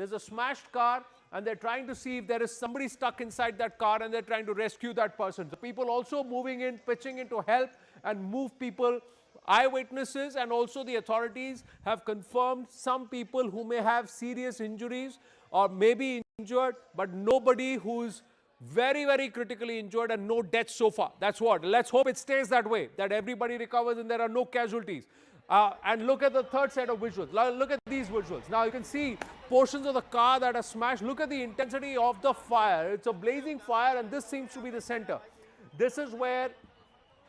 there's a smashed car and they're trying to see if there is somebody stuck inside that car and they're trying to rescue that person. The people also moving in, pitching in to help and move people. Eyewitnesses and also the authorities have confirmed some people who may have serious injuries or may be injured, but nobody who's very, very critically injured and no deaths so far. That's what. Let's hope it stays that way, that everybody recovers and there are no casualties. And look at the third set of visuals. Look at these visuals. Now you can see portions of the car that are smashed. Look at the intensity of the fire. It's a blazing fire and this seems to be the center. This is where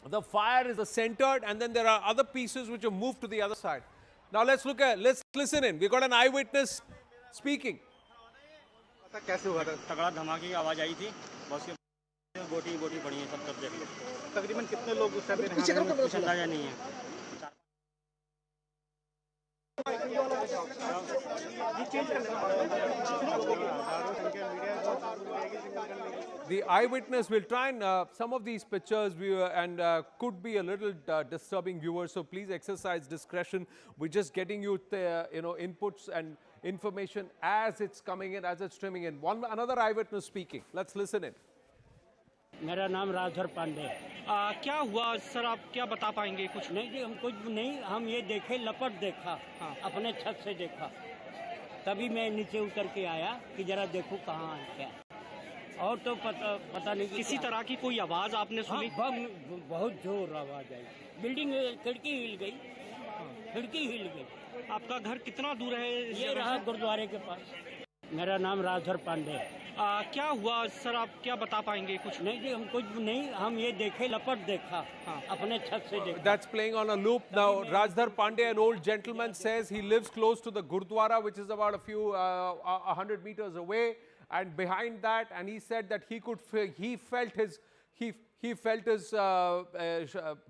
the fire is centered and then there are other pieces which have moved to the other side. Now let's listen in. We got an eyewitness speaking. कैसे हुआ था? तगड़ा धमाके की आवाज आई थी, बस ये बोटी पड़ी है, सब देख लो। तकरीबन कितने लोग उस समय कुछ अंदाजा नहीं है। The eyewitness will try and some of these pictures could be a little disturbing viewers, so please exercise discretion. We're just getting you inputs and information as it's coming in, as it's streaming in. Another eyewitness speaking. Let's listen in. मेरा नाम राजधर पांडे। क्या हुआ sir, आप क्या बता पाएंगे? कुछ नहीं जी, हम कुछ नहीं, हम ये देखे, लपट देखा। हाँ। अपने छत से देखा, तभी मैं नीचे उतर के आया कि जरा देखूं कहाँ है क्या, और तो पता नहीं किसी तरह की कोई आवाज आपने सुनी? हाँ, बहुत जोर आवाज आई, बिल्डिंग खिड़की हिल गई, खिड़की हिल गई। आपका घर कितना दूर है? ये रहा गुरुद्वारे के पास। मेरा नाम राजधर पांडे। क्या हुआ सर, आप क्या बता पाएंगे? कुछ नहीं जी, हम कुछ नहीं, हम ये देखे, लपट देखा। हाँ। अपने छत से देखा। That's playing on a loop. Now Rajdhar Pandey, an old gentleman, says he lives close to the Gurdwara, which is about a few 100 meters away, and behind that, and he said that he felt his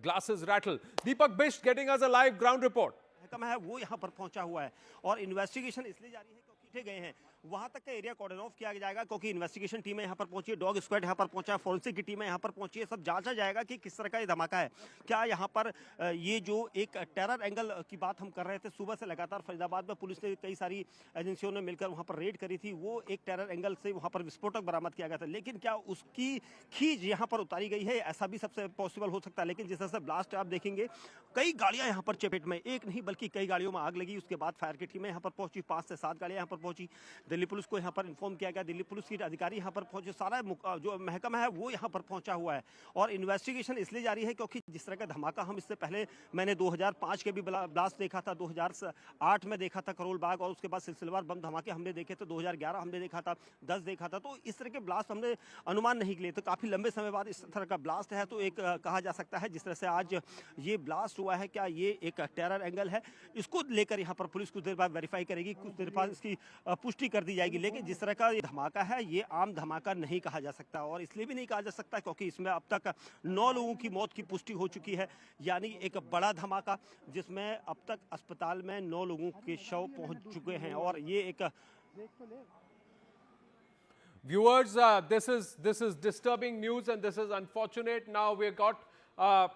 glasses rattle. Deepak Bisht getting us a live ground report. है वो यहाँ पर पहुंचा हुआ है और investigation इसलिए जारी है क्योंकि गए हैं वहां तक का एरिया कॉर्डन ऑफ किया जाएगा क्योंकि इन्वेस्टिगेशन टीमें यहाँ पर पहुंची है, डॉग स्क्वाड यहाँ पर पहुंचा है, फोरेंसिक की टीमें यहाँ पर पहुंची है। सब जांचा जाएगा कि किस तरह का ये धमाका है। क्या यहाँ पर ये जो एक टेरर एंगल की बात हम कर रहे थे, सुबह से लगातार फरीदाबाद में पुलिस ने कई सारी एजेंसियों ने मिलकर वहाँ पर रेड करी थी, वो एक टेरर एंगल से वहाँ पर विस्फोटक बरामद किया गया था, लेकिन क्या उसकी खींच यहाँ पर उतारी गई है, ऐसा भी सबसे पॉसिबल हो सकता है। लेकिन जिस तरह से ब्लास्ट आप देखेंगे, कई गाड़ियां यहाँ पर चपेट में, एक नहीं बल्कि कई गाड़ियों में आग लगी। उसके बाद फायर की टीमें यहाँ पर पहुंची, 5 से 7 गाड़ियां यहाँ पर पहुंची। दिल्ली पुलिस को यहाँ पर इन्फॉर्म किया गया, दिल्ली पुलिस के अधिकारी यहाँ पर पहुंचे, सारा जो महकमा है वो यहाँ पर पहुंचा हुआ है और इन्वेस्टिगेशन इसलिए जारी है क्योंकि जिस तरह का धमाका हम इससे पहले मैंने 2005 के भी ब्लास्ट देखा था, 2008 में देखा था करोल बाग, और उसके बाद सिलसिलेवार बम धमाके हमने देखे थे, 2011 हमने देखा था, 10 देखा था। तो इस तरह के ब्लास्ट हमने अनुमान नहीं लिए, तो काफी लंबे समय बाद इस तरह का ब्लास्ट है। तो एक कहा जा सकता है जिस तरह से आज ये ब्लास्ट हुआ है, क्या ये एक टेरर एंगल है, इसको लेकर यहाँ पर पुलिस कुछ देर बाद वेरीफाई करेगी, कुछ देर बाद इसकी पुष्टि कर दी जाएगी। लेकिन जिस तरह का ये धमाका है, ये आम धमाका नहीं कहा जा सकता, और इसलिए भी नहीं कहा जा सकता क्योंकि इसमें अब तक 9 लोगों की मौत की पुष्टि हो चुकी है, यानी एक बड़ा धमाका जिसमें अब तक अस्पताल में 9 लोगों के शव पहुंच चुके हैं। और ये एक Viewers, this is disturbing news and this is unfortunate. Now we got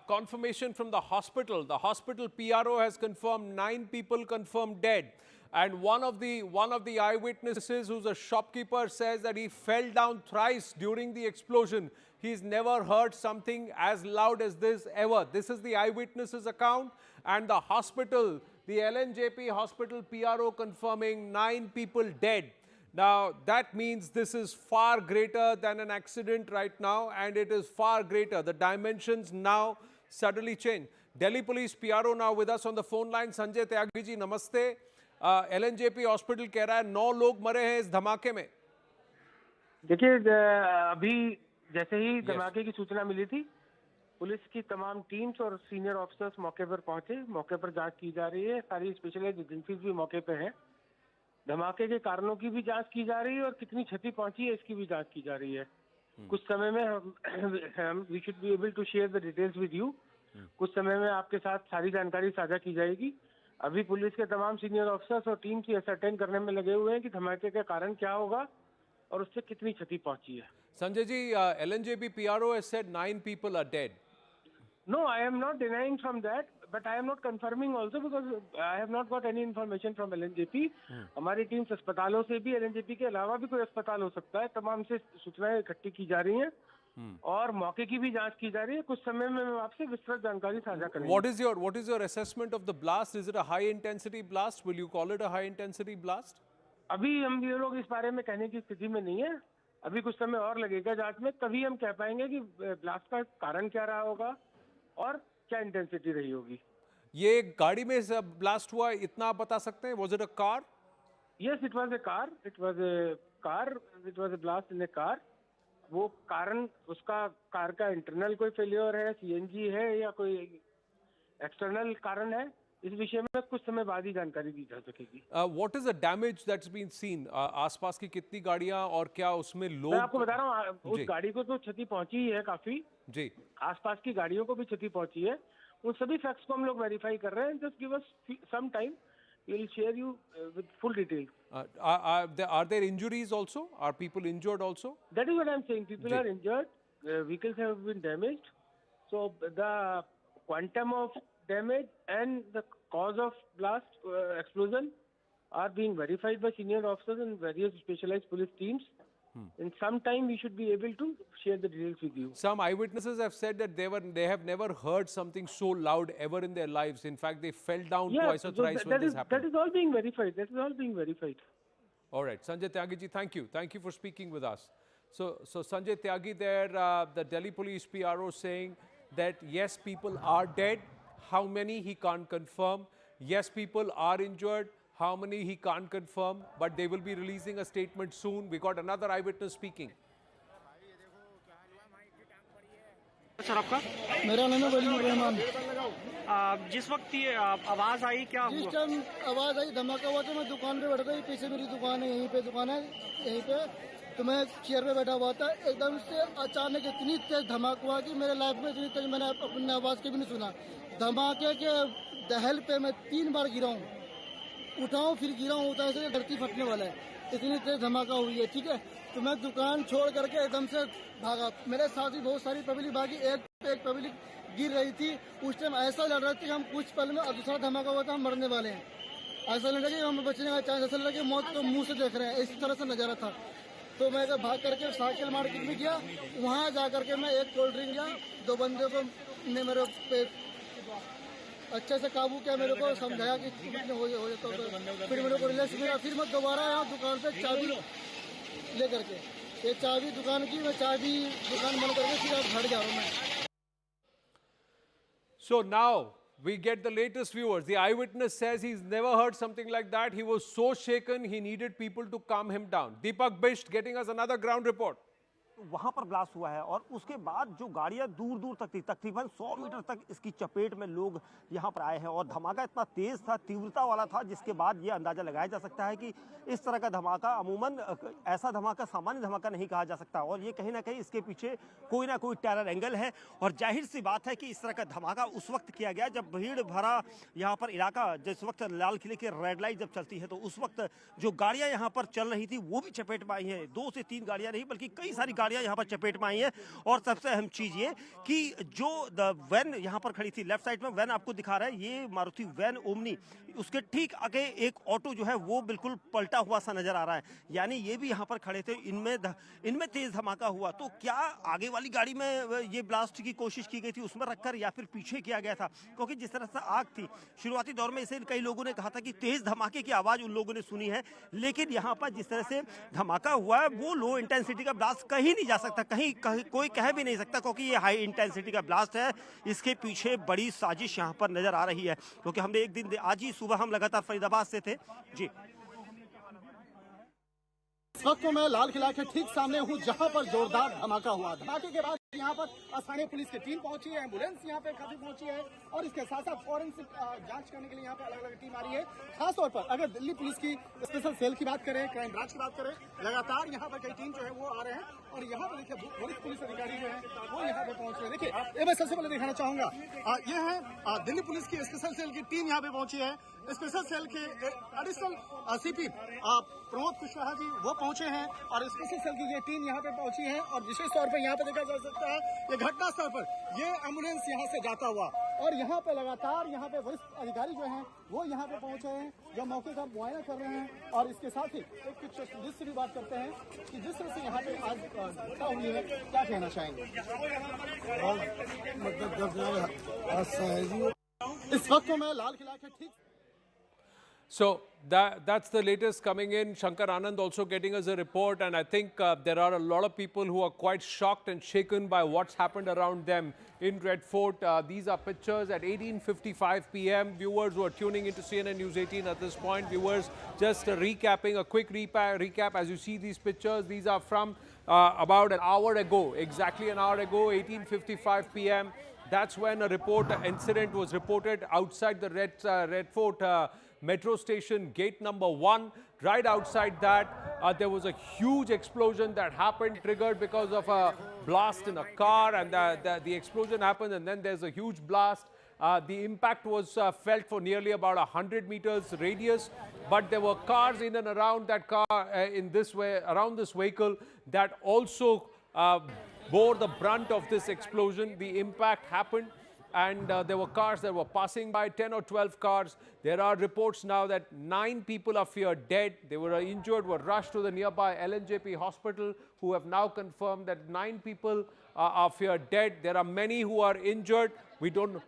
confirmation from the hospital. The hospital PRO has confirmed 9 people confirmed dead, and one of the eyewitnesses, who's a shopkeeper, says that he fell down thrice during the explosion. He's never heard something as loud as this ever. This is the eyewitness's account, and the hospital, the LNJP hospital PRO, confirming 9 people dead. Now, that means this is far greater than an accident right now, and it is far greater. The dimensions now suddenly change. Delhi Police PRO now with us on the phone line. Sanjay Tyagi ji, namaste. LNJP hospital कह रहा है 9 लोग मरे हैं इस धमाके में। देखिए, अभी जैसे ही धमाके की सूचना मिली थी, पुलिस की तमाम टीम्स और सीनियर ऑफिसर्स मौके पर पहुंचे। मौके पर जांच की जा रही है, सारी स्पेशलाइज्ड एजेंसीज भी मौके पे हैं। धमाके के कारणों की भी जांच की जा रही है और कितनी क्षति पहुंची है इसकी भी जांच की जा रही है। कुछ समय में हम we should be able to share the details with you. कुछ समय में आपके साथ सारी जानकारी साझा की जाएगी। अभी पुलिस के तमाम सीनियर ऑफिसर्स और टीम्स ये असरटेन करने में लगे हुए हैं कि धमाके का कारण क्या होगा और उससे कितनी क्षति पहुंची है। Sanjay ji, LNJP PRO has said 9 people are dead. No, I am not denying from that. but I am not confirming also because I have not got any information from LNJP. हमारी टीम्स अस्पतालों से भी, LNJP के अलावा भी कोई अस्पताल हो सकता है, तमाम से सूचनाएं इकट्ठी की जा रही हैं और मौके की भी जांच की जा रही है। कुछ समय में मैं आपसे विस्तृत जानकारी साझा करूंगा। What is your assessment of the blast? Is it a high intensity blast? Will you call it a high intensity blast? अभी हम ये लोग इस बारे में कहने की स्थिति में नहीं है। अभी कुछ समय और लगेगा जांच में, तभी हम कह पाएंगे कि ब्लास्ट का कारण क्या रहा होगा और क्या इंटेंसिटी रही होगी। ये गाड़ी में ब्लास्ट हुआ, इतना आप बता सकते हैं? Was it a car? Yes, it was a car. It was a car. It was a blast in a car. वो कारण, उसका कार का इंटरनल कोई फेलियर है, सीएनजी है या कोई एक्सटर्नल कारण है, इस विषय में कुछ समय बाद ही जानकारी दी जा सकेगी। What is the damage that's been seen? आसपास की कितनी गाड़ियां और क्या उसमें लोग? मैं आपको बता रहा हूँ, उस गाड़ी को तो क्षति पहुंची ही है काफी जी। आसपास की गाड़ियों को भी क्षति पहुंची है। उन सभी फैक्ट्स को हम लोग वेरीफाई कर रहे हैं। Just give us some time, we will share you with full detail. Are there injuries also? Are people injured also? That is what I am saying. People are injured. Vehicles have been damaged. So the quantum of damage and the cause of blast explosion are being verified by senior officers and various specialized police teams. In some time, we should be able to share the details with you. Some eyewitnesses have said that they have never heard something so loud ever in their lives. In fact, they fell down twice or thrice when this happened. That is all being verified. That is all being verified. All right, Sanjay Tyagi ji, thank you. Thank you for speaking with us. So Sanjay Tyagi there, the Delhi Police PRO saying that yes, people are dead. How many he can't confirm. Yes, people are injured. How many he can't confirm, but they will be releasing a statement soon. We got another eyewitness speaking. Sir आपका? मेरा नाम है वलीद रहमान। जिस वक्त ये आवाज आई, क्या हुआ? जिस टाइम आवाज आई, धमाका हुआ, तो मैं दुकान पे बैठ गई। पीछे मेरी दुकान है, यहीं पे दुकान है, यहीं पे। तो मैं चेयर पे बैठा हुआ था, एकदम से अचानक इतनी तेज धमाका हुआ कि मेरे लाइफ में इतनी तेज मैंने अपनी आवाज के भी नहीं सुना। धमाके के दहल पे मैं 3 बार गिरा हूँ, उठाऊं फिर गिरा हूँ, उठा से धरती फटने वाला है, इतनी तेज धमाका हुई है। ठीक है, तो मैं दुकान छोड़ करके एकदम से भागा। मेरे साथ ही बहुत सारी पब्लिक भागी, एक पब्लिक गिर रही थी। उस टाइम ऐसा लग रहा था कि हम कुछ पल में, और दूसरा धमाका हुआ था, हम मरने वाले हैं। ऐसा लग रहा कि हम बचने का चांस, ऐसा लग रहा कि मौत को मुंह से देख रहे हैं, इस तरह से नजारा था। तो मैं भाग करके साइकिल मार्केट में गया, वहाँ जा करके मैं एक कोल्ड ड्रिंक लिया। 2 बंदे को ने मेरे पे अच्छे से काबू किया, मेरे को समझाया कि हो जाता तो फिर मेरे को रिलैक्स मिला। फिर मैं दोबारा यहाँ दुकान पे चाबी ले करके, ये चाबी दुकान की, मैं चाबी दुकान बंद करके फिर घर जा रहा हूँ मैं। So now we get the latest viewers. The eyewitness says he's never heard something like that. He was so shaken, he needed people to calm him down. Deepak Bisht getting us another ground report. वहां पर blast हुआ है और उसके बाद जो गाड़ियां दूर दूर तक थी, तकरीबन 100 मीटर तक इसकी चपेट में लोग यहां पर आए हैं और धमाका इतना तेज था, तीव्रता वाला था, जिसके बाद ये अंदाजा लगाया जा सकता है कि इस तरह का धमाका अमूमन ऐसा धमाका सामान्य धमाका नहीं कहा जा सकता और ये कहीं ना कहीं इसके पीछे कोई ना कोई टेरर एंगल है। और जाहिर सी बात है कि इस तरह का धमाका उस वक्त किया गया जब भीड़ भरा यहाँ पर इलाका, जिस वक्त लाल किले की रेड लाइट जब चलती है, तो उस वक्त जो गाड़ियां यहाँ पर चल रही थी वो भी चपेट में आई हैं। 2 से 3 गाड़ियां नहीं बल्कि कई सारी गाड़ियां यहाँ पर चपेट में आई है। और सबसे अहम चीज ये कि जो वैन यहाँ पर खड़ी थी, लेफ्ट साइड में वैन आपको दिखा रहा है, ये मारुति वैन ओमनी, उसके ठीक आगे एक ऑटो जो है वो बिल्कुल पलटा हुआ सा नजर आ रहा है, यानी ये भी यहाँ पर खड़े थे। इनमें तेज धमाका हुआ, तो क्या आगे वाली गाड़ी में ये ब्लास्ट की कोशिश की गई थी उसमें रखकर, या फिर पीछे किया गया था? क्योंकि जिस तरह से आग थी, शुरुआती दौर में इसे कई लोगों ने कहा था कि तेज धमाके की आवाज उन लोगों ने सुनी है, लेकिन यहाँ पर जिस तरह से धमाका हुआ है वो लो इंटेंसिटी का ब्लास्ट कहीं नहीं जा सकता, कहीं कोई कह भी नहीं सकता, क्योंकि ये हाई इंटेंसिटी का ब्लास्ट है। इसके पीछे बड़ी साजिश यहाँ पर नजर आ रही है, क्योंकि हमने एक दिन, आज ही सुबह हम लगातार फरीदाबाद से थे जी। इस वक्त मैं लाल किला के ठीक सामने हूँ जहाँ पर जोरदार धमाका हुआ। धमाके के बाद यहाँ पर स्थानीय पुलिस की टीम पहुंची है, एम्बुलेंस यहाँ पे काफी पहुंची है और इसके साथ साथ फॉरेंसिक जांच करने के लिए यहाँ पे अलग अलग टीम आ रही है। खासतौर पर अगर दिल्ली पुलिस की स्पेशल सेल की बात करें, क्राइम ब्रांच की बात करें, लगातार यहाँ पर कई टीम जो है वो आ रहे हैं और यहाँ पर देखिए वरिष्ठ पुलिस अधिकारी जो है वो यहाँ पे पहुंच रहे हैं। देखिए ये मैं सबसे पहले दिखाना चाहूंगा, ये है दिल्ली पुलिस की स्पेशल सेल की टीम यहाँ पे पहुंची है। स्पेशल सेल के एडिशनल सीपी प्रमोद कुशवाहा जी वो पहुंचे हैं और स्पेशल सेल की ये टीम यहाँ पे पहुंची है और विशेष तौर पर यहाँ पे देखा जा सकता है ये घटना स्थल पर ये एम्बुलेंस यहाँ से जाता हुआ और यहाँ पे लगातार यहाँ पे वरिष्ठ अधिकारी जो हैं वो यहाँ पे पहुँचे हैं, जो मौके का मुआयना कर रहे हैं। और इसके साथ ही एक कुछ जिससे भी बात करते हैं कि जिस तरह से यहाँ पे आज घटना हुई है, क्या कहना चाहेंगे? इस वक्त मैं लाल किला के ठीक So that's the latest coming in. Shankar Anand also getting us a report, and I think there are a lot of people who are quite shocked and shaken by what's happened around them in Red Fort. These are pictures at 18:55 p.m. Viewers who are tuning into CNN News 18 at this point, viewers, just recapping a quick recap as you see these pictures. These are from about an hour ago, exactly an hour ago, 18:55 p.m. That's when a incident was reported outside the Red Fort Metro Station, gate number 1. Right outside that, there was a huge explosion that happened, triggered because of a blast in a car, and the explosion happened, and then there's a huge blast. The impact was felt for nearly about 100 meters radius, but there were cars in and around that car, in this way, around this vehicle, that also bore the brunt of this explosion. The impact happened, and there were cars that were passing by, 10 or 12 cars. There are reports now that 9 people are feared dead. They were injured, were rushed to the nearby LNJP hospital, who have now confirmed that 9 people are feared dead. There are many who are injured. We don't know.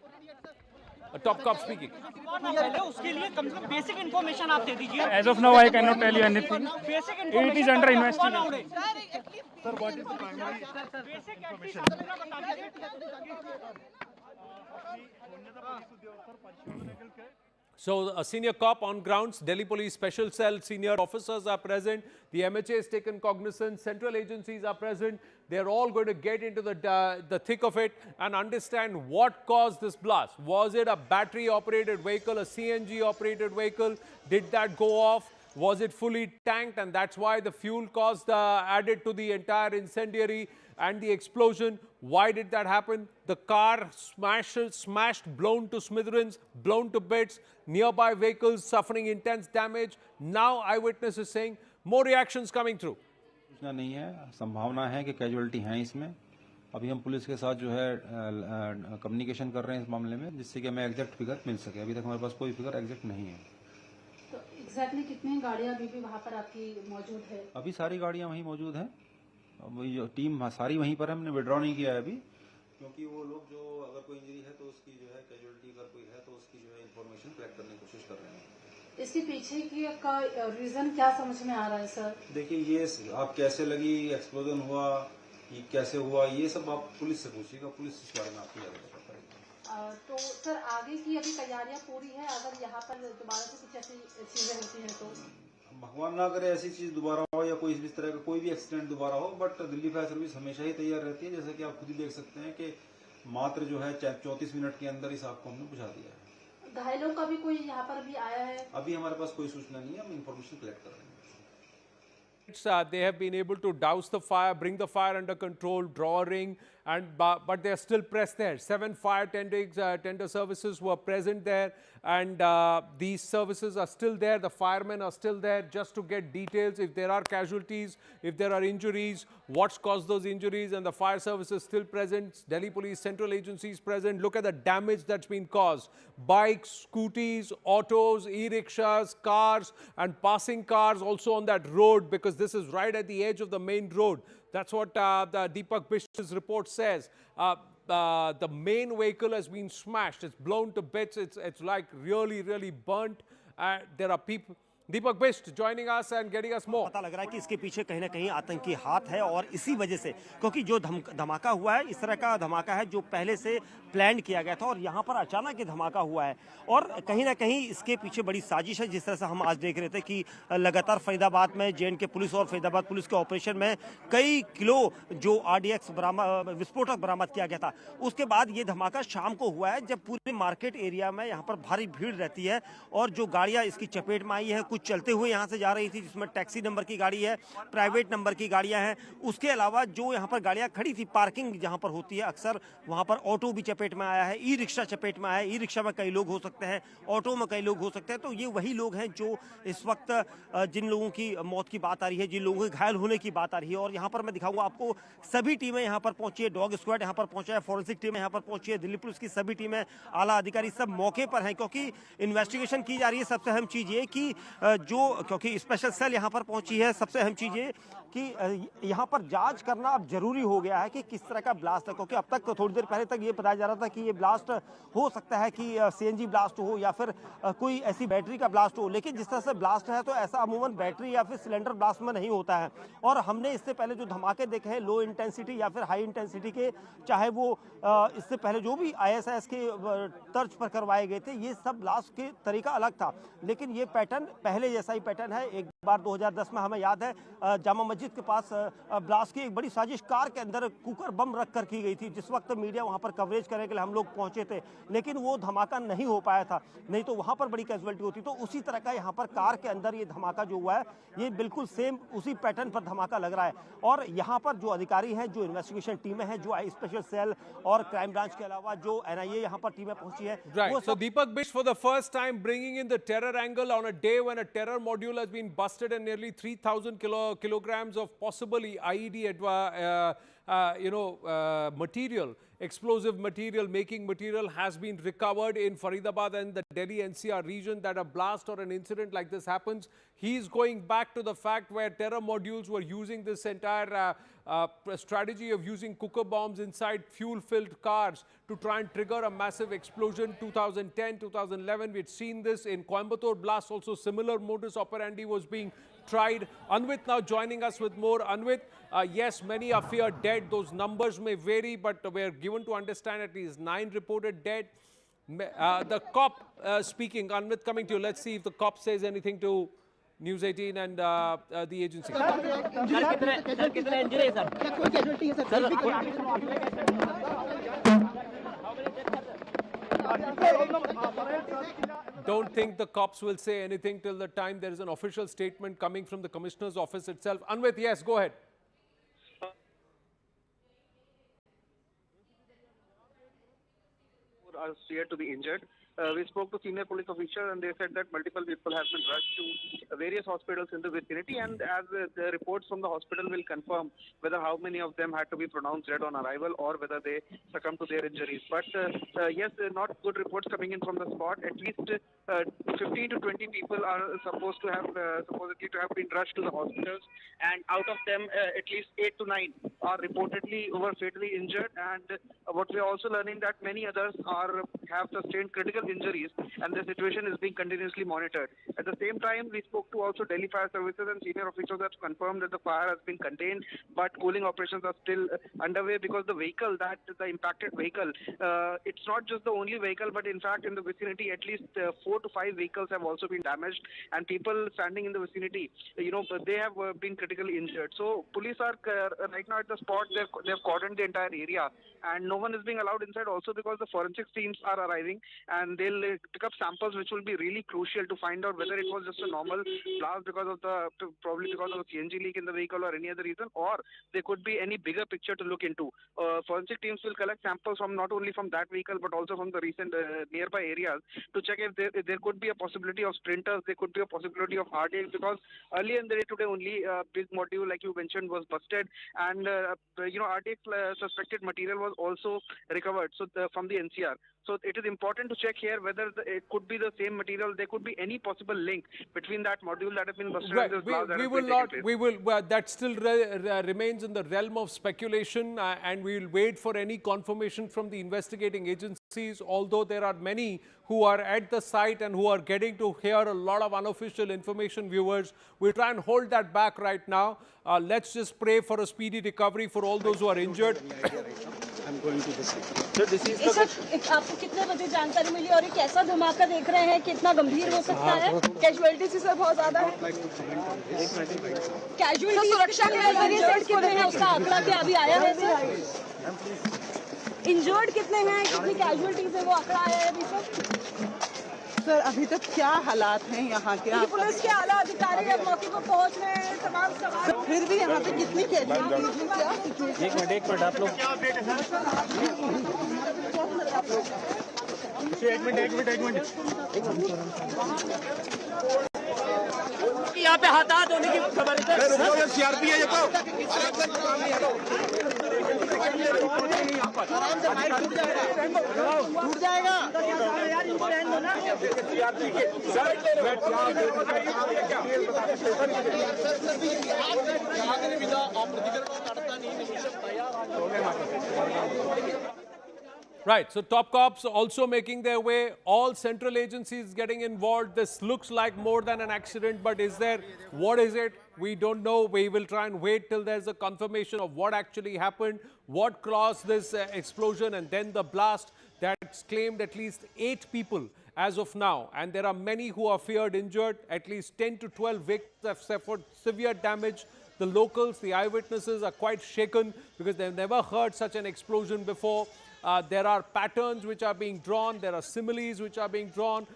A top cop speaking. उसके लिए कम से कम basic information आप दे दीजिए. As of now, I cannot tell you anything. Basic It is under investigation. Sir, what is the primary basic information? So a senior cop on grounds, Delhi Police Special Cell senior officers are present. The MHA has taken cognizance. Central agencies are present. They're all going to get into the thick of it and understand what caused this blast. Was it a battery-operated vehicle, a CNG-operated vehicle? Did that go off? Was it fully tanked, and that's why the fuel caused added to the entire incendiary and the explosion? Why did that happen? The car smashed, blown to smithereens, blown to bits. Nearby vehicles suffering intense damage. Now Eyewitness is saying more reactions coming through. सूचना नहीं है, संभावना है कि casualty हैं इसमें. अभी हम पुलिस के साथ जो है कम्युनिकेशन कर रहे हैं इस मामले में, जिससे कि हमें एग्जैक्ट फिगर मिल सके. अभी तक हमारे पास कोई फिगर एग्जैक्ट नहीं है. तो एग्जैक्टली कितनी गाड़ियां अभी भी वहाँ पर आपकी मौजूद है? अभी सारी गाड़ियां वहीं मौजूद हैं. अभी जो टीम सारी वहीं पर है, हमने विड्रॉ नहीं किया है अभी, क्योंकि वो लोग जो अगर कोई इंजरी है तो उसकी जो है कैजुअल्टी अगर कोई है तो उसकी जो है इन्फॉर्मेशन कलेक्ट करने की कोशिश कर रहे हैं. इसके पीछे की का रीजन क्या समझ में आ रहा है सर? देखिए, ये आप कैसे लगी, एक्सप्लोजन हुआ, ये कैसे हुआ, ये सब आप पुलिस से पूछिएगा. पुलिस इस बारे में आपको ज्यादा पता करेगी. तो सर आगे की अभी तैयारियां पूरी है? अगर यहाँ पर दोबारा से कुछ ऐसी चीजें होती हैं तो? भगवान ना करे ऐसी चीज दोबारा हो या कोई इस तरह का कोई भी एक्सीडेंट दोबारा हो, बट दिल्ली फायर सर्विस हमेशा ही तैयार रहती है. जैसा कि आप खुद ही देख सकते हैं कि मात्र जो है 34 मिनट के अंदर इस आग को हमने बुझा दिया है. घायलों का भी कोई यहाँ पर भी आया है? अभी हमारे पास कोई सूचना नहीं है, हम इंफॉर्मेशन कलेक्ट कर रहे हैं. They have been able to douse the fire, bring the fire under control, draw a ring, but they are still pressed there. 7 fire tender services were present there, and these services are still there. The firemen are still there just to get details if there are casualties, if there are injuries, what's caused those injuries, and the fire service is still present. Delhi Police Central Agencies present. Look at the damage that's been caused. Bikes, scooties, autos, e-rickshaws, cars, and passing cars also on that road, because this is right at the edge of the main road. That's what the Deepak Bish's report says. The main vehicle has been smashed. It's blown to bits. It's like really, really burnt. There are people. Deepak Bisht joining us and getting us more. पता लग रहा है कि इसके पीछे कहीं ना कहीं आतंकी हाथ है, और इसी वजह से, क्योंकि जो धमाका हुआ है इस तरह का धमाका है जो पहले से प्लान किया गया था, और यहाँ पर अचानक ये धमाका हुआ है, और कहीं ना कहीं इसके पीछे बड़ी साजिश है. जिस तरह से हम आज देख रहे थे कि लगातार फरीदाबाद में JNK पुलिस और फरीदाबाद पुलिस के ऑपरेशन में कई किलो जो RDX विस्फोटक बरामद किया गया था. उसके बाद ये धमाका शाम को हुआ है, जब पूरे मार्केट एरिया में यहाँ पर भारी भीड़ रहती है, और जो गाड़ियाँ इसकी चपेट में आई है, कुछ चलते हुए यहाँ से जा रही थी, जिसमें टैक्सी नंबर की गाड़ी है, प्राइवेट नंबर की गाड़ियाँ हैं। उसके अलावा जो यहाँ पर गाड़ियाँ खड़ी थी, पार्किंग जहाँ पर होती है अक्सर, वहाँ पर ऑटो भी चपेट में आया है, ई रिक्शा चपेट में आया है। ई रिक्शा में कई लोग हो सकते हैं, ऑटो में कई लोग हो सकते हैं। तो ये वही लोग हैं जो इस वक्त जिन लोगों की मौत की बात आ रही है, जिन लोगों के घायल होने की बात आ रही है। और यहाँ पर मैं दिखाऊंगा आपको, सभी टीमें यहाँ पर पहुंची है, डॉग स्क्वाड यहाँ पर पहुंचा है, फॉरेंसिक टीम यहाँ पर पहुंची है, दिल्ली पुलिस की सभी टीमें, आला अधिकारी सब मौके पर हैं, क्योंकि इन्वेस्टिगेशन की जा रही है। सबसे अहम चीज ये कि क्योंकि स्पेशल सेल यहाँ पर पहुंची है, सबसे अहम चीज ये कि यहाँ पर जांच करना अब जरूरी हो गया है कि किस तरह का ब्लास्ट है, क्योंकि अब तक थोड़ी देर पहले तक ये बताया जा रहा था कि ये ब्लास्ट हो सकता है कि सीएनजी ब्लास्ट हो या फिर कोई ऐसी बैटरी का ब्लास्ट हो। लेकिन जिस तरह से ब्लास्ट है तो ऐसा अमूमन बैटरी या फिर सिलेंडर ब्लास्ट में नहीं होता है। और हमने इससे पहले जो धमाके देखे हैं लो इंटेंसिटी या फिर हाई इंटेंसिटी के, चाहे वो इससे पहले जो भी ISIS के तर्ज पर करवाए गए थे, ये सब ब्लास्ट के तरीका अलग था। लेकिन ये पैटर्न पहले जैसा ही पैटर्न है। एक बार 2010 में हमें याद है जामा मस्जिद के पास ब्लास्ट की एक बड़ी साजिश कार के अंदर कुकर बम रख कर की गई थी, जिस वक्त मीडिया वहां पर कवरेज करने के लिए हम लोग पहुंचे थे, लेकिन वो धमाका नहीं हो पाया था, नहीं तो वहां पर बड़ी कैजुअल्टी होती। तो उसी तरह का यहाँ पर कार के अंदर ये धमाका जो हुआ है, ये बिल्कुल सेम उसी पैटर्न पर धमाका लग रहा है। और यहाँ पर जो अधिकारी हैं, जो इन्वेस्टिगेशन टीमें हैं, जो स्पेशल सेल और क्राइम ब्रांच के अलावा जो NIA यहाँ पर टीमें पहुंची है। Right. So Deepak Bish, for the first time, bringing in the terror angle on a day when a terror module has been busted and nearly 3,000 kilograms of possible IED material, explosive material, making material has been recovered in Faridabad and the Delhi NCR region. That a blast or an incident like this happens, he's going back to the fact where terror modules were using this entire strategy of using cooker bombs inside fuel-filled cars to try and trigger a massive explosion. 2010, 2011, we'd seen this in Coimbatore blast. Also, similar modus operandi was being tried. Anvit now joining us with more. Anvit, yes, many are feared dead. Those numbers may vary, but we're given to understand at least 9 reported dead. The cop speaking, Anvit, coming to you. Let's see if the cop says anything to News 18 and the agency. Don't think the cops will say anything till the time there is an official statement coming from the commissioner's office itself. Anvit, yes, go ahead. Are feared to be injured. We spoke to senior police officials and they said that multiple people have been rushed to various hospitals in the vicinity, and as the reports from the hospital will confirm whether how many of them had to be pronounced dead on arrival or whether they succumbed to their injuries. But yes, not good reports coming in from the spot. At least 15 to 20 people are supposedly to have been rushed to the hospitals, and out of them at least 8 to 9 are reportedly fatally injured. And what we are also learning that many others have sustained critical injuries, and the situation is being continuously monitored. At the same time, we spoke to also Delhi Fire Services and senior officials that confirmed that the fire has been contained, but cooling operations are still underway because the impacted vehicle, it's not just the only vehicle, but in fact in the vicinity at least 4 to 5 vehicles have also been damaged, and people standing in the vicinity, they have been critically injured. So police are right now at the spot. They have cordoned the entire area, and no one is being allowed inside also because the forensic teams are arriving, and they'll pick up samples which will be really crucial to find out whether it was just a normal blast probably because of the CNG leak in the vehicle or any other reason, or there could be any bigger picture to look into. Forensic teams will collect samples from not only from that vehicle but also from the recent nearby areas to check if there could be a possibility of sprinters, there could be a possibility of RDX, because earlier in the day today only big module like you mentioned was busted, and RDX suspected material was also recovered from the NCR. So it is important to check here whether it could be the same material. There could be any possible link between that module that has been busted and this blast that has been taken place. That still remains in the realm of speculation, and we will wait for any confirmation from the investigating agencies, although there are many who are at the site and who are getting to hear a lot of unofficial information, viewers. We'll try and hold that back right now. Let's just pray for a speedy recovery for all those who are injured. I'm going to this. So this is आपको कितने बजे जानकारी मिली और ये कैसा धमाका देख रहे हैं, कितना गंभीर हो सकता है? कैजुअल्टीज सर बहुत ज्यादा है। कैजुअल्टी सुरक्षा के नजरिए से कितने हैं उसका आंकड़ा क्या अभी आया है सर? इंजर्ड कितने हैं, कितनी कैजुअल्टीज है वो आंकड़ा आया है अभी सर? सर अभी तक क्या हालात हैं यहाँ के? पुलिस के आला अधिकारी अब मौके पर पहुंच रहे हैं, तमाम सवाल। फिर भी यहाँ पे कितनी कैजुअल्टीज हैं, क्या सिचुएशन? एक मिनट आप लोग एक मिनट यहाँ पे हाथात होने की खबर है। सीआरपी है ये तो टूट जाएगा। Right, so top cops also making their way, all central agencies getting involved. This looks like more than an accident, but what is it? We don't know. We will try and wait till there's a confirmation of what actually happened, what caused this explosion, and then the blast that's claimed at least 8 people as of now. And there are many who are feared injured. At least 10 to 12 victims have suffered severe damage. The locals, the eyewitnesses are quite shaken because they've never heard such an explosion before. There are patterns which are being drawn. There are similes which are being drawn.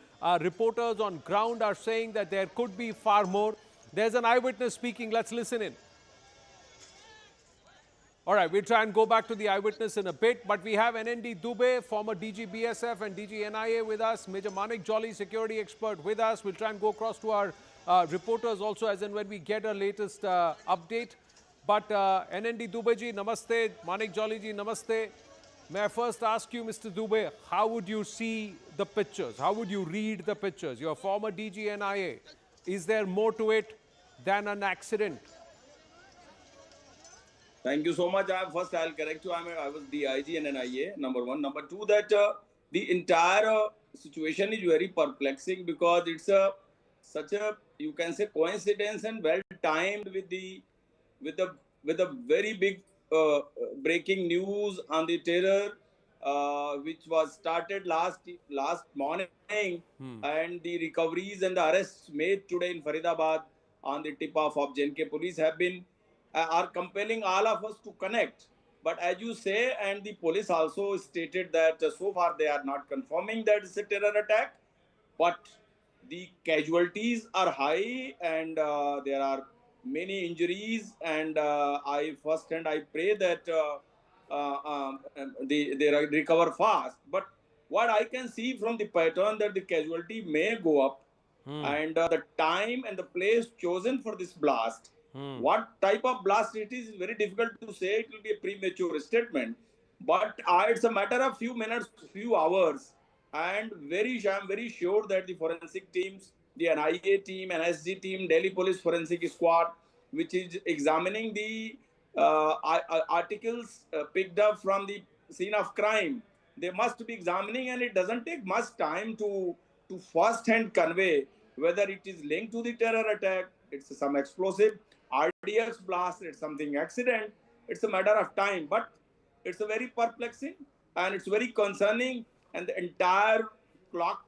Reporters on ground are saying that there could be far more. There's an eyewitness speaking. Let's listen in. All right, we'll try and go back to the eyewitness in a bit. But we have NND Dubey, former DG BSF and DG NIA with us. Major Manik Jolly, security expert with us. We'll try and go across to our reporters also as and when we get a latest update. But NND Dubey ji, namaste. Manik Jolly ji, namaste. May I first ask you, Mr. Dubey, how would you see the pictures? How would you read the pictures? You're former DG NIA. Is there more to it than an accident? Thank you so much. First, I'll correct you. I was DIG and NIA, number one. Number two, that the entire situation is very perplexing because it's such a, you can say, coincidence and well timed with a very big breaking news on the terror, which was started last morning, and the recoveries and the arrests made today in Faridabad on the tip-off of JNK police have been are compelling all of us to connect. But as you say, and the police also stated that so far they are not confirming that it's a terror attack, but the casualties are high and there are many injuries, and I pray that they recover fast. But what I can see from the pattern that the casualty may go up, and the time and the place chosen for this blast, what type of blast it is very difficult to say. It will be a premature statement, but it's a matter of few minutes, few hours, and I'm very sure that the forensic teams, the NIA team, NSG team, Delhi Police Forensic Squad, which is examining the articles picked up from the scene of crime, they must be examining, and it doesn't take much time to first-hand convey whether it is linked to the terror attack, it's some explosive, RDX blast, it's something accident. It's a matter of time, but it's a very perplexing and it's very concerning, and the entire clock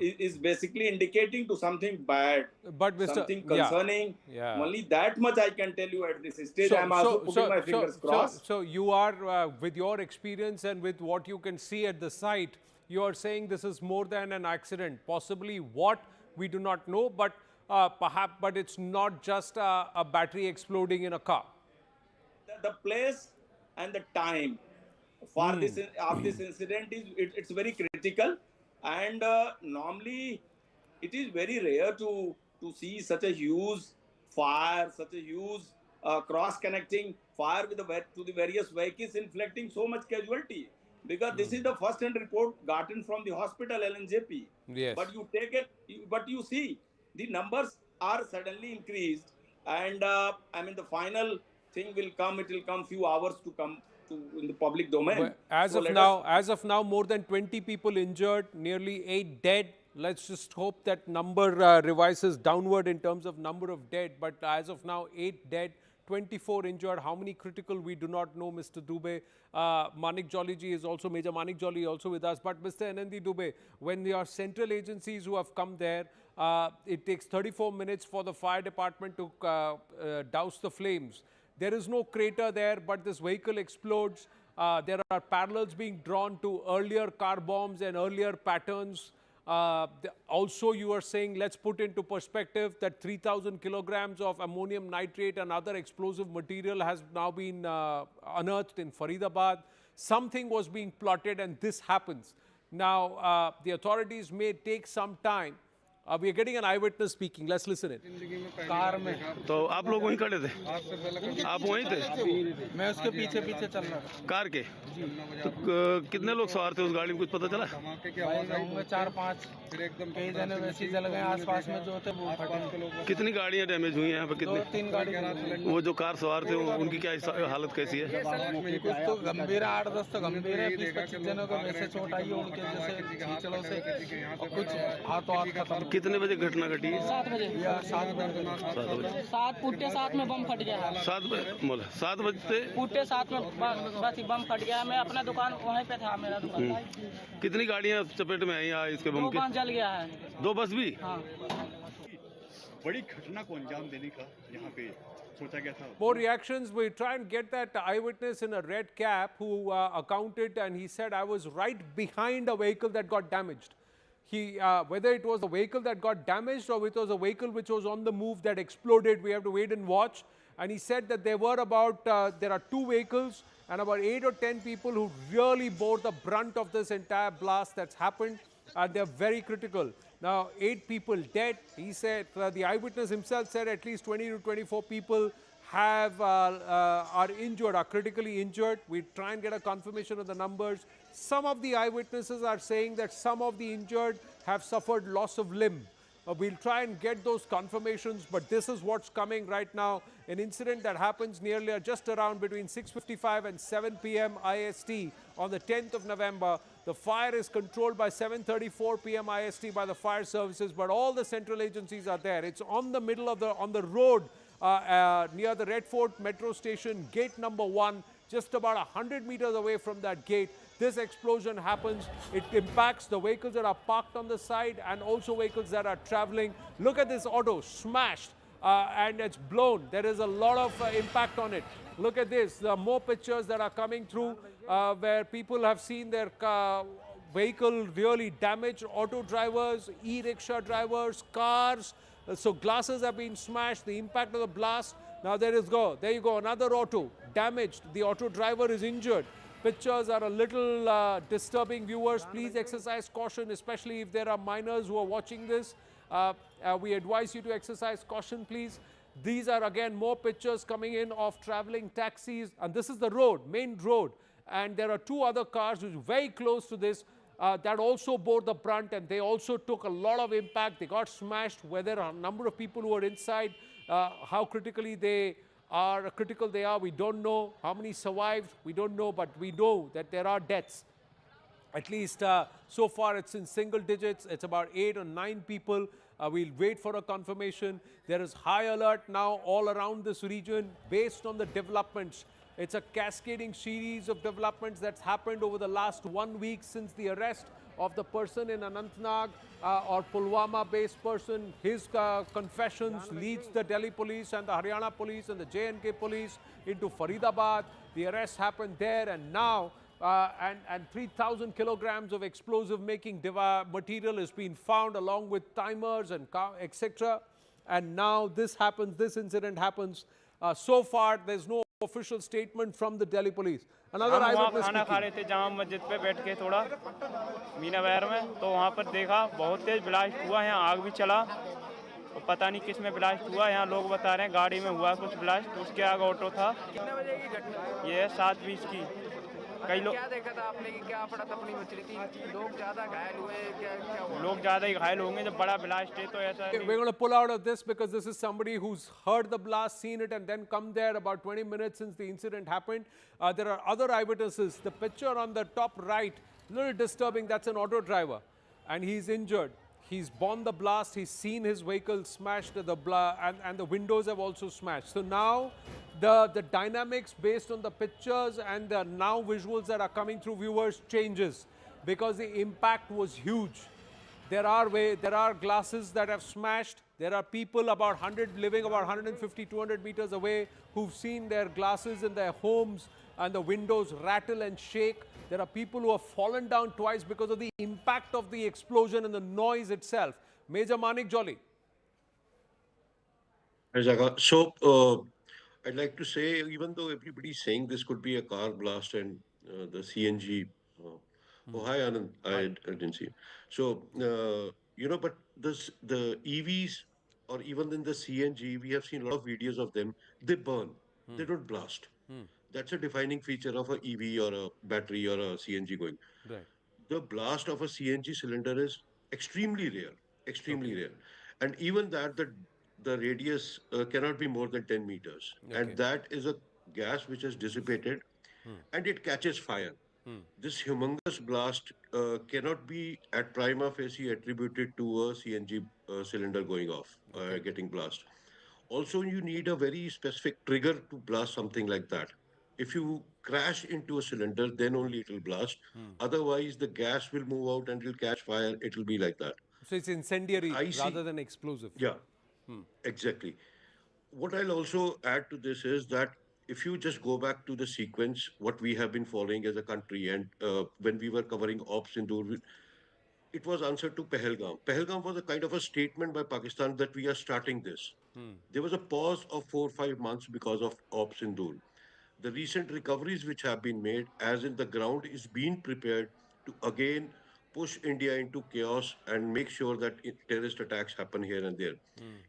is basically indicating to something bad, but Mr. something concerning. Yeah. Only that much I can tell you at this stage. I'm also putting my fingers crossed. So you are, with your experience and with what you can see at the site, you are saying this is more than an accident. Possibly what, we do not know, but perhaps, but it's not just a battery exploding in a car. The place and the time for this incident it's very critical, and normally it is very rare to see such a huge fire, such a huge cross-connecting fire with the various vehicles inflicting so much casualty. Because this is the first-hand report gotten from the hospital LNJP. Yes. But you take it, but you see the numbers are suddenly increased, and I mean the final thing will come. It will come few hours to come in the public domain. But as of now, more than 20 people injured, nearly 8 dead. Let's just hope that number revises downward in terms of number of dead. But as of now, 8 dead, 24 injured. How many critical, we do not know, Mr. Dubey. Manik Jolly ji is also, Major Manik Jolly also with us. But Mr. NND Dubey, when there are central agencies who have come there, it takes 34 minutes for the fire department to douse the flames. There is no crater there, but this vehicle explodes. There are parallels being drawn to earlier car bombs and earlier patterns. Also, you are saying, let's put into perspective that 3,000 kilograms of ammonium nitrate and other explosive material has now been unearthed in Faridabad. Something was being plotted and this happens. Now, the authorities may take some time. We are getting an eyewitness speaking. Let's listen in. Car में तो आप लोग वहीं खड़े थे, आप वहीं थे? मैं उसके पीछे पीछे चल रहा था कार के। तो कितने लोग सवार थे उस गाड़ी में, कुछ पता चला? भाई होंगे 4-5, कई जने वैसे ही जल गए आसपास में जो थे वो फटे। कितनी गाड़ियां डैमेज हुई हैं यहाँ पे? कितनी? 2-3 गाड़ी। वो जो कार सवार थे उनकी क्या हालत कैसी है? कुछ तो गंभीर है, 8-10 तो गंभीर है, 20-25 जनों को वैसे चोट आई है उनके जैसे कीचड़ों से, और कुछ हाथों हाथ खत्म। कितने बजे घटना घटी? 7 बजे। 7 बजे। 7 पुट्टे 7 में बम फट गया। 7 बजते पुट्टे 7 में बस बम फट गया। मैं अपना दुकान वहीं पे था, मेरा दुकान। कितनी गाड़ियाँ चपेट में आई इसके बम के? 2 बस जल गया है। 2 बस भी? हाँ। बड़ी घटना को अंजाम देने का यहाँ पे सोचा गया था। More reactions. We try and get that eyewitness in a red cap who accounted, and he said, I was right behind a vehicle that got damaged. Whether it was a vehicle that got damaged or it was a vehicle which was on the move that exploded, we have to wait and watch. And he said that there were about, there are 2 vehicles and about 8 or 10 people who really bore the brunt of this entire blast that's happened. And they're very critical. Now, 8 people dead. He said, the eyewitness himself said at least 20 to 24 people are injured, are critically injured. We try and get a confirmation of the numbers. Some of the eyewitnesses are saying that some of the injured have suffered loss of limb. We'll try and get those confirmations, but this is what's coming right now. An incident that happens nearly just around between 6:55 and 7 p.m. IST on the 10th of November. The fire is controlled by 7:34 p.m. IST by the fire services, but all the central agencies are there. It's on the middle of on the road near the Red Fort Metro Station, gate number 1, just about 100 meters away from that gate. This explosion happens. It impacts the vehicles that are parked on the side and also vehicles that are traveling. Look at this auto smashed and it's blown. There is a lot of impact on it. Look at this. There are more pictures that are coming through where people have seen their vehicle really damaged. Auto drivers, e-rickshaw drivers, cars. So glasses have been smashed. The impact of the blast. Now there you go. Another auto damaged. The auto driver is injured. Pictures are a little disturbing, viewers. Please exercise caution, especially if there are minors who are watching this. We advise you to exercise caution, please. These are again more pictures coming in of traveling taxis. And this is the road, main road. And there are 2 other cars which are very close to this that also bore the brunt, and they also took a lot of impact. They got smashed. Whether a number of people who are inside, how critical they are, we don't know. How many survived, we don't know, but we know that there are deaths. At least so far it's in single digits. It's about 8 or 9 people. We'll wait for a confirmation. There is high alert now all around this region based on the developments. It's a cascading series of developments that's happened over the last 1 week since the arrest of the person in Anantnag or Pulwama-based person. His confessions leads the Delhi police and the Haryana police and the J&K police into Faridabad. The arrest happened there, and now and 3,000 kilograms of explosive making material has been found along with timers and etc. And now this happens, this incident happens. So far, there's no official statement from the Delhi police. Another eyewitness खाना खा रहे थे जामा मस्जिद पे बैठ के थोड़ा मीना बहर में, तो वहाँ पर देखा बहुत तेज ब्लास्ट हुआ, यहाँ आग भी चला और पता नहीं किस में ब्लास्ट हुआ। यहाँ लोग बता रहे हैं गाड़ी में हुआ कुछ ब्लास्ट, उसके आगे ऑटो था। कितने बजे की घटना? ये 7:20 की। कई लोग क्या देखा था आपने कि क्या पड़ा था? अपनी मछली थी, लोग ज्यादा घायल हुए, क्या हुआ? लोग ज्यादा ही घायल होंगे जब बड़ा ब्लास्ट है तो ऐसा। We're going to pull out of this because this is somebody who's heard the blast, seen it, and then come there about 20 minutes since the incident happened. There are other eyewitnesses. The picture on the top right, a little disturbing. That's an auto driver, and he's injured. He's borne the blast. He's seen his vehicle smashed, and the windows have also smashed. So now the dynamics based on the pictures and the now visuals that are coming through viewers changes because the impact was huge. There are glasses that have smashed. There are people about 100 living about 150, 200 meters away who've seen their glasses in their homes and the windows rattle and shake. There are people who have fallen down twice because of the impact of the explosion and the noise itself. Major Manik Jolly. So, I'd like to say, even though everybody's saying this could be a car blast and the CNG, oh, hi, Anand, I didn't see you. So, but the EVs or even in the CNG, we have seen a lot of videos of them, they burn, they don't blast. That's a defining feature of a EV or a battery or a CNG going. Right. The blast of a CNG cylinder is extremely rare. And even that, the radius cannot be more than 10 meters. And that is a gas which is dissipated and it catches fire. This humongous blast cannot be at prima facie attributed to a CNG cylinder going off, getting blast. Also, you need a very specific trigger to blast something like that. If you crash into a cylinder, then only it will blast. Otherwise, the gas will move out and it will catch fire. It will be like that. So it's incendiary rather than explosive. Yeah, exactly. What I'll also add to this is that if you just go back to the sequence, what we have been following as a country, and when we were covering Ops Sindoor, it was answer to Pahalgam. Pahalgam was a kind of a statement by Pakistan that we are starting this. There was a pause of 4 or 5 months because of Ops Sindoor. The recent recoveries which have been made, as in the ground, is being prepared to again push India into chaos and make sure that terrorist attacks happen here and there.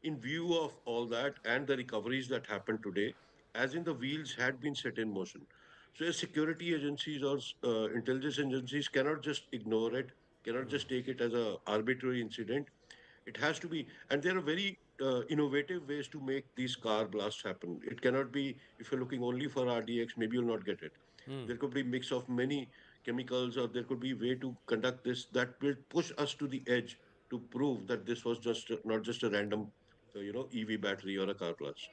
In view of all that and the recoveries that happened today, as in the wheels had been set in motion. So as security agencies or intelligence agencies cannot just ignore it, cannot just take it as a arbitrary incident. It has to be, and there are very innovative ways to make these car blasts happen. It cannot be, if you're looking only for RDX, maybe you'll not get it. There could be mix of many chemicals, or there could be way to conduct this that will push us to the edge to prove that this was just not just a random, EV battery or a car blast.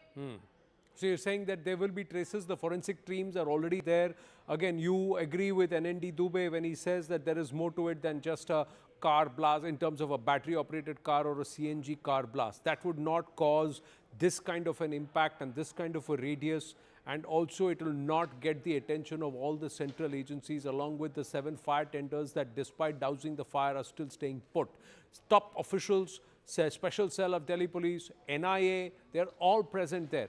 So you're saying that there will be traces, the forensic teams are already there. Again, you agree with NND Dubey when he says that there is more to it than just a car blast in terms of a battery operated car or a CNG car blast. That would not cause this kind of an impact and this kind of a radius, and also it will not get the attention of all the central agencies along with the 7 fire tenders that despite dousing the fire are still staying put. Top officials, Special Cell of Delhi Police, NIA, they're all present there.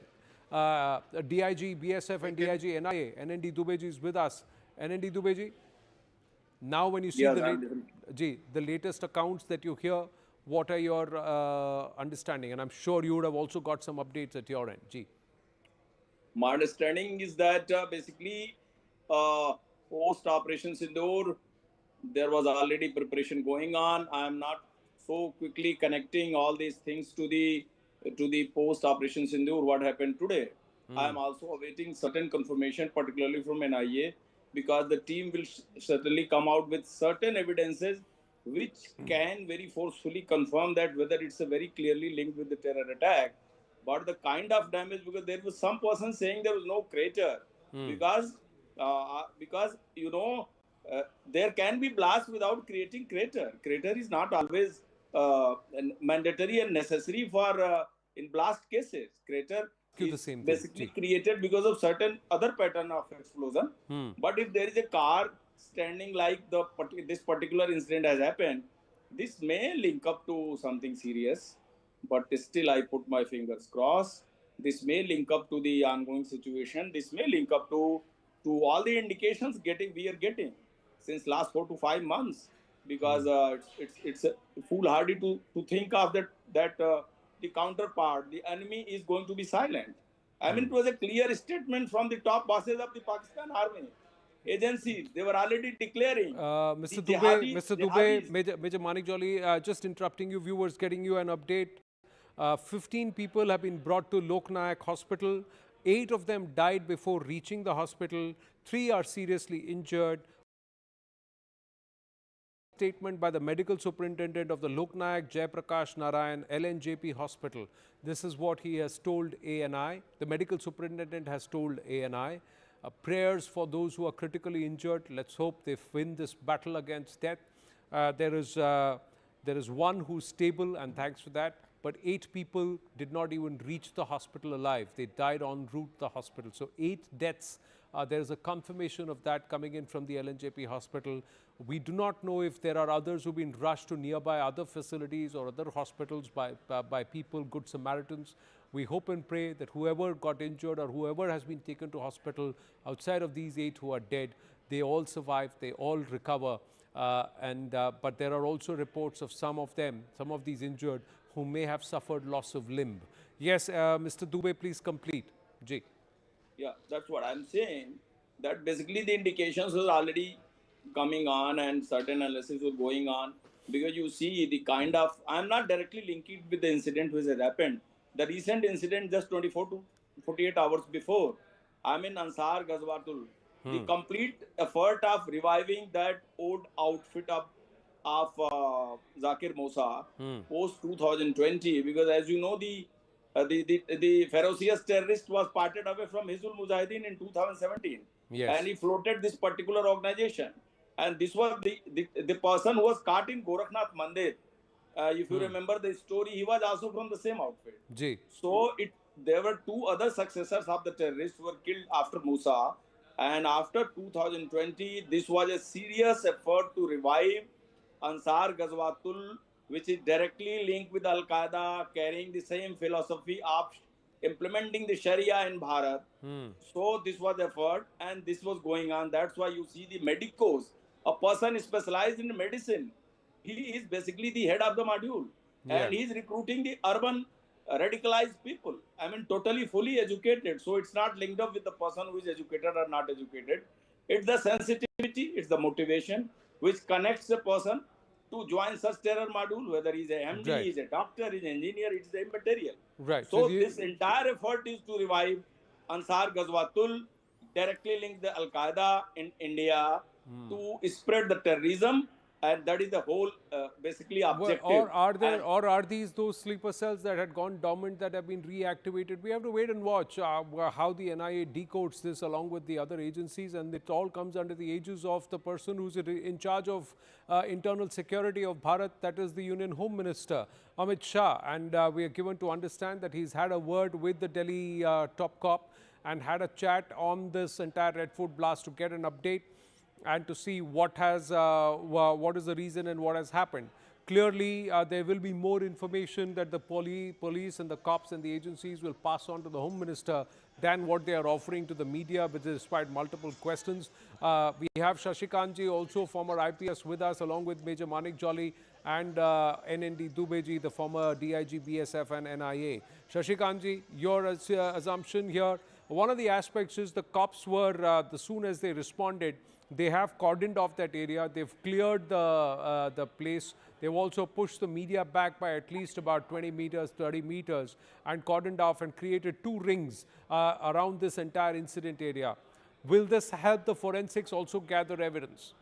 DIG, BSF and DIG, NIA, NND Dubeji is with us. NND Dubeji, now when you see the latest accounts that you hear, what are your understanding? And I'm sure you would have also got some updates at your end. Ji. My understanding is that basically post-Operation Sindoor, there was already preparation going on. I am not so quickly connecting all these things to the post-Operation Sindoor, what happened today. I am also awaiting certain confirmation, particularly from NIA, because the team will certainly come out with certain evidences which can very forcefully confirm that whether it's a very clearly linked with the terror attack, but the kind of damage, because there was some person saying there was no crater, because there can be blast without creating crater. Crater is not always mandatory and necessary for in blast cases. Crater is basically created because of certain other pattern of explosion. But if there is a car standing like this particular incident has happened, this may link up to something serious. But still, I put my fingers crossed. This may link up to the ongoing situation. This may link up to all the indications we are getting since last 4 to 5 months. Because it's foolhardy to think of that the counterpart, the enemy, is going to be silent. I mean, it was a clear statement from the top bosses of the Pakistan Army agencies. They were already declaring. Mr. Dubey, Major Manik Jolly, just interrupting you, viewers, getting you an update. 15 people have been brought to Lok Nayak Hospital. 8 of them died before reaching the hospital. 3 are seriously injured. Statement by the medical superintendent of the Lok Nayak Jayaprakash Narayan LNJP Hospital. This is what he has told ANI. The medical superintendent has told ANI. Prayers for those who are critically injured. Let's hope they win this battle against death. There is one who's stable, and thanks for that. but 8 people did not even reach the hospital alive. They died en route to the hospital. So 8 deaths. There is a confirmation of that coming in from the LNJP hospital. We do not know if there are others who've been rushed to nearby other facilities or other hospitals by people, good Samaritans. We hope and pray that whoever got injured or whoever has been taken to hospital outside of these 8 who are dead, they all survive, they all recover. But there are also reports of some of them, some of these injured, who may have suffered loss of limb. Yes, Mr. Dubey, please complete. Ji. Yeah, that's what I'm saying. That basically the indications was already coming on and certain analysis were going on, because you see the kind of, I'm not directly linking with the incident which has happened. The recent incident just 24 to 48 hours before, I'm in Ansar Ghazwatul. The complete effort of reviving that old outfit of Zakir Musa post 2020, because as you know, the ferocious terrorist was parted away from Hizbul Mujahideen in 2017. Yes. And he floated this particular organization. And this was the person who was caught in Gorakhnath Mandir. If you remember the story, he was also from the same outfit. Ji. So there were 2 other successors of the terrorists who were killed after Musa. And after 2020, this was a serious effort to revive Ansar Ghazwatul, which is directly linked with Al-Qaeda, carrying the same philosophy of implementing the Sharia in Bharat. So this was effort and this was going on. That's why you see the medicos, a person specialized in medicine. He is basically the head of the module. And he is recruiting the urban radicalized people. I mean, totally fully educated. So it's not linked up with the person who is educated or not educated. It's the sensitivity, it's the motivation which connects a person to join such terror module, whether he's a MD, he's a doctor, he's an engineer, it's the immaterial. Right. So this entire effort is to revive Ansar Ghazwatul, directly link the Al-Qaeda in India to spread the terrorism, and that is the whole basically objective. Or are these those sleeper cells that had gone dormant that have been reactivated? We have to wait and watch how the NIA decodes this along with the other agencies, and it all comes under the aegis of the person who's in charge of internal security of Bharat, that is the Union Home Minister, Amit Shah. And we are given to understand that he's had a word with the Delhi top cop and had a chat on this entire Red Fort blast to get an update and to see what is the reason and what has happened. Clearly, there will be more information that the police and the cops and the agencies will pass on to the Home Minister than what they are offering to the media, which is despite multiple questions. We have Shashikantji, also former IPS, with us, along with Major Manik Jolly and NND Dubeji, the former DIG, BSF and NIA. Shashikantji, your assumption here, one of the aspects is the cops were, as soon as they responded, they have cordoned off that area. They've cleared the place. They've also pushed the media back by at least about 20 meters, 30 meters, and cordoned off and created 2 rings around this entire incident area. Will this help the forensics also gather evidence?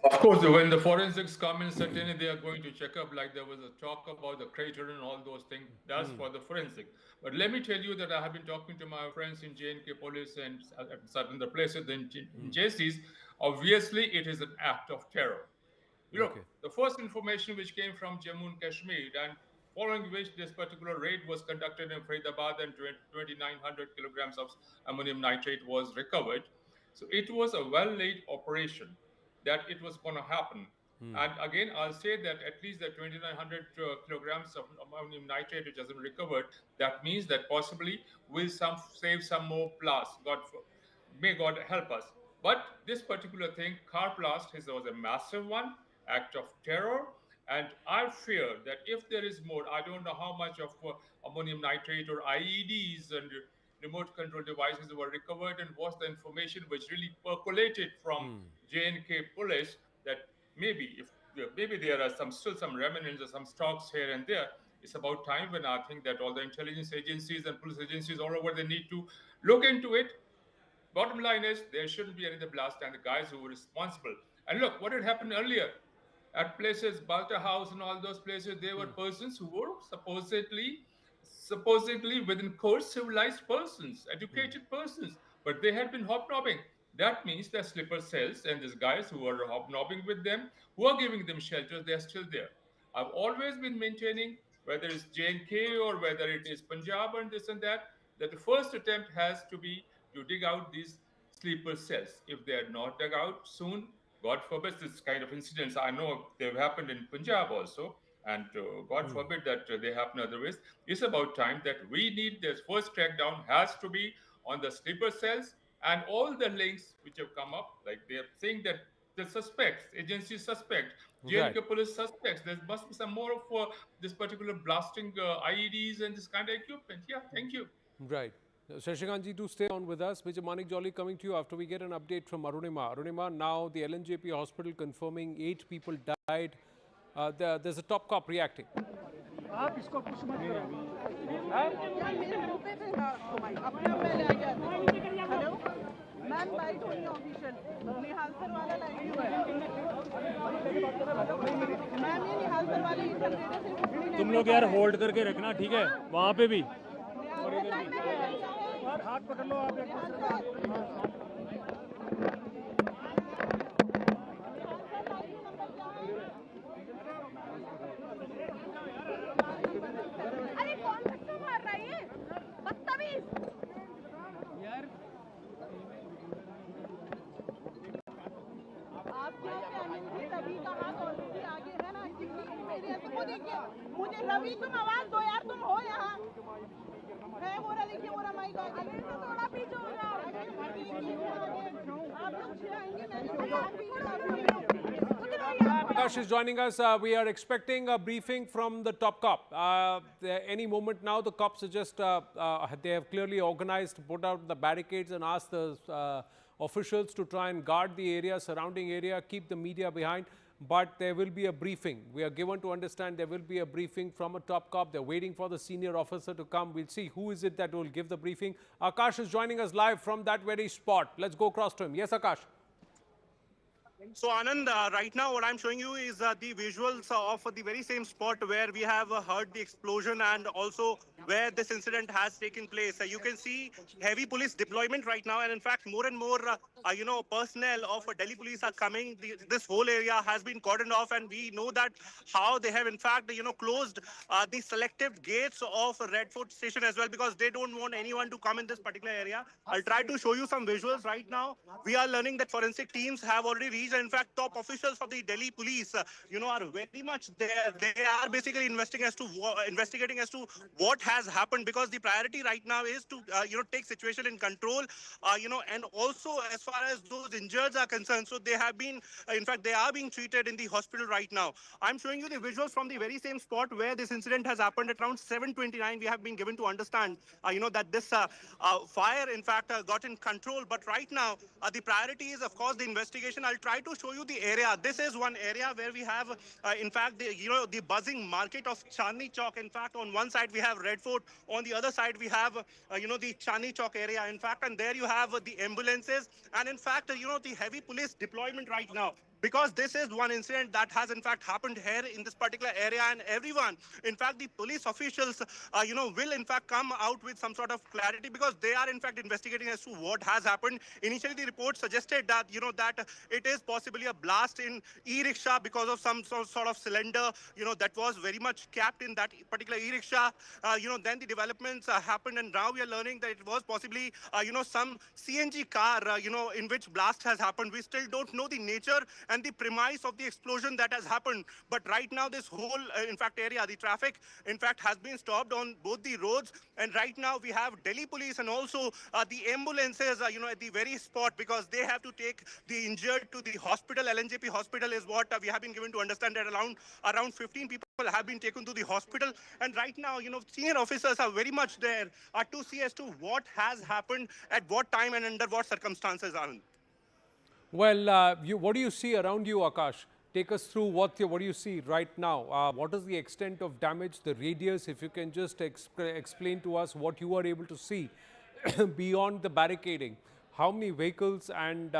Of course, when the forensics come in, certainly they are going to check up, like there was a talk about the crater and all those things. That's for the forensic. But let me tell you that I have been talking to my friends in J&K police and at certain other places in JCs. Obviously, it is an act of terror. Look, the first information which came from Jammu and Kashmir, and following which this particular raid was conducted in Faridabad and 2,900 kilograms of ammonium nitrate was recovered. So it was a well-laid operation that it was going to happen. And again, I'll say that at least the 2,900 kilograms of ammonium nitrate which has been recovered, that means that possibly we'll save some more blast. May God help us. But this particular thing, car blast, was a massive one, act of terror. And I fear that if there is more, I don't know how much of ammonium nitrate or IEDs and remote control devices were recovered, and what's the information which really percolated from J&K police, that maybe there are still some remnants or some stocks here and there. It's about time when I think that all the intelligence agencies and police agencies all over, they need to look into it. Bottom line is there shouldn't be any other blast, and the guys who were responsible. And look, what had happened earlier at places, Balta House and all those places, there were persons who were supposedly within quote civilized persons, educated persons, but they had been hobnobbing. That means that sleeper cells and these guys who are hobnobbing with them, who are giving them shelters, they're still there. I've always been maintaining, whether it's J&K or whether it is Punjab and this and that the first attempt has to be to dig out these sleeper cells. If they are not dug out soon, God forbid, this kind of incidents, I know they've happened in Punjab also, and God forbid that they happen otherwise. It's about time that we need this first crackdown has to be on the sleeper cells and all the links which have come up, like they're saying that the suspects, agencies suspect, J&K police suspects, there must be some more of this particular blasting IEDs and this kind of equipment. Yeah, thank you. Right. Shashikanth ji, do stay on with us. Major Manik Jolly coming to you after we get an update from Arunima. Arunima, now the LNJP hospital confirming 8 people died. There's a top cop reacting. तुम लोग यार hold करके रखना, ठीक है? वहाँ पे भी हाथ पकड़ लो आप। अरे कौन धक्का मार रहा है ये? बदतमीज! यार आप क्या मुझे रवि का हाथ ऑलरेडी आगे है ना, मेरे ऐसे को देखिए, मुझे रवि तुम आवाज दो यार, तुम हो यहाँ है वो रहा, देखिए वो रहा माइक आगे से थोड़ा पीछे हो जाओ, आप लोग आएंगे Akash is joining us. We are expecting a briefing from the top cop. Any moment now, the cops are just, they have clearly organized, put out the barricades and asked the officials to try and guard the area, surrounding area, keep the media behind. But there will be a briefing. We are given to understand there will be a briefing from a top cop. They're waiting for the senior officer to come. We'll see who is it that will give the briefing. Akash is joining us live from that very spot. Let's go across to him. Yes, Akash. So Anand, right now what I'm showing you is the visuals of the very same spot where we have heard the explosion and also where this incident has taken place. You can see heavy police deployment right now, and in fact more and more personnel of Delhi police are coming. This whole area has been cordoned off, and we know that how they have in fact closed the selective gates of Red Fort station as well, because they don't want anyone to come in this particular area. I'll try to show you some visuals right now. We are learning that forensic teams have already reached. In fact, top officials of the Delhi police, are very much there. They are basically investigating as to what has happened, because the priority right now is to, take situation in control, and also as far as those injured are concerned. So they have been, in fact, they are being treated in the hospital right now. I'm showing you the visuals from the very same spot where this incident has happened at around 7:29. We have been given to understand, that this fire, in fact, got in control. But right now, the priority is, of course, the investigation. I'll try to show you the area. This is one area where we have, in fact, the buzzing market of Chandni Chowk. In fact, on one side we have Red Fort, on the other side we have, the Chandni Chowk area. In fact, and there you have the ambulances, and in fact, the heavy police deployment right now. Because this is one incident that has in fact happened here in this particular area, and everyone, in fact, the police officials, will in fact come out with some sort of clarity, because they are in fact investigating as to what has happened. Initially, the report suggested that, that it is possibly a blast in e-rickshaw because of some sort of cylinder, that was very much capped in that particular e-rickshaw. Then the developments happened, and now we are learning that it was possibly, some CNG car, in which blast has happened. We still don't know the nature and the premise of the explosion that has happened. But right now, this whole, in fact, area, the traffic, in fact, has been stopped on both the roads. And right now, we have Delhi police and also the ambulances, at the very spot, because they have to take the injured to the hospital. LNJP hospital is what we have been given to understand, that around 15 people have been taken to the hospital. And right now, senior officers are very much there to see as to what has happened, at what time and under what circumstances, Anand. Well, what do you see around you, Akash? Take us through what do you see right now? What is the extent of damage, the radius? If you can just explain to us what you are able to see beyond the barricading. How many vehicles, and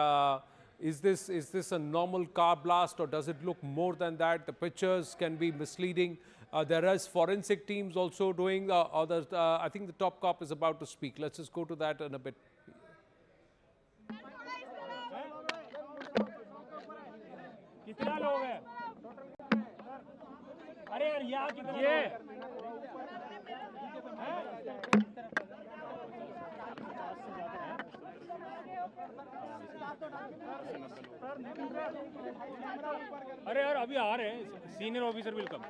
is this a normal car blast, or does it look more than that? The pictures can be misleading. There is forensic teams also doing others. I think the top cop is about to speak. Let's just go to that in a bit. कितना लोग हैं? अरे यार अभी आ रहे हैं. Senior officer will come.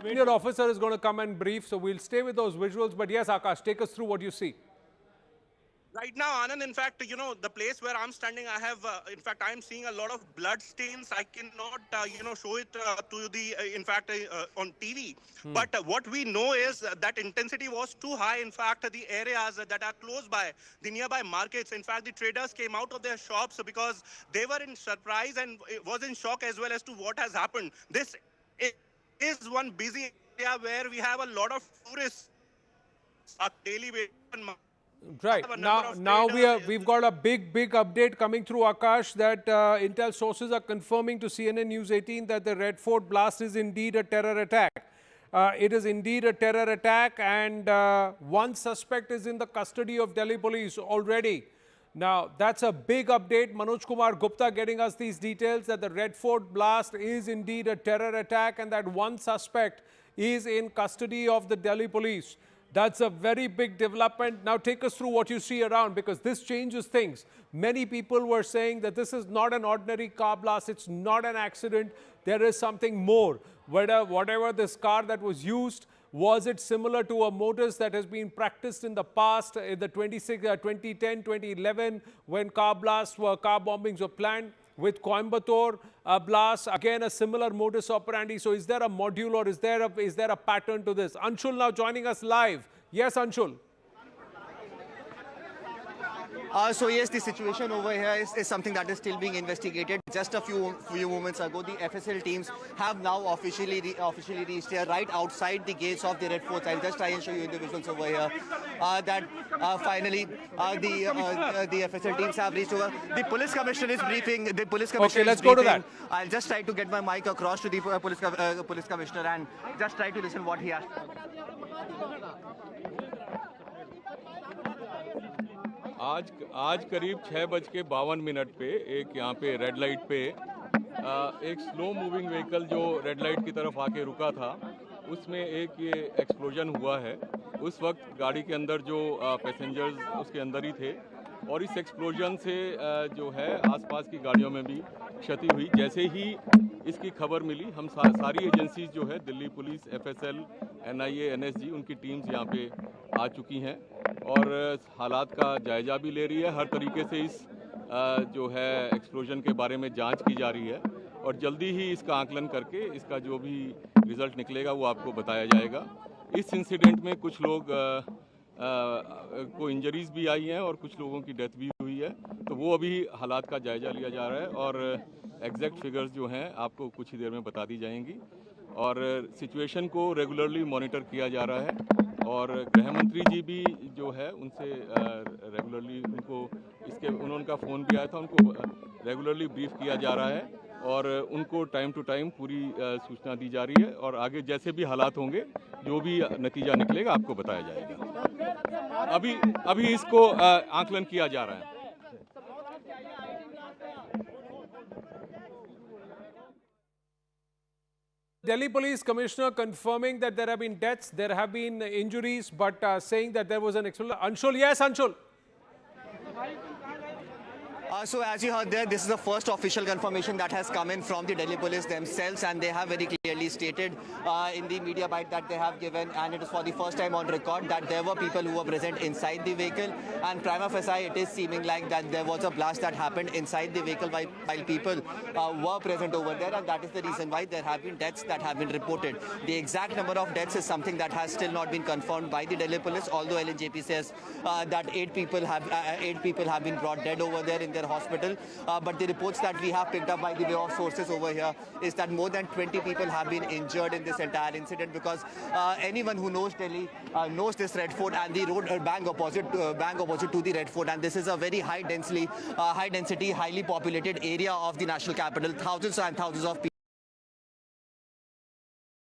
Senior officer is going to come and brief, so we'll stay with those visuals. But yes, Akash, take us through what you see. Right now, Anand, in fact, you know, the place where I'm standing, I have, in fact, I'm seeing a lot of blood stains. I cannot, show it to the, in fact, on TV. But what we know is that intensity was too high. In fact, the areas that are close by, the nearby markets, in fact, the traders came out of their shops because they were in surprise and was in shock as well as to what has happened. This is one busy area where we have a lot of tourists on daily basis. Right. Now we've got a big update coming through, Akash, that intel sources are confirming to CNN News 18 that the Red Fort blast is indeed a terror attack. It is indeed a terror attack, and one suspect is in the custody of Delhi police already. Now, that's a big update. Manoj Kumar Gupta getting us these details that the Red Fort blast is indeed a terror attack and that one suspect is in custody of the Delhi police. That's a very big development. Now take us through what you see around, because this changes things. Many people were saying that this is not an ordinary car blast. It's not an accident. There is something more. Whatever this car that was used, was it similar to a modus that has been practiced in the past, in the 2010, 2011, when car bombings were planned? With Coimbatore blast, again a similar modus operandi. So is there a module or is there a pattern to this? Anshul now joining us live. Yes, Anshul. So yes, the situation over here is something that is still being investigated. Just a few moments ago, the FSL teams have now officially reached here, right outside the gates of the Red Fort. I'll just try and show you in the visuals over here that finally the FSL teams have reached over. The police commissioner is briefing. The police commissioner. Okay, let's go to that. I'll just try to get my mic across to the police commissioner and just try to listen what he has. आज करीब 6:52 पे एक यहाँ पे red light पे एक slow moving vehicle जो red light की तरफ आके रुका था, उसमें एक ये एक्सप्लोजन हुआ है। उस वक्त गाड़ी के अंदर जो पैसेंजर्स उसके अंदर ही थे और इस एक्सप्लोजन से जो है आसपास की गाड़ियों में भी क्षति हुई। जैसे ही इसकी खबर मिली, हम सारी एजेंसीज जो है Delhi police, FSL, NIA, NSG, उनकी टीम्स यहाँ पे आ चुकी हैं और हालात का जायजा भी ले रही है। हर तरीके से इस जो है एक्सप्लोजन के बारे में जांच की जा रही है और जल्दी ही इसका आकलन करके इसका जो भी रिजल्ट निकलेगा वो आपको बताया जाएगा। इस इंसिडेंट में कुछ लोग को इंजरीज भी आई हैं और कुछ लोगों की डेथ भी हुई है, तो वो अभी हालात का जायजा लिया जा रहा है और एग्जैक्ट फिगर्स जो हैं आपको कुछ ही देर में बता दी जाएंगी और सिचुएशन को रेगुलरली मॉनिटर किया जा रहा है और गृह मंत्री जी भी जो है उनसे रेगुलरली उनका फ़ोन भी आया था, उनको रेगुलरली ब्रीफ किया जा रहा है और उनको टाइम टू टाइम पूरी सूचना दी जा रही है और आगे जैसे भी हालात होंगे, जो भी नतीजा निकलेगा आपको बताया जाएगा। अभी इसको आकलन किया जा रहा है। Delhi Police Commissioner confirming that there have been deaths, there have been injuries, but saying that there was an explosion. Anshul, yes, Anshul. So as you heard there, this is the first official confirmation that has come in from the Delhi police themselves, and they have very clearly stated in the media bite that they have given, and it is for the first time on record, that there were people who were present inside the vehicle, and prima facie it is seeming like that there was a blast that happened inside the vehicle while people were present over there, and that is the reason why there have been deaths that have been reported. The exact number of deaths is something that has still not been confirmed by the Delhi police, although LNJP says that 8 people have been brought dead over there in their hospital, but the reports that we have picked up by the way of sources over here is that more than 20 people have been injured in this entire incident, because anyone who knows Delhi knows this Red Fort and the road bank opposite to the Red Fort, and this is a very high density, highly populated area of the national capital. Thousands and thousands of people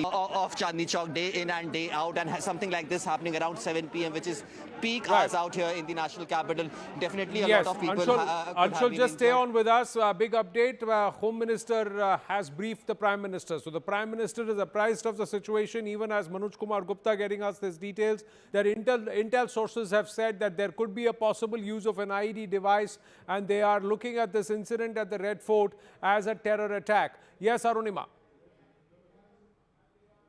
of Chandni Chowk day in and day out, and something like this happening around 7 p.m., which is peak hours out here in the national capital. Definitely a lot of people Anshul, just stay on with us. Big update. Home Minister has briefed the Prime Minister. So the Prime Minister is apprised of the situation, even as Manoj Kumar Gupta getting us these details, that Intel sources have said that there could be a possible use of an IED device, and they are looking at this incident at the Red Fort as a terror attack. Yes, Arunima.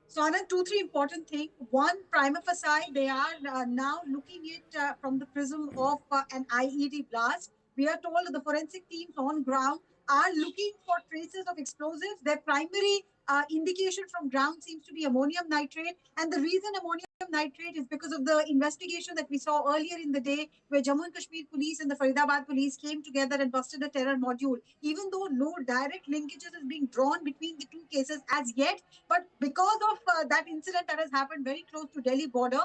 So, Anand, three important things. One, prima facie, they are now looking at from the prism of an IED blast. We are told that the forensic teams on ground are looking for traces of explosives. Their primary indication from ground seems to be ammonium nitrate. And the reason ammonium nitrate is because of the investigation that we saw earlier in the day, where Jammu and Kashmir police and the Faridabad police came together and busted a terror module. Even though no direct linkages is being drawn between the two cases as yet, but because of that incident that has happened very close to Delhi border,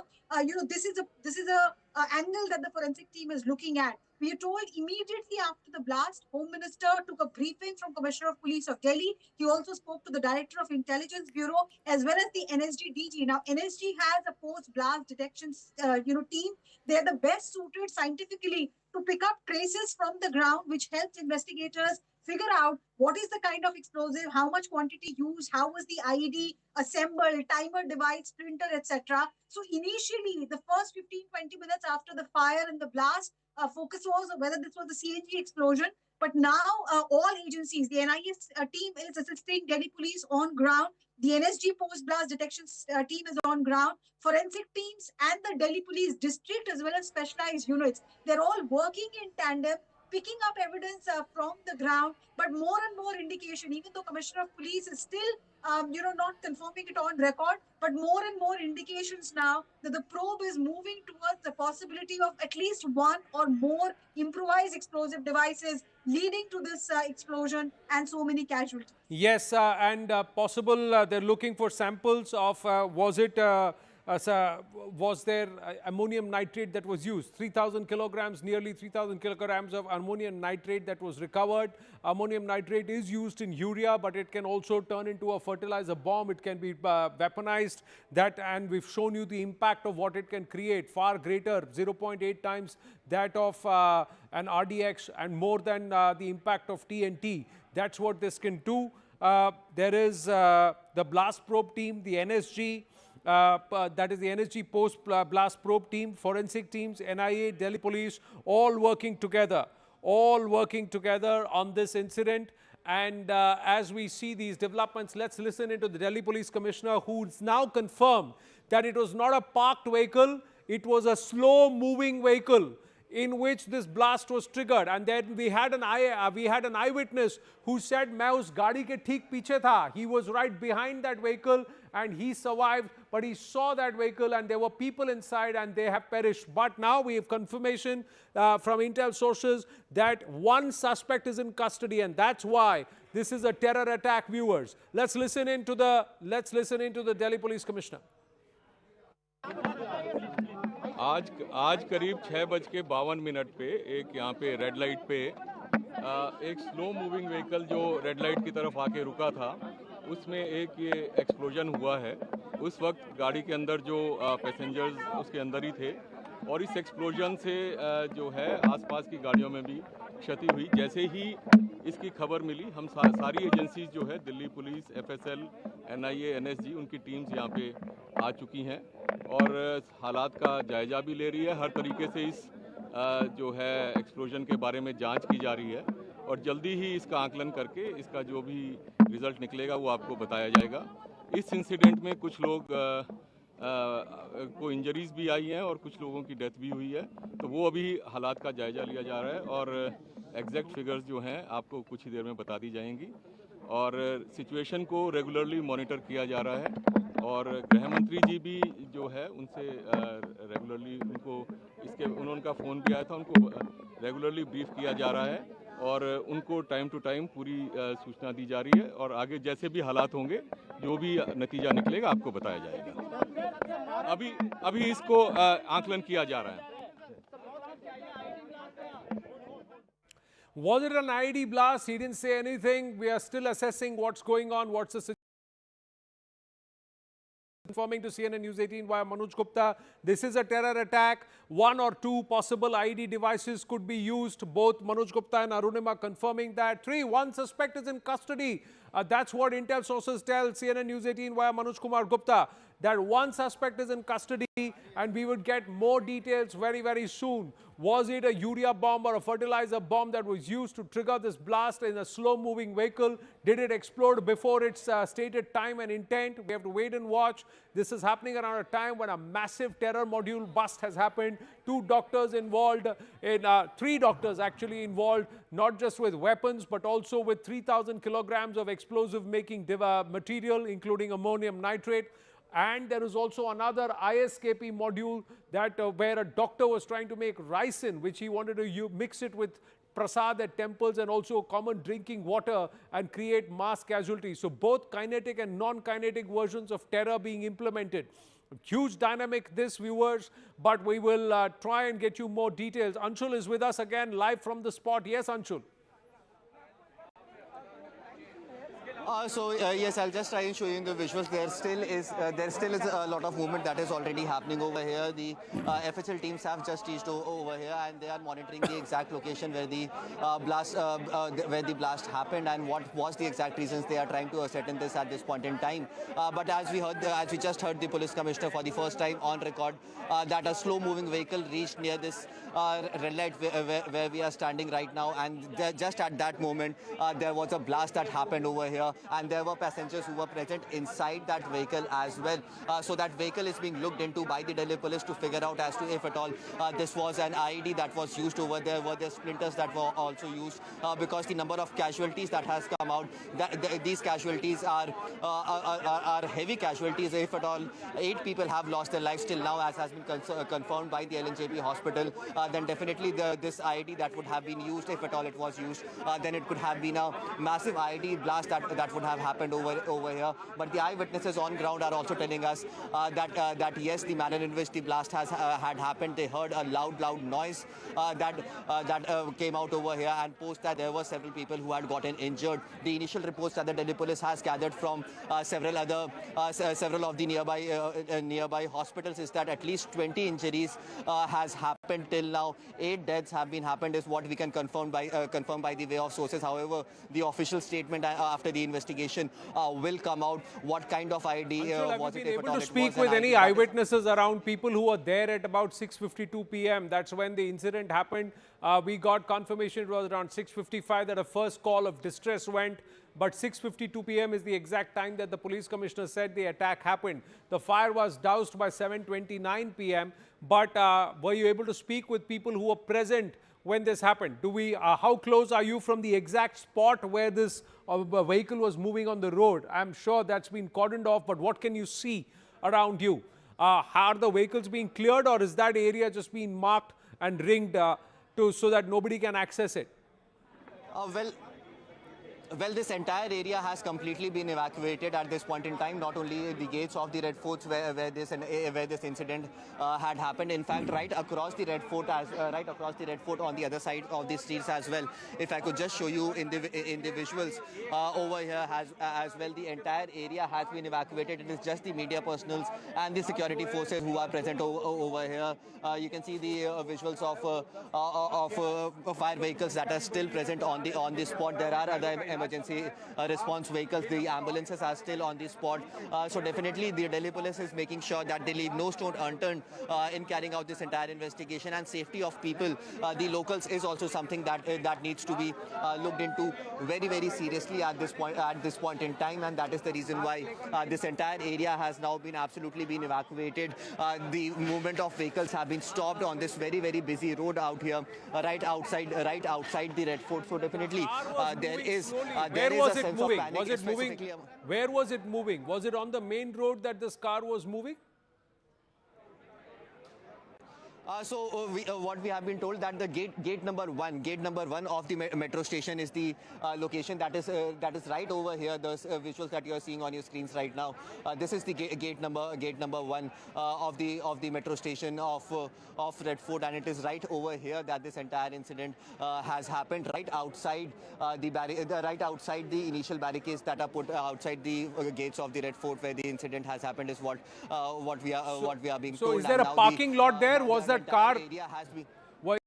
this is a angle that the forensic team is looking at. We are told immediately after the blast, Home Minister took a briefing from Commissioner of Police of Delhi. He also spoke to the Director of Intelligence Bureau as well as the NSG DG. Now, NSG has a post-blast detection team. They're the best suited scientifically to pick up traces from the ground, which helps investigators figure out what is the kind of explosive, how much quantity used, how was the IED assembled, timer device, printer, etc. So initially, the first 15-20 minutes after the fire and the blast, focus was on whether this was a CNG explosion. But now all agencies, the NIS team is assisting Delhi police on ground. The NSG post-blast detection team is on ground. Forensic teams and the Delhi police district as well as specialized units, they're all working in tandem, picking up evidence from the ground, but more and more indication, even though Commissioner of Police is still, not confirming it on record, but more and more indications now that the probe is moving towards the possibility of at least one or more improvised explosive devices leading to this explosion and so many casualties. Yes, and possible they're looking for samples of was there ammonium nitrate that was used? 3,000 kilograms, nearly 3,000 kilograms of ammonium nitrate that was recovered. Ammonium nitrate is used in urea, but it can also turn into a fertilizer bomb. It can be weaponized. And we've shown you the impact of what it can create, far greater, 0.8 times that of an RDX and more than the impact of TNT. That's what this can do. There is the blast probe team, the NSG, that is the NSG post-blast probe team, forensic teams, NIA, Delhi police, all working together on this incident. And as we see these developments, let's listen into the Delhi Police Commissioner, who's now confirmed that it was not a parked vehicle, it was a slow-moving vehicle in which this blast was triggered. And then we had an eyewitness who said, "मैं उस गाड़ी के ठीक पीछे था." He was right behind that vehicle and he survived, but he saw that vehicle and there were people inside and they have perished. But now we have confirmation from intel sources that one suspect is in custody, and that's why this is a terror attack, viewers. Let's listen into the Delhi Police Commissioner. आज करीब 6:52 पे एक यहाँ पे red light पे एक slow moving vehicle जो red light की तरफ आके रुका था, उसमें एक ये एक्सप्लोजन हुआ है। उस वक्त गाड़ी के अंदर जो पैसेंजर्स उसके अंदर ही थे, और इस एक्सप्लोजन से जो है आसपास की गाड़ियों में भी क्षति हुई। जैसे ही इसकी खबर मिली, हम सारी एजेंसीज जो है, Delhi police, FSL, NIA, NSG, उनकी टीम्स यहाँ पे आ चुकी हैं और हालात का जायजा भी ले रही है। हर तरीके से इस जो है एक्सप्लोजन के बारे में जांच की जा रही है और जल्दी ही इसका आकलन करके इसका जो भी रिजल्ट निकलेगा वो आपको बताया जाएगा। इस इंसिडेंट में कुछ लोग को इंजरीज भी आई हैं और कुछ लोगों की डेथ भी हुई है, तो वो अभी हालात का जायजा लिया जा रहा है और एग्जैक्ट फिगर्स जो हैं आपको कुछ ही देर में बता दी जाएंगी। और सिचुएशन को रेगुलरली मॉनिटर किया जा रहा है और गृह मंत्री जी भी जो है उनसे रेगुलरली उनका फ़ोन भी आया था, उनको रेगुलरली ब्रीफ किया जा रहा है और उनको टाइम टू टाइम पूरी सूचना दी जा रही है और आगे जैसे भी हालात होंगे, जो भी नतीजा निकलेगा आपको बताया जाएगा। अभी इसको आकलन किया जा रहा है। Was it an IED blast? He didn't say anything. We are still assessing what's going on, what's the situation. confirming to CNN News 18 via Manoj Gupta, this is a terror attack. 1 or 2 possible IED devices could be used. Both Manoj Gupta and Arunima confirming that. 3, 1 suspect is in custody. That's what intel sources tell CNN News 18 via Manoj Kumar Gupta, that 1 suspect is in custody, and we would get more details very, very soon. Was it a urea bomb or a fertilizer bomb that was used to trigger this blast in a slow-moving vehicle? Did it explode before its stated time and intent? We have to wait and watch. This is happening around a time when a massive terror module bust has happened. 2 doctors involved, 3 doctors actually involved, not just with weapons, but also with 3,000 kilograms of explosive-making material, including ammonium nitrate. And there is also another ISKP module that where a doctor was trying to make rice in, which he wanted to mix it with prasad at temples and also common drinking water and create mass casualties. So both kinetic and non-kinetic versions of terror being implemented. Huge dynamic this, viewers, but we will try and get you more details. Anshul is with us again live from the spot. Yes, Anshul. Yes, I'll just try and show you in the visuals. There still is a lot of movement that is already happening over here. The FHL teams have just reached over here, and they are monitoring the exact location where the blast happened and what was the exact reasons they are trying to ascertain this at this point in time. But as we just heard the police commissioner for the first time on record, that a slow-moving vehicle reached near this red light where we are standing right now, and just at that moment there was a blast that happened over here, and there were passengers who were present inside that vehicle as well. So that vehicle is being looked into by the Delhi police to figure out as to if at all this was an IED that was used over there. Were there splinters that were also used? Because the number of casualties that has come out, these casualties are heavy casualties. If at all 8 people have lost their lives till now, as has been confirmed by the LNJP hospital, then definitely this IED that would have been used, if at all it was used, then it could have been a massive IED blast that would have happened over here. But the eyewitnesses on ground are also telling us that yes, the manner in which the blast had happened, they heard a loud noise that came out over here, and post that there were several people who had gotten injured. The initial reports that the Delhi police has gathered from several of the nearby hospitals is that at least 20 injuries has happened till now. 8 deaths have been happened is what we can confirm by the way of sources. However, the official statement after the investigation will come out. What kind of IED was it? Have you been able to speak with any eyewitnesses around, people who were there at about 6:52 p.m.? That's when the incident happened. We got confirmation it was around 6:55 that a first call of distress went. But 6:52 p.m. is the exact time that the police commissioner said the attack happened. The fire was doused by 7:29 p.m. But were you able to speak with people who were present when this happened? How close are you from the exact spot where this vehicle was moving on the road? I'm sure that's been cordoned off, but what can you see around you? Are the vehicles being cleared, or is that area just being marked and ringed so that nobody can access it? Well, this entire area has completely been evacuated at this point in time. Not only the gates of the Red Forts where this incident had happened. In fact, right across the Red Fort, on the other side of the streets as well. If I could just show you in the visuals over here as well, the entire area has been evacuated. It is just the media personals and the security forces who are present over here. You can see the visuals of fire vehicles that are still present on the spot. There are other emergency response vehicles. The ambulances are still on the spot. So definitely the Delhi police is making sure that they leave no stone unturned in carrying out this entire investigation, and safety of people, the locals, is also something that needs to be looked into very, very seriously at this point in time, and that is the reason why this entire area has now been absolutely evacuated. The movement of vehicles have been stopped on this very, very busy road out here, right outside the Red Fort. So definitely there is Where was it moving? Was it moving? Where was it moving? Was it on the main road that this car was moving? What we have been told that the gate number one of the metro station is the location that is right over here. The visuals that you are seeing on your screens right now. This is the gate number one of the metro station of Red Fort, and it is right over here that this entire incident has happened. Right outside right outside the initial barricades that are put outside the gates of the Red Fort where the incident has happened is what we are being told. So is there a parking lot there? Was that car?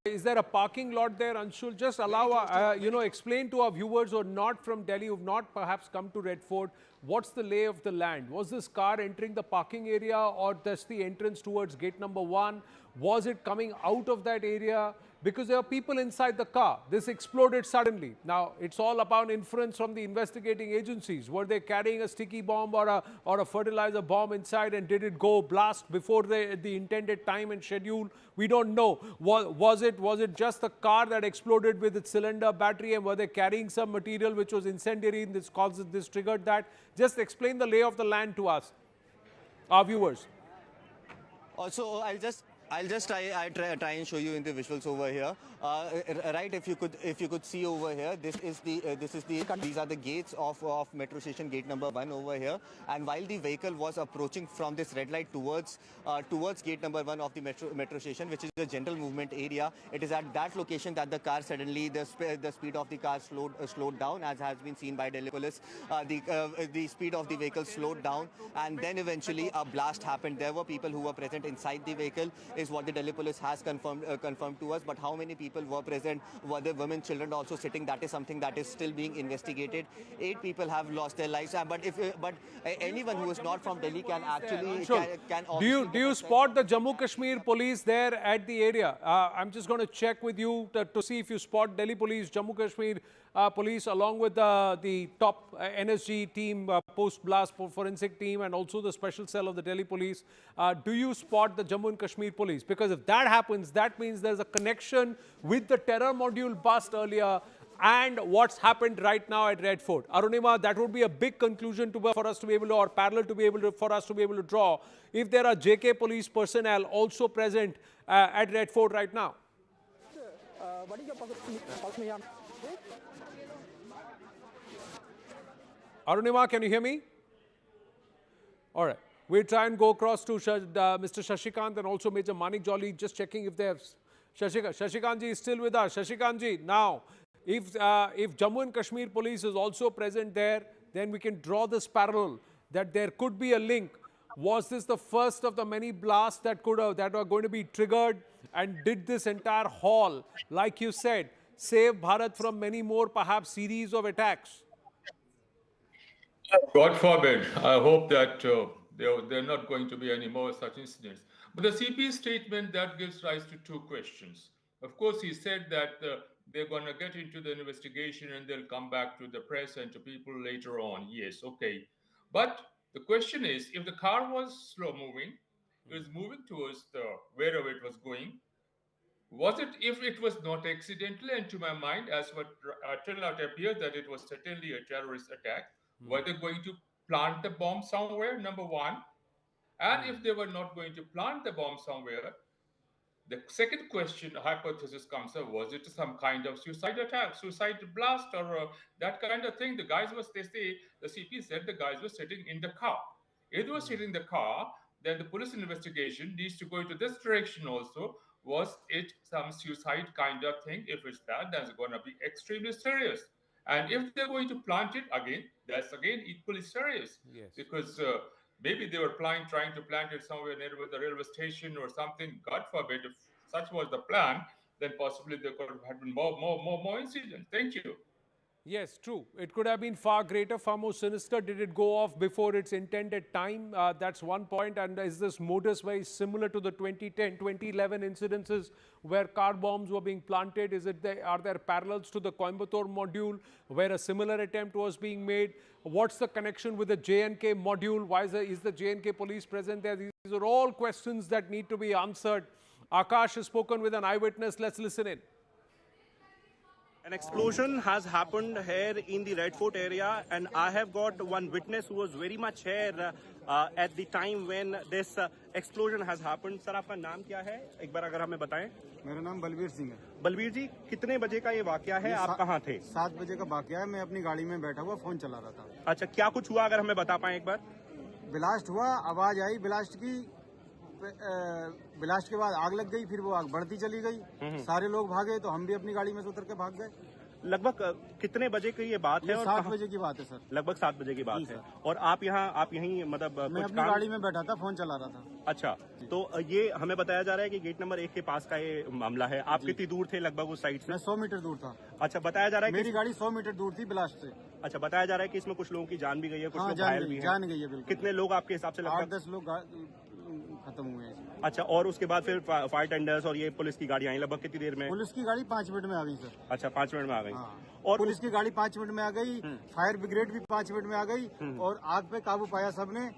Is there a parking lot there, Anshul? Just allow, explain to our viewers who are not from Delhi, who have not perhaps come to Red Fort, what's the lay of the land? Was this car entering the parking area or just the entrance towards gate number one? Was it coming out of that area? Because there are people inside the car. This exploded suddenly. Now, it's all about inference from the investigating agencies. Were they carrying a sticky bomb or a fertilizer bomb inside, and did it go blast before the intended time and schedule? We don't know. Was it just the car that exploded with its cylinder battery, and were they carrying some material which was incendiary and this triggered that? Just explain the lay of the land to us, our viewers. Also, I'll just try and show you in the visuals over here. Right, if you could see over here, these are the gates of metro station gate number 1 over here. And while the vehicle was approaching from this red light towards gate number 1 of the metro station, which is the general movement area, it is at that location that the car suddenly the speed of the car slowed down, as has been seen by Delhi police. The speed of the vehicle slowed down, and then eventually a blast happened. There were people who were present inside the vehicle, is what the Delhi police has confirmed to us. But how many people were present? Were there women, children also sitting? That is something that is still being investigated. 8 people have lost their lives. But anyone who is not from Delhi can actually do you spot the Jammu Kashmir police there at the area? I'm just going to check with you to see if you spot Delhi police, Jammu Kashmir police, along with the top NSG team, post-blast forensic team, and also the special cell of the Delhi police. Do you spot the Jammu and Kashmir police? Because if that happens, that means there's a connection with the terror module bust earlier and what's happened right now at Red Fort. Arunima, that would be a big conclusion for us to be able to, or parallel to be able to, for us to be able to draw, if there are JK police personnel also present at Red Fort right now. Arunima, can you hear me? All right. We'll try and go across to Mr. Shashikant and also Major Manik Jolly, just checking if they have... Shashikant ji is still with us. Shashikant ji, now, if Jammu and Kashmir police is also present there, then we can draw this parallel that there could be a link. Was this the first of the many blasts that are going to be triggered? And did this entire haul, like you said, save Bharat from many more, perhaps, series of attacks? God forbid. I hope that there are not going to be any more such incidents. But the CP's statement, that gives rise to 2 questions. Of course, he said that they're going to get into the investigation and they'll come back to the press and to people later on. Yes, okay. But the question is, if the car was slow moving, it was moving towards wherever it was going, was it, if it was not accidental, and to my mind, as what till now it appears that it was certainly a terrorist attack, were they going to plant the bomb somewhere, number 1? And if they were not going to plant the bomb somewhere, the second question, hypothesis comes up, was it some kind of suicide attack, suicide blast, or that kind of thing? The guys they say, the CP said the guys were sitting in the car. If they were sitting in the car, then the police investigation needs to go into this direction also. Was it some suicide kind of thing? If it's that, that's going to be extremely serious. And if they're going to plant it again, that's again equally serious. Yes. Because maybe they were trying to plant it somewhere near the railway station or something. God forbid, if such was the plan, then possibly there could have been more incidents. Thank you. Yes, true. It could have been far greater, far more sinister. Did it go off before its intended time? That's one point. And is this modus very similar to the 2010, 2011 incidences where car bombs were being planted? Are there parallels to the Coimbatore module where a similar attempt was being made? What's the connection with the J&K module? Why is the J&K police present there? These are all questions that need to be answered. Akash has spoken with an eyewitness. Let's listen in. An explosion has happened here in the Red Fort area, and I have got one witness who was very much here at the time when this explosion has happened. Sir, आपका नाम क्या है? एक बार अगर हमें बताएं. मेरा नाम बलवीर सिंह है. बलवीर जी, कितने बजे का ये वाकया है? आप कहाँ थे? 7 बजे का वाकया है. मैं अपनी गाड़ी में बैठा हुआ फोन चला रहा था. अच्छा, क्या कुछ हुआ अगर हमें बता पाएं एक बार? ब्लास्ट हुआ, आवाज आई ब्लास्ट की. ब्लास्ट के बाद आग लग गई, फिर वो आग बढ़ती चली गई. सारे लोग भागे तो हम भी अपनी गाड़ी में से उतर के भाग गए. लगभग कितने बजे की ये बात है? 7 बजे की बात है सर. लगभग 7 बजे की बात है. और आप यहीं मतलब मैं अपनी गाड़ी में बैठा था, फोन चला रहा था. अच्छा, तो ये हमें बताया जा रहा है कि गेट नंबर 1 के पास का ये मामला है. आप कितनी दूर थे लगभग उस साइड से? मैं 100 मीटर दूर था. अच्छा, बताया जा रहा है मेरी गाड़ी 100 मीटर दूर थी ब्लास्ट से. अच्छा, बताया जा रहा है कि इसमें कुछ लोगों की जान भी गई है, कुछ लोग घायल भी हैं. जान गई है बिल्कुल. कितने लोग आपके हिसाब से? 8-10 लोग खत्म हुए हैं. अच्छा, और उसके बाद फिर फायर टेंडर्स और ये पुलिस की गाड़ी आई लगभग कितनी देर में? पुलिस की गाड़ी 5 मिनट में आ गई सर. अच्छा, 5 मिनट में आ गई. और पुलिस की गाड़ी 5 मिनट में आ गई. फायर ब्रिगेड भी 5 मिनट में आ गई और आग पे काबू पाया सबने.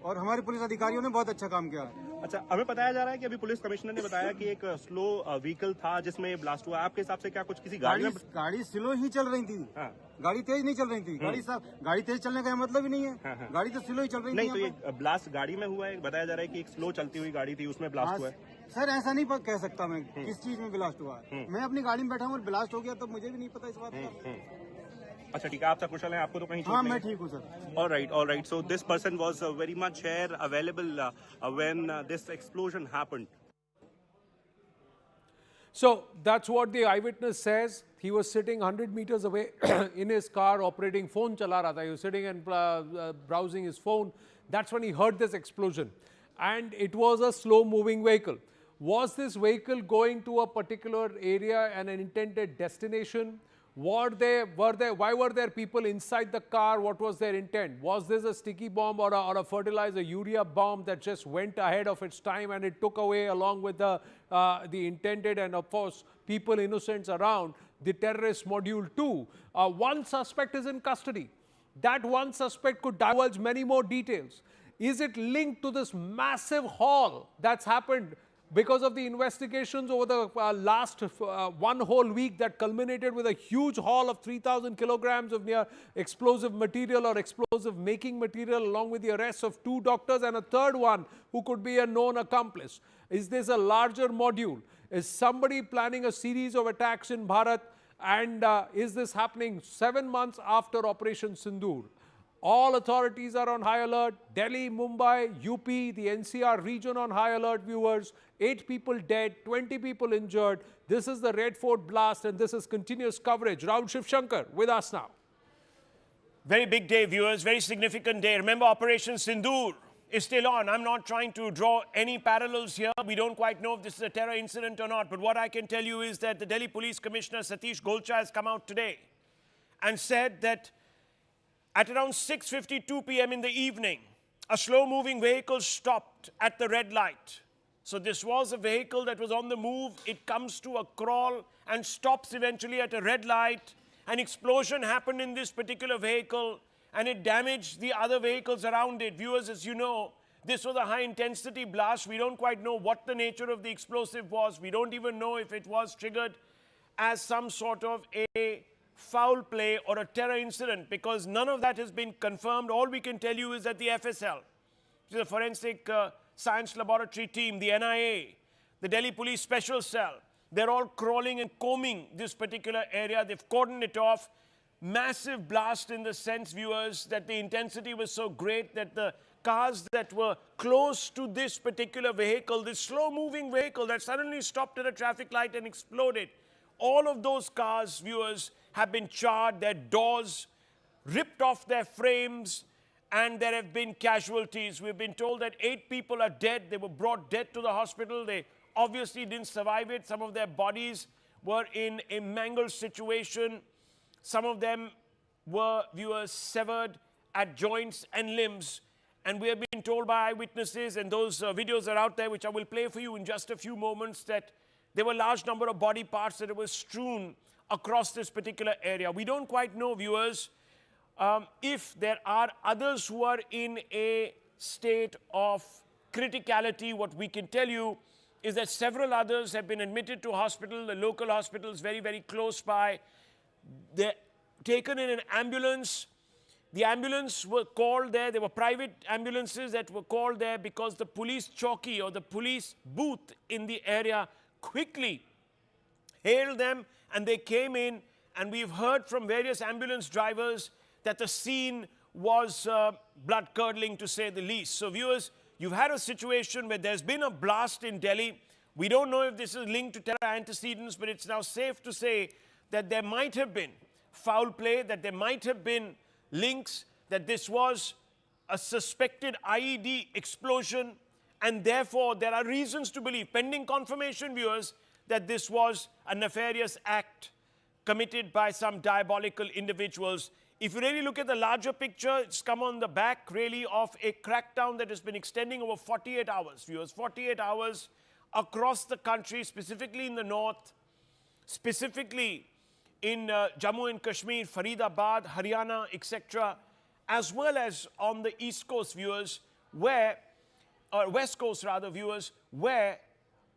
और हमारे पुलिस अधिकारियों ने बहुत अच्छा काम किया. अच्छा, हमें बताया जा रहा है कि अभी पुलिस कमिश्नर ने बताया कि एक स्लो व्हीकल था जिसमें ये ब्लास्ट हुआ. आपके हिसाब से क्या कुछ किसी गाड़ी स्लो ही चल रही थी? गाड़ी तेज नहीं चल रही थी. गाड़ी तेज चलने का मतलब ही नहीं है. गाड़ी तो स्लो ही चल रही थी. नहीं, तो ये ब्लास्ट गाड़ी में हुआ है. बताया जा रहा है कि एक स्लो चलती हुई गाड़ी थी, उसमें ब्लास्ट हुआ है. सर, ऐसा नहीं कह सकता मैं किस चीज में ब्लास्ट हुआ है. मैं अपनी गाड़ी में बैठा हूँ और ब्लास्ट हो गया तो मुझे भी नहीं पता इस बात का. अच्छा, ठीक है, आप सब कुशल हैं? आपको तो कहीं? हाँ, मैं ठीक हूँ sir. All right. So this person was very much here available when this explosion happened. So that's what the eyewitness says. He was sitting 100 meters away in his car operating phone chala raha tha. He was sitting and browsing his phone. That's when he heard this explosion. And it was a slow moving vehicle. Was this vehicle going to a particular area and an intended destination? Why were there people inside the car? What was their intent? Was this a sticky bomb or a fertilizer urea bomb that just went ahead of its time and it took away along with the intended and of course people innocents around the terrorist module 2? One suspect is in custody. That one suspect could divulge many more details. Is it linked to this massive haul that's happened because of the investigations over the last one whole week that culminated with a huge haul of 3,000 kilograms of near explosive material or explosive making material, along with the arrests of 2 doctors and a third one who could be a known accomplice? Is this a larger module? Is somebody planning a series of attacks in Bharat? And is this happening 7 months after Operation Sindoor? All authorities are on high alert. Delhi, Mumbai, UP, the NCR region on high alert, viewers. 8 people dead, 20 people injured. This is the Red Fort blast and this is continuous coverage. Rahul Shivshankar with us now. Very big day, viewers. Very significant day. Remember, Operation Sindoor is still on. I'm not trying to draw any parallels here. We don't quite know if this is a terror incident or not. But what I can tell you is that the Delhi Police Commissioner Satish Golcha has come out today and said that at around 6:52 p.m. in the evening, a slow-moving vehicle stopped at the red light. So this was a vehicle that was on the move. It comes to a crawl and stops eventually at a red light. An explosion happened in this particular vehicle and it damaged the other vehicles around it. Viewers, as you know, this was a high-intensity blast. We don't quite know what the nature of the explosive was. We don't even know if it was triggered as some sort of a foul play or a terror incident, because none of that has been confirmed. All we can tell you is that the FSL, which is a forensic science laboratory team, the NIA, the Delhi Police Special Cell, they're all crawling and combing this particular area. They've cordoned it off. Massive blast in the sense, viewers, that the intensity was so great that the cars that were close to this particular vehicle, this slow-moving vehicle that suddenly stopped at a traffic light and exploded, all of those cars, viewers, have been charred, their doors ripped off their frames, and there have been casualties. We've been told that 8 people are dead. They were brought dead to the hospital. They obviously didn't survive it. Some of their bodies were in a mangled situation. Some of them were, viewers, severed at joints and limbs. And we have been told by eyewitnesses, and those videos are out there, which I will play for you in just a few moments, that there were a large number of body parts that were strewn across this particular area. We don't quite know, viewers, if there are others who are in a state of criticality. What we can tell you is that several others have been admitted to hospital, the local hospitals very, very close by. They're taken in an ambulance The ambulance were called there. There were private ambulances that were called there because the police chowki or the police booth in the area quickly hailed them, and they came in, and we've heard from various ambulance drivers that the scene was blood-curdling, to say the least. So viewers, you've had a situation where there's been a blast in Delhi. We don't know if this is linked to terror antecedents, but it's now safe to say that there might have been foul play, that there might have been links, that this was a suspected IED explosion, and therefore there are reasons to believe, pending confirmation, viewers, that this was a nefarious act committed by some diabolical individuals. If you really look at the larger picture, it's come on the back, really, of a crackdown that has been extending over 48 hours, viewers, 48 hours across the country, specifically in the north, specifically in Jammu and Kashmir, Faridabad, Haryana, etc., as well as on the East Coast, viewers, where, or West Coast rather, viewers, where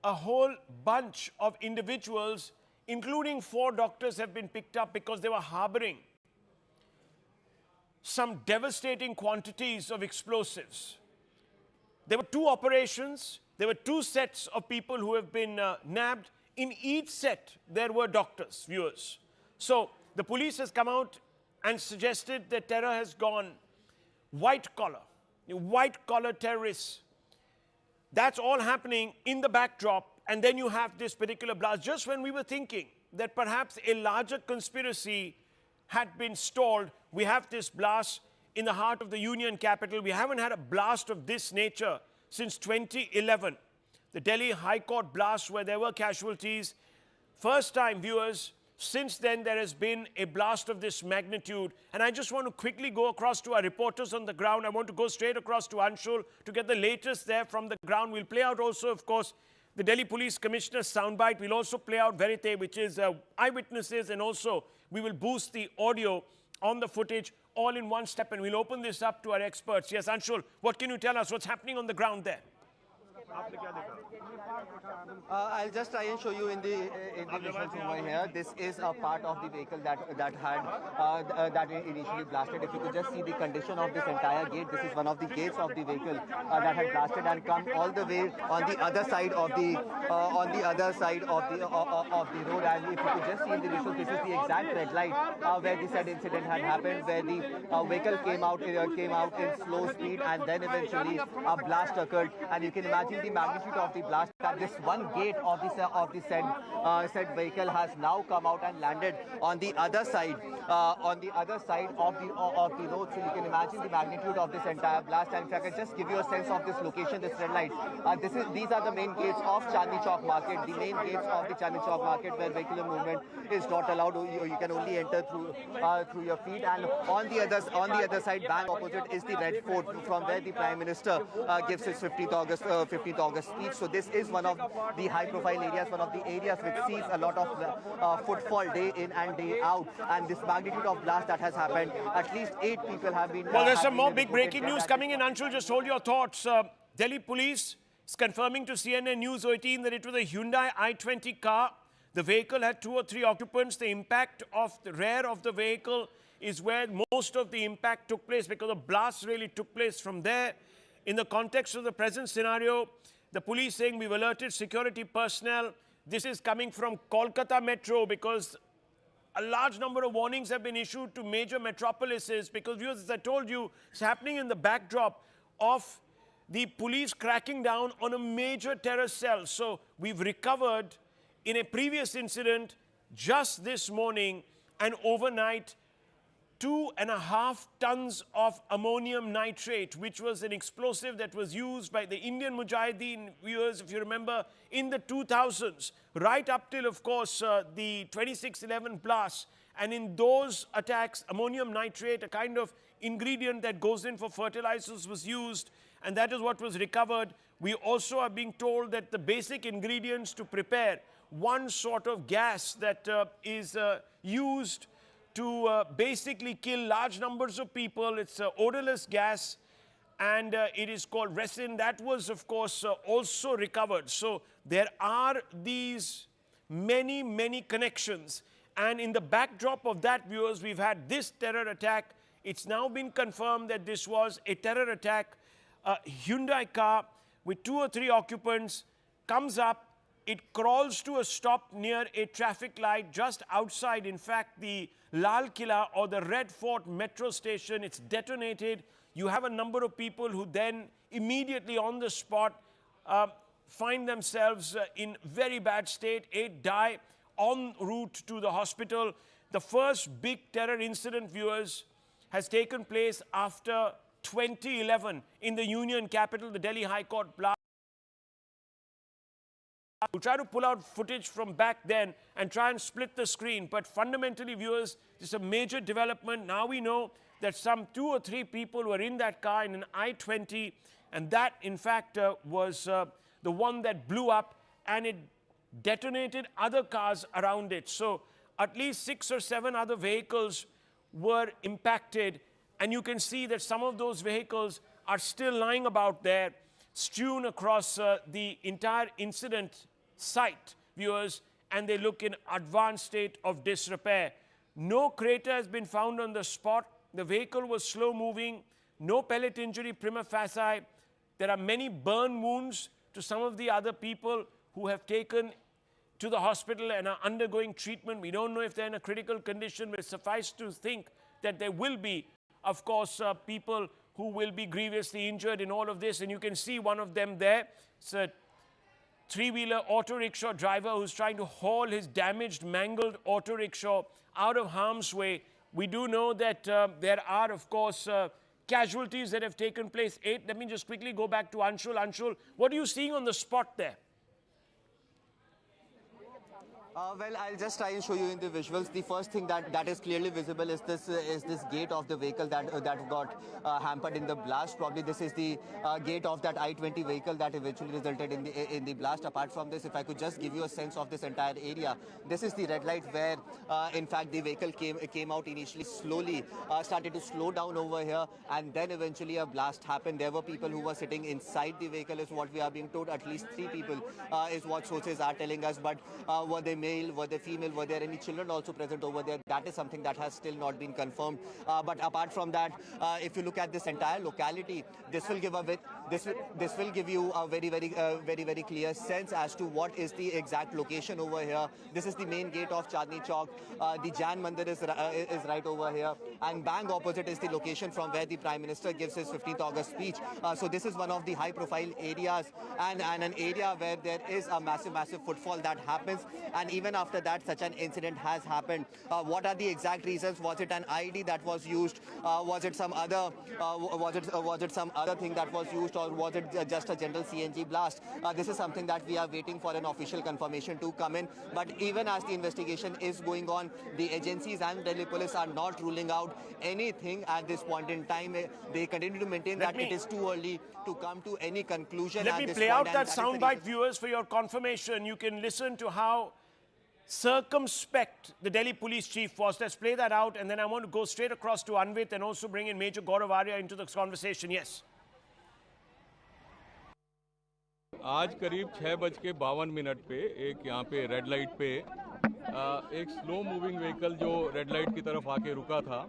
a whole bunch of individuals, including 4 doctors, have been picked up because they were harboring some devastating quantities of explosives. There were 2 operations. There were 2 sets of people who have been nabbed. In each set, there were doctors, viewers. So the police has come out and suggested that terror has gone white-collar terrorists. That's all happening in the backdrop, and then you have this particular blast. Just when we were thinking that perhaps a larger conspiracy had been stalled, we have this blast in the heart of the Union capital. We haven't had a blast of this nature since 2011. The Delhi High Court blast where there were casualties. First time, viewers, since then there has been a blast of this magnitude. And I just want to quickly go across to our reporters on the ground. I want to go straight across to Anshul to get the latest there from the ground. We'll play out also, of course, the Delhi Police Commissioner's soundbite. We'll also play out Verite, which is eyewitnesses, and also we will boost the audio on the footage all in one step, and we'll open this up to our experts. Yes, Anshul, what can you tell us? What's happening on the ground there? I'll just try and show you in the visuals over here. This is a part of the vehicle that initially blasted. If you could just see the condition of this entire gate, this is one of the gates of the vehicle that had blasted and come all the way on the other side of the road. And if you could just see in the visuals, this is the exact red light where the said incident had happened, where the vehicle came out in slow speed, and then eventually a blast occurred. And you can imagine the magnitude of the blast. That this one gate of the said vehicle has now come out and landed on the other side of the road. So you can imagine the magnitude of this entire blast. And if I can just give you a sense of this location, this red light, these are the main gates of Chandni Chowk Market, the main gates of the Chandni Chowk Market, where vehicular movement is not allowed. You can only enter through your feet. And on the other side, back opposite, is the Red Fort, from where the Prime Minister gives his 15th August speech. So this is one of the high-profile areas, one of the areas which sees a lot of footfall day in and day out. And this magnitude of blast that has happened, at least 8 people have been... Well, there's some more big breaking news coming in. Anshul, just hold your thoughts. Delhi police is confirming to CNN News 18 that it was a Hyundai i20 car. The vehicle had 2 or 3 occupants. The impact of the rear of the vehicle is where most of the impact took place, because the blast really took place from there. In the context of the present scenario, the police saying we've alerted security personnel. This is coming from Kolkata Metro, because a large number of warnings have been issued to major metropolises, because, viewers, as I told you, it's happening in the backdrop of the police cracking down on a major terror cell. So we've recovered in a previous incident just this morning and overnight 2.5 tons of ammonium nitrate, which was an explosive that was used by the Indian Mujahideen, viewers, if you remember, in the 2000s, right up till, of course, the 26/11 blast. And in those attacks, ammonium nitrate, a kind of ingredient that goes in for fertilizers, was used, and that is what was recovered. We also are being told that the basic ingredients to prepare one sort of gas that is used to basically kill large numbers of people. It's an odorless gas, and it is called resin. That was, of course, also recovered. So there are these many connections. And in the backdrop of that, viewers, we've had this terror attack It's now been confirmed that this was a terror attack. A Hyundai car with 2 or 3 occupants comes up. It crawls to a stop near a traffic light just outside, in fact, the Lal Quila or the Red Fort Metro Station. It's detonated. You have a number of people who then immediately on the spot find themselves in very bad state. 8 die en route to the hospital. The first big terror incident, viewers, has taken place after 2011 in the Union capital, the Delhi High Court blast. We'll try to pull out footage from back then and try and split the screen. But fundamentally, viewers, this is a major development. Now we know that some 2 or 3 people were in that car in an I-20, and that, in fact, was the one that blew up, and it detonated other cars around it. So at least 6 or 7 other vehicles were impacted, and you can see that some of those vehicles are still lying about there, strewn across the entire incident site, viewers, and they look in advanced state of disrepair. No crater has been found on the spot. The vehicle was slow moving. No pellet injury prima facie. There are many burn wounds to some of the other people who have taken to the hospital and are undergoing treatment. We don't know if they're in a critical condition, but suffice to think that there will be, of course, people who will be grievously injured in all of this. And you can see one of them there. It's a 3-wheeler auto rickshaw driver who's trying to haul his damaged, mangled auto rickshaw out of harm's way. We do know that there are, of course, casualties that have taken place. 8. Let me just quickly go back to Anshul. Anshul, what are you seeing on the spot there? Well, I'll just try and show you in the visuals. The first thing that is clearly visible is this gate of the vehicle that got hampered in the blast. Probably this is the gate of that I-20 vehicle that eventually resulted in the blast. Apart from this, if I could just give you a sense of this entire area, this is the red light where, in fact, the vehicle came out initially slowly, started to slow down over here, and then eventually a blast happened. There were people who were sitting inside the vehicle, is what we are being told. At least 3 people is what sources are telling us. But were they male, were they female, were there any children also present over there? That is something that has still not been confirmed. But apart from that, if you look at this entire locality, this will give you a very clear sense as to what is the exact location over here. This is the main gate of Chandni Chowk. The Jan Mandir is right over here, and bang opposite is the location from where the Prime Minister gives his 15th August speech. So this is one of the high-profile areas and an area where there is a massive footfall that happens. And even after that, such an incident has happened. What are the exact reasons? Was it an IED that was used? Was it some other? Was it some other thing that was used, or was it just a general CNG blast? This is something that we are waiting for an official confirmation to come in. But even as the investigation is going on, the agencies and Delhi police are not ruling out anything at this point in time. They continue to maintain that it is too early to come to any conclusion. Let me play out that soundbite, viewers, for your confirmation. You can listen to how circumspect the Delhi police chief was. Let's play that out, and then I want to go straight across to Anvit and also bring in Major Gaurav Arya into this conversation. Yes. आज करीब 6:52 पे एक यहाँ पे red light पे एक slow moving vehicle जो red light की तरफ आके रुका था,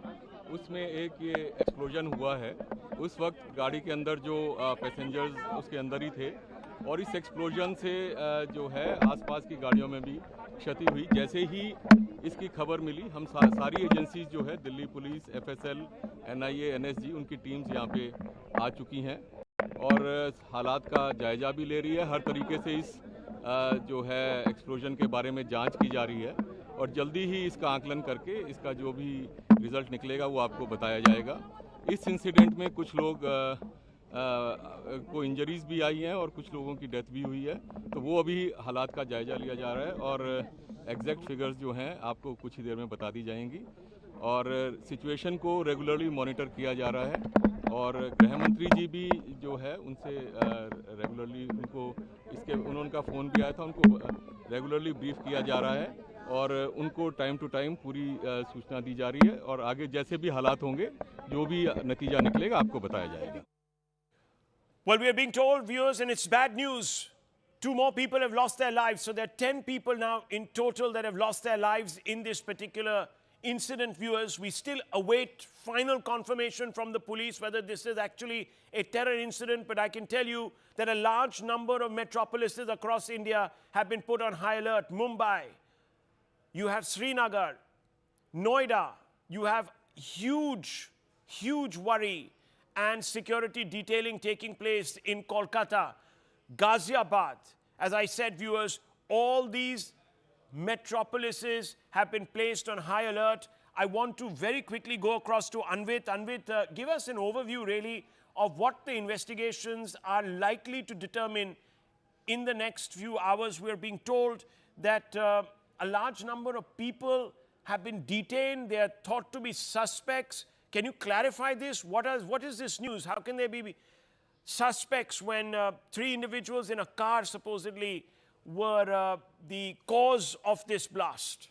उसमें एक ये एक्सप्लोजन हुआ है। उस वक्त गाड़ी के अंदर जो पैसेंजर्स उसके अंदर ही थे, और इस एक्सप्लोजन से जो है आसपास की गाड़ियों में भी क्षति हुई। जैसे ही इसकी खबर मिली, हम सारी एजेंसीज जो है, Delhi police, FSL, NIA, NSG, उनकी टीम्स यहाँ पे आ चुकी हैं और हालात का जायजा भी ले रही है। हर तरीके से इस जो है एक्सप्लोजन के बारे में जांच की जा रही है, और जल्दी ही इसका आकलन करके इसका जो भी रिज़ल्ट निकलेगा वो आपको बताया जाएगा। इस इंसिडेंट में कुछ लोग को इंजरीज भी आई हैं और कुछ लोगों की डेथ भी हुई है, तो वो अभी हालात का जायजा लिया जा रहा है और एग्जैक्ट फिगर्स जो हैं आपको कुछ ही देर में बता दी जाएंगी। और सिचुएशन को रेगुलरली मॉनिटर किया जा रहा है, और गृह मंत्री जी भी जो है उनसे रेगुलरली उनका फ़ोन भी आया था, उनको रेगुलरली ब्रीफ किया जा रहा है और उनको टाइम टू टाइम पूरी सूचना दी जा रही है, और आगे जैसे भी हालात होंगे, जो भी नतीजा निकलेगा आपको बताया जाएगा। Well, we are being told, viewers, and it's bad news. 2 more people have lost their lives. So there are 10 people now in total that have lost their lives in this particular incident, viewers. We still await final confirmation from the police whether this is actually a terror incident, but I can tell you that a large number of metropolises across India have been put on high alert. Mumbai, you have Srinagar, Noida, you have huge worry and security detailing taking place in Kolkata, Ghaziabad. As I said, viewers, all these metropolises have been placed on high alert. I want to very quickly go across to Anvit. Anvit, give us an overview really of what the investigations are likely to determine in the next few hours. We're being told that a large number of people have been detained. They are thought to be suspects. Can you clarify this? What is this news? How can they be suspects when 3 individuals in a car supposedly were the cause of this blast?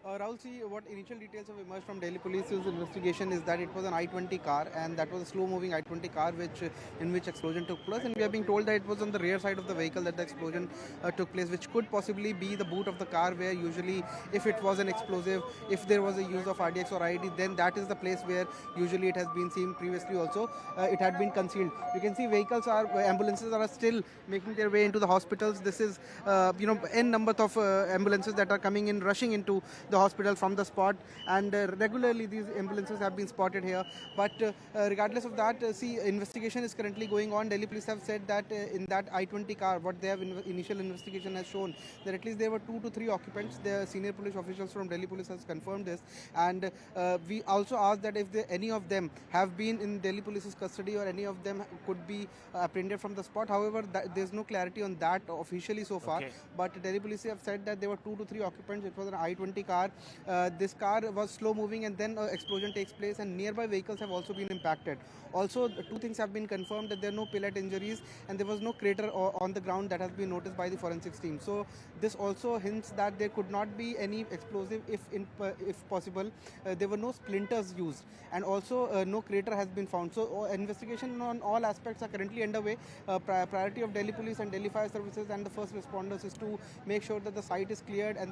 Rahul, see, what initial details have emerged from Delhi Police's investigation is that it was an I-20 car, and that was a slow-moving I-20 car in which explosion took place. And we are being told that it was on the rear side of the vehicle that the explosion took place, which could possibly be the boot of the car, where usually, if it was an explosive, if there was a use of RDX or IED, then that is the place where usually it has been seen previously also. It had been concealed. You can see ambulances are still making their way into the hospitals. This is, n number of ambulances that are coming in, rushing into the hospital from the spot, and regularly these ambulances have been spotted here. But regardless of that, see, investigation is currently going on. Delhi police have said that in that I-20 car, what they have initial investigation has shown that at least there were 2 to 3 occupants. The senior police officials from Delhi police has confirmed this, and we also asked that if any of them have been in Delhi police's custody or any of them could be apprehended from the spot. However, there's no clarity on that officially so far. Okay. But Delhi police have said that there were 2 to 3 occupants. It was an I-20 car. This car was slow moving, and then explosion takes place, and nearby vehicles have also been impacted. Also, 2 things have been confirmed, that there are no pellet injuries and there was no crater on the ground that has been noticed by the forensics team. So this also hints that there could not be any explosive if possible. There were no splinters used, and also no crater has been found. So investigation on all aspects are currently underway. Priority of Delhi police and Delhi fire services and the first responders is to make sure that the site is cleared, and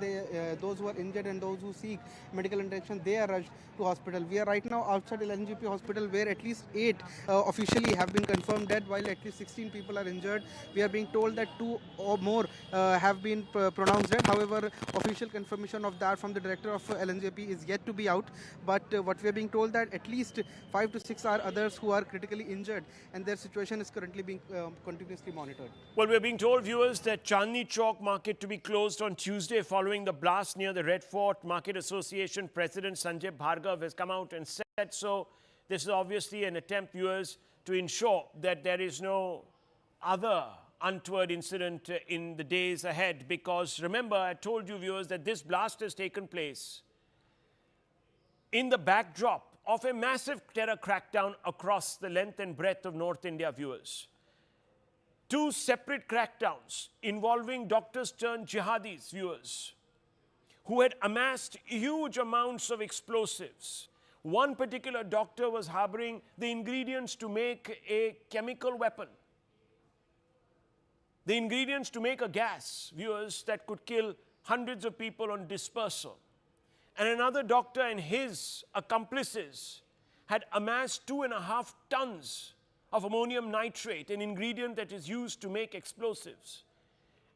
those who are injured and those who seek medical attention, they are rushed to hospital. We are right now outside LNGP hospital, where at least 8 officially have been confirmed dead, while at least 16 people are injured. We are being told that 2 or more have been pronounced dead. However, official confirmation of that from the director of LNGP is yet to be out. But what we are being told that at least 5 to 6 are others who are critically injured, and their situation is currently being continuously monitored. Well, we're being told, viewers, that Chandni Chowk market to be closed on Tuesday following the blast near the Red Fort. Market Association President Sanjay Bhargav has come out and said so. This is obviously an attempt, viewers, to ensure that there is no other untoward incident in the days ahead. Because remember, I told you, viewers, that this blast has taken place in the backdrop of a massive terror crackdown across the length and breadth of North India, viewers. 2 separate crackdowns involving doctors turned jihadis, viewers, who had amassed huge amounts of explosives. One particular doctor was harboring the ingredients to make a chemical weapon, the ingredients to make a gas, viewers, that could kill hundreds of people on dispersal. And another doctor and his accomplices had amassed 2.5 tons of ammonium nitrate, an ingredient that is used to make explosives.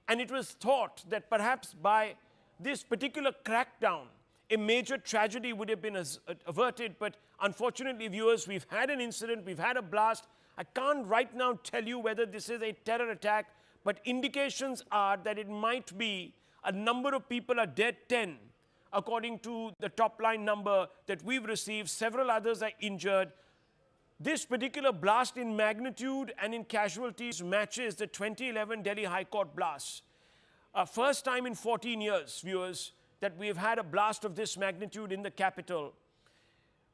And it was thought that perhaps by this particular crackdown, a major tragedy would have been averted. But unfortunately, viewers, we've had an incident, we've had a blast. I can't right now tell you whether this is a terror attack, but indications are that it might be. A number of people are dead, 10, according to the top line number that we've received. Several others are injured. This particular blast in magnitude and in casualties matches the 2011 Delhi High Court blast. First time in 14 years, viewers, that we've had a blast of this magnitude in the capital.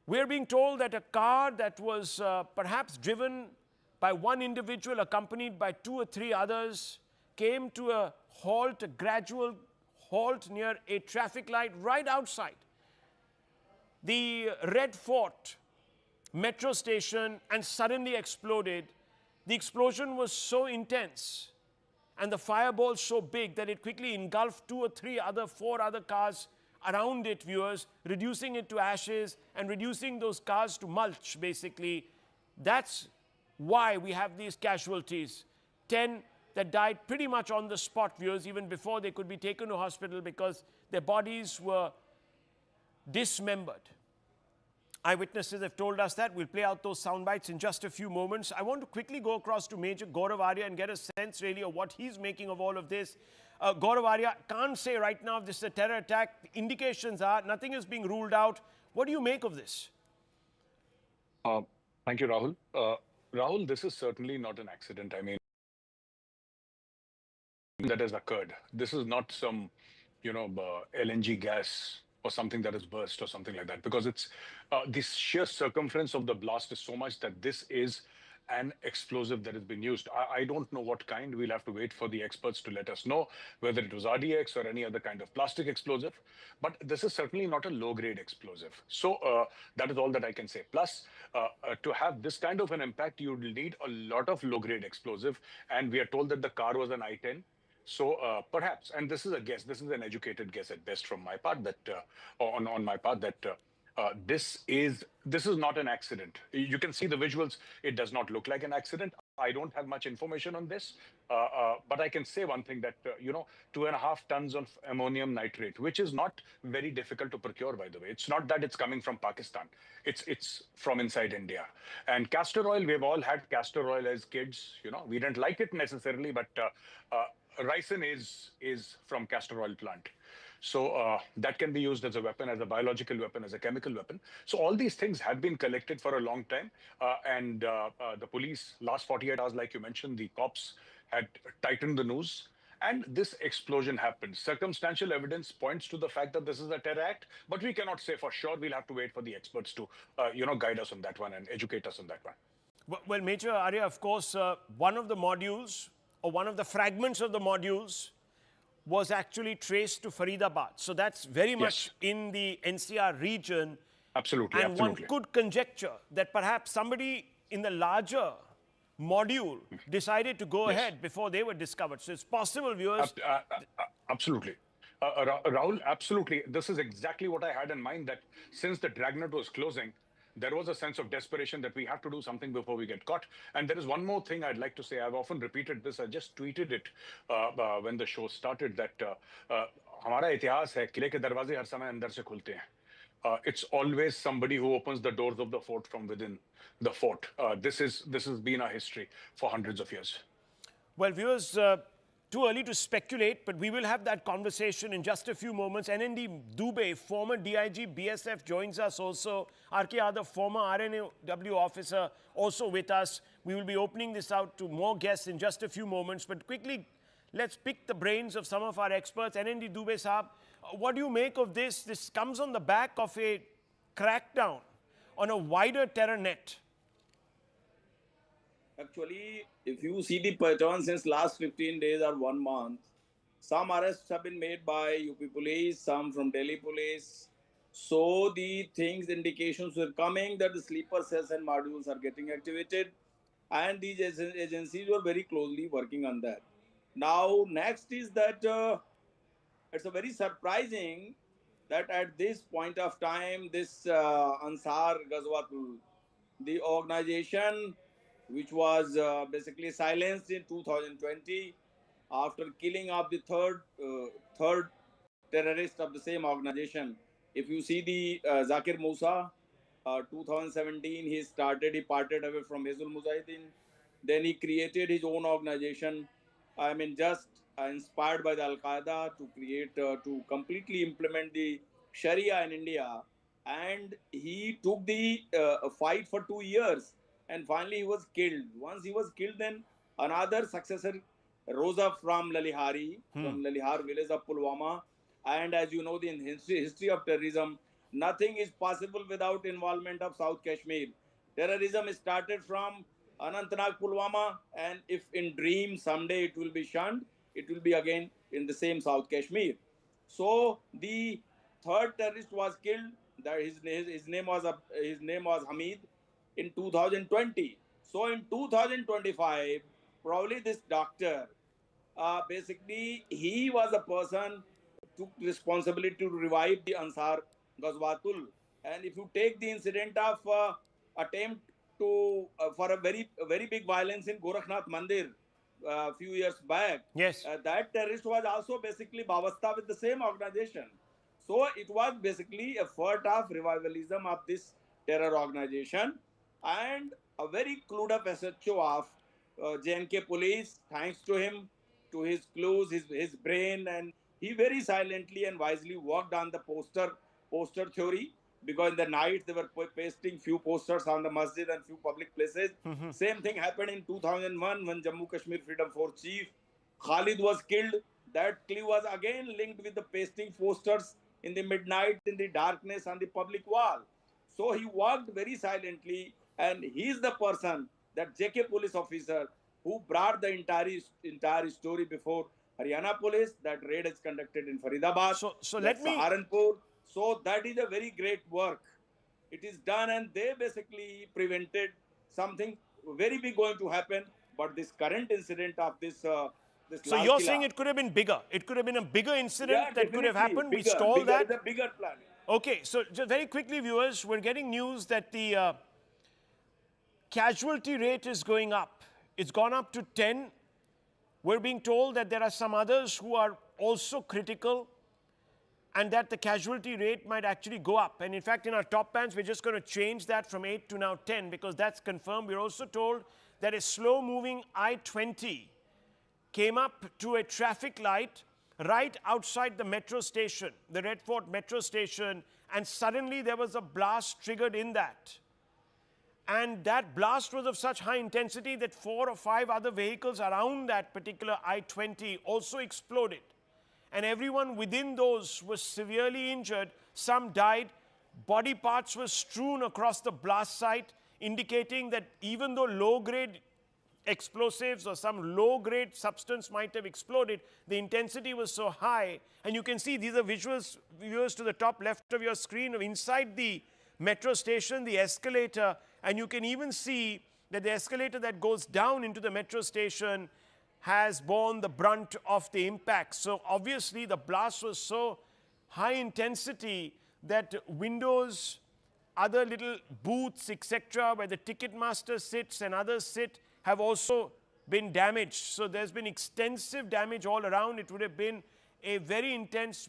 We're being told that a car that was perhaps driven by one individual accompanied by 2 or 3 others came to a halt, a gradual halt near a traffic light right outside the Red Fort Metro Station and suddenly exploded. The explosion was so intense and the fireball so big that it quickly engulfed 2 or 3 other, 4 other cars around it, viewers, reducing it to ashes and reducing those cars to mulch, basically. That's why we have these casualties. 10 that died pretty much on the spot, viewers, even before they could be taken to hospital because their bodies were dismembered. Eyewitnesses have told us that. We'll play out those sound bites in just a few moments. I want to quickly go across to Major Gaurav Arya and get a sense really of what he's making of all of this. Gaurav Arya, can't say right now if this is a terror attack. The indications are nothing is being ruled out. What do you make of this? Thank you, Rahul. Rahul, this is certainly not an accident. I mean, that has occurred. This is not some, LNG gas or something that has burst or something like that, because it's the sheer circumference of the blast is so much that this is an explosive that has been used. I don't know what kind. We'll have to wait for the experts to let us know whether it was RDX or any other kind of plastic explosive. But this is certainly not a low-grade explosive. So that is all that I can say. Plus, to have this kind of an impact, you will need a lot of low-grade explosive. And we are told that the car was an I-10. So perhaps, and this is a guess, this is an educated guess at best from my part, that on my part, that this is not an accident. You can see the visuals. It does not look like an accident. I don't have much information on this, but I can say one thing that, 2.5 tons of ammonium nitrate, which is not very difficult to procure, by the way. It's not that it's coming from Pakistan. It's from inside India. And castor oil, we've all had castor oil as kids. We didn't like it necessarily, but ricin is from castor oil plant. So that can be used as a weapon, as a biological weapon, as a chemical weapon. So all these things have been collected for a long time. And the police, last 48 hours, like you mentioned, the cops had tightened the noose. And this explosion happened. Circumstantial evidence points to the fact that this is a terror act, but we cannot say for sure. We'll have to wait for the experts to, guide us on that one and educate us on that one. Well, Major Arya, of course, one of the modules, or one of the fragments of the modules, was actually traced to Faridabad. So that's very much in the NCR region. Absolutely, and one could conjecture that perhaps somebody in the larger module decided to go ahead before they were discovered. So it's possible, viewers. Absolutely. Rahul, absolutely. This is exactly what I had in mind, that since the dragnet was closing, there was a sense of desperation that we have to do something before we get caught. And there is one more thing I'd like to say. I've often repeated this. I just tweeted it when the show started, that हमारा इतिहास है किले के दरवाजे हर समय अंदर से खुलते हैं. It's always somebody who opens the doors of the fort from within the fort. This has been our history for hundreds of years. Well, viewers, too early to speculate, but we will have that conversation in just a few moments. NND Dubey, former DIG BSF, joins us also. RK Yadav, former RNAW officer, also with us. We will be opening this out to more guests in just a few moments. But quickly, let's pick the brains of some of our experts. NND Dubey Saab, what do you make of this? This comes on the back of a crackdown on a wider terror net. Actually, if you see the pattern since last 15 days or 1 month, some arrests have been made by UP police, some from Delhi police. So the indications were coming that the sleeper cells and modules are getting activated, and these agencies were very closely working on that. Now, next is that it's a very surprising that at this point of time, this Ansar Ghazwatul, the organization which was basically silenced in 2020 after killing of the third terrorist of the same organization. If you see the Zakir Musa, 2017, he parted away from Hizbul Mujahideen. Then he created his own organization. I mean, just inspired by the Al-Qaeda to create, to completely implement the Sharia in India. And he took the fight for 2 years. And finally, he was killed. Once he was killed, then another successor rose up from Lalihari, from Lalihar village of Pulwama. And as you know, in history of terrorism, nothing is possible without involvement of South Kashmir. Terrorism started from Anantnag, Pulwama, and if in dream someday it will be shunned, it will be again in the same South Kashmir. So the third terrorist was killed. His name was Hamid. In 2020. So in 2025, probably this doctor basically he was a person who took responsibility to revive the Ansar Ghazwatul. And if you take the incident of attempt to for a very big violence in Gorakhnath Mandir a few years back, yes, that terrorist was also basically Bavasta with the same organization. So it was basically a effort of revivalism of this terror organization, and a very clued up SHO of JNK police, thanks to him, to his clues, his brain, and he very silently and wisely worked on the poster theory, because in the night they were pasting few posters on the masjid and few public places. Same thing happened in 2001 when Jammu Kashmir Freedom Force chief Khalid was killed. That clue was again linked with the pasting posters in the midnight, in the darkness on the public wall. So he worked very silently, and he is the person, that JK police officer, who brought the entire story before Haryana police. That raid is conducted in Faridabad, so let me Saharanpur. So that is a very great work. It is done, and they basically prevented something very big going to happen. But this current incident of this so Lal you're Quila, saying it could have been bigger. It could have been a bigger incident that could have happened. Bigger, We stalled that. Is a bigger plan. Okay, so just very quickly, viewers, we're getting news that the casualty rate is going up. It's gone up to 10. We're being told that there are some others who are also critical, and that the casualty rate might actually go up. And in fact, in our top bands, we're just going to change that from 8 to now 10, because that's confirmed. We're also told that a slow-moving I-20 came up to a traffic light right outside the metro station, the Red Fort metro station, and suddenly there was a blast triggered in that. And that blast was of such high intensity that 4 or 5 other vehicles around that particular I-20 also exploded. And everyone within those was severely injured. Some died. Body parts were strewn across the blast site, indicating that even though low-grade explosives or some low-grade substance might have exploded, the intensity was so high. And you can see these are visuals, viewers, to the top left of your screen of inside the metro station, the escalator, and you can even see that the escalator that goes down into the metro station has borne the brunt of the impact. So obviously the blast was so high intensity that windows, other little booths, etc., where the ticket master sits and others sit, have also been damaged. So there's been extensive damage all around. It would have been a very intense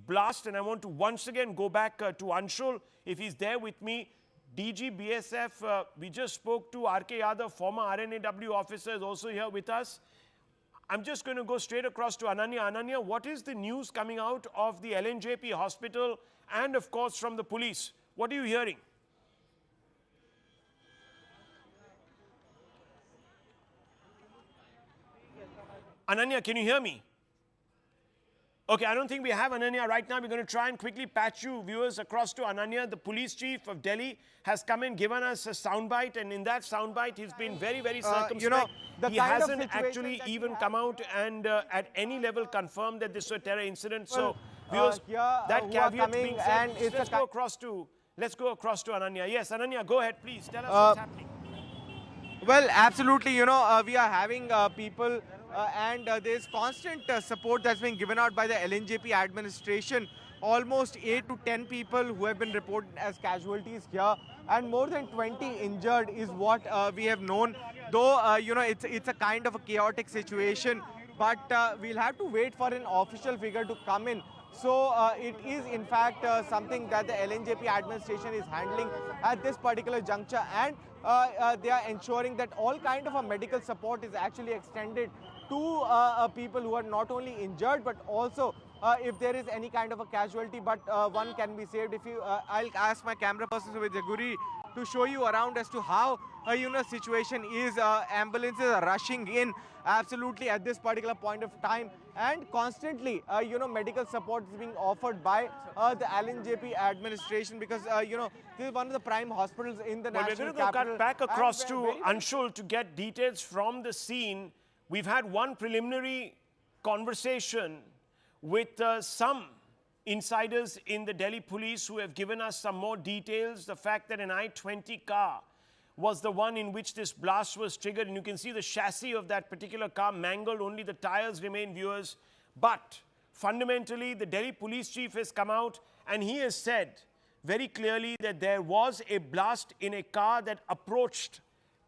blast. And I want to once again go back to Anshul, if he's there with me. DG BSF, we just spoke to RK Yadav, former RNAW officer, is also here with us. I'm just going to go straight across to Ananya. Ananya, what is the news coming out of the LNJP hospital and, of course, from the police? What are you hearing? Ananya, can you hear me? Okay, I don't think we have Ananya right now. We're going to try and quickly patch you, viewers, across to Ananya. The police chief of Delhi has come and given us a soundbite, and in that soundbite, he's been very, very circumspect. He hasn't actually even come out and at any level confirmed that this was a terror incident. So, viewers, that caveat being said, let's go across to Ananya. Yes, Ananya, go ahead, please. Tell us what's happening. Well, absolutely. We are having people and there's constant support that's being given out by the LNJP administration. Almost 8 to 10 people who have been reported as casualties here, and more than 20 injured is what we have known. Though, it's a kind of a chaotic situation, but we'll have to wait for an official figure to come in. So it is in fact something that the LNJP administration is handling at this particular juncture, and they are ensuring that all kind of a medical support is actually extended to people who are not only injured but also if there is any kind of a casualty, but one can be saved. If you, I'll ask my camera person with Jaguri to show you around as to how situation is. Ambulances are rushing in absolutely at this particular point of time, and constantly medical support is being offered by the LNJP administration, because this is one of the prime hospitals in the national capital. We're going to go cut back across to Anshul to get details from the scene. We've had one preliminary conversation with some insiders in the Delhi police who have given us some more details. The fact that an I-20 car was the one in which this blast was triggered. And you can see the chassis of that particular car mangled. Only the tires remain, viewers. But fundamentally, the Delhi police chief has come out and he has said very clearly that there was a blast in a car that approached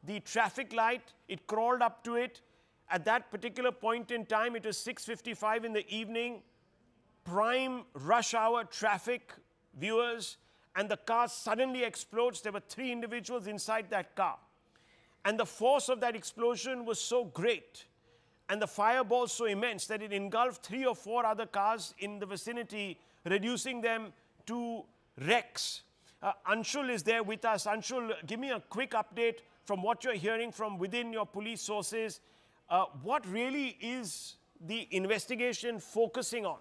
the traffic light. It crawled up to it. At that particular point in time, it was 6:55 in the evening, prime rush hour traffic, viewers, and the car suddenly explodes. There were 3 individuals inside that car. And the force of that explosion was so great, and the fireball so immense, that it engulfed 3 or 4 other cars in the vicinity, reducing them to wrecks. Anshul is there with us. Anshul, give me a quick update from what you're hearing from within your police sources. What really is the investigation focusing on?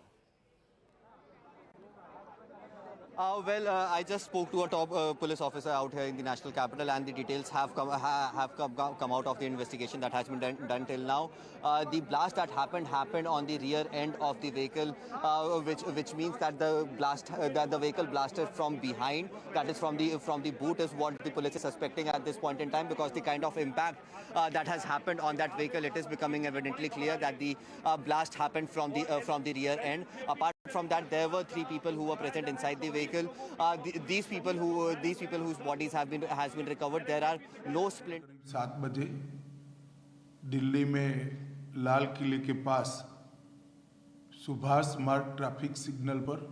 I just spoke to a top police officer out here in the national capital, and the details have come out of the investigation that has been done till now. The blast that happened on the rear end of the vehicle, which means that the vehicle blasted from behind, that is from the boot, is what the police is suspecting at this point in time, because the kind of impact that has happened on that vehicle, it is becoming evidently clear that the blast happened from the rear end. Apart from that, there were 3 people who were present inside the vehicle. These people whose bodies has been recovered. There are no split. 7 बजे दिल्ली में लाल किले के पास सुभाष मार्ग traffic signal पर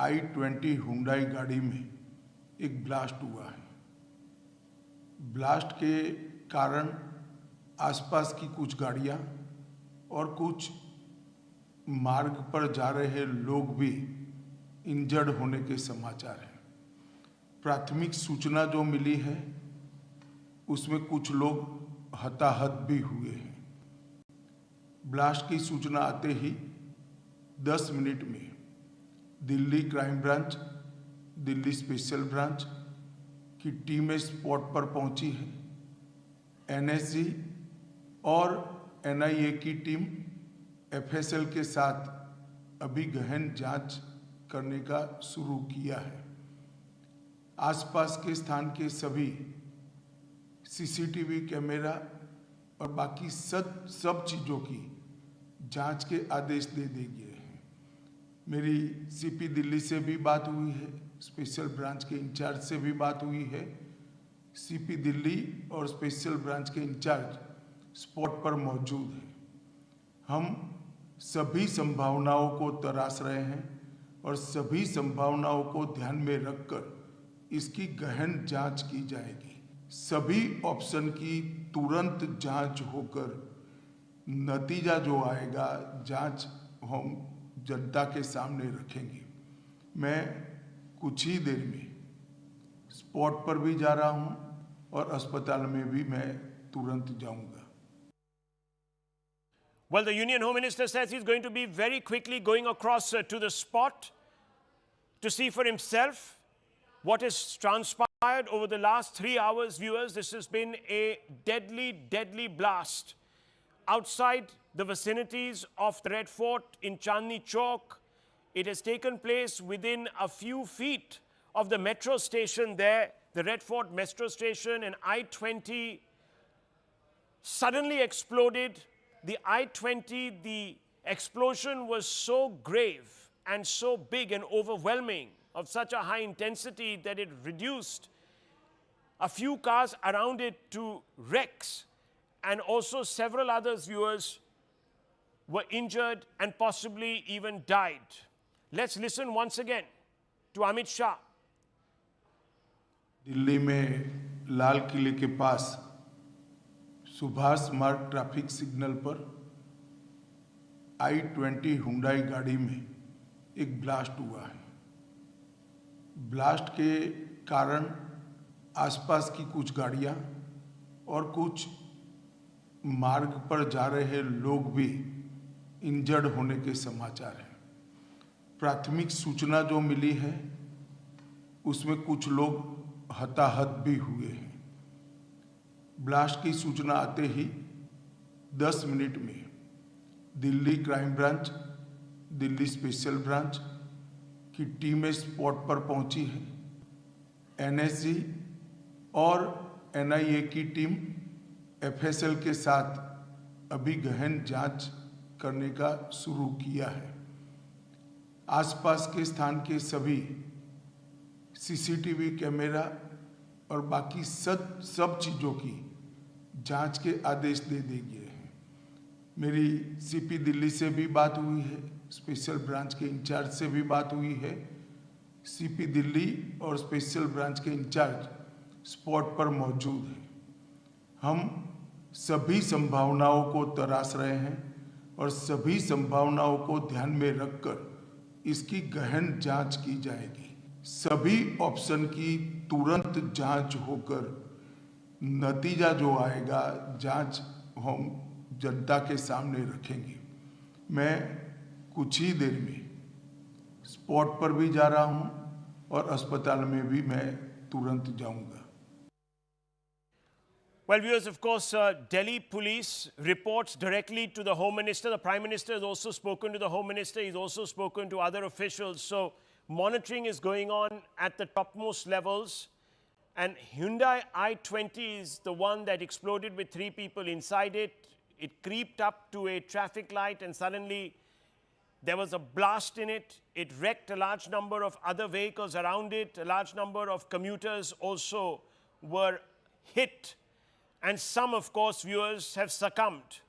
I-20 Hyundai गाड़ी में एक blast हुआ है। ब्लास्ट के कारण आसपास की कुछ गाड़ियां और कुछ मार्ग पर जा रहे लोग भी इंजर्ड होने के समाचार हैं। प्राथमिक सूचना जो मिली है उसमें कुछ लोग हताहत भी हुए हैं। ब्लास्ट की सूचना आते ही 10 मिनट में Delhi crime branch, Delhi special branch की टीमें स्पॉट पर पहुंची है। NSG और NIA की टीम FSL के साथ अभी गहन जांच करने का शुरू किया है। आसपास के स्थान के सभी CCTV कैमरा और बाकी सब चीज़ों की जांच के आदेश दे दिए हैं। मेरी CP दिल्ली से भी बात हुई है, स्पेशल ब्रांच के इंचार्ज से भी बात हुई है। CP दिल्ली और स्पेशल ब्रांच के इंचार्ज स्पॉट पर मौजूद हैं। हम सभी संभावनाओं को तलाश रहे हैं और सभी संभावनाओं को ध्यान में रखकर इसकी गहन जांच की जाएगी। सभी ऑप्शन की तुरंत जांच होकर नतीजा जो आएगा, जांच हम जनता के सामने रखेंगे। मैं कुछ ही देर में स्पॉट पर भी जा रहा हूं और अस्पताल में भी मैं तुरंत जाऊंगा। Well, the Union Home Minister says he's going to be very quickly going across to the spot to see for himself what has transpired over the last 3 hours, viewers. This has been a deadly, deadly blast outside the vicinities of the Red Fort in Chandni Chowk. It has taken place within a few feet of the metro station there, the Red Fort metro station, and I-20 suddenly exploded. The I-20, the explosion was so grave and so big and overwhelming, of such a high intensity, that it reduced a few cars around it to wrecks, and also several others, viewers, were injured and possibly even died. Let's listen once again to Amit Shah. Delhi में लाल किले के पास सुभाष मार्ग traffic signal पर I-20 Hyundai गाड़ी में एक blast हुआ है। ब्लास्ट के कारण आसपास की कुछ गाड़ियां और कुछ मार्ग पर जा रहे लोग भी इंजर्ड होने के समाचार हैं। प्राथमिक सूचना जो मिली है उसमें कुछ लोग हताहत भी हुए हैं। ब्लास्ट की सूचना आते ही 10 मिनट में Delhi crime branch, Delhi special branch की टीमें स्पॉट पर पहुंची हैं। NSG और एनआईए की टीम एफएसएल के साथ अभी गहन जांच करने का शुरू किया है। आसपास के स्थान के सभी सीसीटीवी कैमरा और बाकी सब चीज़ों की जांच के आदेश दे दिए हैं। मेरी सीपी दिल्ली से भी बात हुई है, स्पेशल ब्रांच के इंचार्ज से भी बात हुई है। सीपी दिल्ली और स्पेशल ब्रांच के इंचार्ज स्पॉट पर मौजूद हैं। हम सभी संभावनाओं को तराश रहे हैं और सभी संभावनाओं को ध्यान में रखकर इसकी गहन जांच की जाएगी। सभी ऑप्शन की तुरंत जांच होकर नतीजा जो आएगा, जांच हम जनता के सामने रखेंगे। मैं कुछ ही देर में स्पॉट पर भी जा रहा हूं और अस्पताल में भी मैं तुरंत जाऊंगा। Well, viewers, of course, Delhi police reports directly to the Home Minister. The Prime Minister has also spoken to the Home Minister. He's also spoken to other officials. So monitoring is going on at the topmost levels. And Hyundai i20 is the one that exploded with 3 people inside it. It creeped up to a traffic light and suddenly there was a blast in it. It wrecked a large number of other vehicles around it. A large number of commuters also were hit. And some, of course, viewers have succumbed.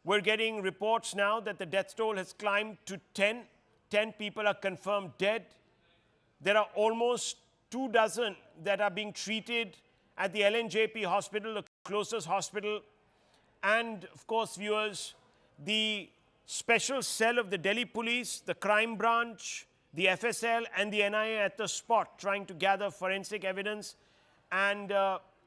We're getting reports now that the death toll has climbed to 10. 10 people are confirmed dead. There are almost 24 that are being treated at the LNJP hospital, the closest hospital. And, of course, viewers, the special cell of the Delhi police, the crime branch, the FSL and the NIA at the spot trying to gather forensic evidence and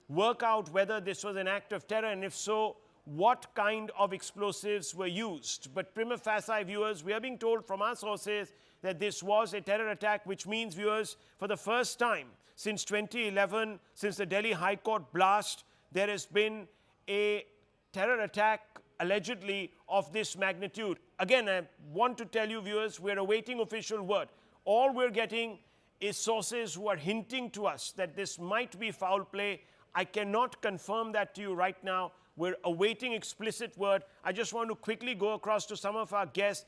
work out whether this was an act of terror, and if so, what kind of explosives were used. But prima facie, viewers, we are being told from our sources that this was a terror attack, which means, viewers, for the first time since 2011, since the Delhi High Court blast, there has been a terror attack allegedly of this magnitude. Again, I want to tell you, viewers, we're awaiting official word. All we're getting is sources who are hinting to us that this might be foul play. I cannot confirm that to you right now. We're awaiting explicit word. I just want to quickly go across to some of our guests.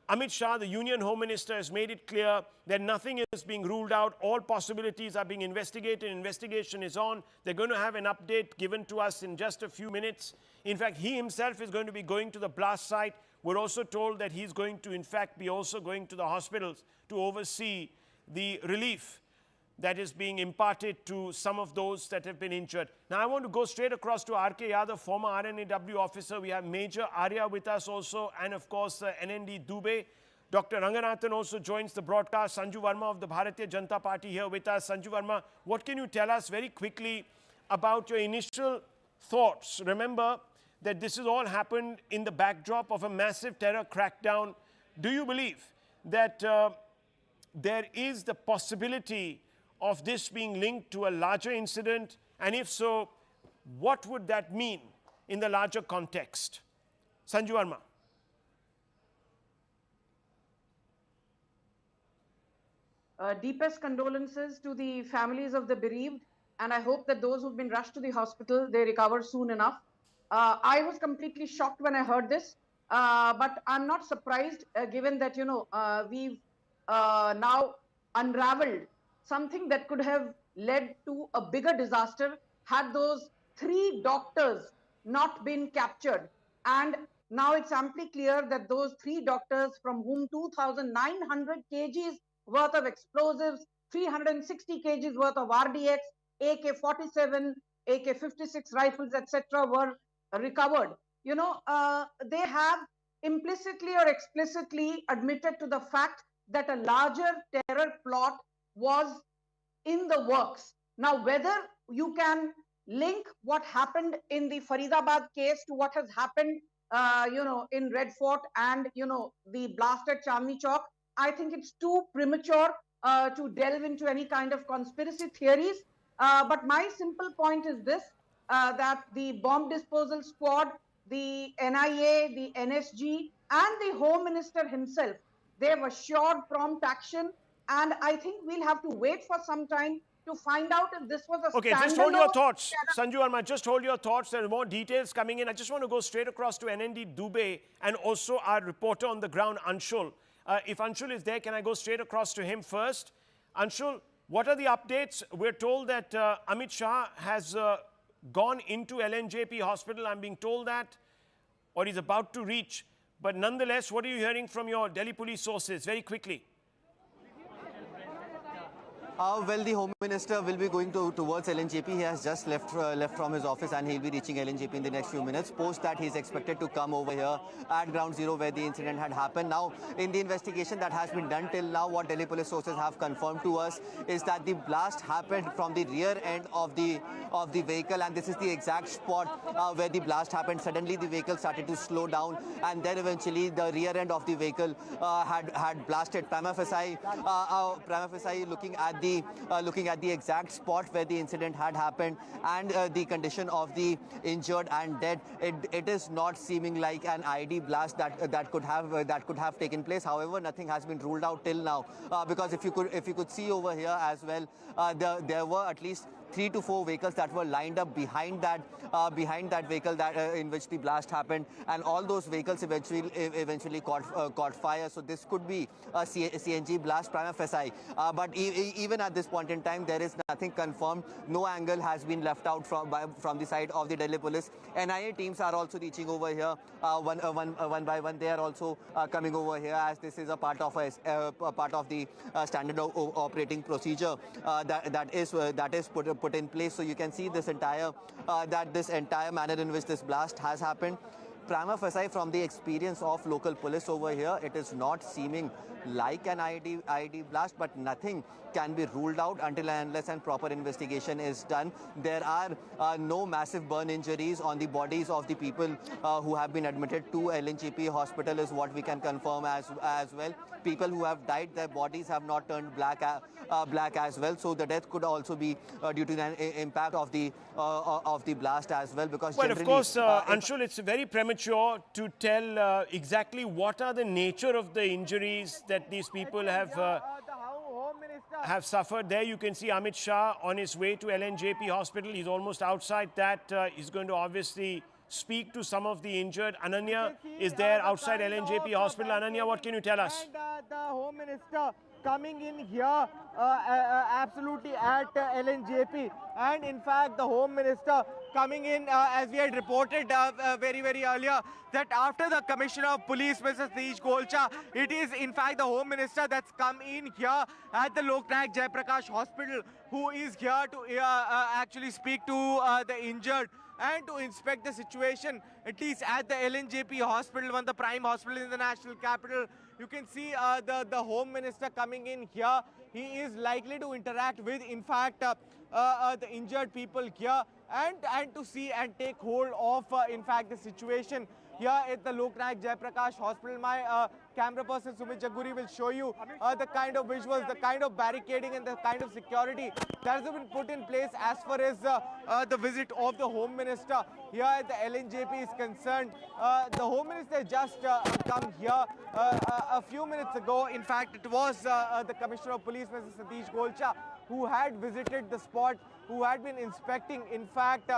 Amit Shah, the Union Home Minister, has made it clear that nothing is being ruled out. All possibilities are being investigated. Investigation is on. They're going to have an update given to us in just a few minutes. In fact, he himself is going to be going to the blast site. We're also told that he's going to, in fact, be also going to the hospitals to oversee the relief that is being imparted to some of those that have been injured. Now, I want to go straight across to R.K. Yadav, former RNAW officer. We have Major Arya with us also, and of course, NND Dubey. Dr. Ranganathan also joins the broadcast. Sanju Verma of the Bharatiya Janata Party here with us. Sanju Verma, what can you tell us very quickly about your initial thoughts? Remember that this has all happened in the backdrop of a massive terror crackdown. Do you believe that there is the possibility of this being linked to a larger incident? And if so, what would that mean in the larger context? Sanju Verma. Deepest condolences to the families of the bereaved, and I hope that those who've been rushed to the hospital, they recover soon enough. I was completely shocked when I heard this, but I'm not surprised given that, we've now unraveled something that could have led to a bigger disaster had those 3 doctors not been captured. And now it's amply clear that those 3 doctors, from whom 2,900 kgs worth of explosives, 360 kgs worth of RDX, AK-47, AK-56 rifles, etc. were recovered. They have implicitly or explicitly admitted to the fact that a larger terror plot was in the works. Now, whether you can link what happened in the Faridabad case to what has happened, in Red Fort and, the blast at Chandni Chowk, I think it's too premature to delve into any kind of conspiracy theories. But my simple point is this, that the bomb disposal squad, the NIA, the NSG, and the Home Minister himself, they have assured prompt action. And I think we'll have to wait for some time to find out if this was a Okay, just hold your thoughts. Sanju Arma, just hold your thoughts. There are more details coming in. I just want to go straight across to NND Dubey and also our reporter on the ground, Anshul. If Anshul is there, can I go straight across to him first? Anshul, what are the updates? We're told that Amit Shah has gone into LNJP hospital. I'm being told that, or he's about to reach. But nonetheless, what are you hearing from your Delhi police sources? Very quickly. Well, the Home Minister will be going towards LNJP. He has just left from his office and he'll be reaching LNJP in the next few minutes. Post that, he's expected to come over here at Ground Zero where the incident had happened. Now, in the investigation that has been done till now, what Delhi police sources have confirmed to us is that the blast happened from the rear end of the vehicle, and this is the exact spot where the blast happened. Suddenly, the vehicle started to slow down, and then eventually the rear end of the vehicle had blasted. Prima facie, looking at the exact spot where the incident had happened and the condition of the injured and dead, it is not seeming like an IED blast that could have taken place. However, nothing has been ruled out till now because if you could see over here as well, there were at least 3 to 4 vehicles that were lined up behind that vehicle in which the blast happened, and all those vehicles eventually caught fire. So this could be a CNG blast prima facie. But even at this point in time, there is nothing confirmed. No angle has been left out from the side of the Delhi police. NIA teams are also reaching over here one by one. They are also coming over here as this is a part of the standard operating procedure that is put in place. So you can see this entire manner in which this blast has happened. Prima facie, from the experience of local police over here, it is not seeming like an IED blast, but nothing can be ruled out until and unless and proper investigation is done. There are no massive burn injuries on the bodies of the people who have been admitted to LNJP hospital is what we can confirm as well. People who have died, their bodies have not turned black as well. So the death could also be due to an impact of the blast as well. Because well, of course, Anshul, it's very premature to tell exactly what are the nature of the injuries that these people have suffered. There you can see Amit Shah on his way to LNJP hospital. He's almost outside that. He's going to obviously speak to some of the injured. Ananya is there outside LNJP hospital. Ananya, what can you tell us? And the Home Minister coming in here absolutely at LNJP, and in fact the Home Minister coming in as we had reported very earlier that after the Commissioner of Police Mr. Satish Golcha, it is in fact the Home Minister that's come in here at the Lok Nayak Jayaprakash Hospital, who is here to actually speak to the injured and to inspect the situation, at least at the LNJP hospital, one of the prime hospitals in the national capital. You can see the Home Minister coming in here. He is likely to interact with, in fact, the injured people here and to see and take hold of, in fact, the situation here at the Lok Nayak Jayaprakash Hospital. My camera person Sumit Jaguri will show you the kind of visuals, the kind of barricading and the kind of security that has been put in place as far as the visit of the Home Minister here at the LNJP is concerned. The Home Minister just come here a few minutes ago. In fact, it was the Commissioner of Police, Mr. Satish Golcha, who had visited the spot, who had been inspecting, in fact,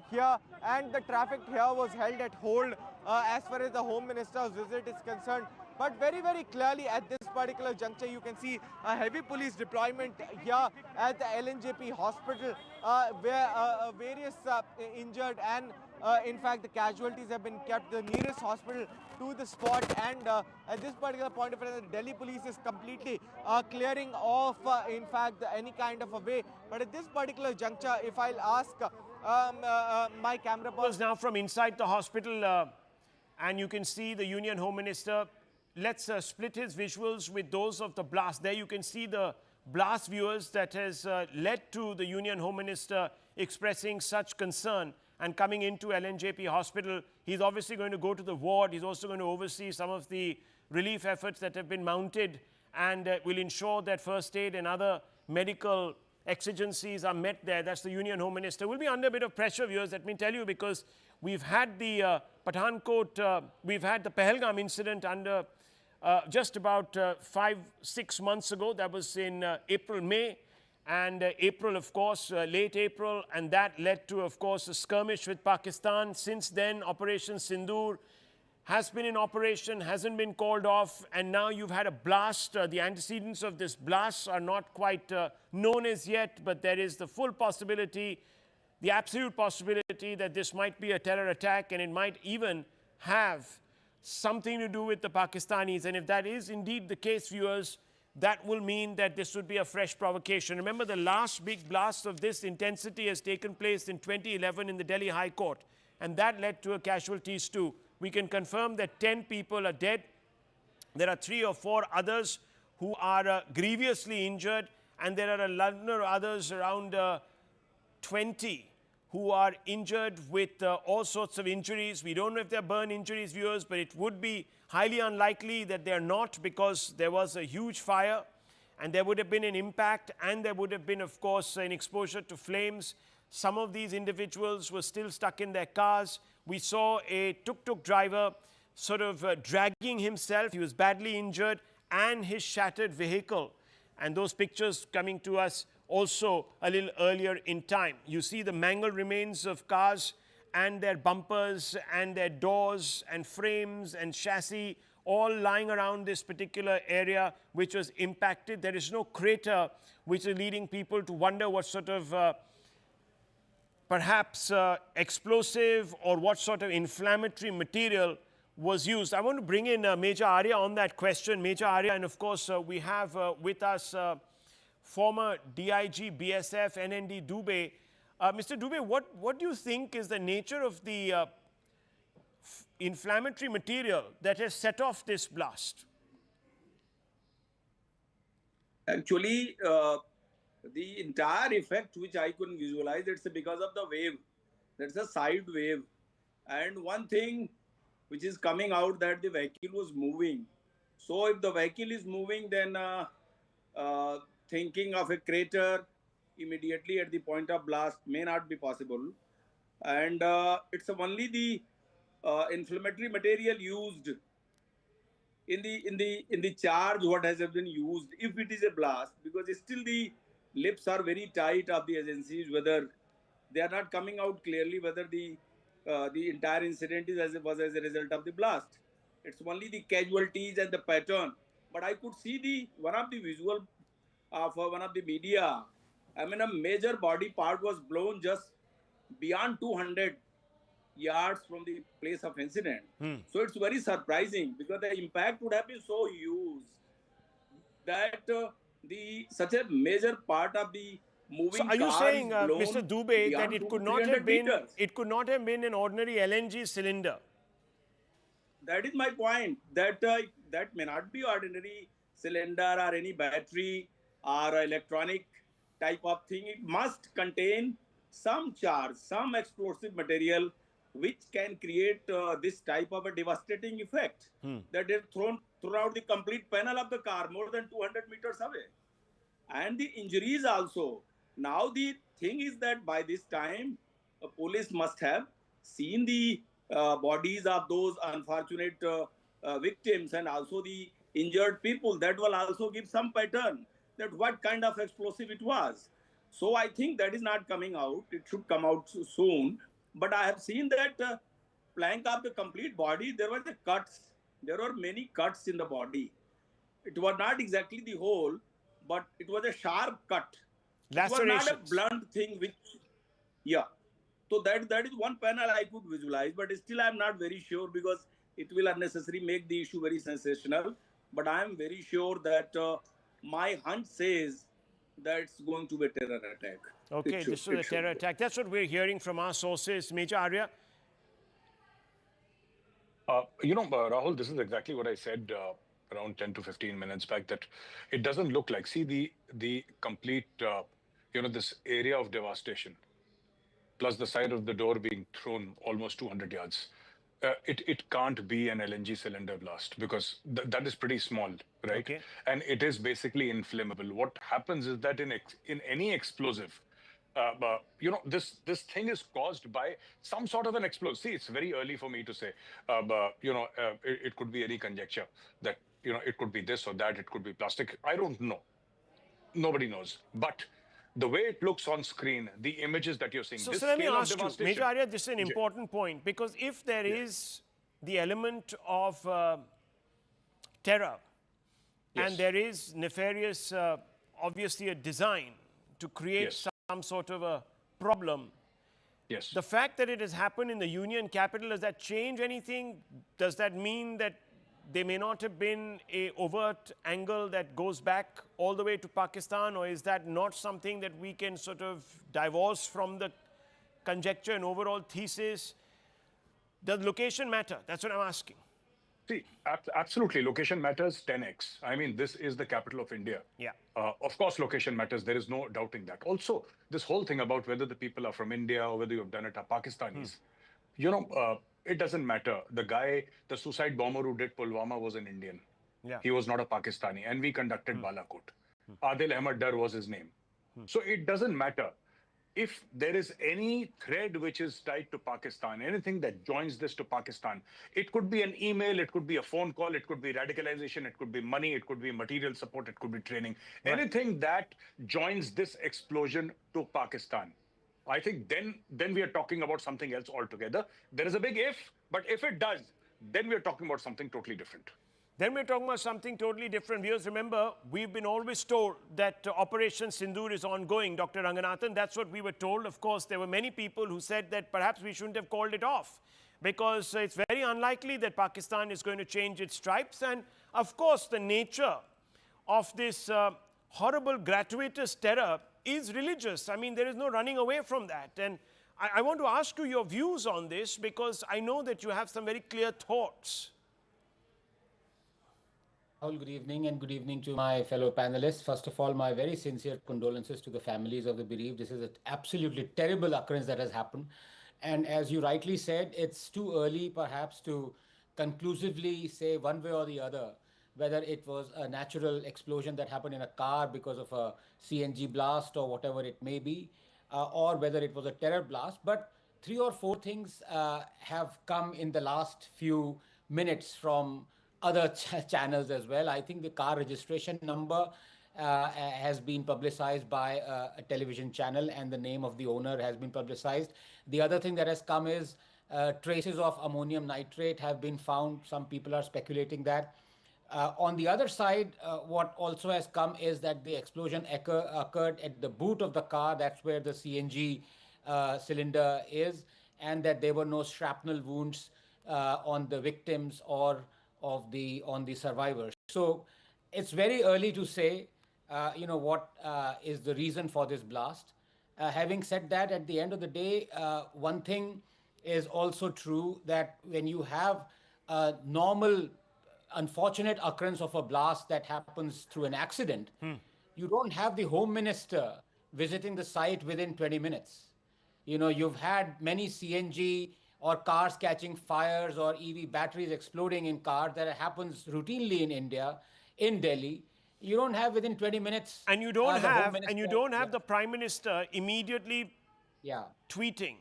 here, and the traffic here was held at hold as far as the Home Minister's visit is concerned. But very clearly at this particular juncture, you can see a heavy police deployment here at the LNJP hospital, where various injured and in fact the casualties have been kept the nearest hospital to the spot. And at this particular point of time, the Delhi police is completely clearing off in fact any kind of a way. But at this particular juncture, if I'll ask my camera person now from inside the hospital, and you can see the Union Home Minister. Let's split his visuals with those of the blast. There you can see the blast, viewers, that has led to the Union Home Minister expressing such concern and coming into LNJP hospital. He's obviously going to go to the ward. He's also going to oversee some of the relief efforts that have been mounted and will ensure that first aid and other medical exigencies are met there. That's the Union Home Minister. We'll be under a bit of pressure, viewers, let me tell you, because we've had the Pathankot, we've had the Pahalgam incident under just about 5-6 months ago. That was in April, May. and April, of course, late April, and that led to, of course, a skirmish with Pakistan. Since then, Operation Sindoor has been in operation, hasn't been called off, and now you've had a blast. The antecedents of this blast are not quite known as yet, but there is the full possibility, the absolute possibility that this might be a terror attack, and it might even have something to do with the Pakistanis. And if that is indeed the case, viewers, that will mean that this would be a fresh provocation. Remember, the last big blast of this intensity has taken place in 2011 in the Delhi High Court, and that led to casualties too. We can confirm that 10 people are dead. There are 3 or 4 others who are grievously injured, and there are a lot of others, around 20, who are injured with all sorts of injuries. We don't know if they're burn injuries, viewers, but it would be highly unlikely that they're not, because there was a huge fire, and there would have been an impact, and there would have been, of course, an exposure to flames. Some of these individuals were still stuck in their cars. We saw a tuk-tuk driver sort of dragging himself. He was badly injured, and his shattered vehicle. And those pictures coming to us also a little earlier in time. You see the mangled remains of cars and their bumpers and their doors and frames and chassis all lying around this particular area which was impacted. There is no crater, which is leading people to wonder what sort of perhaps explosive or what sort of inflammatory material was used. I want to bring in Major Arya on that question. Major Arya, and of course we have with us former DIG BSF NND Dubey. Mr. Dubey, what do you think is the nature of the inflammatory material that has set off this blast? Actually, the entire effect which I couldn't visualize, it's because of the wave. That's a side wave. And one thing which is coming out, that the vehicle was moving. So if the vehicle is moving, then thinking of a crater immediately at the point of blast may not be possible. And it's only the inflammatory material used in the charge what has been used, if it is a blast, because still the lips are very tight of the agencies, whether they are not coming out clearly whether the entire incident was as a result of the blast. It's only the casualties and the pattern. But I could see one of the visual of one of the media. I mean, a major body part was blown just beyond 200 yards from the place of incident. So it's very surprising, because the impact would have been so huge that such a major part of the moving. So are you saying, Mr. Dubey, that it could not have been an ordinary LNG cylinder? That is my point. That that may not be ordinary cylinder or any battery or electronic type of thing. It must contain some charge, some explosive material, which can create this type of a devastating effect that is thrown throughout the complete panel of the car, more than 200 meters away. And the injuries also. Now the thing is that by this time, police must have seen the bodies of those unfortunate victims and also the injured people. That will also give some pattern that what kind of explosive it was. So I think that is not coming out. It should come out soon. But I have seen that plank of the complete body, there were the cuts. There were many cuts in the body. It was not exactly the hole, but it was a sharp cut. It was not a blunt thing which, yeah. So that is one panel I could visualize, but still I'm not very sure, because it will unnecessarily make the issue very sensational. But I am very sure that my hunch says that it's going to be a terror attack. Okay, this is a terror attack. That's what we're hearing from our sources. Major Arya? Rahul, this is exactly what I said around 10 to 15 minutes back, that it doesn't look like, see the complete, this area of devastation, plus the side of the door being thrown almost 200 yards. It can't be an LNG cylinder blast, because that is pretty small, right? Okay. And it is basically inflammable. What happens is that in any explosive, this thing is caused by some sort of an explosive. See, it's very early for me to say, it could be any conjecture that, it could be this or that, it could be plastic. I don't know. Nobody knows. But the way it looks on screen, the images that you're seeing, So, this let me scale of ask you, devastation. Major Arya, this is an important point, because if there is the element of terror, and there is nefarious, obviously a design to create some sort of a problem. Yes. The fact that it has happened in the Union capital, does that change anything? Does that mean that there may not have been a overt angle that goes back all the way to Pakistan, or is that not something that we can sort of divorce from the conjecture and overall thesis? Does location matter? That's what I'm asking. See, absolutely, location matters 10x. I mean, this is the capital of India. Yeah. Of course, location matters. There is no doubting that. Also, this whole thing about whether the people are from India or whether you've done it are Pakistanis, you know, it doesn't matter. The guy, the suicide bomber who did Pulwama was an Indian. Yeah. He was not a Pakistani. And we conducted Balakot. Adil Ahmad Dar was his name. So it doesn't matter. If there is any thread which is tied to Pakistan, anything that joins this to Pakistan, it could be an email, it could be a phone call, it could be radicalization, it could be money, it could be material support, it could be training. Right. Anything that joins this explosion to Pakistan, I think then we are talking about something else altogether. There is a big if, but if it does, then we are talking about something totally different. Then we're talking about something totally different. Viewers, remember, we've been always told that Operation Sindoor is ongoing, Dr. Ranganathan. That's what we were told. Of course, there were many people who said that perhaps we shouldn't have called it off, because it's very unlikely that Pakistan is going to change its stripes. And of course, the nature of this horrible gratuitous terror is religious. I mean, there is no running away from that. And I want to ask you your views on this, because I know that you have some very clear thoughts. Good evening, and good evening to my fellow panelists. First of all, my very sincere condolences to the families of the bereaved. This is an absolutely terrible occurrence that has happened. And as you rightly said, it's too early perhaps to conclusively say one way or the other whether it was a natural explosion that happened in a car because of a CNG blast or whatever it may be, or whether it was a terror blast. But 3 or 4 things have come in the last few minutes from other channels as well. I think the car registration number has been publicized by a television channel, and the name of the owner has been publicized. The other thing that has come is traces of ammonium nitrate have been found. Some people are speculating that. On the other side, what also has come is that the explosion occurred at the boot of the car. That's where the CNG cylinder is, and that there were no shrapnel wounds on the victims or on the survivors. So it's very early to say, what is the reason for this blast. Having said that, at the end of the day, one thing is also true, that when you have a normal, unfortunate occurrence of a blast that happens through an accident, you don't have the Home Minister visiting the site within 20 minutes. You've had many CNG or cars catching fires or EV batteries exploding in cars. That happens routinely in India, in Delhi. You don't have within 20 minutes. And you don't have the Prime Minister immediately tweeting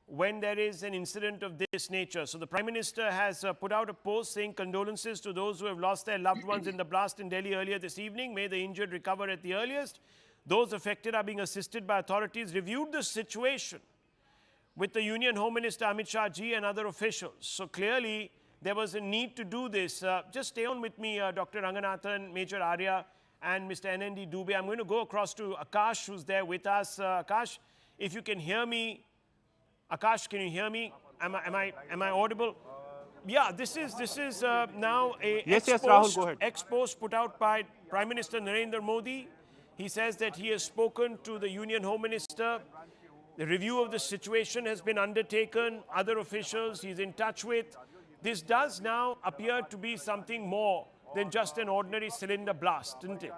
when there is an incident of this nature. So the Prime Minister has put out a post saying condolences to those who have lost their loved ones in the blast in Delhi earlier this evening. May the injured recover at the earliest. Those affected are being assisted by authorities. Reviewed the situation with the Union Home Minister Amit Shah ji and other officials. So clearly, there was a need to do this. Just stay on with me, Dr. Ranganathan, Major Arya, and Mr. NND Dubey. I'm going to go across to Akash, who's there with us. Akash, if you can hear me. Akash, can you hear me? Am I audible? Yeah, this is now a Rahul, go ahead. ex-post put out by Prime Minister Narendra Modi. He says that he has spoken to the Union Home Minister. The review of the situation has been undertaken. Other officials he's in touch with. This does now appear to be something more than just an ordinary cylinder blast, isn't it?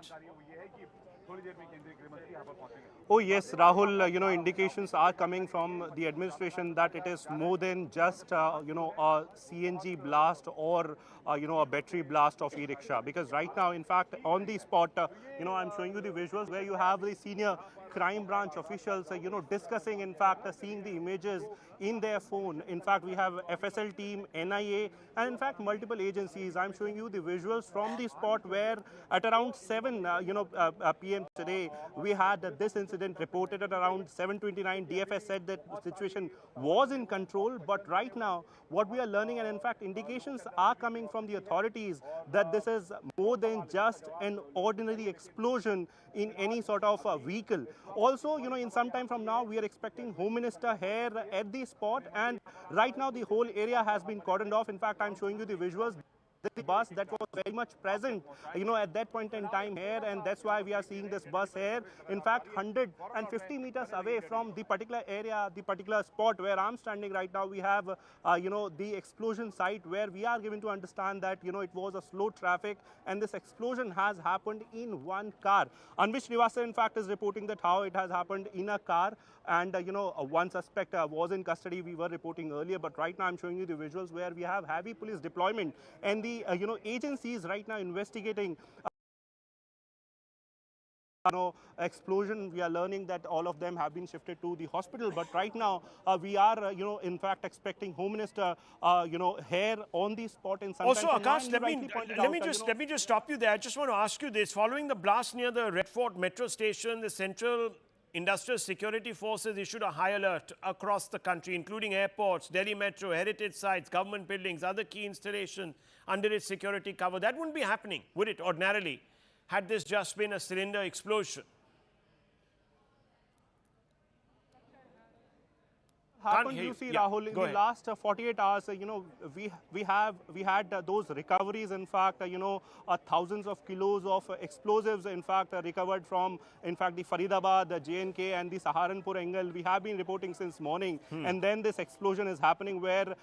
Oh yes, Rahul, indications are coming from the administration that it is more than just, a CNG blast or, a battery blast of e-rickshaw. Because right now, in fact, on the spot, I'm showing you the visuals where you have the senior crime branch officials, discussing, in fact, seeing the images in their phone. In fact, we have FSL team, NIA, and in fact, multiple agencies. I'm showing you the visuals from the spot where at around 7, p.m. today, we had this incident reported at around 7:29. DFS said that the situation was in control, but right now, what we are learning, and in fact, indications are coming from the authorities that this is more than just an ordinary explosion in any sort of vehicle. Also, in some time from now, we are expecting Home Minister here at the spot, and right now the whole area has been cordoned off. In fact, I'm showing you the visuals. The bus that was very much present, at that point in time here, and that's why we are seeing this bus here. In fact, 150 meters away from the particular area, the particular spot where I'm standing right now, we have, the explosion site where we are given to understand that, it was a slow traffic and this explosion has happened in one car. Anvish Srivastava, in fact, is reporting that how it has happened in a car. And, one suspect was in custody, we were reporting earlier, but right now I'm showing you the visuals where we have heavy police deployment and the, agencies right now investigating explosion. We are learning that all of them have been shifted to the hospital, but right now we are, in fact, expecting Home Minister, here on the spot in some also, time. Akash, let me just stop you there. I just want to ask you this. Following the blast near the Red Fort Metro Station, the Central Industrial Security Forces issued a high alert across the country, including airports, Delhi Metro, heritage sites, government buildings, other key installations under its security cover. That wouldn't be happening, would it, ordinarily, had this just been a cylinder explosion? Happened, you see, Rahul, in the last 48 hours, we had those recoveries. In fact, thousands of kilos of explosives, in fact, recovered from, in fact, the Faridabad, the JNK and the Saharanpur angle. We have been reporting since morning. And then this explosion is happening where,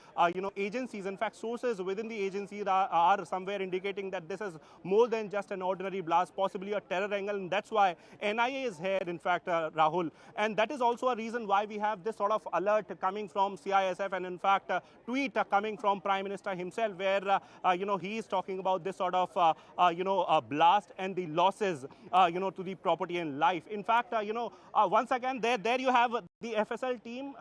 agencies, in fact, sources within the agency are somewhere indicating that this is more than just an ordinary blast, possibly a terror angle. And that's why NIA is here, in fact, Rahul. And that is also a reason why we have this sort of alert coming from CISF and in fact tweet coming from Prime Minister himself where he is talking about this sort of blast and the losses to the property and life. In fact, once again there you have the FSL team,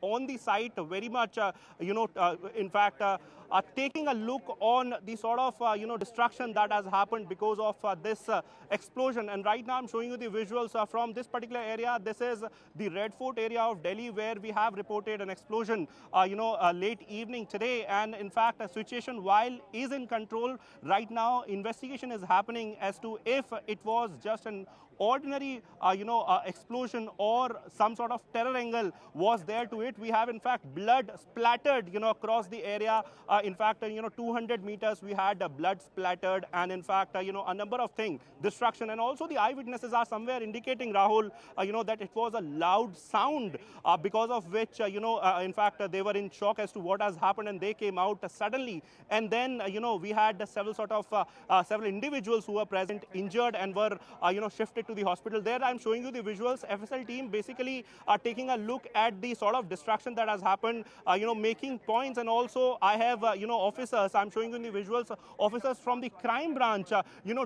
on the site, very much in fact taking a look on the sort of destruction that has happened because of this explosion. And right now I'm showing you the visuals from this particular area. This is the Red Fort area of Delhi where we have reported an explosion late evening today, and in fact a situation while is in control right now. Investigation is happening as to if it was just an ordinary explosion or some sort of terror angle was there to it. We have in fact blood splattered across the area. In fact 200 meters we had blood splattered, and in fact a number of things, destruction, and also the eyewitnesses are somewhere indicating, Rahul, that it was a loud sound because of which in fact they were in shock as to what has happened, and they came out suddenly. And then we had several individuals who were present injured and were shifted to the hospital. There I'm showing you the visuals. FSL team basically are taking a look at the sort of destruction that has happened, making points. And also I have officers, I'm showing you the visuals, officers from the crime branch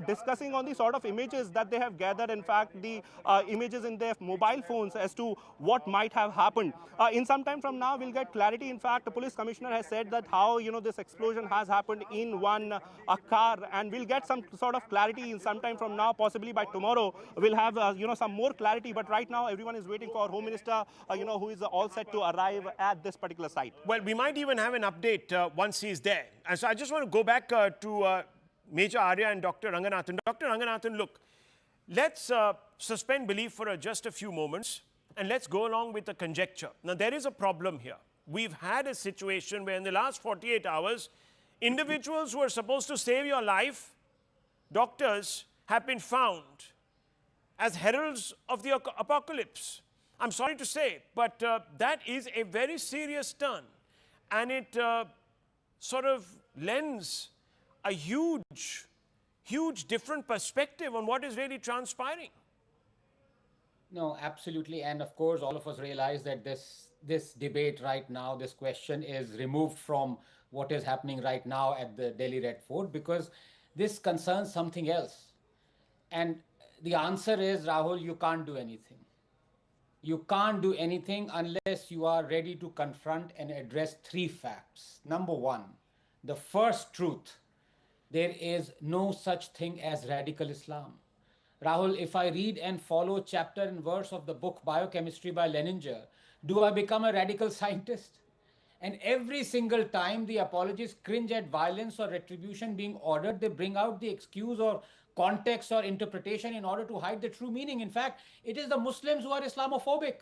discussing on the sort of images that they have gathered, in fact the images in their mobile phones as to what might have happened. In some time from now we'll get clarity. In fact the police commissioner has said that how this explosion has happened in one car, and we'll get some sort of clarity in some time from now, possibly by tomorrow we'll have some more clarity. But right now everyone is waiting for Home Minister who is all set to arrive at this particular site. Well, we might even have an update once he's there. And so I just want to go back to Major Arya and Dr. Ranganathan. Dr. Ranganathan, look, let's suspend belief for just a few moments and let's go along with the conjecture. Now, there is a problem here. We've had a situation where in the last 48 hours, individuals who are supposed to save your life, doctors, have been found as heralds of the apocalypse. I'm sorry to say, but that is a very serious turn. And it sort of lends a huge different perspective on what is really transpiring. No, absolutely. And of course, all of us realize that this debate right now, this question is removed from what is happening right now at the Delhi Red Fort, because this concerns something else. And the answer is, Rahul, you can't do anything. You can't do anything unless you are ready to confront and address three facts. Number one, the first truth: there is no such thing as radical Islam. Rahul, if I read and follow chapter and verse of the book Biochemistry by Leninger, do I become a radical scientist? And every single time the apologists cringe at violence or retribution being ordered, they bring out the excuse or context or interpretation in order to hide the true meaning. In fact, it is the Muslims who are Islamophobic.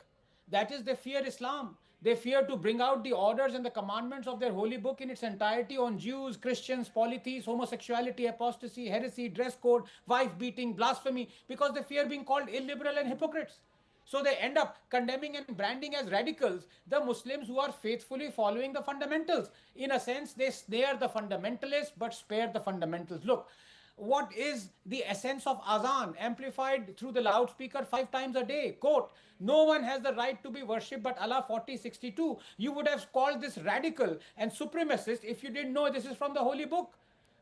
That is, they fear Islam. They fear to bring out the orders and the commandments of their holy book in its entirety on Jews, Christians, polytheists, homosexuality, apostasy, heresy, dress code, wife beating, blasphemy, because they fear being called illiberal and hypocrites. So they end up condemning and branding as radicals the Muslims who are faithfully following the fundamentals. In a sense, they snare the fundamentalists but spare the fundamentals. Look, what is the essence of azan amplified through the loudspeaker 5 times a day? Quote, no one has the right to be worshipped but Allah 4062. You would have called this radical and supremacist if you didn't know this is from the holy book.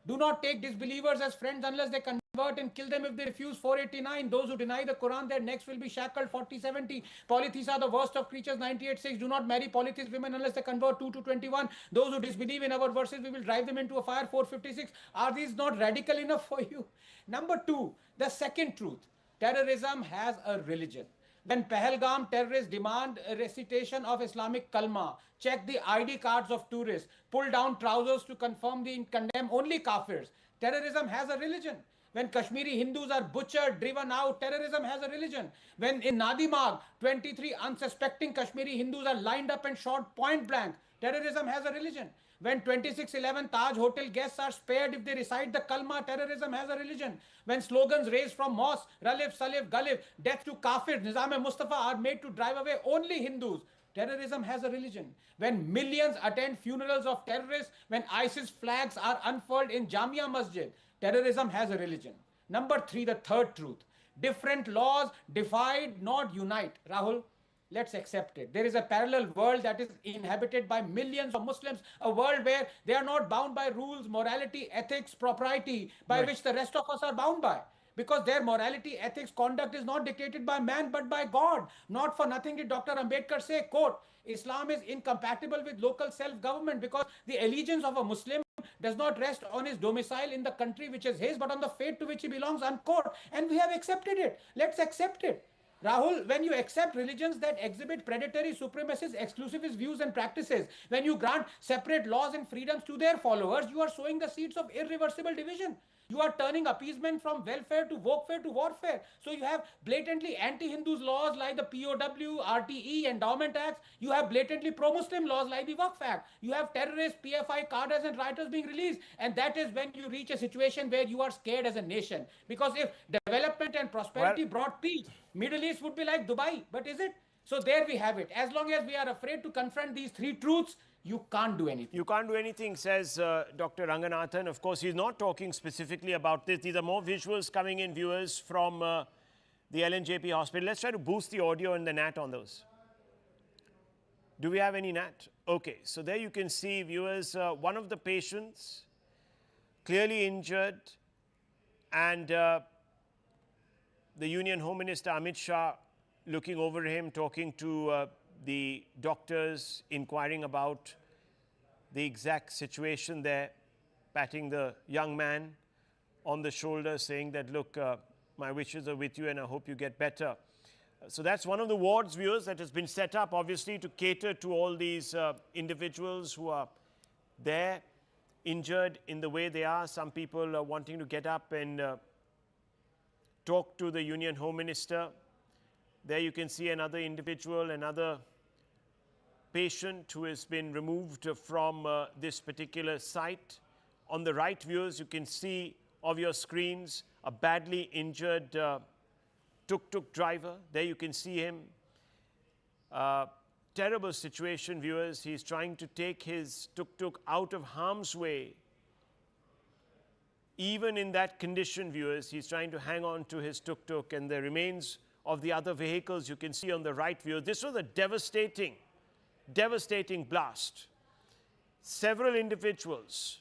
Do not take disbelievers as friends unless they convert, and kill them if they refuse. 489. Those who deny the Quran, their necks will be shackled. 4070. Polytheists are the worst of creatures. 98.6. Do not marry polytheist women unless they convert. 2221. Those who disbelieve in our verses, we will drive them into a fire. 456. Are these not radical enough for you? Number two, the second truth: terrorism has a religion. When Pahalgam terrorists demand a recitation of Islamic kalma, check the ID cards of tourists, pull down trousers to confirm the condemn only kafirs. Terrorism has a religion. When Kashmiri Hindus are butchered, driven out, terrorism has a religion. When in Nadimag, 23 unsuspecting Kashmiri Hindus are lined up and shot point blank, terrorism has a religion. When 2611 Taj Hotel guests are spared if they recite the Kalma, terrorism has a religion. When slogans raised from mosques, Ralif, Salif, Galif, death to Kafir, Nizam-e-Mustafa are made to drive away only Hindus, terrorism has a religion. When millions attend funerals of terrorists, when ISIS flags are unfurled in Jamia Masjid, terrorism has a religion. Number three, the third truth: different laws divide, not unite. Rahul, let's accept it. There is a parallel world that is inhabited by millions of Muslims, a world where they are not bound by rules, morality, ethics, propriety, by which the rest of us are bound by. Because their morality, ethics, conduct is not dictated by man but by God. Not for nothing did Dr. Ambedkar say, quote, Islam is incompatible with local self-government because the allegiance of a Muslim does not rest on his domicile in the country which is his, but on the faith to which he belongs, unquote. And we have accepted it. Let's accept it. Rahul, when you accept religions that exhibit predatory, supremacist, exclusivist views and practices, when you grant separate laws and freedoms to their followers, you are sowing the seeds of irreversible division. You are turning appeasement from welfare to warfare to warfare. So you have blatantly anti-Hindus laws like the POW, RTE, Endowment Acts. You have blatantly pro-Muslim laws like the Waqf Act. You have terrorists, PFI, cadres and writers being released. And that is when you reach a situation where you are scared as a nation. Because if development and prosperity brought peace, Middle East would be like Dubai. But is it? So there we have it. As long as we are afraid to confront these three truths, you can't do anything. You can't do anything, says Dr. Ranganathan. Of course, he's not talking specifically about this. These are more visuals coming in, viewers, from the LNJP hospital. Let's try to boost the audio and the NAT on those. Do we have any NAT? Okay, so there you can see, viewers, one of the patients clearly injured, and the Union Home Minister Amit Shah looking over him, talking to the doctors, inquiring about the exact situation there, patting the young man on the shoulder, saying that, look, my wishes are with you and I hope you get better. So that's one of the wards, viewers, that has been set up, obviously, to cater to all these individuals who are there, injured in the way they are. Some people are wanting to get up and talk to the Union Home Minister. There you can see another individual, another patient who has been removed from this particular site. On the right, viewers, you can see of your screens a badly injured tuk-tuk driver. There you can see him. Terrible situation, viewers. He's trying to take his tuk-tuk out of harm's way. Even in that condition, viewers, he's trying to hang on to his tuk-tuk, and the remains of the other vehicles. You can see on the right view, this was a devastating blast. Several individuals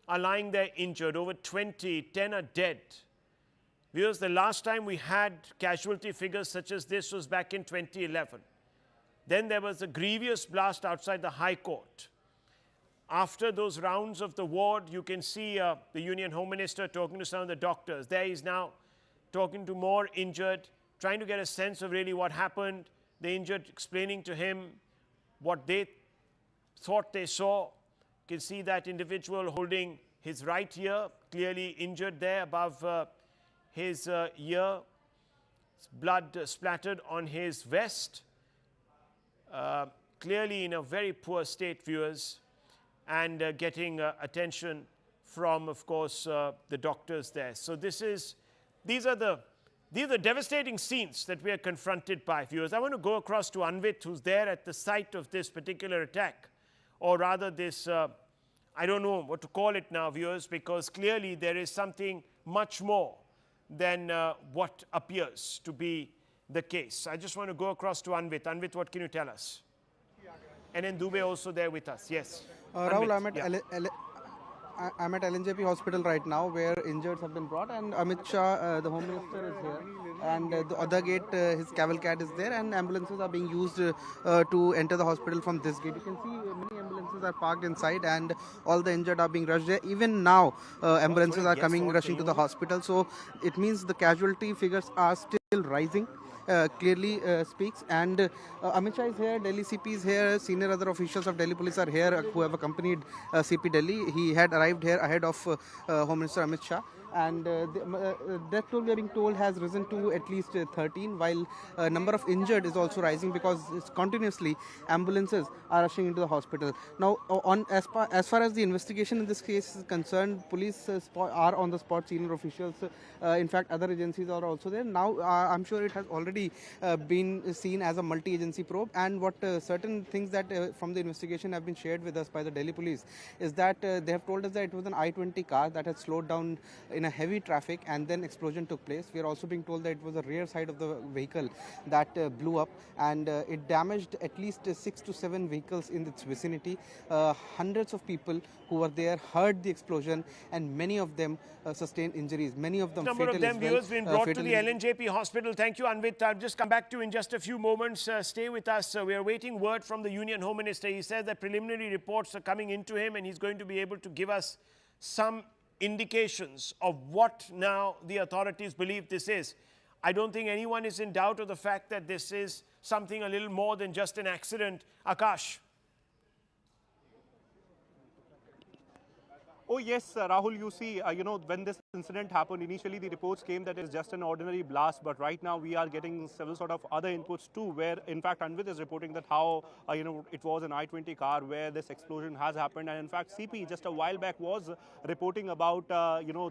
are lying there injured, over 20, 10 are dead. Viewers, the last time we had casualty figures such as this was back in 2011. Then there was a grievous blast outside the High Court. After those rounds of the ward, you can see the Union Home Minister talking to some of the doctors. There he's now talking to more injured, trying to get a sense of really what happened. The injured explaining to him what they thought they saw. You can see that individual holding his right ear, clearly injured there above his ear. Blood splattered on his vest. Clearly in a very poor state, viewers, and getting attention from, of course, the doctors there. So these are the devastating scenes that we are confronted by, viewers. I want to go across to Anvit, who's there at the site of this particular attack, or rather this, I don't know what to call it now, viewers, because clearly there is something much more than what appears to be the case. I just want to go across to Anvit. Anvit, what can you tell us? And then Dubey also there with us. Yes. Rahul, I'm at LNJP hospital right now, where injured have been brought, and Amit Shah, the Home Minister, is here. And the other gate, his cavalcade is there, and ambulances are being used to enter the hospital from this gate. You can see many ambulances are parked inside, and all the injured are being rushed there. Even now, ambulances are rushing to the hospital. So it means the casualty figures are still rising. Clearly speaks. And Amit Shah is here, Delhi CP is here, senior other officials of Delhi Police are here who have accompanied CP Delhi. He had arrived here ahead of Home Minister Amit Shah. And the death toll, we are being told, has risen to at least 13, while number of injured is also rising because it's continuously ambulances are rushing into the hospital. Now, as far as the investigation in this case is concerned, police are on the spot, senior officials. In fact, other agencies are also there. Now, I'm sure it has already been seen as a multi-agency probe. And what certain things that from the investigation have been shared with us by the Delhi Police is that they have told us that it was an I-20 car that had slowed down in a heavy traffic, and then explosion took place. We are also being told that it was the rear side of the vehicle that blew up, and it damaged at least 6 to 7 vehicles in its vicinity. Hundreds of people who were there heard the explosion, and many of them sustained injuries. Many of them number fatal of them, as well. viewers, been brought to the LNJP hospital. Thank you, Anvit. I'll just come back to you in just a few moments. Stay with us. We are waiting word from the Union Home Minister. He says that preliminary reports are coming into him, and he's going to be able to give us some indications of what now the authorities believe this is. I don't think anyone is in doubt of the fact that this is something a little more than just an accident. Akash. Oh yes, Rahul, you see, when this incident happened, initially the reports came that it's just an ordinary blast, but right now we are getting several sort of other inputs too, where in fact Anvit is reporting that how, it was an I-20 car where this explosion has happened. And in fact, CP just a while back was reporting about,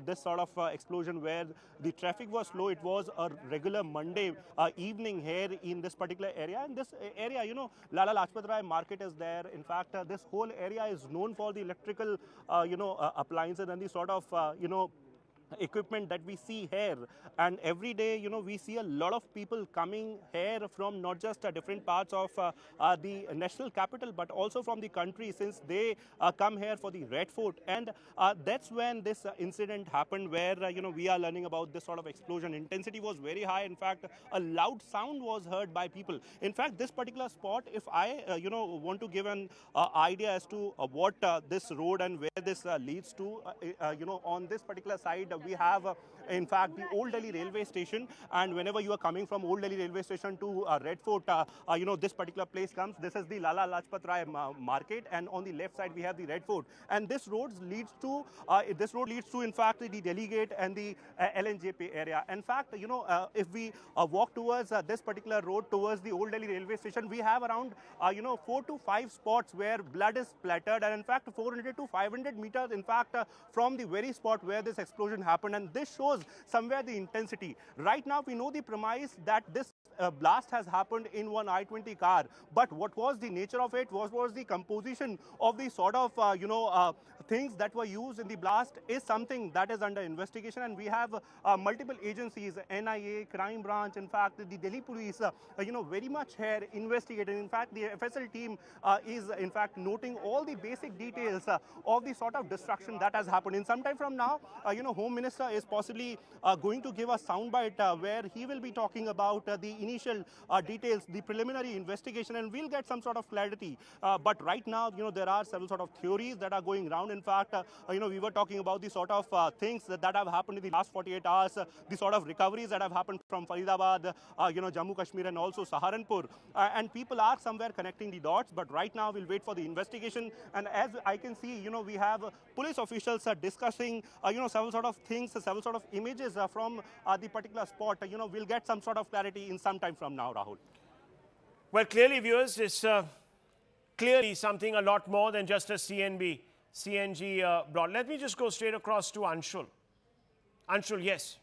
this sort of explosion where the traffic was slow. It was a regular Monday evening here in this particular area. And this area, Lal Quila market is there. In fact, this whole area is known for the electrical, appliances and the sort of, equipment that we see here. And every day, we see a lot of people coming here from not just different parts of the national capital, but also from the country, since they come here for the Red Fort. And that's when this incident happened, where, we are learning about this sort of explosion. Intensity was very high. In fact, a loud sound was heard by people. In fact, this particular spot, if I, want to give an idea as to what this road and where this leads to, on this particular side, we have, in fact, the Old Delhi railway station. And whenever you are coming from Old Delhi railway station to Red Fort, this particular place comes. This is the Lal Quila market, and on the left side we have the Red Fort. And this road leads to, in fact, the Delhi Gate and the LNJP area. In fact, if we walk towards this particular road towards the Old Delhi railway station, we have around, 4 to 5 spots where blood is splattered, and in fact 400 to 500 meters, in fact, from the very spot where this explosion happened. And this shows somewhere the intensity. Right now we know the premise that this blast has happened in one I-20 car. But what was the nature of it? What was the composition of the sort of, things that were used in the blast is something that is under investigation. And we have multiple agencies, NIA, Crime Branch, in fact, the Delhi Police, very much here investigating. In fact, the FSL team is, in fact, noting all the basic details of the sort of destruction that has happened. In some time from now, Home Minister is possibly going to give a soundbite where he will be talking about the initial details, the preliminary investigation, and we'll get some sort of clarity. But right now, there are several sort of theories that are going around. In fact, we were talking about the sort of things that have happened in the last 48 hours, the sort of recoveries that have happened from Faridabad, Jammu Kashmir, and also Saharanpur. And people are somewhere connecting the dots. But right now, we'll wait for the investigation. And as I can see, we have police officials discussing, several sort of things, several sort of images from the particular spot. We'll get some sort of clarity in some time from now, Rahul. Well, clearly, viewers, it's clearly something a lot more than just a CNG broad. Let me just go straight across to Anshul. Anshul, yes.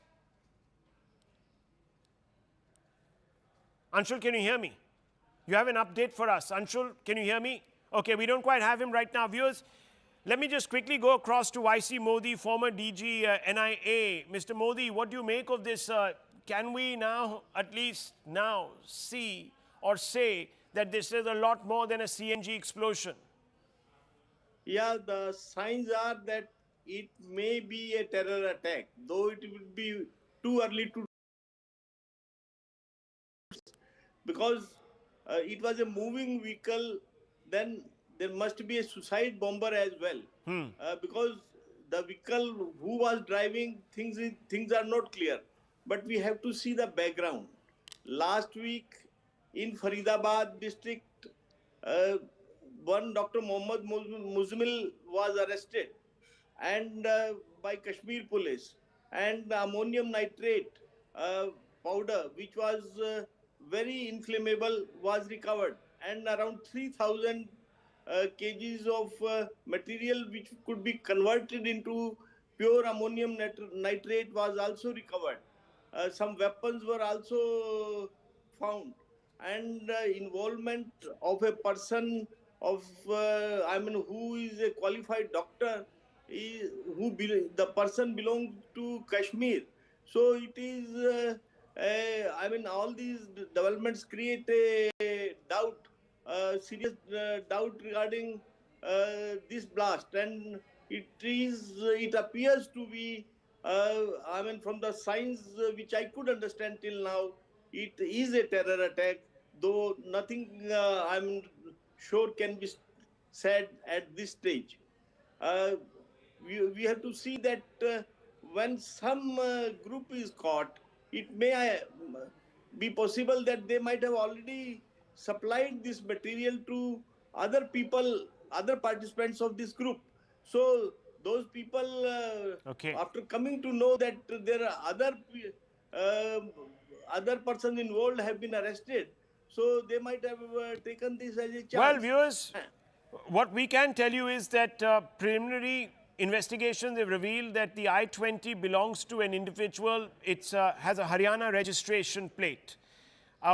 Anshul, can you hear me? You have an update for us. Anshul, can you hear me? Okay, we don't quite have him right now. Viewers, let me just quickly go across to YC Modi, former DG NIA. Mr. Modi, what do you make of this? Can we now, at least now, see or say that this is a lot more than a CNG explosion? Yeah, the signs are that it may be a terror attack, though it would be too early to, because it was a moving vehicle. Then there must be a suicide bomber as well, because the vehicle who was driving, things are not clear. But we have to see the background. Last week in Faridabad district, one Dr. Mohammad Muzmil was arrested and by Kashmir police, and ammonium nitrate powder, which was very inflammable, was recovered, and around 3,000 kgs of material which could be converted into pure ammonium nitrate was also recovered. Some weapons were also found, and involvement of a person of, who is a qualified doctor, the person belongs to Kashmir. So it is, all these developments create a doubt, serious doubt regarding this blast, and it appears to be, from the signs which I could understand till now, it is a terror attack, though nothing I'm sure can be said at this stage. We have to see that when some group is caught, it may be possible that they might have already supplied this material to other people, other participants of this group. So those people, after coming to know that there are other persons involved have been arrested, so they might have taken this as a chance. Well, viewers, what we can tell you is that preliminary investigations have revealed that the I-20 belongs to an individual. It has a Haryana registration plate.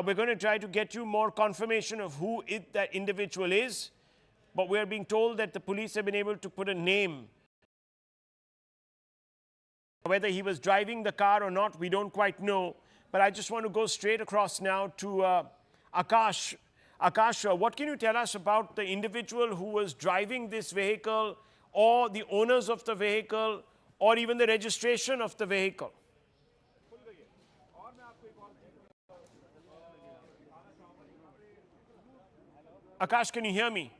We're going to try to get you more confirmation of who that individual is, but we're being told that the police have been able to put a name. Whether he was driving the car or not, we don't quite know. But I just want to go straight across now to Akash. Akash, what can you tell us about the individual who was driving this vehicle, or the owners of the vehicle, or even the registration of the vehicle? Akash, can you hear me?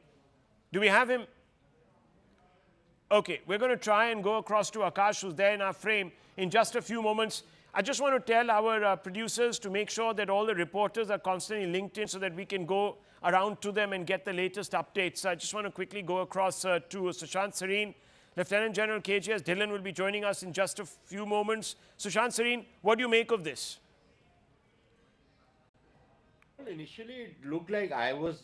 Do we have him? Okay, we're going to try and go across to Akash, who's there in our frame, in just a few moments. I just want to tell our producers to make sure that all the reporters are constantly linked in so that we can go around to them and get the latest updates. I just want to quickly go across to Sushant Sareen. Lieutenant General KGS Dhillon will be joining us in just a few moments. Sushant Sareen, what do you make of this? Well, initially, it looked like I was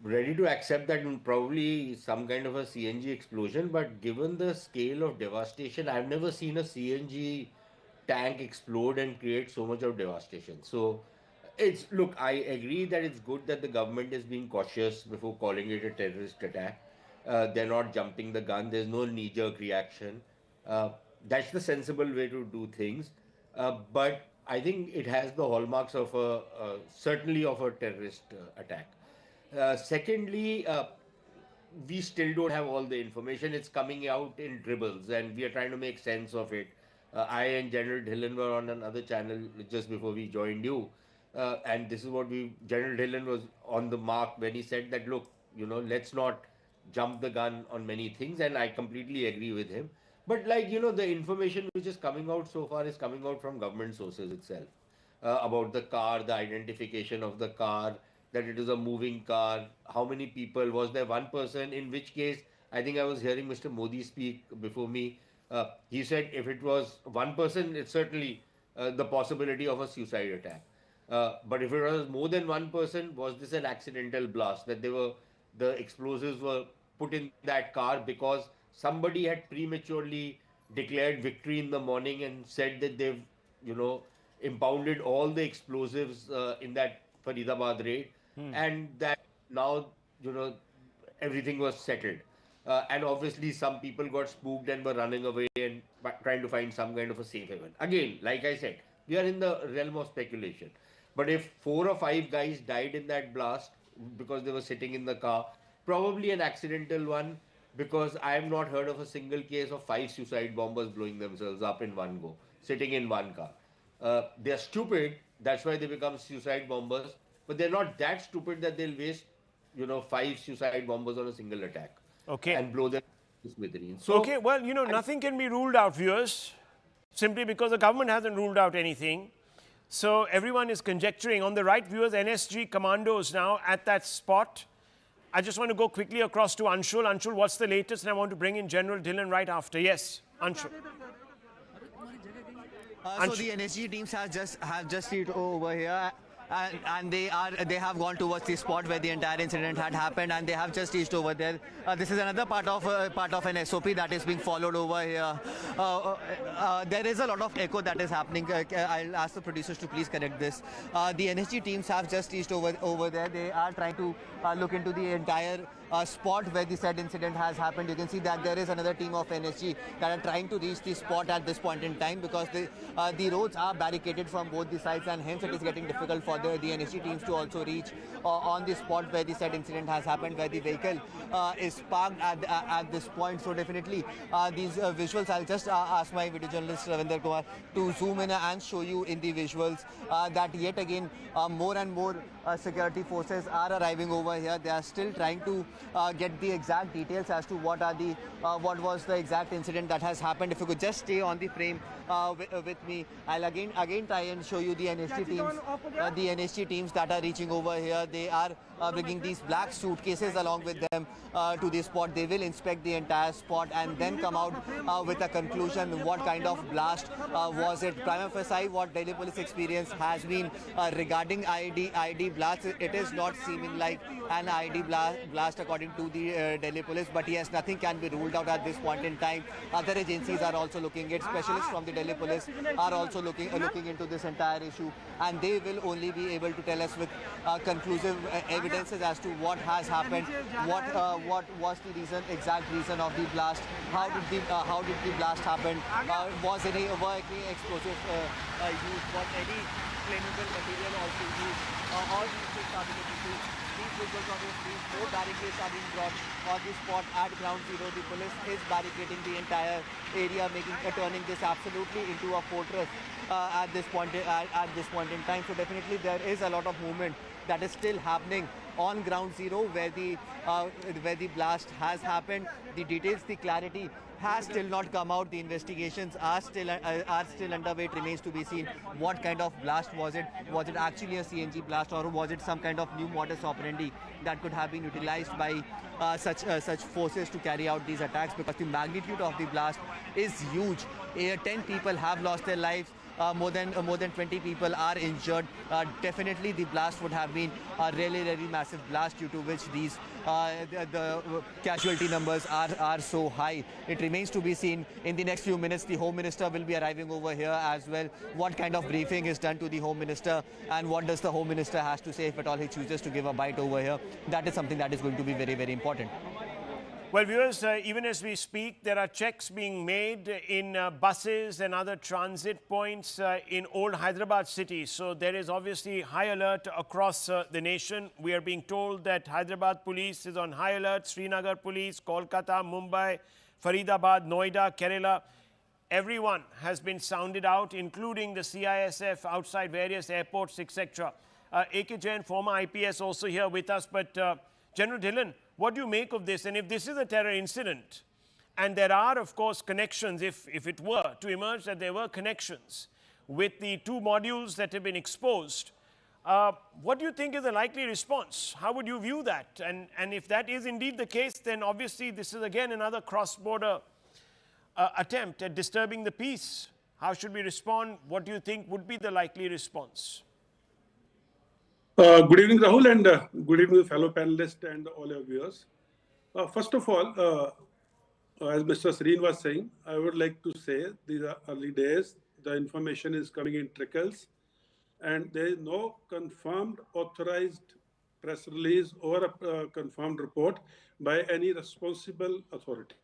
ready to accept that probably some kind of a CNG explosion, but given the scale of devastation, I've never seen a CNG tank explode and create so much of devastation. So Look, I agree that it's good that the government is being cautious before calling it a terrorist attack. They're not jumping the gun. There's no knee-jerk reaction. Uh, that's the sensible way to do things. But I think it has the hallmarks of certainly of a terrorist attack. Secondly, we still don't have all the information. It's coming out in dribbles, and we are trying to make sense of it. I and General Dhillon were on another channel just before we joined you, and this is what General Dhillon was on the mark when he said that, look, let's not jump the gun on many things, and I completely agree with him. But the information which is coming out so far is coming out from government sources itself about the car, the identification of the car, that it is a moving car, how many people, was there one person, in which case, I think I was hearing Mr. Modi speak before me. He said if it was one person, it's certainly the possibility of a suicide attack. But if it was more than one person, was this an accidental blast, that the explosives were put in that car because somebody had prematurely declared victory in the morning and said that they've, impounded all the explosives in that Faridabad raid, and that now, everything was settled. And obviously some people got spooked and were running away and trying to find some kind of a safe haven. Again, like I said, we are in the realm of speculation. But if 4 or 5 guys died in that blast because they were sitting in the car, probably an accidental one, because I have not heard of a single case of 5 suicide bombers blowing themselves up in one go, sitting in one car. They're stupid, that's why they become suicide bombers, but they're not that stupid that they'll waste, 5 suicide bombers on a single attack. Okay. And blow them to smithereens. So, okay, well, nothing can be ruled out, viewers, simply because the government hasn't ruled out anything. So everyone is conjecturing. On the right, viewers, NSG commandos now at that spot. I just want to go quickly across to Anshul. Anshul, what's the latest? And I want to bring in General Dhillon right after. Yes, Anshul. So the NSG teams have just hit over here. And they have gone towards the spot where the entire incident had happened, and they have just reached over there. This is another part of an SOP that is being followed over here. There is a lot of echo that is happening. I'll ask the producers to please correct this. The NSG teams have just reached over there. They are trying to look into the entire spot where the said incident has happened. You can see that there is another team of NSG that are trying to reach the spot at this point in time, because the roads are barricaded from both the sides, and hence it is getting difficult for the NSG teams to also reach on the spot where the said incident has happened, where the vehicle is parked at this point. So definitely these visuals, I'll just ask my video journalist Ravinder Kumar to zoom in and show you in the visuals that yet again more and more security forces are arriving over here. They are still trying to get the exact details as to what was the exact incident that has happened. If you could just stay on the frame with me, I'll again try and show you the NSG teams that are reaching over here. They are bringing these black suitcases along with them to the spot. They will inspect the entire spot and then come out with a conclusion. What kind of blast was it? Prima facie, what Delhi police experience has been regarding IED blast, it is not seeming like an IED blast according to the Delhi police. But yes, nothing can be ruled out at this point in time. Other agencies are also looking at, specialists from the Delhi police are also looking into this entire issue, and they will only be able to tell us with conclusive evidences as to what has happened, what was the exact reason of the blast, how did the blast happen, was any explosive used, was any flammable material also used, all these things are being looked into. These visuals obviously, more barricades are being brought on the spot at ground zero. The police is barricading the entire area, turning this absolutely into a fortress at this point in time. So definitely there is a lot of movement that is still happening on ground zero where the blast has happened. The details, the clarity has still not come out. The investigations are still underway. It remains to be seen what kind of blast was it. Was it actually a CNG blast, or was it some kind of new modus operandi that could have been utilized by such forces to carry out these attacks? Because the magnitude of the blast is huge. 10 people have lost their lives. more than 20 people are injured. Definitely the blast would have been a really massive blast, due to which these the casualty numbers are so high. It remains to be seen. In the next few minutes, the Home Minister will be arriving over here as well. What kind of briefing is done to the Home Minister, and what does the Home Minister has to say if at all he chooses to give a bite over here? That is something that is going to be very important. Well, viewers, even as we speak, there are checks being made in buses and other transit points in old Hyderabad city. So there is obviously high alert across the nation. We are being told that Hyderabad police is on high alert, Srinagar police, Kolkata, Mumbai, Faridabad, Noida, Kerala. Everyone has been sounded out, including the CISF outside various airports, etc. A.K. Jain, former IPS, also here with us. But General Dhillon, what do you make of this? And if this is a terror incident, and there are, of course, connections, if it were to emerge that there were connections with the two modules that have been exposed, what do you think is the likely response? How would you view that? And if that is indeed the case, then obviously this is again another cross-border attempt at disturbing the peace. How should we respond? What do you think would be the likely response? Good evening, Rahul, and good evening, fellow panelists and all your viewers. First of all, as Mr. Sreen was saying, I would like to say these are early days. The information is coming in trickles, and there is no confirmed authorized press release or a confirmed report by any responsible authority.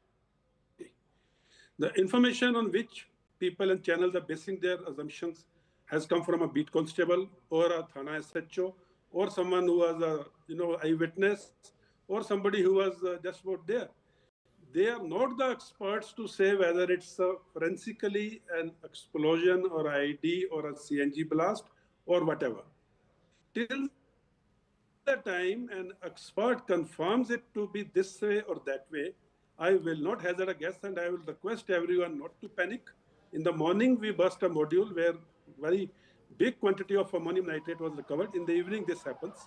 The information on which people and channels are basing their assumptions has come from a beat constable or a Thana SHO or someone who was a eyewitness or somebody who was just about there. They are not the experts to say whether it's forensically an explosion or ID or a CNG blast or whatever. Till the time an expert confirms it to be this way or that way, I will not hazard a guess, and I will request everyone not to panic. In the morning, we burst a module where very big quantity of ammonium nitrate was recovered. In the evening, this happens.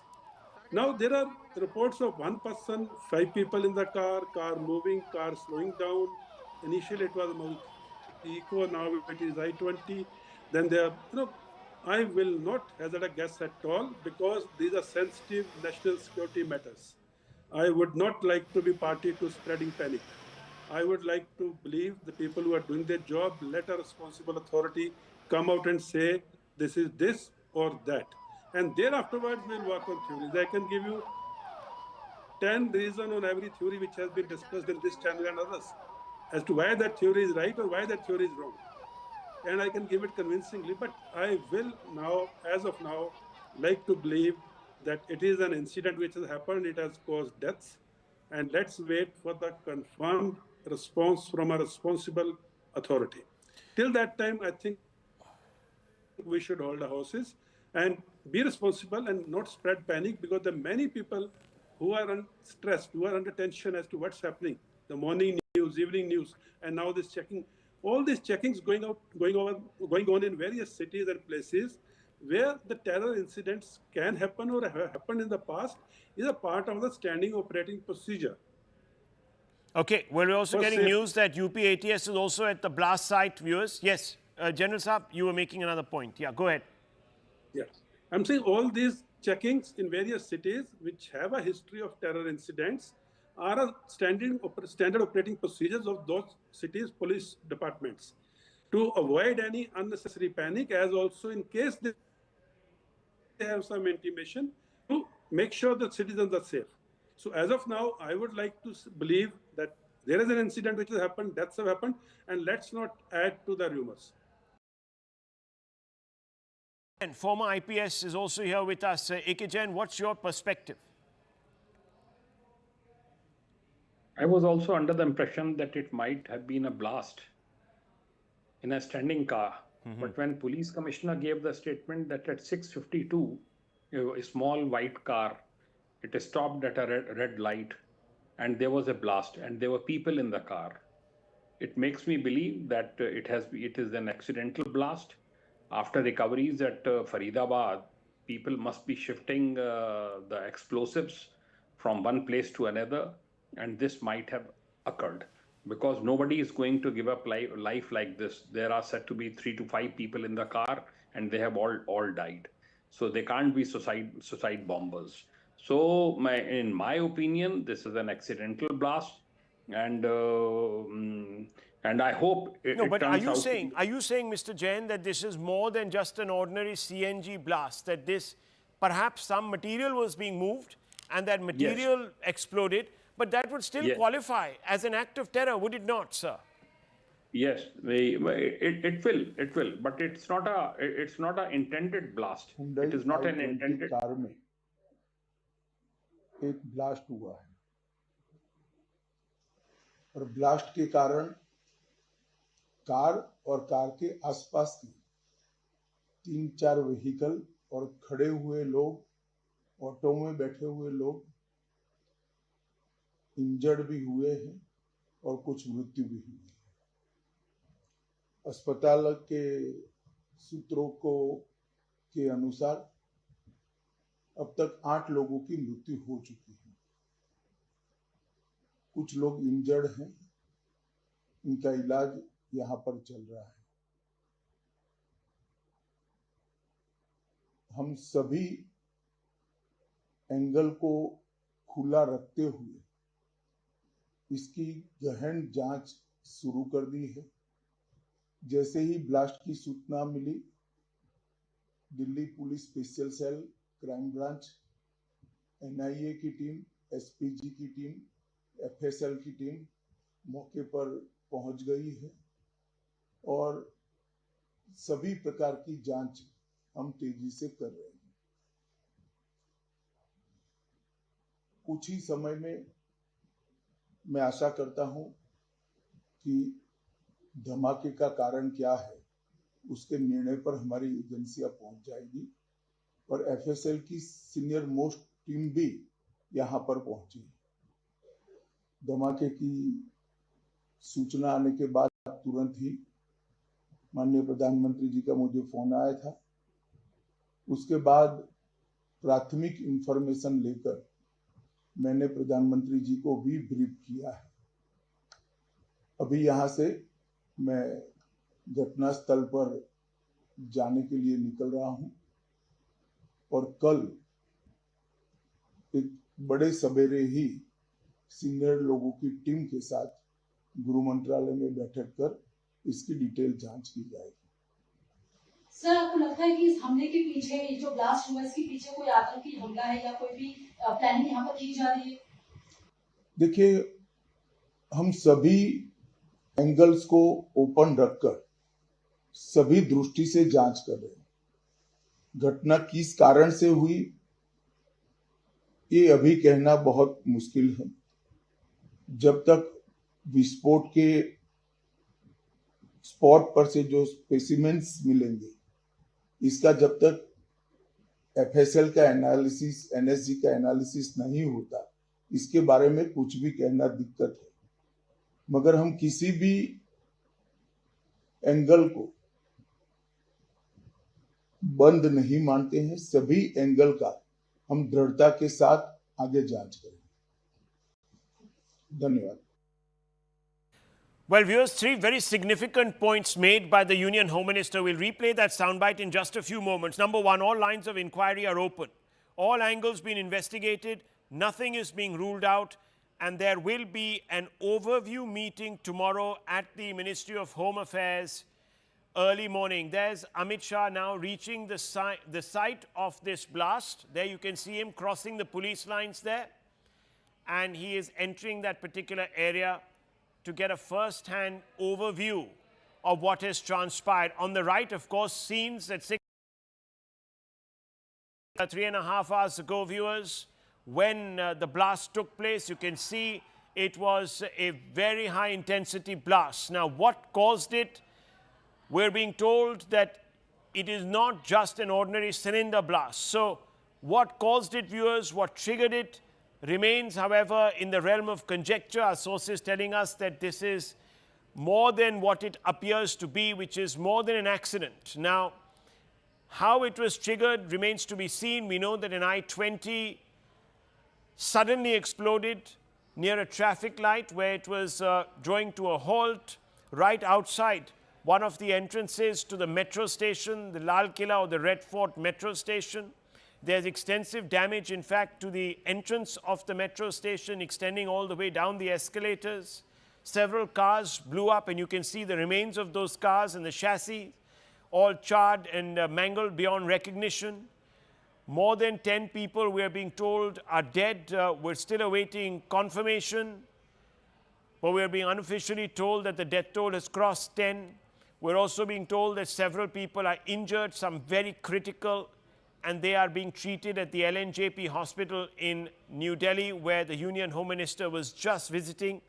Now, there are reports of one person, 5 people in the car moving, car slowing down. Initially, it was Eco, now it is I-20. Then there are, I will not hazard a guess at all because these are sensitive national security matters. I would not like to be party to spreading panic. I would like to believe the people who are doing their job, let a responsible authority come out and say, this is this or that. And then afterwards, we'll work on theories. I can give you 10 reasons on every theory which has been discussed in this channel and others as to why that theory is right or why that theory is wrong. And I can give it convincingly, but I will now, as of now, like to believe that it is an incident which has happened, it has caused deaths, and let's wait for the confirmed response from a responsible authority. Till that time, I think we should hold our horses and be responsible and not spread panic, because there are many people who are stressed, who are under tension as to what's happening. The morning news, evening news, and now this checking. All these checkings going on in various cities and places where the terror incidents can happen or have happened in the past is a part of the standing operating procedure. Okay, well, we're also getting news that UP ATS is also at the blast site, viewers. Yes, General Saab, you were making another point. Yeah, go ahead. Yes, I'm saying all these checkings in various cities which have a history of terror incidents are a standard operating procedures of those cities' police departments to avoid any unnecessary panic, as also in case they have some intimation to make sure that citizens are safe. So as of now, I would like to believe that there is an incident which has happened, deaths have happened, and let's not add to the rumors. And former IPS is also here with us. A.K. Jain, what's your perspective? I was also under the impression that it might have been a blast in a standing car. But when police commissioner gave the statement that at 6:52, a small white car, it stopped at a red light and there was a blast and there were people in the car, it makes me believe that it is an accidental blast. After recoveries at Faridabad, people must be shifting the explosives from one place to another, and this might have occurred. because nobody is going to give up life like this. There are said to be 3 to 5 people in the car, and they have all died. So they can't be suicide bombers. So in my opinion, this is an accidental blast, and I hope No, it but turns out. are you saying, Mr. Jain, that this is more than just an ordinary CNG blast? That this, perhaps some material was being moved and that material exploded, but that would still qualify as an act of terror, would it not, sir? Yes, it will, but it's not a intended blast. It is not an intended. Car में एक blast हुआ है और blast के कारण car और car के आसपास के 3-4 व्हीकल और खड़े हुए लोग, ऑटो में बैठे हुए लोग इंजर्ड भी हुए हैं और कुछ मृत्यु भी हुई है। अस्पताल के सूत्रों के अनुसार अब तक 8 लोगों की मृत्यु हो चुकी है। कुछ लोग इंजर्ड हैं, इनका इलाज यहाँ पर चल रहा है। हम सभी एंगल को खुला रखते हुए इसकी गहन जांच शुरू कर दी है। जैसे ही ब्लास्ट की सूचना मिली, Delhi police special cell, crime branch, NIA की टीम, एसपीजी की टीम, एफएसएल की टीम मौके पर पहुंच गई है और सभी प्रकार की जांच हम तेजी से कर रहे हैं। कुछ ही समय में मैं आशा करता हूं कि धमाके का कारण क्या है उसके निर्णय पर हमारी एजेंसियां पहुंच जाएगी और एफएसएल की सीनियर मोस्ट टीम भी यहां पर पहुंची। धमाके की सूचना आने के बाद तुरंत ही माननीय प्रधानमंत्री जी का मुझे फोन आया था। उसके बाद प्राथमिक इंफॉर्मेशन लेकर मैंने प्रधानमंत्री जी को भी ब्रीफ किया है। अभी यहाँ से मैं घटनास्थल पर जाने के लिए निकल रहा हूँ और कल एक बड़े सवेरे ही सीनियर लोगों की टीम के साथ गृह मंत्रालय में बैठक कर इसकी डिटेल जांच की जाएगी। सर, आपको लगता है कि इस हमले के पीछे, जो ब्लास्ट हुआ, इसके पीछे कोई आतंकी हमला है या कोई भी प्लानिंग यहाँ पर की जा रही है? देखिए, हम सभी एंगल्स को ओपन रखकर सभी दृष्टि से जांच कर रहे हैं। घटना किस कारण से हुई ये अभी कहना बहुत मुश्किल है। जब तक विस्फोट के स्पॉट पर से जो स्पेसिमेंस मिलेंगे, इसका जब तक एफएसएल का एनालिसिस, एनएसजी का एनालिसिस नहीं होता, इसके बारे में कुछ भी कहना दिक्कत है। मगर हम किसी भी एंगल को बंद नहीं मानते हैं। सभी एंगल का हम दृढ़ता के साथ आगे जांच करेंगे। धन्यवाद। Well, viewers, 3 very significant points made by the Union Home Minister. We'll replay that soundbite in just a few moments. Number 1, all lines of inquiry are open. All angles being investigated. Nothing is being ruled out. And there will be an overview meeting tomorrow at the Ministry of Home Affairs early morning. There's Amit Shah now reaching the site of this blast. There you can see him crossing the police lines there. And he is entering that particular area to get a first-hand overview of what has transpired. On the right, of course, scenes at 3.5 hours ago, viewers, when the blast took place. You can see it was a very high-intensity blast. Now, what caused it? We're being told that it is not just an ordinary cylinder blast. So, what caused it, viewers, what triggered it, remains, however, in the realm of conjecture. Our sources telling us that this is more than what it appears to be, which is more than an accident. Now, how it was triggered remains to be seen. We know that an I-20 suddenly exploded. near a traffic light where it was drawing to a halt right outside one of the entrances to the metro station, the Lal Quila or the Red Fort metro station. There's extensive damage, in fact, to the entrance of the metro station, extending all the way down the escalators. Several cars blew up, and you can see the remains of those cars and the chassis, all charred and mangled beyond recognition. More than 10 people, we are being told, are dead. We're still awaiting confirmation, but we are being unofficially told that the death toll has crossed 10. We're also being told that several people are injured, some very critical, and they are being treated at the LNJP hospital in New Delhi, where the Union Home Minister was just visiting.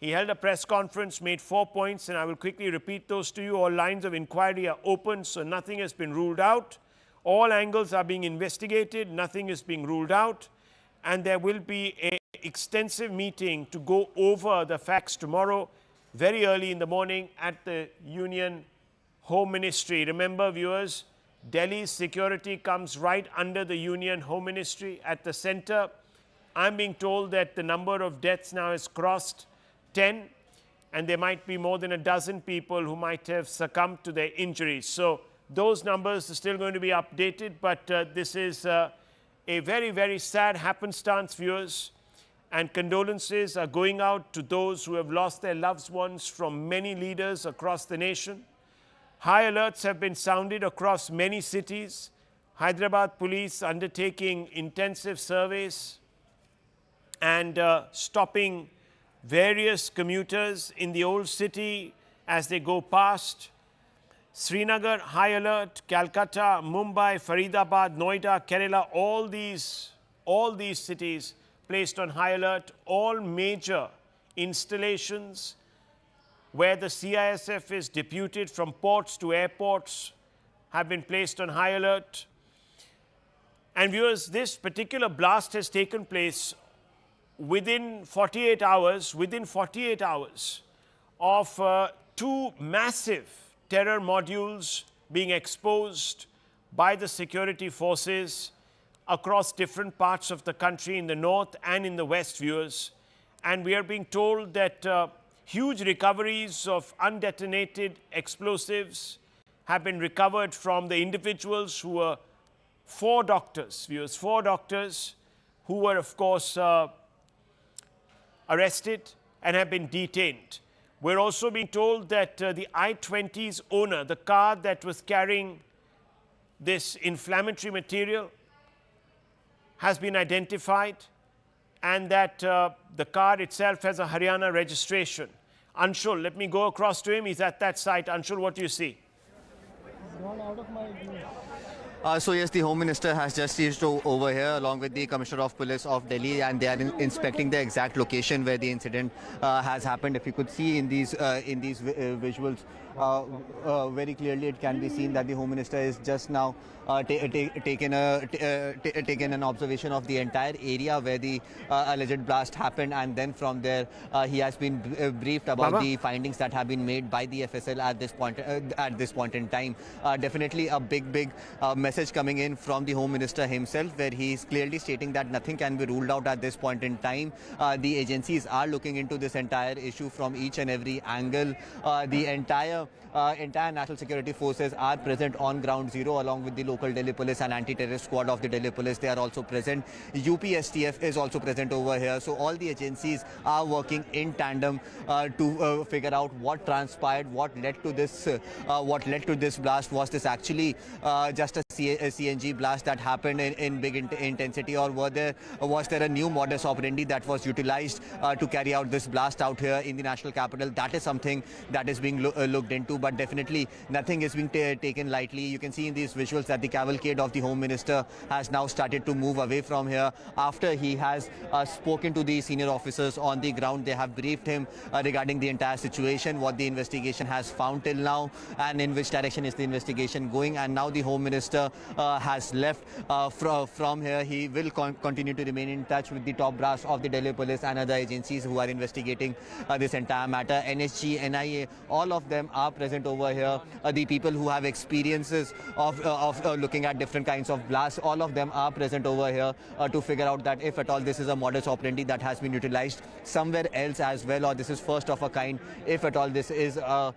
He held a press conference, made 4 points, and I will quickly repeat those to you. All lines of inquiry are open, so nothing has been ruled out. All angles are being investigated, nothing is being ruled out, and there will be an extensive meeting to go over the facts tomorrow, very early in the morning at the Union Home Ministry. Remember, viewers, Delhi's security comes right under the Union Home Ministry at the center. I'm being told that the number of deaths now has crossed 10, and there might be more than a dozen people who might have succumbed to their injuries. So those numbers are still going to be updated, but this is a very, very sad happenstance, viewers, and condolences are going out to those who have lost their loved ones from many leaders across the nation. High alerts have been sounded across many cities. Hyderabad police undertaking intensive surveys and stopping various commuters in the old city as they go past. Srinagar, high alert. Calcutta, Mumbai, Faridabad, Noida, Kerala, all these cities placed on high alert. All major installations where the CISF is deputed, from ports to airports, have been placed on high alert. And viewers, this particular blast has taken place within 48 hours, of two massive terror modules being exposed by the security forces across different parts of the country, in the north and in the west, viewers. And we are being told that huge recoveries of undetonated explosives have been recovered from the individuals who were 4 doctors, viewers, 4 doctors who were, of course, arrested and have been detained. We're also being told that the I-20's owner, the car that was carrying this inflammatory material, has been identified, and that the car itself has a Haryana registration. Anshul, let me go across to him. He's at that site. Anshul, what do you see? It's gone out of my view. So yes, the Home Minister has just reached over here along with the Commissioner of Police of Delhi, and they are inspecting the exact location where the incident has happened. If you could see in these visuals, very clearly it can be seen that the Home Minister is just now taken an observation of the entire area where the alleged blast happened, and then from there he has been briefed about the findings that have been made by the FSL at this point in time. Definitely a big message coming in from the Home Minister himself, where he is clearly stating that nothing can be ruled out at this point in time. The agencies are looking into this entire issue from each and every angle. The entire national security forces are present on ground zero along with the local Delhi police and anti-terrorist squad of the Delhi police. They are also present. UPSTF is also present over here. So all the agencies are working in tandem to figure out what transpired, what led to this blast. Was this actually just a CNG blast that happened in big intensity, or was there a new modus operandi that was utilized to carry out this blast out here in the national capital? That is something that is being looked into, but definitely nothing is being taken lightly. You can see in these visuals that the cavalcade of the Home Minister has now started to move away from here after he has spoken to the senior officers on the ground. They have briefed him regarding the entire situation, what the investigation has found till now, and in which direction is the investigation investigation going, and now the Home Minister has left from here. He will continue to remain in touch with the top brass of the Delhi police and other agencies who are investigating this entire matter. NSG, NIA, all of them are present over here. The people who have experiences of looking at different kinds of blasts, all of them are present over here to figure out that if at all this is a modus operandi that has been utilized somewhere else as well, or this is first of a kind. If at all this is a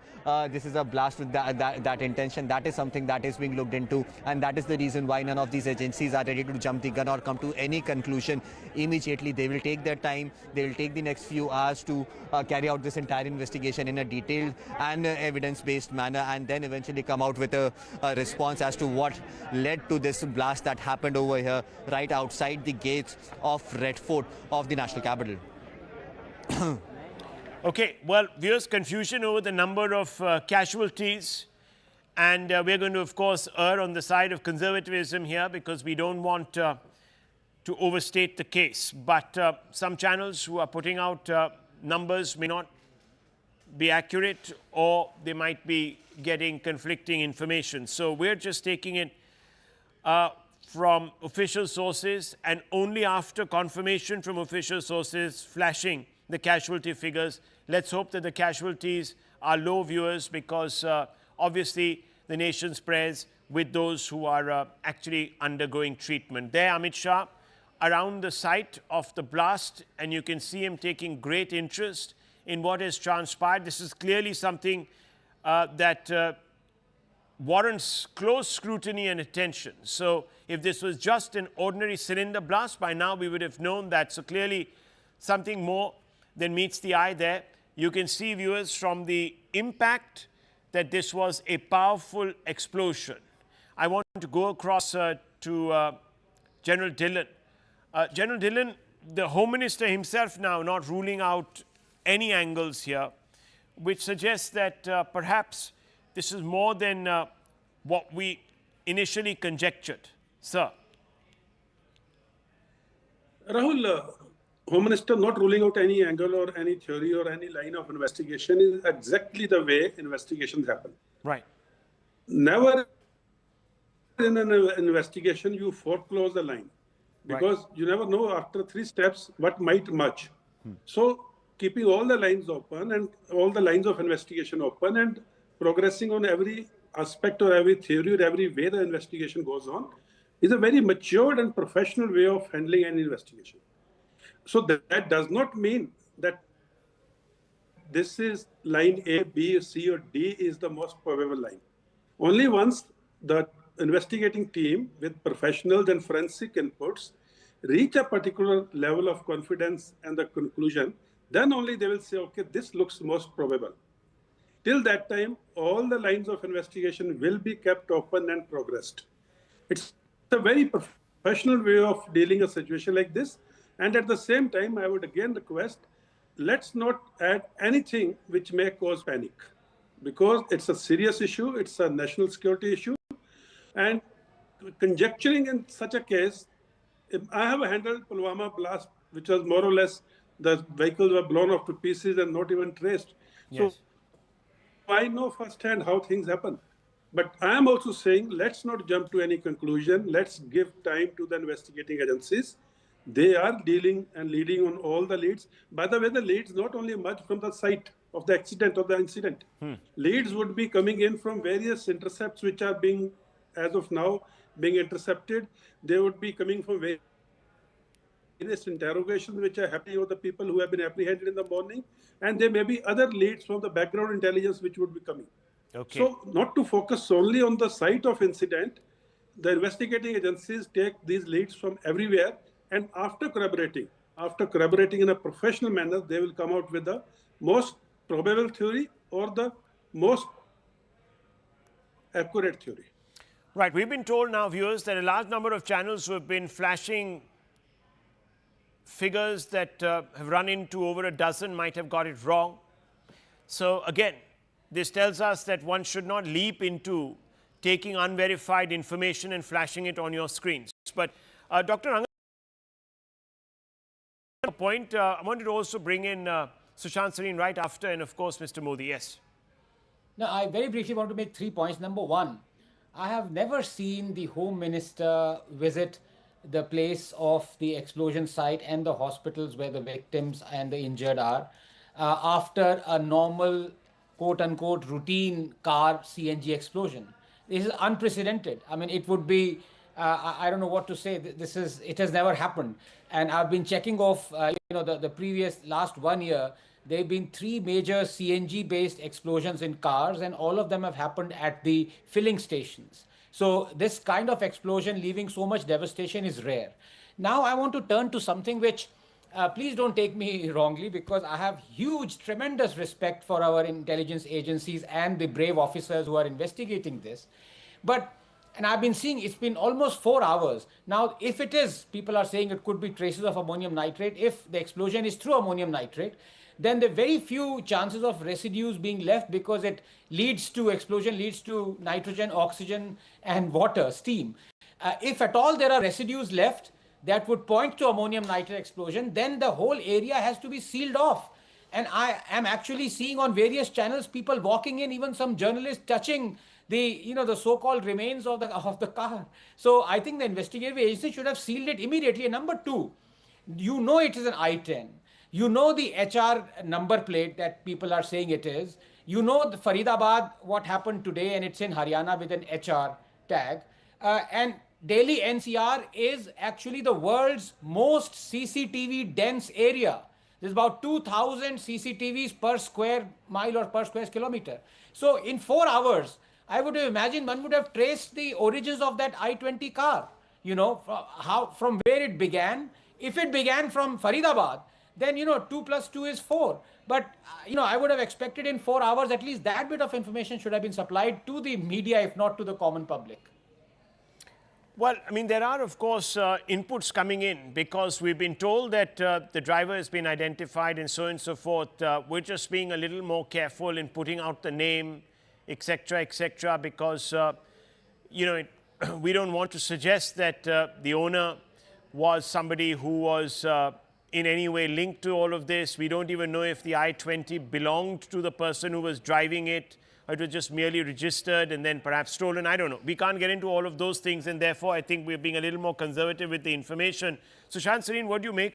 blast with that intention, that is something that is being looked into, and that is the reason why none of these agencies are ready to jump the gun or come to any conclusion immediately. They will take their time. They will take the next few hours to carry out this entire investigation in a detailed and evidence-based manner, and then eventually come out with a response as to what led to this blast that happened over here right outside the gates of Red Fort of the national capital. Okay, well, viewers, confusion over the number of casualties, and we're going to, of course, err on the side of conservatism here because we don't want to overstate the case. But some channels who are putting out numbers may not be accurate, or they might be getting conflicting information. So we're just taking it from official sources, and only after confirmation from official sources flashing the casualty figures. Let's hope that the casualties are low, viewers, because obviously the nation's prayers with those who are actually undergoing treatment. There, Amit Shah around the site of the blast, and you can see him taking great interest in what has transpired. This is clearly something that warrants close scrutiny and attention. So if this was just an ordinary cylinder blast, by now we would have known that. So clearly something more than meets the eye there. You can see, viewers, from the impact that this was a powerful explosion. I want to go across to General Dhillon. General Dhillon, the Home Minister himself now not ruling out any angles here, which suggests that perhaps this is more than what we initially conjectured. Sir. Rahul, Home Minister not ruling out any angle or any theory or any line of investigation is exactly the way investigations happen. Right. Never in an investigation you foreclose the line, because you never know after 3 steps what might emerge. So keeping all the lines open and all the lines of investigation open and progressing on every aspect or every theory or every way the investigation goes on is a very matured and professional way of handling an investigation. So that does not mean that this is line A, B, C, or D is the most probable line. Only once the investigating team with professionals and forensic inputs reach a particular level of confidence and the conclusion, then only they will say, okay, this looks most probable. Till that time, all the lines of investigation will be kept open and progressed. It's a very professional way of dealing a situation like this. And at the same time, I would again request, let's not add anything which may cause panic, because it's a serious issue. It's a national security issue. And conjecturing in such a case, if I have handled Pulwama blast, which was more or less the vehicles were blown off to pieces and not even traced. Yes. So I know firsthand how things happen. But I am also saying, let's not jump to any conclusion. Let's give time to the investigating agencies. They are dealing and leading on all the leads. By the way, the leads not only emerge from the site of the accident or the incident. Leads would be coming in from various intercepts which are being, as of now, being intercepted. They would be coming from various interrogations which are happening with the people who have been apprehended in the morning. And there may be other leads from the background intelligence which would be coming. Okay. So not to focus solely on the site of incident, the investigating agencies take these leads from everywhere. And after corroborating in a professional manner, they will come out with the most probable theory or the most accurate theory. Right. We've been told now, viewers, that a large number of channels who have been flashing figures that have run into over a dozen might have got it wrong. So again, this tells us that one should not leap into taking unverified information and flashing it on your screens. But Dr. Rangan, point, I wanted to also bring in Sushant Sareen right after, and of course, Mr. Modi. Yes. Now, I very briefly want to make 3 points. Number one, I have never seen the Home Minister visit the place of the explosion site and the hospitals where the victims and the injured are after a normal, quote unquote, routine car CNG explosion. This is unprecedented. I mean, it would be, I don't know what to say. It has never happened. And I've been checking off, the previous last 1 year, there have been 3 major CNG based explosions in cars, and all of them have happened at the filling stations. So this kind of explosion leaving so much devastation is rare. Now I want to turn to something which, please don't take me wrongly, because I have huge, tremendous respect for our intelligence agencies and the brave officers who are investigating this. And I've been seeing it's been almost 4 hours. Now, if it is, people are saying it could be traces of ammonium nitrate. If the explosion is through ammonium nitrate, then there are very few chances of residues being left, because explosion leads to nitrogen, oxygen, and water, steam. If at all there are residues left that would point to ammonium nitrate explosion, then the whole area has to be sealed off. And I am actually seeing on various channels people walking in, even some journalists touching the so-called remains of the car. So I think the investigative agency should have sealed it immediately. And number 2, it is an I-10. You know the HR number plate that people are saying it is. You know the Faridabad, what happened today, and it's in Haryana with an HR tag. And Delhi NCR is actually the world's most CCTV dense area. There's about 2,000 CCTVs per square mile or per square kilometer. So in 4 hours, I would have imagined one would have traced the origins of that I-20 car, from where it began. If it began from Faridabad, then 2 plus 2 is 4. But I would have expected in 4 hours at least that bit of information should have been supplied to the media, if not to the common public. Well, I mean, there are, of course, inputs coming in, because we've been told that the driver has been identified and so on and so forth. We're just being a little more careful in putting out the name, etc., because, we don't want to suggest that the owner was somebody who was in any way linked to all of this. We don't even know if the I-20 belonged to the person who was driving it, or it was just merely registered and then perhaps stolen. I don't know. We can't get into all of those things, and therefore I think we're being a little more conservative with the information. Sushant Sareen, what do you make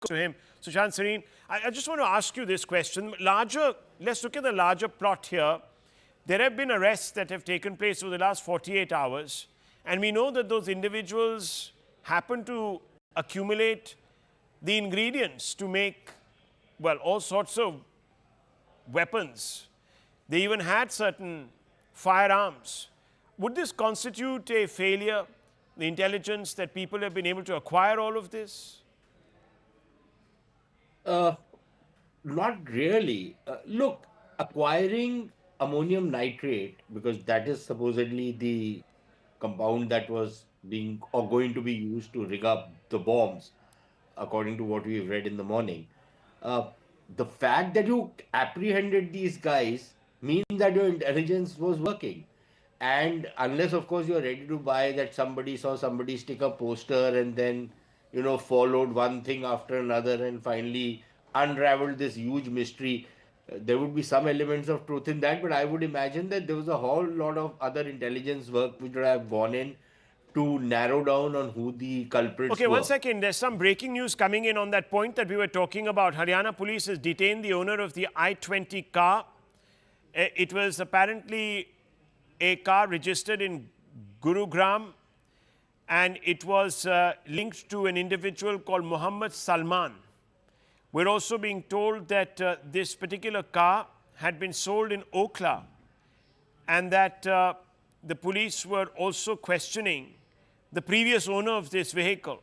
to him? Sushant Sareen, I just want to ask you this question. Let's look at the larger plot here. There have been arrests that have taken place over the last 48 hours, and we know that those individuals happen to accumulate the ingredients to make, well, all sorts of weapons. They even had certain firearms. Would this constitute a failure, the intelligence, that people have been able to acquire all of this? Not really. Look, acquiring ammonium nitrate, because that is supposedly the compound that was going to be used to rig up the bombs, according to what we've read in the morning. The fact that you apprehended these guys means that your intelligence was working. And unless, of course, you're ready to buy that somebody saw somebody stick a poster and then, followed one thing after another and finally unraveled this huge mystery, there would be some elements of truth in that. But I would imagine that there was a whole lot of other intelligence work which would have gone in to narrow down on who the culprits were. Okay, 1 second. There's some breaking news coming in on that point that we were talking about. Haryana police has detained the owner of the I-20 car. It was apparently a car registered in Gurugram, and it was linked to an individual called Muhammad Salman. We're also being told that this particular car had been sold in Okhla, and that the police were also questioning the previous owner of this vehicle.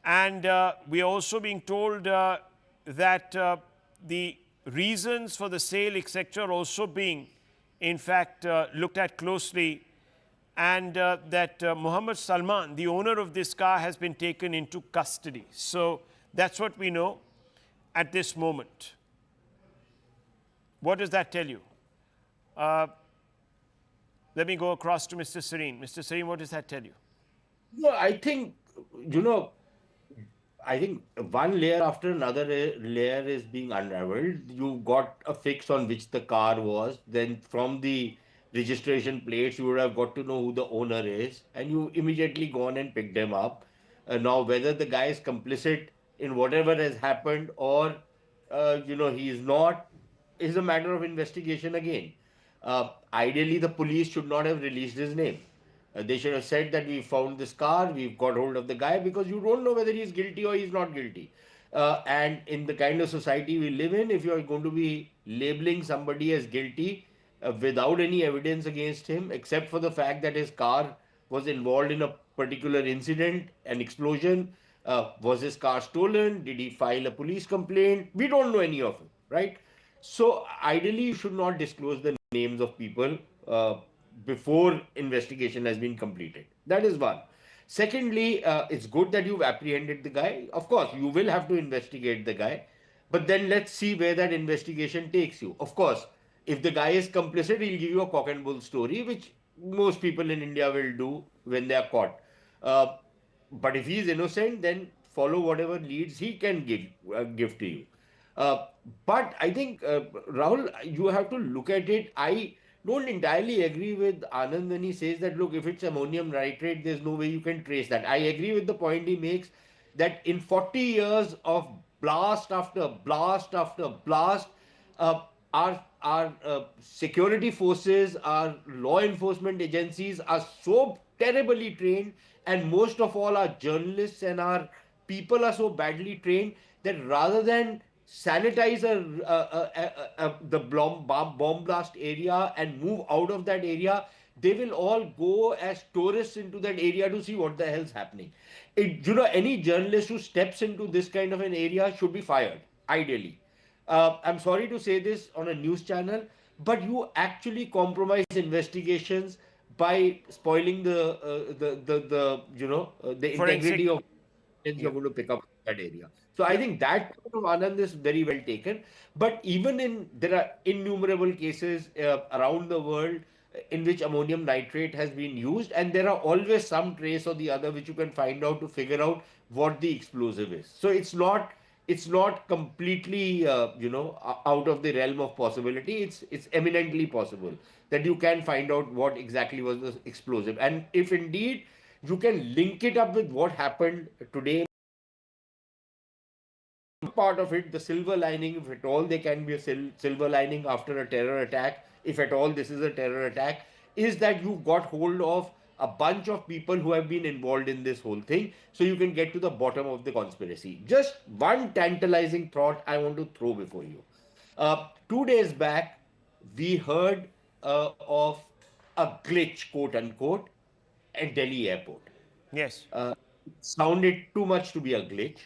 And we are also being told that the reasons for the sale, etc., are also being, in fact, looked at closely, and that Muhammad Salman, the owner of this car, has been taken into custody. So that's what we know at this moment. What does that tell you? Let me go across to Mr. Sareen. Mr. Sareen, what does that tell you? No, I think, I think one layer after another layer is being unraveled. You got a fix on which the car was. Then from the registration plates, you would have got to know who the owner is, and you immediately gone and picked them up. Now, whether the guy is complicit in whatever has happened or, he is not, is a matter of investigation again. Ideally, the police should not have released his name. They should have said that we found this car, we've got hold of the guy, because you don't know whether he's guilty or he's not guilty. And in the kind of society we live in, if you are going to be labeling somebody as guilty without any evidence against him, except for the fact that his car was involved in a particular incident, an explosion, was his car stolen? Did he file a police complaint? We don't know any of it, right? So ideally, you should not disclose the names of people before investigation has been completed. That is one. Secondly, it's good that you've apprehended the guy. Of course, you will have to investigate the guy, but then let's see where that investigation takes you. Of course, if the guy is complicit, he'll give you a cock and bull story, which most people in India will do when they are caught. But if he is innocent, then follow whatever leads he can give to you. But I think, Rahul, you have to look at it. I don't entirely agree with Anand when he says that, look, if it's ammonium nitrate, there's no way you can trace that. I agree with the point he makes that in 40 years of blast after blast after blast, our security forces, our law enforcement agencies are so terribly trained, and most of all our journalists and our people are so badly trained that rather than sanitize the bomb blast area and move out of that area, they will all go as tourists into that area to see what the hell's happening. Any journalist who steps into this kind of an area should be fired, ideally. I'm sorry to say this on a news channel, but you actually compromise investigations by spoiling the integrity of you're going to pick up that area. So I think that point of Anand is very well taken. But even there are innumerable cases around the world in which ammonium nitrate has been used, and there are always some trace or the other which you can find out to figure out what the explosive is. So it's not completely out of the realm of possibility. It's eminently possible that you can find out what exactly was the explosive, and if indeed you can link it up with what happened today. Part of it, the silver lining, if at all there can be a silver lining after a terror attack, if at all this is a terror attack, is that you got hold of a bunch of people who have been involved in this whole thing, so you can get to the bottom of the conspiracy. Just one tantalizing thought I want to throw before you. 2 days back, we heard of a glitch, quote unquote, at Delhi airport. Yes. Sounded too much to be a glitch.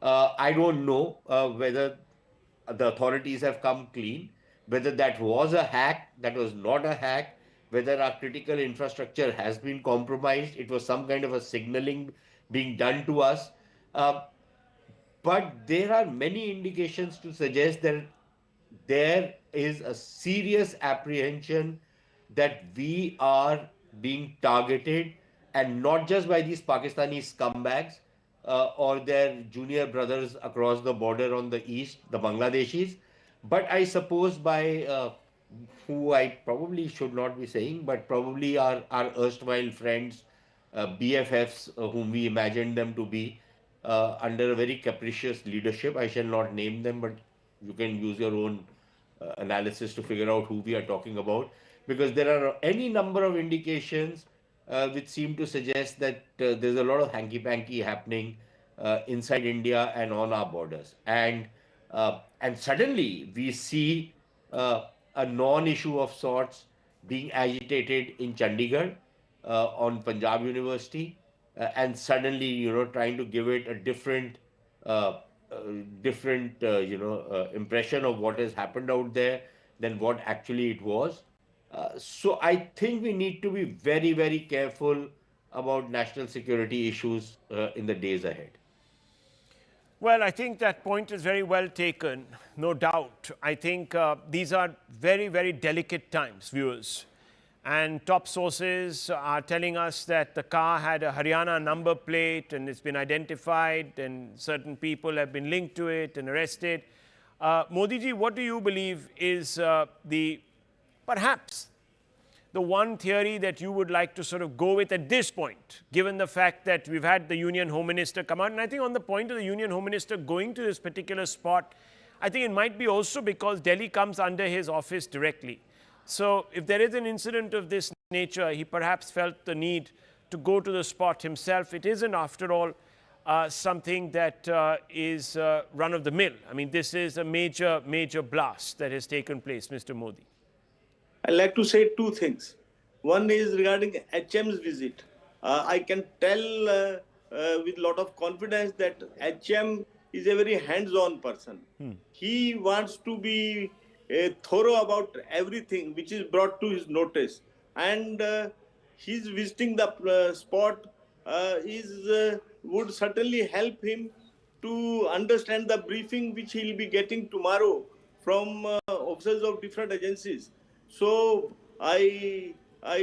I don't know whether the authorities have come clean, whether that was a hack, that was not a hack, whether our critical infrastructure has been compromised, it was some kind of a signaling being done to us. But there are many indications to suggest that there is a serious apprehension that we are being targeted, and not just by these Pakistani scumbags or their junior brothers across the border on the east, the Bangladeshis, but I suppose by who I probably should not be saying, but probably our erstwhile friends, BFFs, whom we imagined them to be, under a very capricious leadership. I shall not name them, but you can use your own analysis to figure out who we are talking about, because there are any number of indications which seem to suggest that there's a lot of hanky-panky happening inside India and on our borders. And suddenly we see a non-issue of sorts being agitated in Chandigarh on Punjab University, and suddenly, trying to give it a different impression of what has happened out there than what actually it was. So I think we need to be very, very careful about national security issues in the days ahead. Well, I think that point is very well taken, no doubt. I think these are very, very delicate times, viewers. And top sources are telling us that the car had a Haryana number plate and it's been identified and certain people have been linked to it and arrested. Modi ji, what do you believe is perhaps the one theory that you would like to sort of go with at this point, given the fact that we've had the Union Home Minister come out? And I think on the point of the Union Home Minister going to this particular spot, I think it might be also because Delhi comes under his office directly. So if there is an incident of this nature, he perhaps felt the need to go to the spot himself. It isn't, after all, something that is run-of-the-mill. I mean, this is a major, major blast that has taken place, Mr. Modi. I'd like to say two things. One is regarding HM's visit. I can tell with a lot of confidence that HM is a very hands-on person. He wants to be thorough about everything which is brought to his notice. And his visiting the spot would certainly help him to understand the briefing which he will be getting tomorrow from officers of different agencies. So I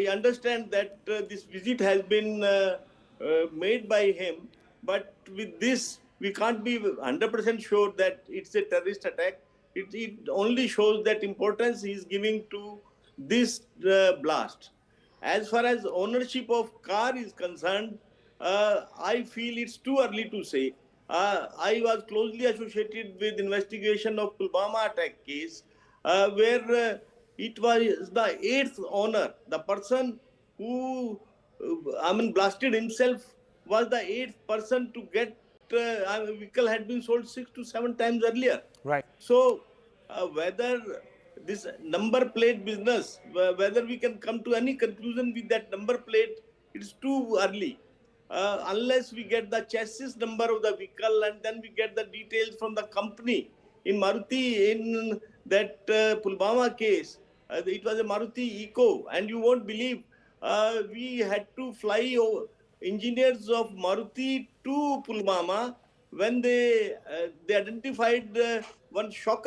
understand that this visit has been made by him, but with this we can't be 100% sure that it's a terrorist attack. It only shows that importance he is giving to this blast. As far as ownership of car is concerned, I feel it's too early to say. I was closely associated with investigation of Pulwama attack case, where it was the 8th owner. The person who, blasted himself was the 8th person to get vehicle had been sold 6 to 7 times earlier. Right. So whether this number plate business, whether we can come to any conclusion with that number plate, it's too early. Unless we get the chassis number of the vehicle and then we get the details from the company. In Maruti, in that Pulwama case, it was a Maruti Eco, and you won't believe we had to fly engineers of Maruti to Pulwama when they identified one shock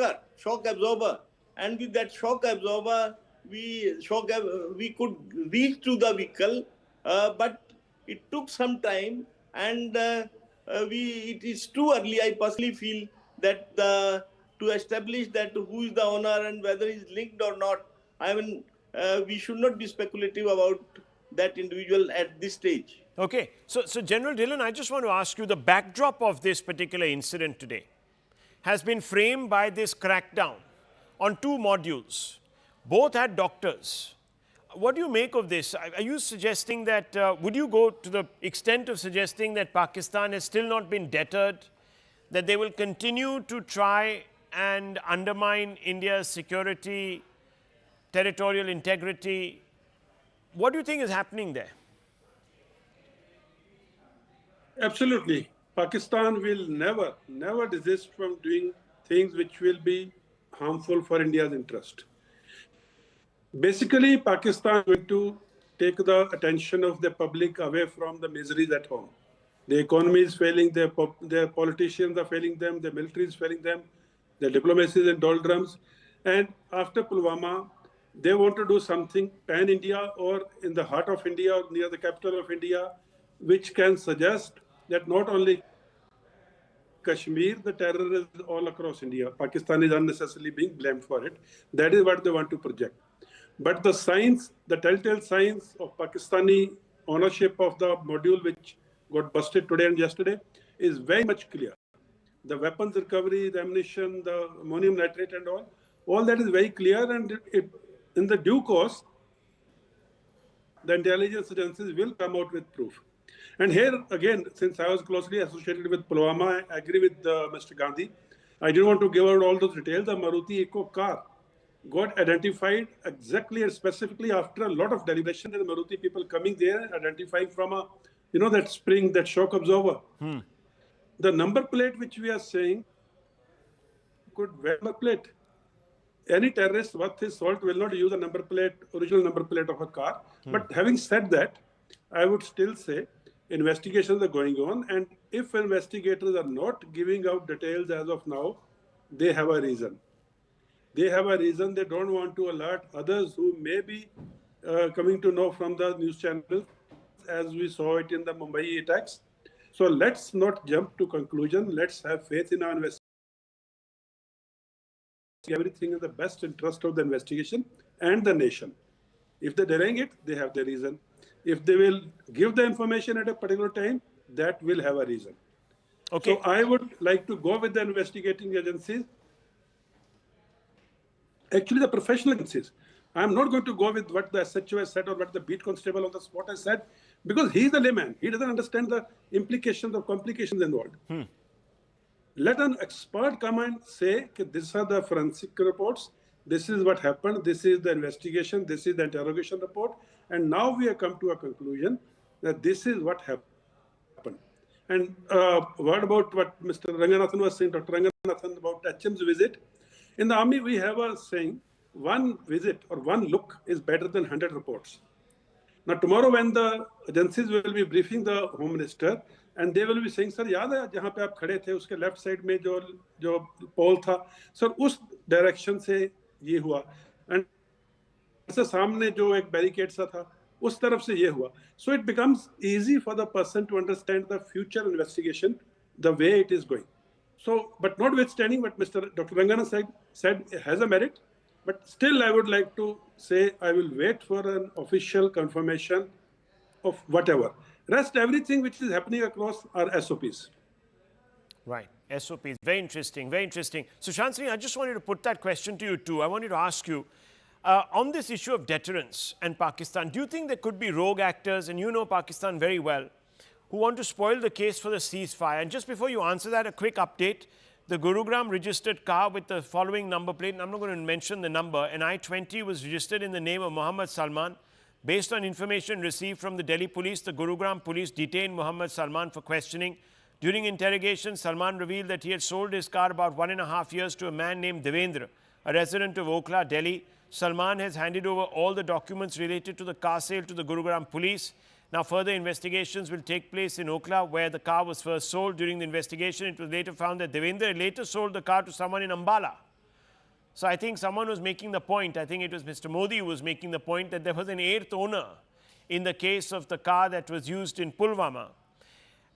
absorber, and with that shock absorber we could reach to the vehicle, but it took some time, and it is too early. I personally feel that to establish that who is the owner and whether he's linked or not, we should not be speculative about that individual at this stage. Okay, so General Dhillon, I just want to ask you, the backdrop of this particular incident today has been framed by this crackdown on 2 modules. Both had doctors. What do you make of this? Are you suggesting that, would you go to the extent of suggesting that Pakistan has still not been deterred, that they will continue to try and undermine India's security, territorial integrity? What do you think is happening there? Absolutely. Pakistan will never desist from doing things which will be harmful for India's interest. Basically, Pakistan is going to take the attention of the public away from the miseries at home. The economy is failing, their politicians are failing them, the military is failing them, the diplomacy is in doldrums. And after Pulwama, they want to do something pan-India or in the heart of India or near the capital of India, which can suggest that not only Kashmir, the terror is all across India. Pakistan is unnecessarily being blamed for it. That is what they want to project. But the signs, the telltale signs of Pakistani ownership of the module which got busted today and yesterday is very much clear. The weapons recovery, the ammunition, the ammonium nitrate and all that is very clear, and in the due course, the intelligence agencies will come out with proof. And here again, since I was closely associated with Pulwama, I agree with Mr. Gandhi. I didn't want to give out all those details. The Maruti Eco car got identified exactly and specifically after a lot of deliberation. The Maruti people coming there, identifying from that spring, that shock absorber. The number plate which we are saying could wear number plate. Any terrorist worth his salt will not use a number plate, original number plate of a car. But having said that, I would still say investigations are going on, and if investigators are not giving out details as of now, they have a reason. They have a reason. They don't want to alert others who may be coming to know from the news channels, as we saw it in the Mumbai attacks. So let's not jump to conclusion. Let's have faith in our investigation. Everything in the best interest of the investigation and the nation. If they're delaying it, they have their reason. If they will give the information at a particular time, that will have a reason. Okay. So I would like to go with the investigating agencies. Actually, the professional agencies. I'm not going to go with what the SHO has said or what the beat constable on the spot has said, because he's the layman. He doesn't understand the implications or complications involved. Let an expert come and say, these are the forensic reports, this is what happened, this is the investigation, this is the interrogation report, and now we have come to a conclusion that this is what happened. And what about what Mr. Ranganathan was saying, Dr. Ranganathan, about HM's visit? In the army, we have a saying, one visit or one look is better than 100 reports. Now, tomorrow when the agencies will be briefing the Home Minister, and they will be saying, sir, याद है जहाँ पे आप खड़े थे उसके left side में जो पोल था, सर उस डायरेक्शन से ये हुआ, एंड ऐसे सामने जो एक बैरिकेड सा था उस तरफ से ये हुआ. So it becomes easy for the person to understand the future investigation, the way it is going. So, but notwithstanding what Mr. Dr. Rangana said has a merit, but still I would like to say I will wait for an official confirmation of whatever. Rest everything which is happening across are SOPs. Right, SOPs. Very interesting, very interesting. So, Shansini, I just wanted to put that question to you too. I wanted to ask you, on this issue of deterrence and Pakistan, do you think there could be rogue actors, and you know Pakistan very well, who want to spoil the case for the ceasefire? And just before you answer that, a quick update. The Gurugram registered car with the following number plate, and I'm not going to mention the number, an I-20 was registered in the name of Muhammad Salman. Based on information received from the Delhi police, the Gurugram police detained Muhammad Salman for questioning. During interrogation, Salman revealed that he had sold his car about 1.5 years to a man named Devendra, a resident of Okhla, Delhi. Salman has handed over all the documents related to the car sale to the Gurugram police. Now, further investigations will take place in Okhla, where the car was first sold. During the investigation, it was later found that Devendra later sold the car to someone in Ambala. So I think someone was making the point, I think it was Mr. Modi who was making the point, that there was an eighth owner in the case of the car that was used in Pulwama.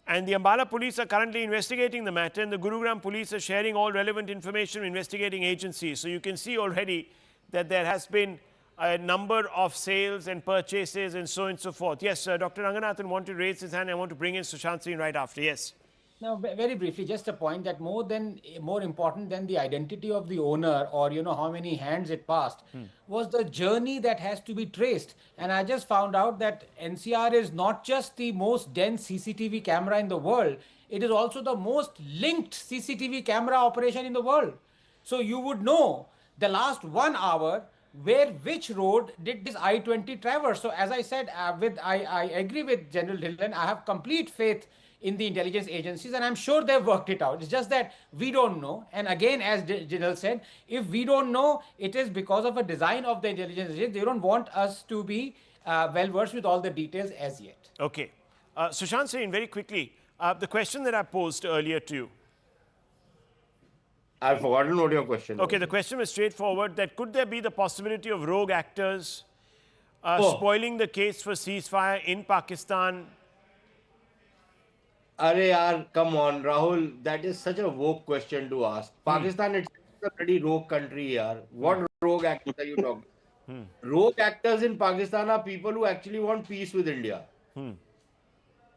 And the Ambala police are currently investigating the matter, and the Gurugram police are sharing all relevant information with investigating agencies. So you can see already that there has been a number of sales and purchases and so on and so forth. Yes, Dr. Ranganathan wanted to raise his hand. I want to bring in Sushant Singh right after. Yes. Now, very briefly, just a point that more important than the identity of the owner or, you know, how many hands it passed was the journey that has to be traced. And I just found out that NCR is not just the most dense CCTV camera in the world, it is also the most linked CCTV camera operation in the world. So you would know the last 1 hour which road did this I-20 traverse. So as I said, I agree with General Dhillon. I have complete faith in the intelligence agencies, and I'm sure they've worked it out. It's just that we don't know. And again, as General said, if we don't know, it is because of a design of the intelligence agencies. They don't want us to be well-versed with all the details as yet. Okay. Sushant Singh, very quickly, the question that I posed earlier to you. I've forgotten what your question was. Okay, the question was straightforward, that could there be the possibility of rogue actors spoiling the case for ceasefire in Pakistan? Arey yaar, come on, Rahul. That is such a woke question to ask. Pakistan is a pretty rogue country, yaar. What rogue actors are you talking? Rogue actors in Pakistan are people who actually want peace with India.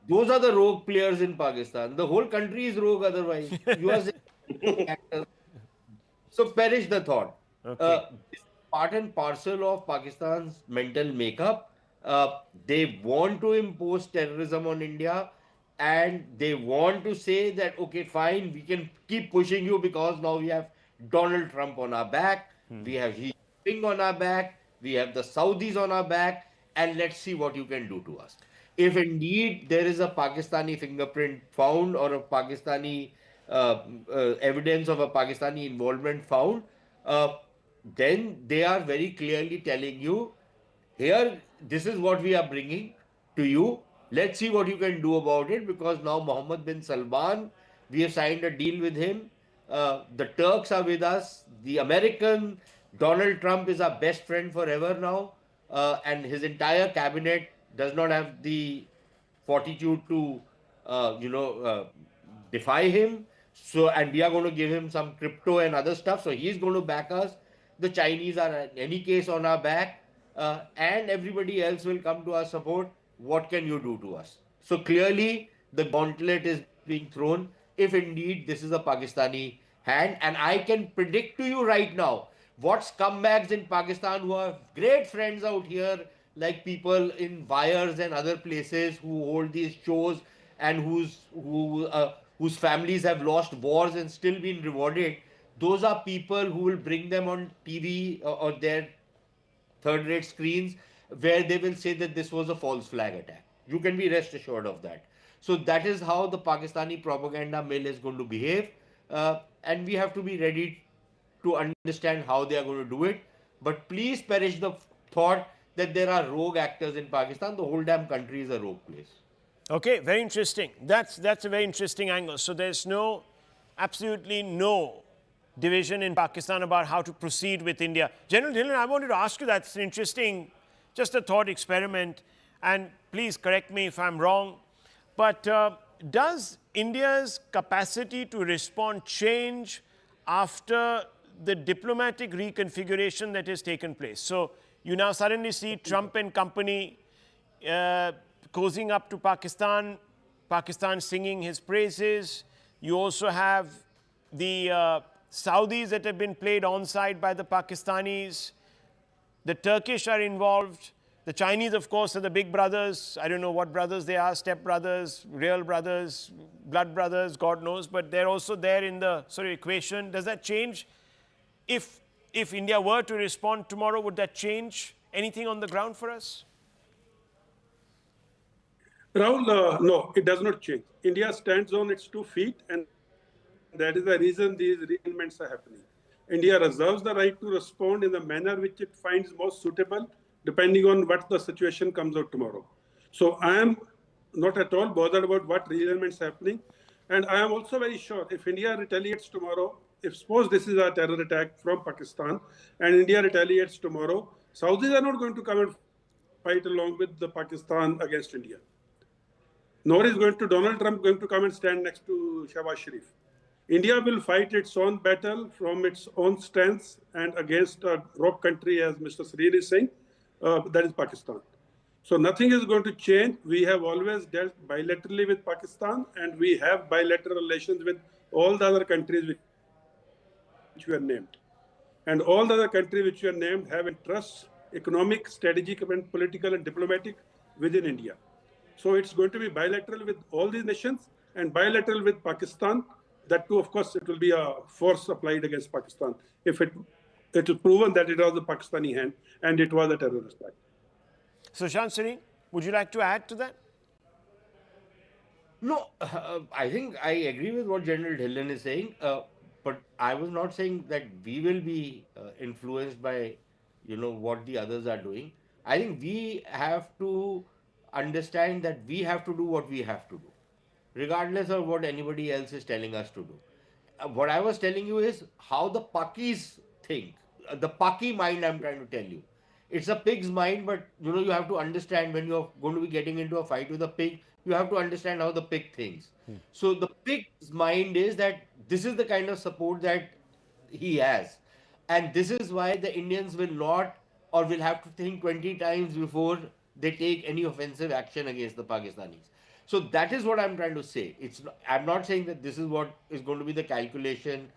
Those are the rogue players in Pakistan. The whole country is rogue otherwise. You are saying actors. So perish the thought. Okay. This part and parcel of Pakistan's mental makeup. They want to impose terrorism on India. And they want to say that, okay, fine, we can keep pushing you because now we have Donald Trump on our back, we have Xi Jinping on our back, we have the Saudis on our back, and let's see what you can do to us. If indeed there is a Pakistani fingerprint found or a Pakistani evidence of a Pakistani involvement found, then they are very clearly telling you, here, this is what we are bringing to you. Let's see what you can do about it, because now Mohammed bin Salman, we have signed a deal with him. The Turks are with us. The American, Donald Trump is our best friend forever now. And his entire cabinet does not have the fortitude to, defy him. So, and we are going to give him some crypto and other stuff. So he's going to back us. The Chinese are in any case on our back. and everybody else will come to our support. What can you do to us? So clearly, the gauntlet is being thrown if indeed this is a Pakistani hand. And I can predict to you right now what scumbags in Pakistan who have great friends out here, like people in wires and other places who hold these shows and whose families have lost wars and still been rewarded. Those are people who will bring them on TV or their third-rate screens where they will say that this was a false flag attack. You can be rest assured of that. So that is how the Pakistani propaganda mill is going to behave, and we have to be ready to understand how they are going to do it. But please perish the thought that there are rogue actors in Pakistan. The whole damn country is a rogue place. Okay, very interesting. That's a very interesting angle. So there's absolutely no division in Pakistan about how to proceed with India. General Dhillon, I wanted to ask you, that's interesting, just a thought experiment, and please correct me if I'm wrong, but does India's capacity to respond change after the diplomatic reconfiguration that has taken place? So you now suddenly see Trump and company cozying up to Pakistan, Pakistan singing his praises. You also have the Saudis that have been played onside by the Pakistanis. The Turkish are involved. The Chinese, of course, are the big brothers. I don't know what brothers they are, step brothers, real brothers, blood brothers, God knows. But they're also there in the sort of equation. Does that change? If India were to respond tomorrow, would that change anything on the ground for us? Rahul, no, it does not change. India stands on its 2 feet, and that is the reason these realignments are happening. India reserves the right to respond in the manner which it finds most suitable, depending on what the situation comes out tomorrow. So I am not at all bothered about what realignments are happening. And I am also very sure if India retaliates tomorrow, if suppose this is a terror attack from Pakistan and India retaliates tomorrow, Saudis are not going to come and fight along with the Pakistan against India. Nor is Donald Trump going to come and stand next to Shahbaz Sharif. India will fight its own battle from its own strengths and against a rogue country, as Mr. Sareen is saying, that is Pakistan. So nothing is going to change. We have always dealt bilaterally with Pakistan, and we have bilateral relations with all the other countries which were named. And all the other countries which were named have interests, economic, strategic, and political and diplomatic within India. So it's going to be bilateral with all these nations and bilateral with Pakistan. That too, of course, it will be a force applied against Pakistan if it is proven that it was the Pakistani hand and it was a terrorist act. So, Sareen, would you like to add to that? No, I think I agree with what General Dhillon is saying, but I was not saying that we will be influenced by, what the others are doing. I think we have to understand that we have to do what we have to do, regardless of what anybody else is telling us to do. What I was telling you is how the Pakis think. The Paki mind, I'm trying to tell you. It's a pig's mind, but you have to understand when you're going to be getting into a fight with a pig, you have to understand how the pig thinks. So the pig's mind is that this is the kind of support that he has. And this is why the Indians will not or will have to think 20 times before they take any offensive action against the Pakistanis. So that is what I'm trying to say. I'm not saying that this is what is going to be the calculation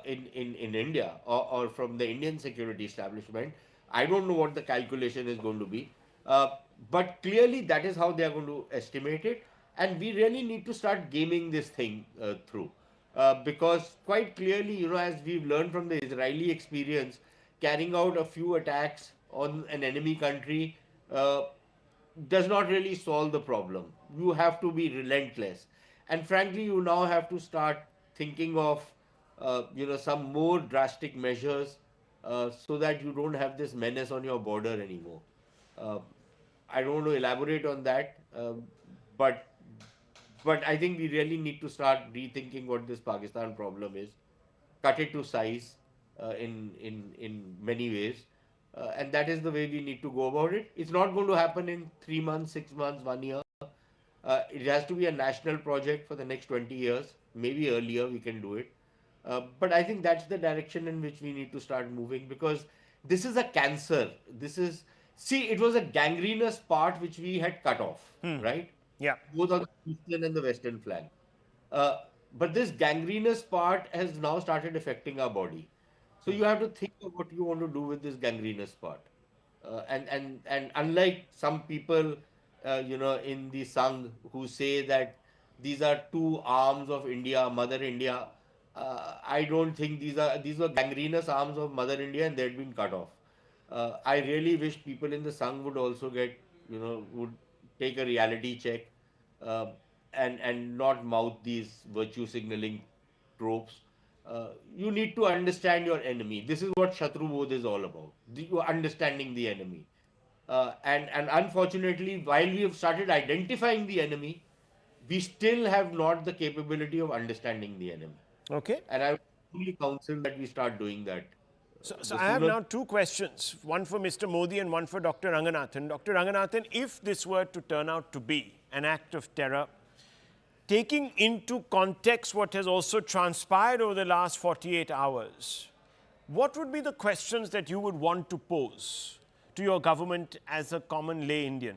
in India or from the Indian security establishment. I don't know what the calculation is going to be. But clearly that is how they are going to estimate it. And we really need to start gaming this thing through. Because quite clearly, as we've learned from the Israeli experience, carrying out a few attacks on an enemy country does not really solve the problem. You have to be relentless. And frankly, you now have to start thinking of, some more drastic measures so that you don't have this menace on your border anymore. I don't want to elaborate on that, but I think we really need to start rethinking what this Pakistan problem is, cut it to size in many ways. And that is the way we need to go about it. It's not going to happen in 3 months, 6 months, 1 year. It has to be a national project for the next 20 years. Maybe earlier we can do it. But I think that's the direction in which we need to start moving, because this is a cancer. This is, See, it was a gangrenous part which we had cut off, right? Yeah. Both on the eastern and the western flank. Uh, but this gangrenous part has now started affecting our body. So you have to think of what you want to do with this gangrenous part. And unlike some people, in the Sangh who say that these are two arms of India, Mother India, I don't think these were gangrenous arms of Mother India and they had been cut off. I really wish people in the Sangh would also would take a reality check uh, and not mouth these virtue signaling tropes. You need to understand your enemy. This is what Shatru Bodh is all about. You understanding the enemy. And unfortunately, while we have started identifying the enemy, we still have not the capability of understanding the enemy. Okay. And I would only counsel that we start doing that. So I have now two questions, one for Mr. Modi and one for Dr. Ranganathan. Dr. Ranganathan, if this were to turn out to be an act of terror, taking into context what has also transpired over the last 48 hours, what would be the questions that you would want to pose to your government as a common lay Indian?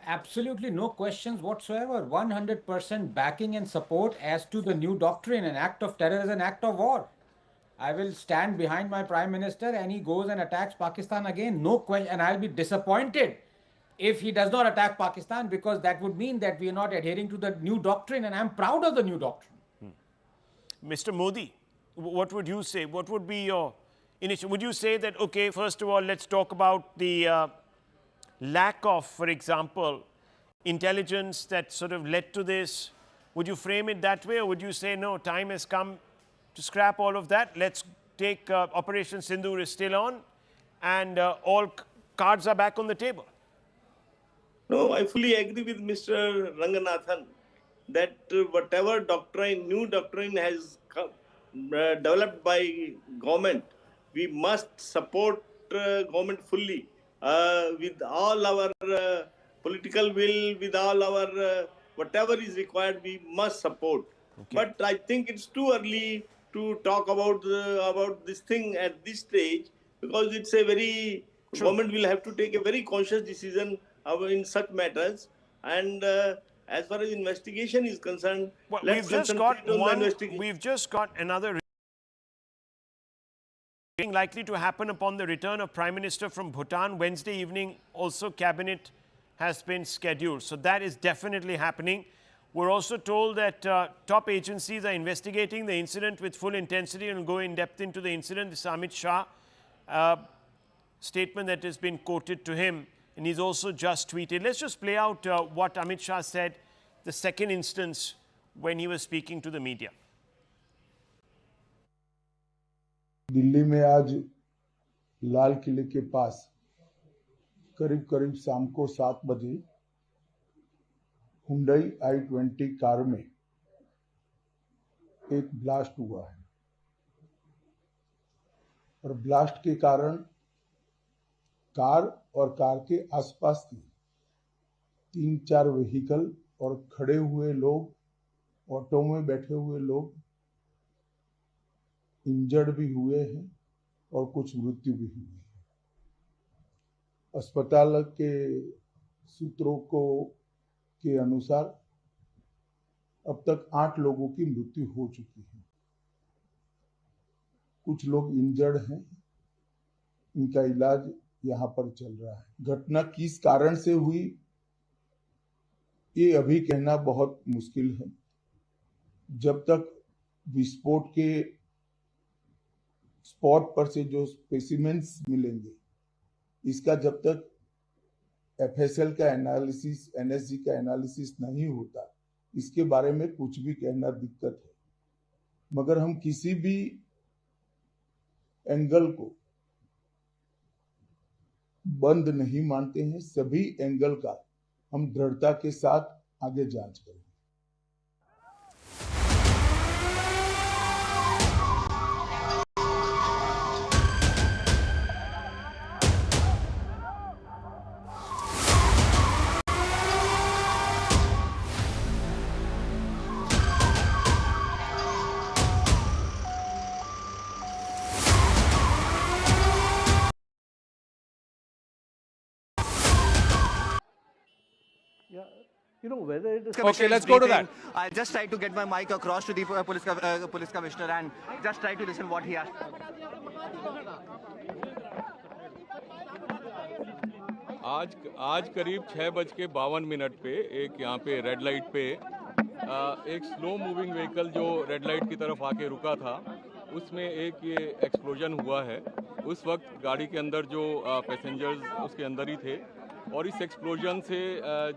Absolutely no questions whatsoever. 100% backing and support as to the new doctrine. An act of terror is an act of war. I will stand behind my Prime Minister and he goes and attacks Pakistan again. No question. And I'll be disappointed if he does not attack Pakistan, because that would mean that we are not adhering to the new doctrine, and I'm proud of the new doctrine. Mr. Modi, what would you say? What would be your initiative? Would you say that, okay, first of all, let's talk about the lack of, for example, intelligence that sort of led to this? Would you frame it that way, or would you say, no, time has come to scrap all of that? Let's take Operation Sindoor is still on, and all cards are back on the table. No, I fully agree with Mr. Ranganathan that whatever doctrine, new doctrine has come, developed by government, we must support government fully with all our political will, with all our whatever is required, we must support. Okay. But I think it's too early to talk about this thing at this stage, because it's a very government will have to take a very conscious decision in such matters. And as far as investigation is concerned, well, let's we've just got another likely to happen upon the return of Prime Minister from Bhutan Wednesday evening. Also, cabinet has been scheduled, so that is definitely happening. We're also told that top agencies are investigating the incident with full intensity and will go in depth into the incident. This is Amit Shah statement that has been quoted to him, and he's also just tweeted. Let's just play out what Amit Shah said the second instance when he was speaking to the media. Delhi में आज लाल किले के पास करीब शाम को 7 बजे Hyundai i20 car में एक ब्लास्ट हुआ है और ब्लास्ट के कारण कार और कार के आसपास की 3-4 व्हीकल और खड़े हुए लोग, ऑटो में बैठे हुए लोग इंजर्ड भी हुए हैं और कुछ मृत्यु भी हुई है। अस्पताल के सूत्रों के अनुसार अब तक 8 लोगों की मृत्यु हो चुकी है। कुछ लोग इंजर्ड हैं, इनका इलाज यहाँ पर चल रहा है। घटना किस कारण से हुई ये अभी कहना बहुत मुश्किल है। जब तक विस्फोट के स्पॉट पर से जो स्पेसिमेंस मिलेंगे, इसका जब तक एफएसएल का एनालिसिस, एनएसजी का एनालिसिस नहीं होता, इसके बारे में कुछ भी कहना दिक्कत है। मगर हम किसी भी एंगल को बंद नहीं मानते हैं। सभी एंगल का हम दृढ़ता के साथ आगे जांच करें। Yeah. You know, whether it is... Okay, let's go to that. I'll just try to get my mic across to the police commissioner and just try to listen what he has. आज करीब 6:52 पे एक यहाँ पे red light पे एक slow moving vehicle जो red light की तरफ आके रुका था, उसमें एक ये एक्सप्लोजन हुआ है। उस वक्त गाड़ी के अंदर जो पैसेंजर्स उसके अंदर ही थे और इस एक्सप्लोजन से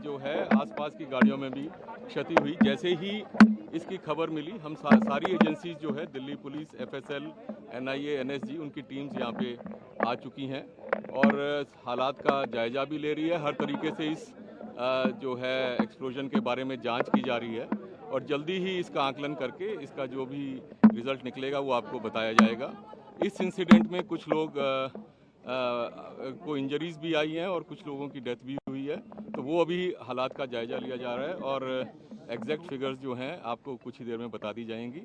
जो है आसपास की गाड़ियों में भी क्षति हुई। जैसे ही इसकी खबर मिली, हम सारी एजेंसीज जो है Delhi police, FSL, NIA, NSG, उनकी टीम्स यहाँ पे आ चुकी हैं और हालात का जायजा भी ले रही है। हर तरीके से इस जो है एक्सप्लोजन के बारे में जांच की जा रही है और जल्दी ही इसका आकलन करके इसका जो भी रिजल्ट निकलेगा वो आपको बताया जाएगा। इस इंसिडेंट में कुछ लोग को इंजरीज भी आई हैं और कुछ लोगों की डेथ भी हुई है, तो वो अभी हालात का जायजा लिया जा रहा है और एग्जैक्ट फिगर्स जो हैं आपको कुछ ही देर में बता दी जाएंगी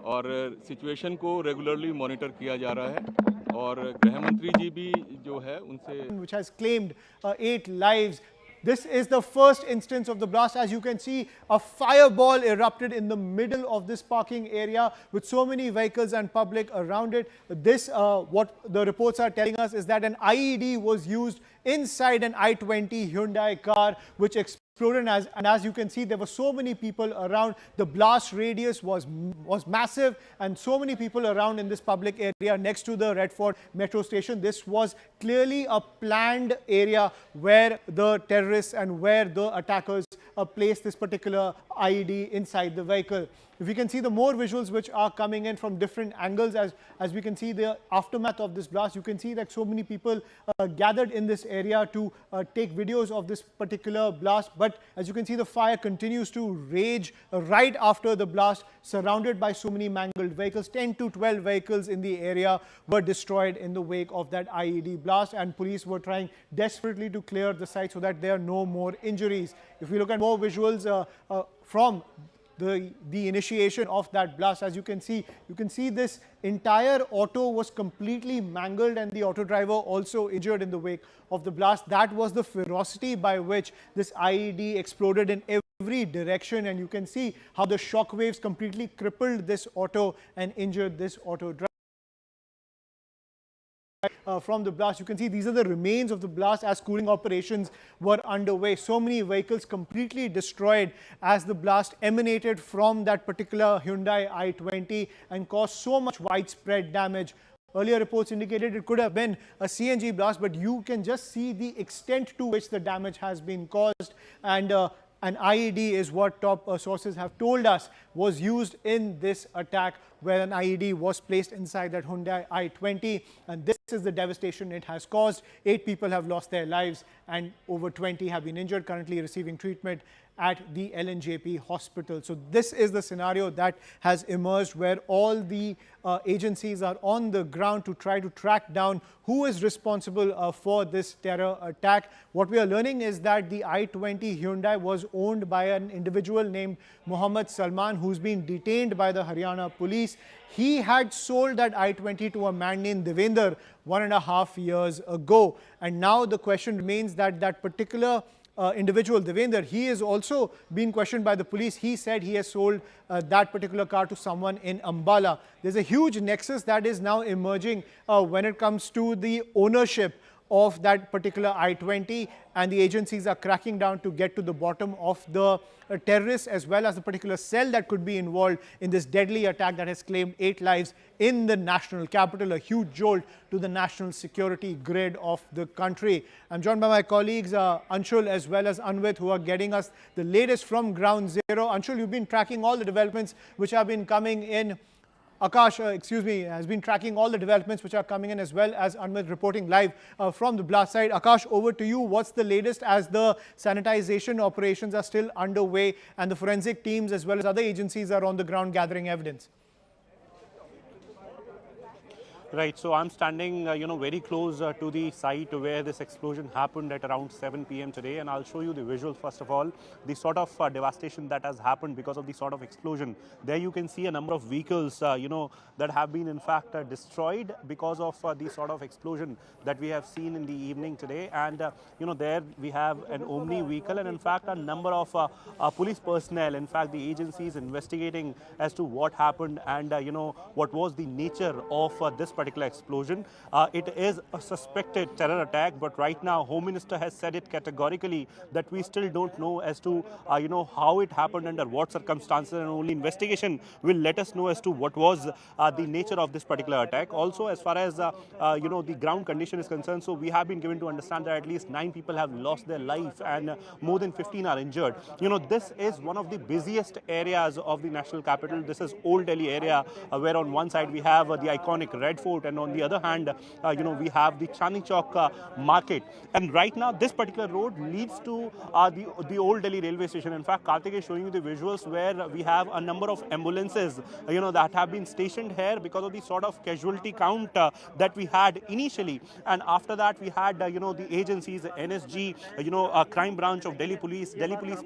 और सिचुएशन को रेगुलरली मॉनिटर किया जा रहा है और गृह मंत्री जी भी जो है उनसे which has claimed 8 lives. This is the first instance of the blast. As you can see, a fireball erupted in the middle of this parking area with so many vehicles and public around it. This, what the reports are telling us is that an IED was used inside an I-20 Hyundai car, which exploded. And as you can see, there were so many people around. The blast radius was massive and so many people around in this public area next to the Redford Metro Station. This was clearly a planned area where the terrorists and where the attackers placed this particular IED inside the vehicle. If you can see the more visuals which are coming in from different angles, as we can see the aftermath of this blast, you can see that so many people gathered in this area to take videos of this particular blast. But as you can see, the fire continues to rage right after the blast, surrounded by so many mangled vehicles. 10 to 12 vehicles in the area were destroyed in the wake of that IED blast, and police were trying desperately to clear the site so that there are no more injuries. If we look at more visuals from the initiation of that blast, as you can see this entire auto was completely mangled and the auto driver also injured in the wake of the blast. That was the ferocity by which this IED exploded in every direction, and you can see how the shock waves completely crippled this auto and injured this auto driver. From the blast, you can see these are the remains of the blast as cooling operations were underway. So many vehicles completely destroyed as the blast emanated from that particular Hyundai i20 and caused so much widespread damage. Earlier reports indicated it could have been a CNG blast, but you can just see the extent to which the damage has been caused. And an IED is what top sources have told us was used in this attack, where an IED was placed inside that Hyundai i20, and this is the devastation it has caused. 8 people have lost their lives and over 20 have been injured, currently receiving treatment at the LNJP hospital. So this is the scenario that has emerged, where all the agencies are on the ground to try to track down who is responsible for this terror attack. What we are learning is that the i20 Hyundai was owned by an individual named Mohammed Salman, who's been detained by the Haryana police. He had sold that i20 to a man named Devender 1.5 years ago. And now the question remains that that particular individual, Devender, he is also being questioned by the police. He said he has sold that particular car to someone in Ambala. There's a huge nexus that is now emerging when it comes to the ownership of that particular i20, and the agencies are cracking down to get to the bottom of the terrorists as well as the particular cell that could be involved in this deadly attack that has claimed 8 lives in the national capital, a huge jolt to the national security grid of the country. I'm joined by my colleagues Anshul as well as Anvit, who are getting us the latest from ground zero. Anshul, you've been tracking all the developments which have been coming in. Akash, has been tracking all the developments which are coming in, as well as Anvit reporting live from the blast site. Akash, over to you. What's the latest as the sanitization operations are still underway and the forensic teams as well as other agencies are on the ground gathering evidence? Right, so I'm standing, very close to the site where this explosion happened at around 7 p.m. today, and I'll show you the visuals first of all, the sort of devastation that has happened because of the sort of explosion. There you can see a number of vehicles, that have been in fact destroyed because of the sort of explosion that we have seen in the evening today. And, there we have an Omni vehicle and in fact a number of police personnel, in fact the agencies investigating as to what happened and, what was the nature of this particular explosion. It is a suspected terror attack, but right now Home Minister has said it categorically that we still don't know as to how it happened, under what circumstances, and only investigation will let us know as to what was the nature of this particular attack. Also, as far as the ground condition is concerned, so we have been given to understand that at least 9 people have lost their life and more than 15 are injured. This is one of the busiest areas of the national capital. This is Old Delhi area, where on one side we have the iconic Red Fort, and on the other hand, we have the Chandni Chowk market. And right now, this particular road leads to the Old Delhi railway station. In fact, Karthik is showing you the visuals where we have a number of ambulances, that have been stationed here because of the sort of casualty count that we had initially. And after that, we had, the agencies, NSG, crime branch of Delhi police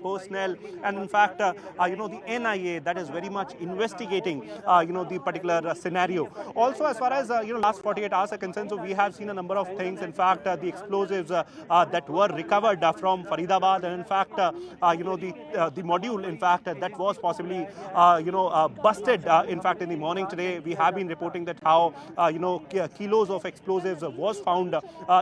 personnel, and in fact, the NIA that is very much investigating, the particular scenario. Also, as far as last 48 hours are concerned, so we have seen a number of things. In fact, the explosives that were recovered from Faridabad, and in fact, the module, in fact, that was possibly busted. In fact, in the morning today, we have been reporting that how kilos of explosives was found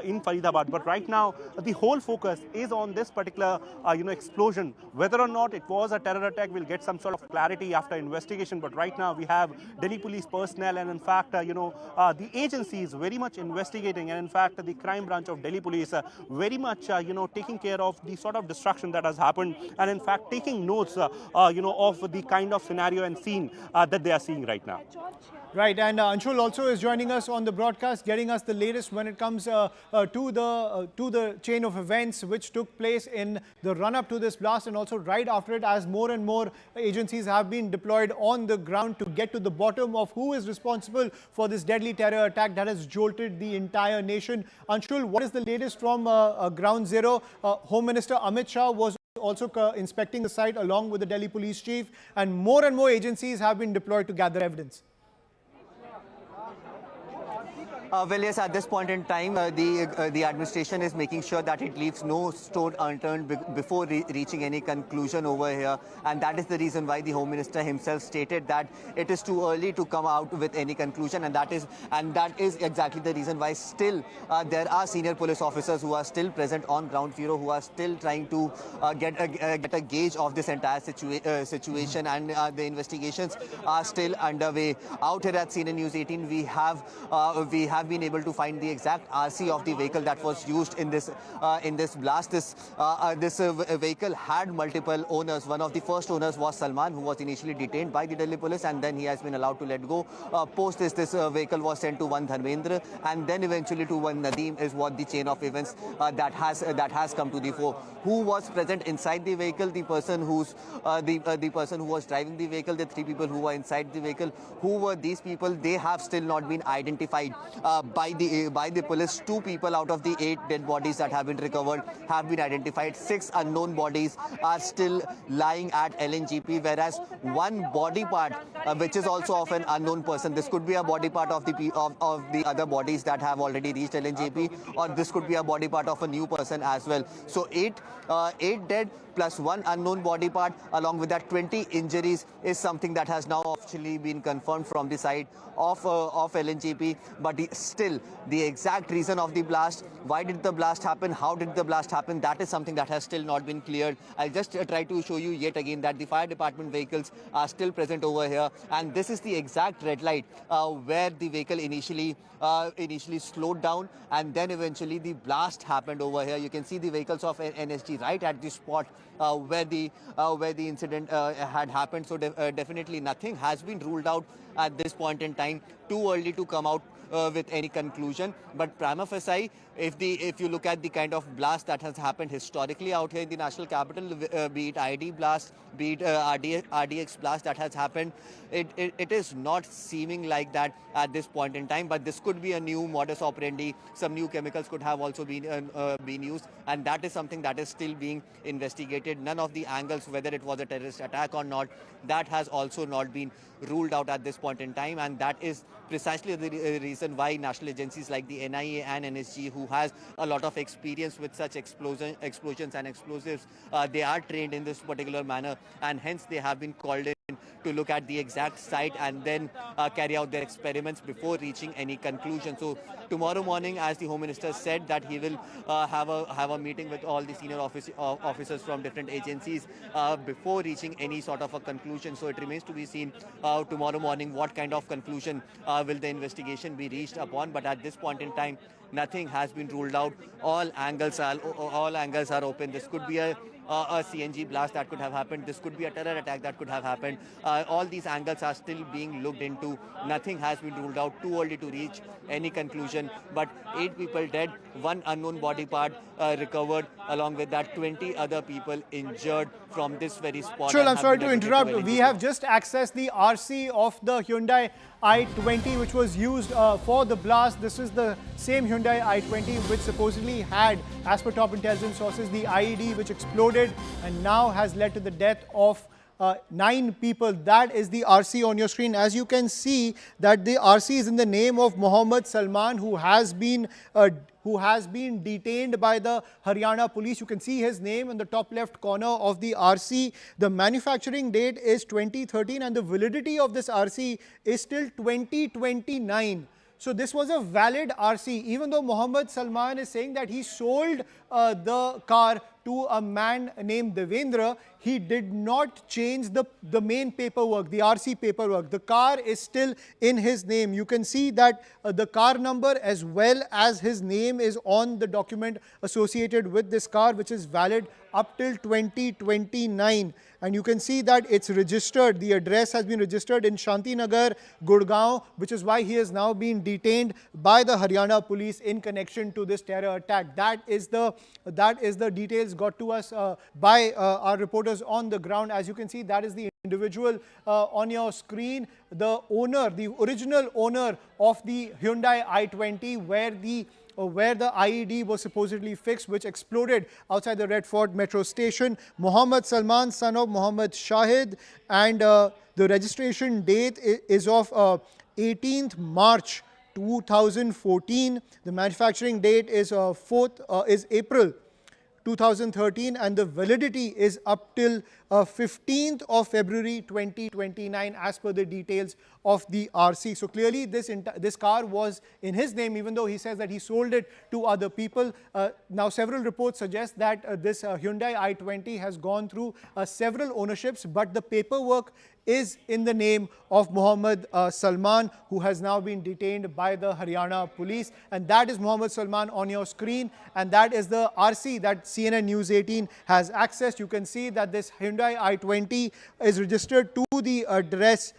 in Faridabad. But right now, the whole focus is on this particular explosion. Whether or not it was a terror attack, we'll get some sort of clarity after investigation. But right now, we have Delhi police personnel and in fact, the agencies very much investigating, and in fact, the crime branch of Delhi police very much, taking care of the sort of destruction that has happened, and in fact, taking notes, of the kind of scenario and scene that they are seeing right now. Right, and Anshul also is joining us on the broadcast, getting us the latest when it comes to the chain of events which took place in the run-up to this blast, and also right after it, as more and more agencies have been deployed on the ground to get to the bottom of who is responsible for this deadly terror attack that has jolted the entire nation. Anshul, what is the latest from Ground Zero? Home Minister Amit Shah was also inspecting the site along with the Delhi police chief, and more agencies have been deployed to gather evidence. Well, yes, at this point in time, the administration is making sure that it leaves no stone unturned before reaching any conclusion over here. And that is the reason why the Home Minister himself stated that it is too early to come out with any conclusion. And that is exactly the reason why still there are senior police officers who are still present on Ground Zero, who are still trying to get a gauge of this entire situation. And the investigations are still underway. Out here at CNN News 18, we have been able to find the exact RC of the vehicle that was used in this blast. This vehicle had multiple owners. One of the first owners was Salman, who was initially detained by the Delhi police, and then he has been allowed to let go. Post this vehicle was sent to one Dharmendra, and then eventually to one Nadeem, is what the chain of events that has come to the fore. Who was present inside the vehicle? The person who's the person who was driving the vehicle. The 3 people who were inside the vehicle. Who were these people? They have still not been identified by the police. 2 people out of the 8 dead bodies that have been recovered have been identified. 6 unknown bodies are still lying at LNGP, whereas 1 body part, which is also of an unknown person. This could be a body part of the other bodies that have already reached LNGP, or this could be a body part of a new person as well. So 8 dead plus 1 unknown body part, along with that 20 injuries, is something that has now officially been confirmed from the side of LNGP. But still, the exact reason of the blast, why did the blast happen, how did the blast happen, that is something that has still not been cleared. I'll just try to show you yet again that the fire department vehicles are still present over here, and this is the exact red light where the vehicle initially slowed down, and then eventually the blast happened over here. You can see the vehicles of NSG right at the spot where the incident had happened. So definitely nothing has been ruled out at this point in time. Too early to come out with any conclusion. But prima facie, if you look at the kind of blast that has happened historically out here in the national capital, be it ID blast, be it RDX blast that has happened, it is not seeming like that at this point in time. But this could be a new modus operandi. Some new chemicals could have also been used, and that is something that is still being investigated. None of the angles, whether it was a terrorist attack or not, that has also not been ruled out at this point in time, and that is precisely the reason why national agencies like the NIA and NSG, who has a lot of experience with such explosions and explosives, they are trained in this particular manner, and hence they have been called in to look at the exact site and then carry out their experiments before reaching any conclusion. So tomorrow morning, as the Home Minister said, that he will have a meeting with all the senior officers from different agencies before reaching any sort of a conclusion. So it remains to be seen tomorrow morning what kind of conclusion will the investigation be reached upon. But at this point in time, nothing has been ruled out. All angles are open. This could be a CNG blast that could have happened. This could be a terror attack that could have happened. All these angles are still being looked into. Nothing has been ruled out. Too early to reach any conclusion. But 8 people dead, 1 unknown body part recovered, along with that 20 other people injured from this very spot. Sure, I'm sorry to interrupt. We have just accessed the RC of the Hyundai i20 which was used for the blast. This is the same Hyundai i20 which supposedly had, as per top intelligence sources, the IED which exploded and now has led to the death of 9 people. That is the RC on your screen. As you can see, that the RC is in the name of Mohammed Salman, who has been detained by the Haryana police. You can see his name in the top left corner of the RC. The manufacturing date is 2013 and the validity of this RC is till 2029. So this was a valid RC, even though Mohammed Salman is saying that he sold the car to a man named Devendra. He did not change the main paperwork, the RC paperwork. The car is still in his name. You can see that the car number as well as his name is on the document associated with this car, which is valid up till 2029. And you can see that it's registered. The address has been registered in Shantinagar, Gurgaon, which is why he has now been detained by the Haryana police in connection to this terror attack. That is the details got to us by our reporters on the ground. As you can see, that is the individual on your screen, the owner, the original owner of the Hyundai i20, where the IED was supposedly fixed, which exploded outside the Red Fort Metro Station. Mohammed Salman, son of Mohammed Shahid, and the registration date is of 18th March 2014. The manufacturing date is April 2013, and the validity is up till 15th of February 2029 as per the details of the RC. So clearly this car was in his name, even though he says that he sold it to other people. Now several reports suggest that this Hyundai i20 has gone through several ownerships, but the paperwork is in the name of Mohammed Salman, who has now been detained by the Haryana police. And that is Mohammed Salman on your screen, and that is the RC that CNN News 18 has accessed. You can see that this Hyundai i20 is registered to the address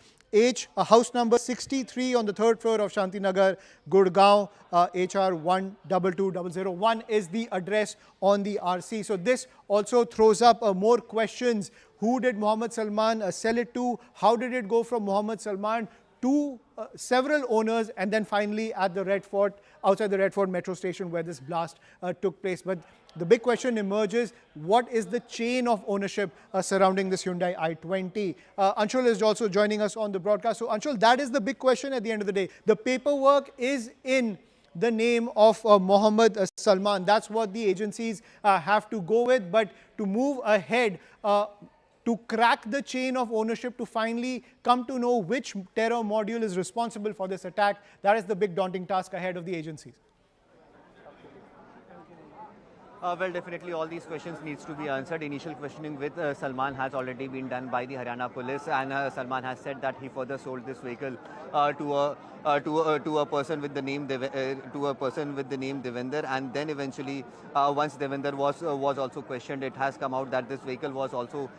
house number 63 on the 3rd floor of Shantinagar, Gurgaon, HR 122001 is the address on the RC. So this also throws up more questions. Who did Mohammed Salman sell it to? How did it go from Mohammed Salman to several owners, and then finally at the Red Fort, outside the Red Fort Metro Station where this blast took place? But the big question emerges, what is the chain of ownership surrounding this Hyundai i20? Anshul is also joining us on the broadcast. So Anshul, that is the big question at the end of the day. The paperwork is in the name of Mohammed Salman. That's what the agencies have to go with. But to move ahead, to crack the chain of ownership, to finally come to know which terror module is responsible for this attack, that is the big daunting task ahead of the agencies. Well, definitely all these questions needs to be answered. Initial questioning with Salman has already been done by the Haryana police, and Salman has said that he further sold this vehicle to a person with the name Devender, and then eventually once Devender was also questioned, it has come out that this vehicle was also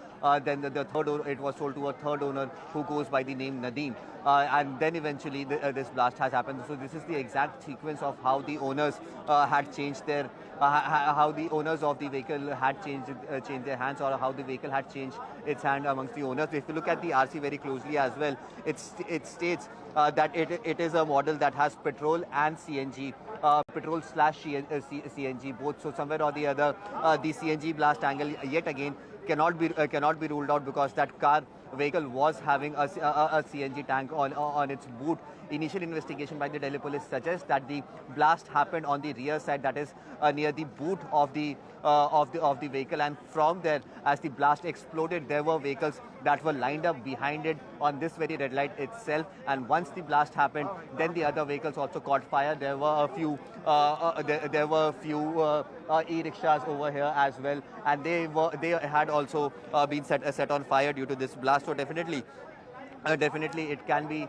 then the third owner, it was sold to a third owner who goes by the name Nadeem, and then eventually this blast has happened. So this is the exact sequence of how the owners had changed their how the owners of the vehicle had changed their hands, or how the vehicle had changed its hand amongst the owners. If you look at the RC very closely as well, it states that it is a model that has petrol and CNG, petrol/CNG both. So somewhere or the other, the CNG blast angle yet again cannot be ruled out, because that vehicle was having a CNG tank on its boot. Initial investigation by the Delhi police suggests that the blast happened on the rear side, that is near the boot of the vehicle, and from there, as the blast exploded, there were vehicles that were lined up behind it on this very red light itself. And once the blast happened, then the other vehicles also caught fire. There were a few e-rickshaws over here as well, and they had also been set on fire due to this blast. So definitely it can be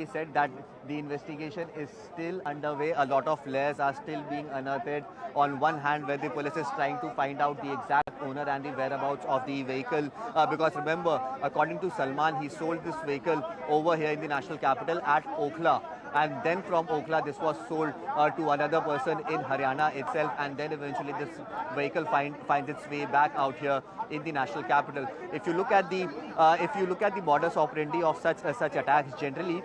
said that the investigation is still underway. A lot of layers are still being unearthed. On one hand, where the police is trying to find out the exact owner and the whereabouts of the vehicle, because remember, according to Salman, he sold this vehicle over here in the national capital at Okhla, and then from Okhla this was sold to another person in Haryana itself, and then eventually this vehicle finds its way back out here in the national capital. If you look at the modus operandi of such attacks, generally,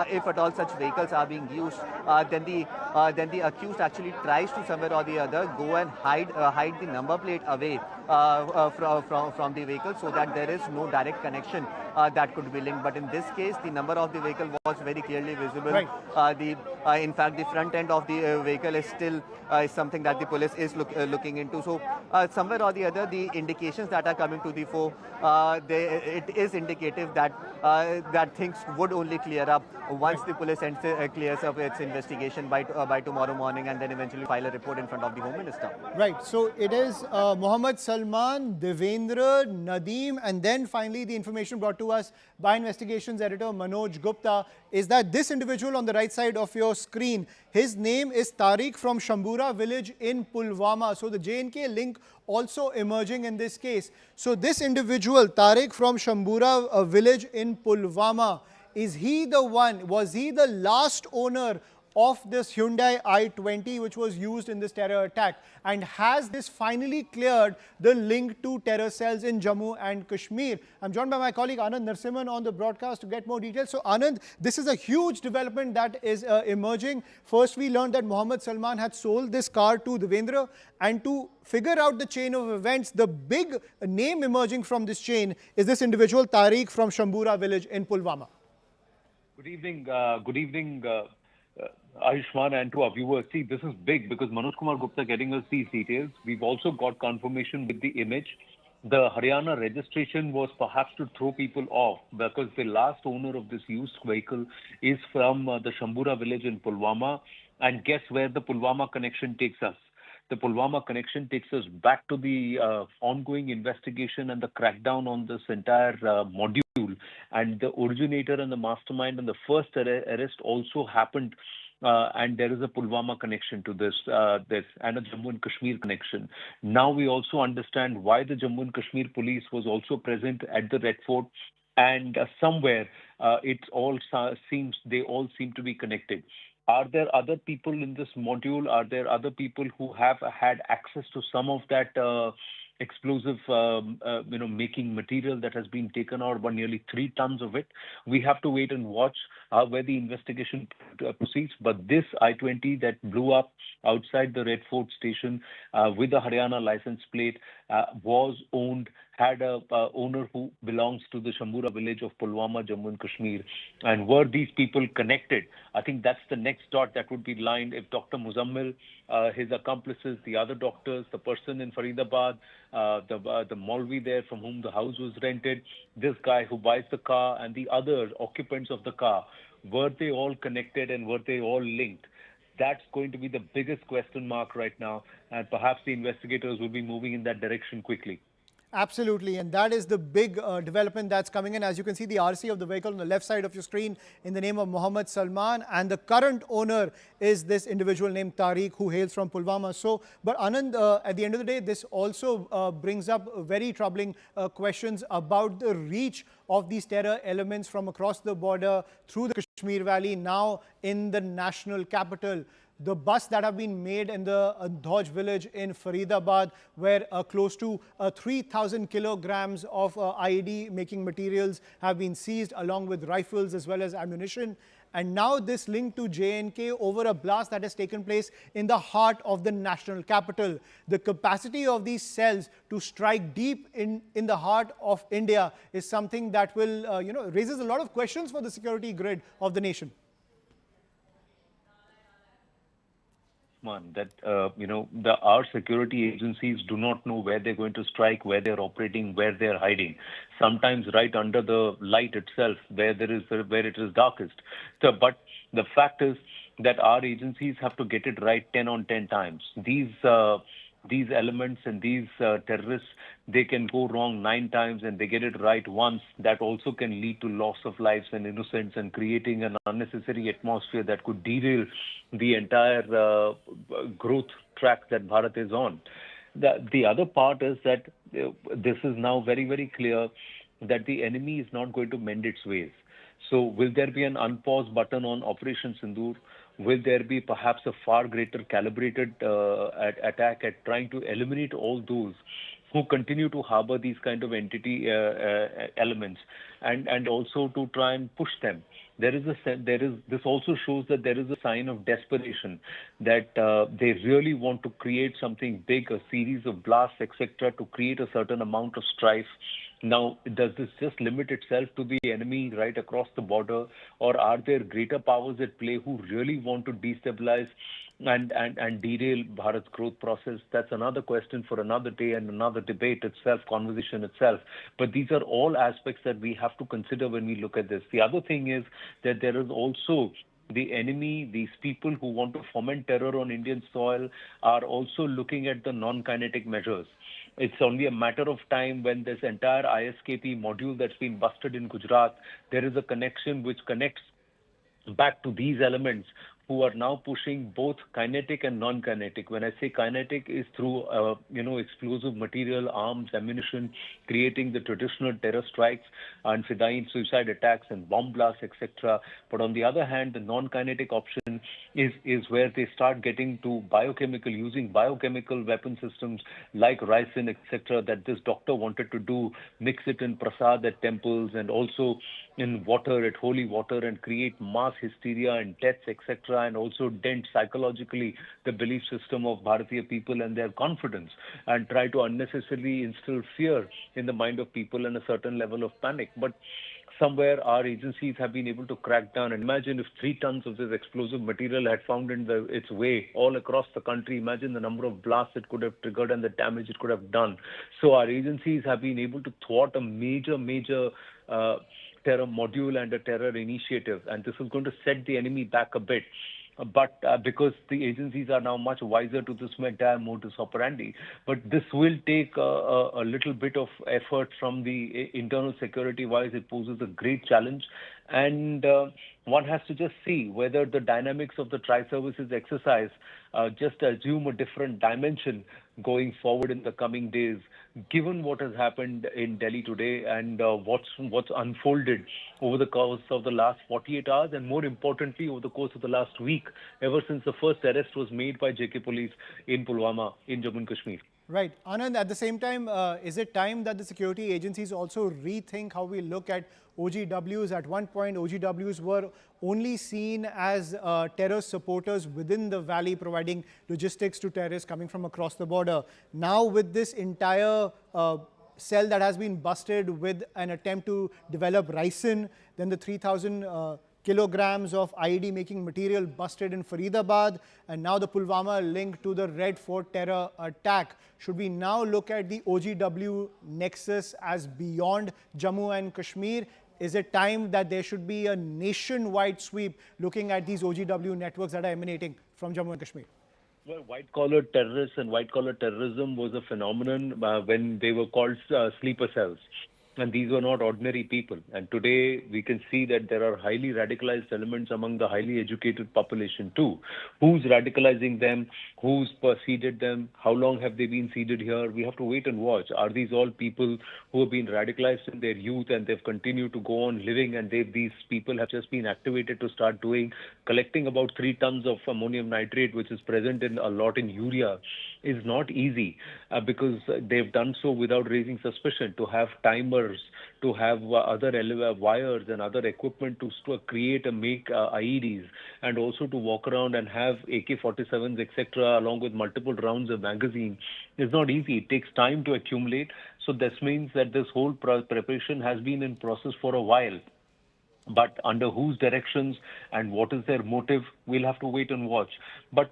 if at all such vehicles are being used, then the accused actually tries to somewhere or the other go and hide the number plate away from the vehicle, so that there is no direct connection that could be linked. But in this case, the number of the vehicle was very clearly visible. Right. In fact, the front end of the vehicle is still something that the police is looking into. So somewhere or the other, the indications that are coming to the fore, it is indicative that things would only clear up once the police clears up its investigation by tomorrow morning, and then eventually file a report in front of the Home Minister. Right. So it is Mohammed Salman, Devendra, Nadeem, and then finally the information brought to us by investigations editor Manoj Gupta is that this individual on the right side of your screen, his name is Tariq from Shambura village in Pulwama. So the J&K link also emerging in this case. So this individual, Tariq from Shambura village in Pulwama, was he the last owner of this Hyundai i20 which was used in this terror attack? And has this finally cleared the link to terror cells in Jammu and Kashmir? I'm joined by my colleague Anand Narasimhan on the broadcast to get more details. So Anand, this is a huge development that is emerging. First, we learned that Mohammed Salman had sold this car to Devendra, and to figure out the chain of events, the big name emerging from this chain is this individual Tariq from Shambura village in Pulwama. Good evening, Ayushman, and to our viewers. See, this is big because Manoj Kumar Gupta getting us these details. We've also got confirmation with the image. The Haryana registration was perhaps to throw people off, because the last owner of this used vehicle is from the Shambura village in Pulwama. And guess where the Pulwama connection takes us? The Pulwama connection takes us back to the ongoing investigation and the crackdown on this entire module. And the originator and the mastermind and the first arrest also happened, and there is a Pulwama connection to this and a Jammu and Kashmir connection. Now we also understand why the Jammu and Kashmir police was also present at the Red Fort, and somewhere they all seem to be connected. Are there other people in this module? Are there other people who have had access to some of that explosive, making material that has been taken out, by nearly 3 tons of it? We have to wait and watch where the investigation proceeds. But this I-20 that blew up outside the Red Fort station with a Haryana license plate was owned, had a owner who belongs to the Shambura village of Pulwama, Jammu and Kashmir. And were these people connected? I think that's the next dot that would be lined if Dr. Muzammil, his accomplices, the other doctors, the person in Faridabad, the Maulvi there from whom the house was rented, this guy who buys the car, and the other occupants of the car, were they all connected and were they all linked? That's going to be the biggest question mark right now, and perhaps the investigators will be moving in that direction quickly. Absolutely, and that is the big development that's coming in. As you can see, the RC of the vehicle on the left side of your screen in the name of Mohammed Salman, and the current owner is this individual named Tariq, who hails from Pulwama. So, but Anand, at the end of the day, this also brings up very troubling questions about the reach of these terror elements from across the border through the Kashmir Valley, now in the national capital. The busts that have been made in the Dhauj village in Faridabad, where close to 3,000 kilograms of IED making materials have been seized, along with rifles as well as ammunition. And now this link to J&K over a blast that has taken place in the heart of the national capital. The capacity of these cells to strike deep in the heart of India is something that will, raises a lot of questions for the security grid of the nation. That our security agencies do not know where they're going to strike, where they're operating, where they're hiding. Sometimes right under the light itself, where it is darkest. So, but the fact is that our agencies have to get it right 10 on 10 times. These elements and these terrorists, they can go wrong 9 times, and they get it right once. That also can lead to loss of lives and innocence, and creating an unnecessary atmosphere that could derail the entire growth track that Bharat is on. The other part is that this is now very, very clear that the enemy is not going to mend its ways. So will there be an unpause button on Operation Sindoor? Will there be perhaps a far greater calibrated attack at trying to eliminate all those who continue to harbor these kind of entity elements, and also to try and push them? This also shows that there is a sign of desperation, that they really want to create something big, a series of blasts, etc., to create a certain amount of strife. Now, does this just limit itself to the enemy right across the border, or are there greater powers at play who really want to destabilize and derail Bharat's growth process? That's another question for another day and another debate itself, conversation itself. But these are all aspects that we have to consider when we look at this. The other thing is that there is also the enemy, these people who want to foment terror on Indian soil, are also looking at the non-kinetic measures. It's only a matter of time when this entire ISKP module that's been busted in Gujarat, there is a connection which connects back to these elements who are now pushing both kinetic and non-kinetic. When I say kinetic, is through explosive material, arms, ammunition, creating the traditional terror strikes and Fidayeen suicide attacks and bomb blasts, etc. But on the other hand, the non-kinetic option is where they start getting to using biochemical weapon systems like ricin, etc., that this doctor wanted to do, mix it in prasad at temples and also in water, at holy water, and create mass hysteria and deaths, etc., and also dent psychologically the belief system of Bharatiya people and their confidence, and try to unnecessarily instill fear in the mind of people and a certain level of panic. But somewhere our agencies have been able to crack down. And imagine if 3 tons of this explosive material had found its way all across the country. Imagine the number of blasts it could have triggered and the damage it could have done. So our agencies have been able to thwart a major terror module and a terror initiative, and this is going to set the enemy back a bit. But because the agencies are now much wiser to this entire modus operandi. But this will take a little bit of effort from the internal security-wise. It poses a great challenge. And one has to just see whether the dynamics of the tri-services exercise just assume a different dimension going forward in the coming days, given what has happened in Delhi today and what's unfolded over the course of the last 48 hours, and more importantly, over the course of the last week, ever since the first arrest was made by JK police in Pulwama, in Jammu and Kashmir. Right. Anand, at the same time, is it time that the security agencies also rethink how we look at OGWs? At one point, OGWs were only seen as terror supporters within the valley, providing logistics to terrorists coming from across the border. Now, with this entire cell that has been busted with an attempt to develop ricin, then the 3,000 kilograms of IED making material busted in Faridabad, and now the Pulwama link to the Red Fort terror attack. Should we now look at the OGW nexus as beyond Jammu and Kashmir? Is it time that there should be a nationwide sweep looking at these OGW networks that are emanating from Jammu and Kashmir? Well, white-collar terrorists and white-collar terrorism was a phenomenon when they were called sleeper cells. And these were not ordinary people. And today we can see that there are highly radicalized elements among the highly educated population too. Who's radicalizing them? Who's seeded them? How long have they been seeded here? We have to wait and watch. Are these all people who have been radicalized in their youth and they've continued to go on living, and these people have just been activated to start collecting about 3 tons of ammonium nitrate, which is present in a lot in urea, is not easy because they've done so without raising suspicion, to have timers, to have other wires and other equipment to create and make IEDs, and also to walk around and have AK-47s, etc., along with multiple rounds of magazine, is not easy. It takes time to accumulate. So this means that this whole preparation has been in process for a while. But under whose directions and what is their motive, we'll have to wait and watch. But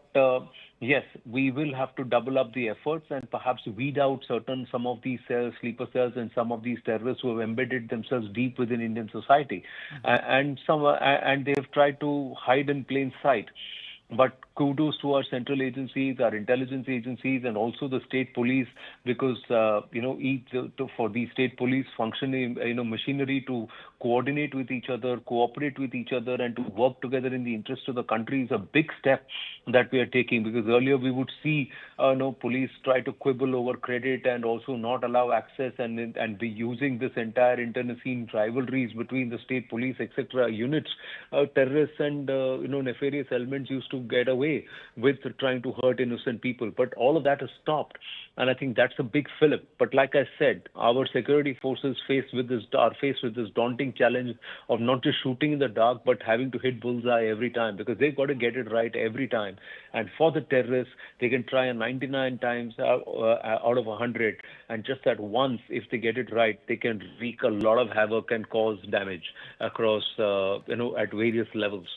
yes, we will have to double up the efforts and perhaps weed out some of these cells, sleeper cells, and some of these terrorists who have embedded themselves deep within Indian society. And they have tried to hide in plain sight. But kudos to our central agencies, our intelligence agencies, and also the state police, because for the state police functioning, machinery to coordinate with each other, cooperate with each other, and to work together in the interest of the country is a big step that we are taking. Because earlier we would see, police try to quibble over credit and also not allow access, and be using this entire internecine rivalries between the state police, etc. units. Terrorists and nefarious elements used to get away with trying to hurt innocent people. But all of that has stopped. And I think that's a big fillip. But like I said, our security forces are faced with this daunting challenge of not just shooting in the dark, but having to hit bullseye every time, because they've got to get it right every time. And for the terrorists, they can try 99 times out of 100. And just that once, if they get it right, they can wreak a lot of havoc and cause damage across, at various levels.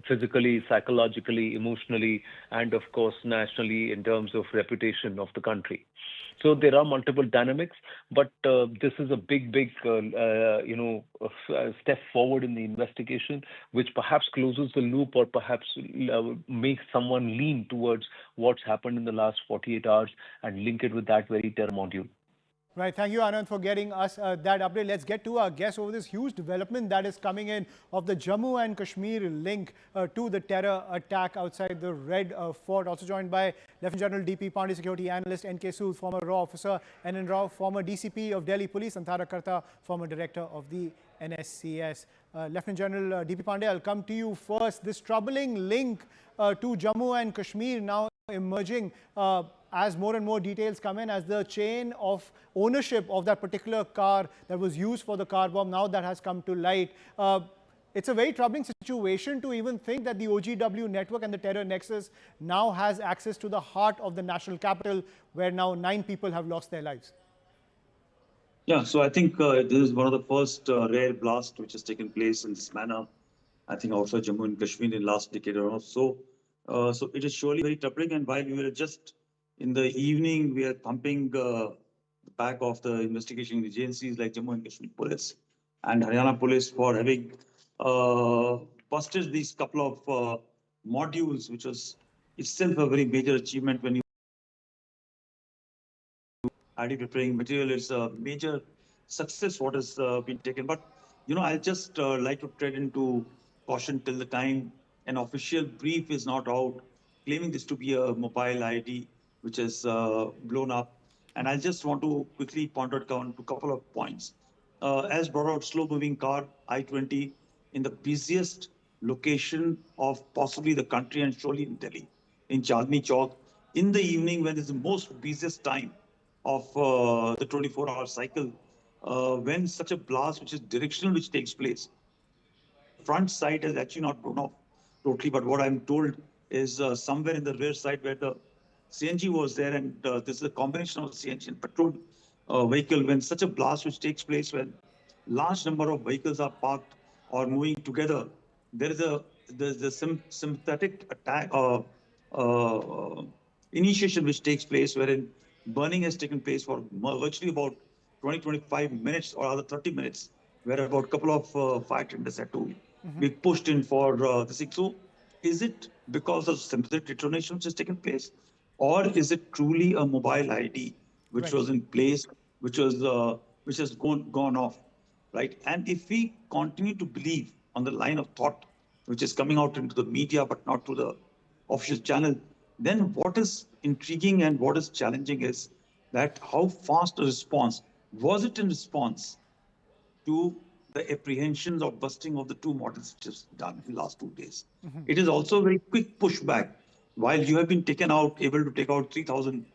Physically, psychologically, emotionally, and of course nationally in terms of reputation of the country. So there are multiple dynamics, but this is a big, step forward in the investigation, which perhaps closes the loop or perhaps makes someone lean towards what's happened in the last 48 hours and link it with that very terror module. Right. Thank you, Anand, for getting us that update. Let's get to our guest over this huge development that is coming in of the Jammu and Kashmir link to the terror attack outside the Red Fort. Also joined by Lieutenant General D.P. Pandey, security analyst, N.K. Sood, former RAW officer, N.N. Rao, former DCP of Delhi Police, and Thara Karta, former director of the NSCS. Lieutenant General D.P. Pandey, I'll come to you first. This troubling link to Jammu and Kashmir now emerging as more and more details come in, as the chain of ownership of that particular car that was used for the car bomb, now that has come to light. It's a very troubling situation to even think that the OGW network and the terror nexus now has access to the heart of the national capital, where now 9 people have lost their lives. Yeah, so I think this is one of the first rare blasts which has taken place in this manner, I think outside Jammu and Kashmir in the last decade or so. So it is surely very troubling. And while we were just in the evening, we are thumping the back of the investigation agencies like Jammu and Kashmir Police and Haryana Police for having busted these couple of modules, which was itself a very major achievement when you ID preparing material. It's a major success what has been taken. But, I'll just like to tread into caution till the time an official brief is not out claiming this to be a mobile ID which is blown up. And I just want to quickly point out to a couple of points. As brought out, slow-moving car, I-20, in the busiest location of possibly the country and surely in Delhi, in Chandni Chowk, in the evening when it's the most busiest time of the 24-hour cycle, when such a blast, which is directional, which takes place. Front side has actually not blown off totally, but what I'm told is somewhere in the rear side where the CNG was there, and this is a combination of CNG and petrol vehicle. When such a blast which takes place, when large number of vehicles are parked or moving together, there is a sympathetic attack initiation which takes place, wherein burning has taken place for virtually about 20-25 minutes or other 30 minutes, where about a couple of fire tenders had to be pushed in for the thing. So is it because of sympathetic detonation which has taken place, or is it truly a mobile ID which was in place, which has gone off, right? And if we continue to believe on the line of thought which is coming out into the media but not to the official channel, then what is intriguing and what is challenging is that how fast a response was it in response to the apprehensions or busting of the two models just done in the last 2 days. It is also a very quick pushback. While you have been able to take out 3,000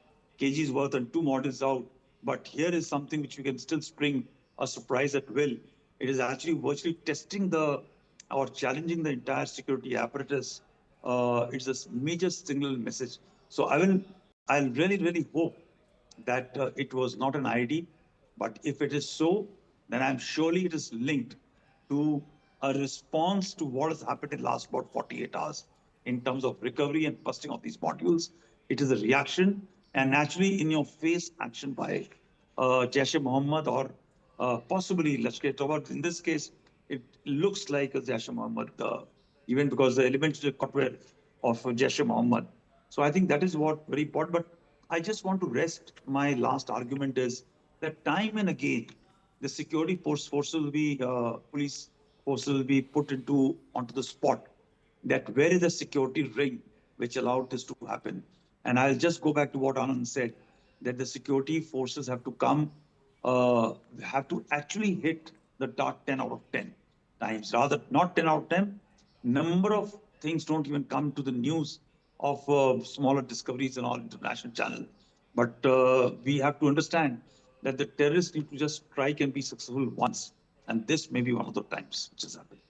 kgs worth and two models out, but here is something which you can still spring a surprise at will. It is actually virtually testing or challenging the entire security apparatus. It's a major signal message. So I'll really, really hope that it was not an ID, but if it is so, then I'm surely it is linked to a response to what has happened in the last about 48 hours in terms of recovery and busting of these modules. It is a reaction and naturally in your face action by Jaish-e-Mohammed or possibly Lashkar-e-Taiba. In this case, it looks like a Jaish-e-Mohammed, even because the elements of Jaish-e-Mohammed. So I think that is what very important. But I just want to rest my last argument is that time and again, the security forces will be, police forces will be put onto the spot that where is the security ring which allowed this to happen. And I'll just go back to what Anand said, that the security forces have to come, have to actually hit the dot 10 out of 10 times, rather not 10 out of 10. Number of things don't even come to the news of smaller discoveries and all international channel. But we have to understand that the terrorists need to just strike and be successful once. And this may be one of the times which has happened.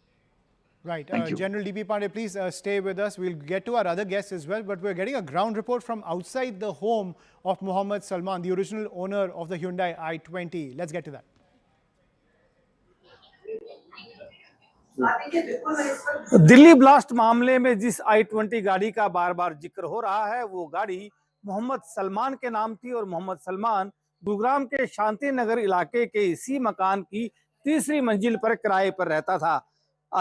Right. Thank you. General D.P. Pandey, please stay with us. We'll get to our other guests as well, but we're getting a ground report from outside the home of Mohammed Salman, the original owner of the Hyundai i20. Let's get to that. Delhi blast मामले में जिस i20 गाड़ी का बार बार जिक्र हो रहा है, वो गाड़ी मोहम्मद सलमान के नाम थी और मोहम्मद सलमान गुरुग्राम के शांति नगर इलाके के इसी मकान की तीसरी मंजिल पर किराए पर रहता था।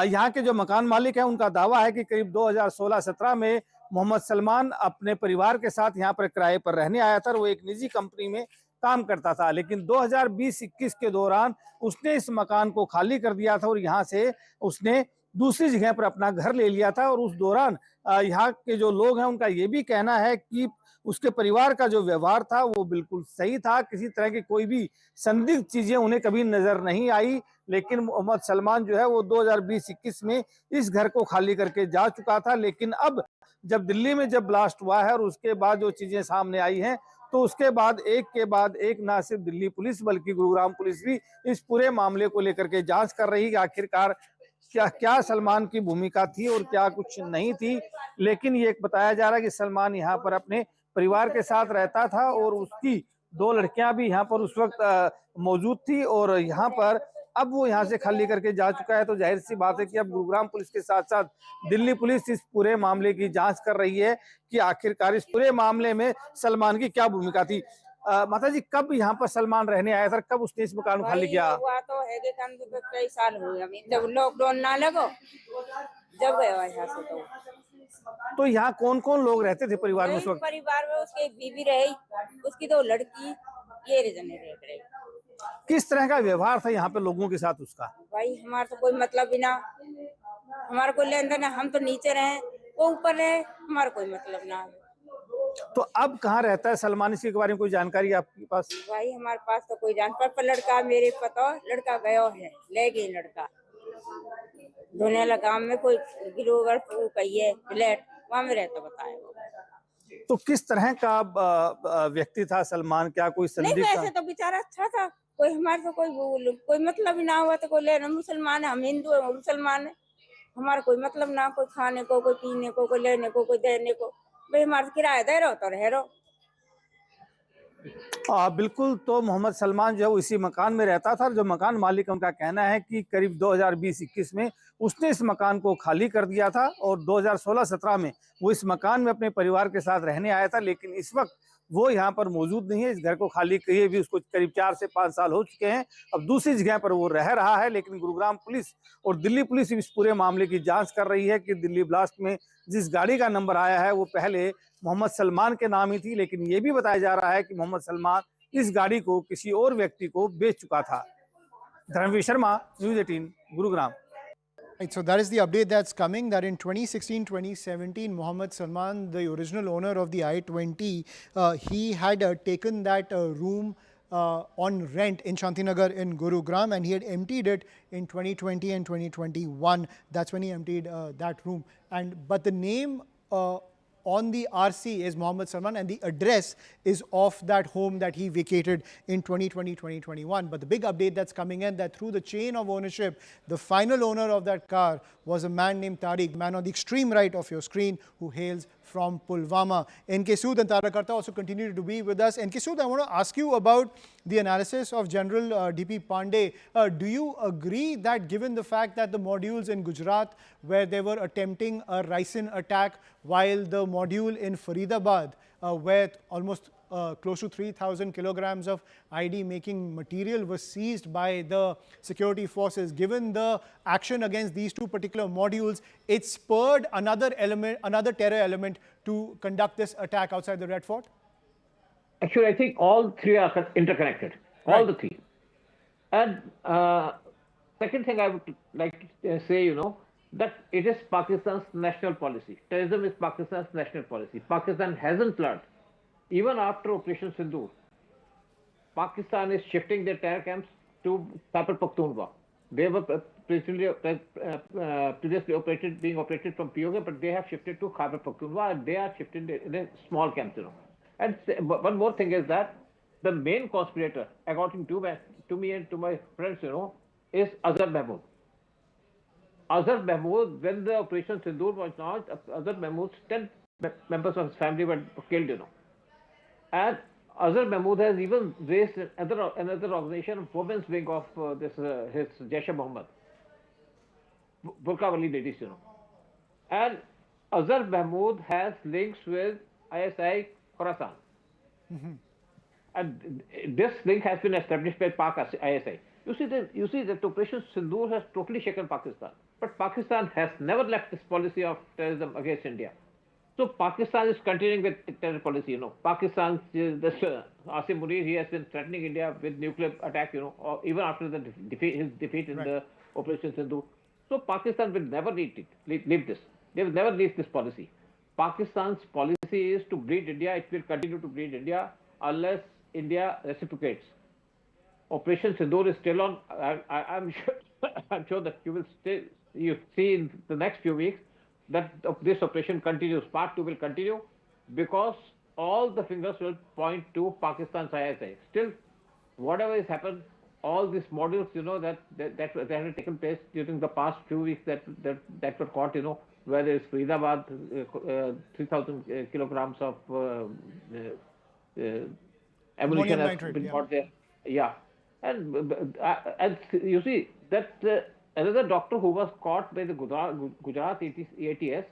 यहाँ के जो मकान मालिक हैं उनका दावा है कि करीब 2016-17 में मोहम्मद सलमान अपने परिवार के साथ यहाँ पर किराए पर रहने आया था और वो एक निजी कंपनी में काम करता था, लेकिन 2020-21 के दौरान उसने इस मकान को खाली कर दिया था और यहाँ से उसने दूसरी जगह पर अपना घर ले लिया था। और उस दौरान यहाँ के जो लोग हैं उनका ये भी कहना है कि उसके परिवार का जो व्यवहार था वो बिल्कुल सही था, किसी तरह की कोई भी संदिग्ध चीजें उन्हें कभी नजर नहीं आई। लेकिन मोहम्मद सलमान जो है वो 2020-21 में इस घर को खाली करके जा चुका था, लेकिन अब जब दिल्ली में जब ब्लास्ट हुआ है और उसके बाद जो चीजें सामने आई हैं, तो उसके बाद एक के बाद एक ना सिर्फ दिल्ली पुलिस बल्कि गुरुग्राम पुलिस भी इस पूरे मामले को लेकर के जांच कर रही है, आखिरकार क्या सलमान की भूमिका थी और क्या कुछ नहीं थी। लेकिन ये बताया जा रहा है कि सलमान यहाँ पर अपने परिवार के साथ रहता था और उसकी 2 लड़कियां भी यहाँ पर उस वक्त मौजूद थी और यहाँ पर अब वो यहाँ से खाली करके जा चुका है। तो जाहिर सी बात है कि अब गुरुग्राम पुलिस के साथ साथ दिल्ली पुलिस इस पूरे मामले की जांच कर रही है कि आखिरकार इस पूरे मामले में सलमान की क्या भूमिका थी। माता जी, कब यहाँ पर सलमान रहने आया था, कब उसने इस मकान को खाली किया? हुआ तो है कि कई साल हो गए अभी, जब लॉकडाउन ना लगो जब गया यहाँ से। तो यहाँ कौन कौन लोग रहते थे परिवार में उस वक्त? परिवार में उसकी एक बीवी रही, उसकी 2 लड़की, ये जने रहे। किस तरह का व्यवहार था यहाँ पे लोगों के साथ उसका? भाई हमारा तो कोई मतलब ही ना, हमारा कोई लेन देन, हम तो नीचे रहे, वो ऊपर रहे, हमारा कोई मतलब ना। तो अब कहाँ रहता है सलमान, इसके बारे में कोई जानकारी आपके पास? भाई हमारे पास तो कोई जानकारी, पर लड़का मेरे पता, लड़का गया है, ले गए लड़का धोनेला गांव में, कोई गिरोगर कहिए फ्लैट वहां में रहता बताया। तो किस तरह का व्यक्ति था सलमान, क्या कोई संदिग्ध? नहीं, वैसे तो बेचारा अच्छा था, कोई हमारे तो कोई मतलब ही ना हुआ। तो कोई लेना, मुसलमान है, हम हिंदू है, मुसलमान है, हमारा कोई मतलब ना, कोई खाने को, कोई पीने को, कोई लेने को, कोई देने को। भाई हमारा किराया दे रहो तो रह रहो। बिल्कुल। तो मोहम्मद सलमान जो है वो इसी मकान में रहता था। जो मकान मालिक उनका कहना है कि करीब 2020-21 में उसने इस मकान को खाली कर दिया था और 2016-17 में वो इस मकान में अपने परिवार के साथ रहने आया था। लेकिन इस वक्त वो यहाँ पर मौजूद नहीं है। इस घर को खाली किए भी उसको करीब 4 से 5 साल हो चुके हैं। अब दूसरी जगह पर वो रह रहा है, लेकिन गुरुग्राम पुलिस और दिल्ली पुलिस इस पूरे मामले की जांच कर रही है कि दिल्ली ब्लास्ट में जिस गाड़ी का नंबर आया है वो पहले मोहम्मद सलमान के नाम ही थी, लेकिन ये भी बताया जा रहा है कि मोहम्मद सलमान इस गाड़ी को किसी और व्यक्ति को बेच चुका था। Dharamvir Sharma, news 18, Gurugram. Right, so that is the update that's coming, that in 2016-2017, Mohammed Salman, the original owner of the I-20, he had taken that room on rent in Shantinagar in Gurugram, and he had emptied it in 2020 and 2021. That's when he emptied that room. But the name on the RC is Mohammed Salman, and the address is of that home that he vacated in 2020-2021. But the big update that's coming in, that through the chain of ownership, the final owner of that car was a man named Tariq, man on the extreme right of your screen, who hails from Pulwama. NK Sood and Tarakarta also continue to be with us. NK Sood, I want to ask you about the analysis of General DP Pandey. Do you agree that given the fact that the modules in Gujarat, where they were attempting a ricin attack, while the module in Faridabad, where almost close to 3,000 kilograms of ID making material was seized by the security forces, given the action against these two particular modules, it spurred another terror element to conduct this attack outside the Red Fort? Actually, I think all three are interconnected, all the three. And second thing I would like to say, that it is Pakistan's national policy. Terrorism is Pakistan's national policy. Pakistan hasn't learned. Even after Operation Sindoor, Pakistan is shifting their terror camps to Khyber Pakhtunkhwa. They were previously being operated from POK, but they have shifted to Khyber Pakhtunkhwa, and they are shifted in a small camps, And one more thing is that the main conspirator, according to me and to my friends, is Azhar Mahmood. Azhar Mahmood, when the Operation Sindoor was launched, Azhar Mahmood's 10 members of his family were killed, And Azhar Mahmood has even raised another organization, women's wing of his Jaish-e-Mohammed, Burqa Wali ladies, And Azhar Mahmood has links with ISI Khorasan. And this link has been established by Pak ISI. You see that Operation Sindoor has totally shaken Pakistan. But Pakistan has never left this policy of terrorism against India. So Pakistan is continuing with terror policy, Pakistan, Asim Munir, he has been threatening India with nuclear attack, even after his defeat in the Operation Sindoor. So Pakistan will never leave this. They will never leave this policy. Pakistan's policy is to bleed India. It will continue to bleed India unless India reciprocates. Operation Sindoor is still on. I'm sure that you see in the next few weeks that this operation continues. Part 2 will continue because all the fingers will point to Pakistan's ISI. Still, whatever has happened, all these modules, that have taken place during the past few weeks that were caught, whether it's Faridabad, 3,000 kilograms of ammunition has been caught there. Yeah. And you see that another doctor who was caught by the Gujarat ATS,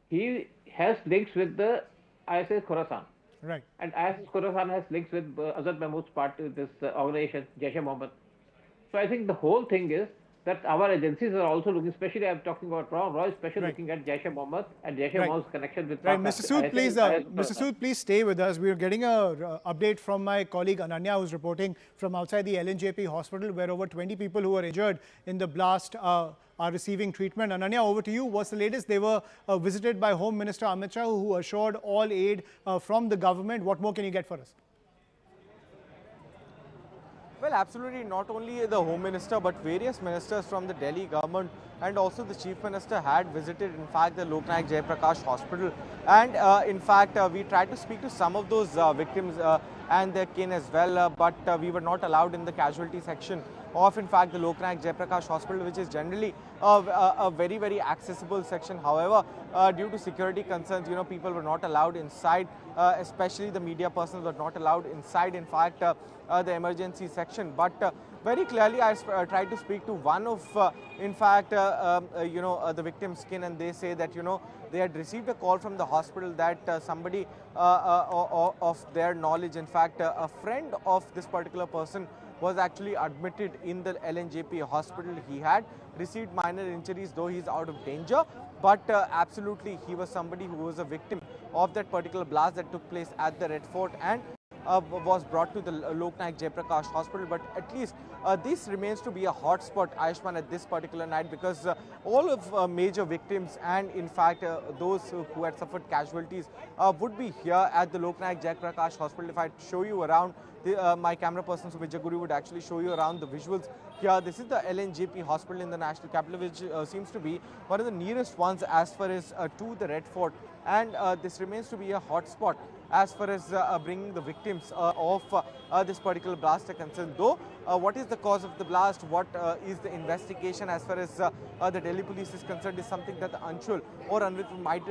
he has links with the ISIS Khorasan. Right. And ISIS Khorasan has links with Azhar Mahmood's part, this organization, Jaish-e-Mohammed. So I think the whole thing is that our agencies are also looking, especially I'm talking about Roy, especially looking at Jaish-e-Mohammed and Jaish-e-Mohammed's connection with Right, Mr. Sood, please stay with us. We are getting an update from my colleague Ananya, who's reporting from outside the LNJP hospital, where over 20 people who were injured in the blast are receiving treatment. Ananya, over to you. What's the latest? They were visited by Home Minister Amit Shah, who assured all aid from the government. What more can you get for us? Well, absolutely, not only the Home Minister, but various ministers from the Delhi government and also the Chief Minister had visited, in fact, the Lok Nayak Jayaprakash Hospital. And in fact, we tried to speak to some of those victims and their kin as well, but we were not allowed in the casualty section of, in fact, the Lok Nayak Jayaprakash Hospital, which is generally a very, very accessible section. However, due to security concerns, people were not allowed inside, especially the media personnel were not allowed inside, in fact, the emergency section. But Very clearly, I tried to speak to one of, the victim's skin, and they say that, they had received a call from the hospital that somebody of their knowledge, in fact, a friend of this particular person was actually admitted in the LNJP hospital. He had received minor injuries, though he's out of danger, but absolutely he was somebody who was a victim of that particular blast that took place at the Red Fort and was brought to the Lal Quila Jayaprakash hospital. But at least this remains to be a hotspot, Ayushman, at this particular night, because all of major victims and in fact those who had suffered casualties would be here at the Lal Quila Jayaprakash hospital. If I show you around, my camera person Subhajaguri would actually show you around the visuals here. This is the LNJP hospital in the national capital, which seems to be one of the nearest ones as far as to the Red Fort, and this remains to be a hotspot as far as bringing the victims of this particular blast are concerned. Though, what is the cause of the blast, what is the investigation as far as the Delhi police is concerned, is something that the Anshul or Anvit might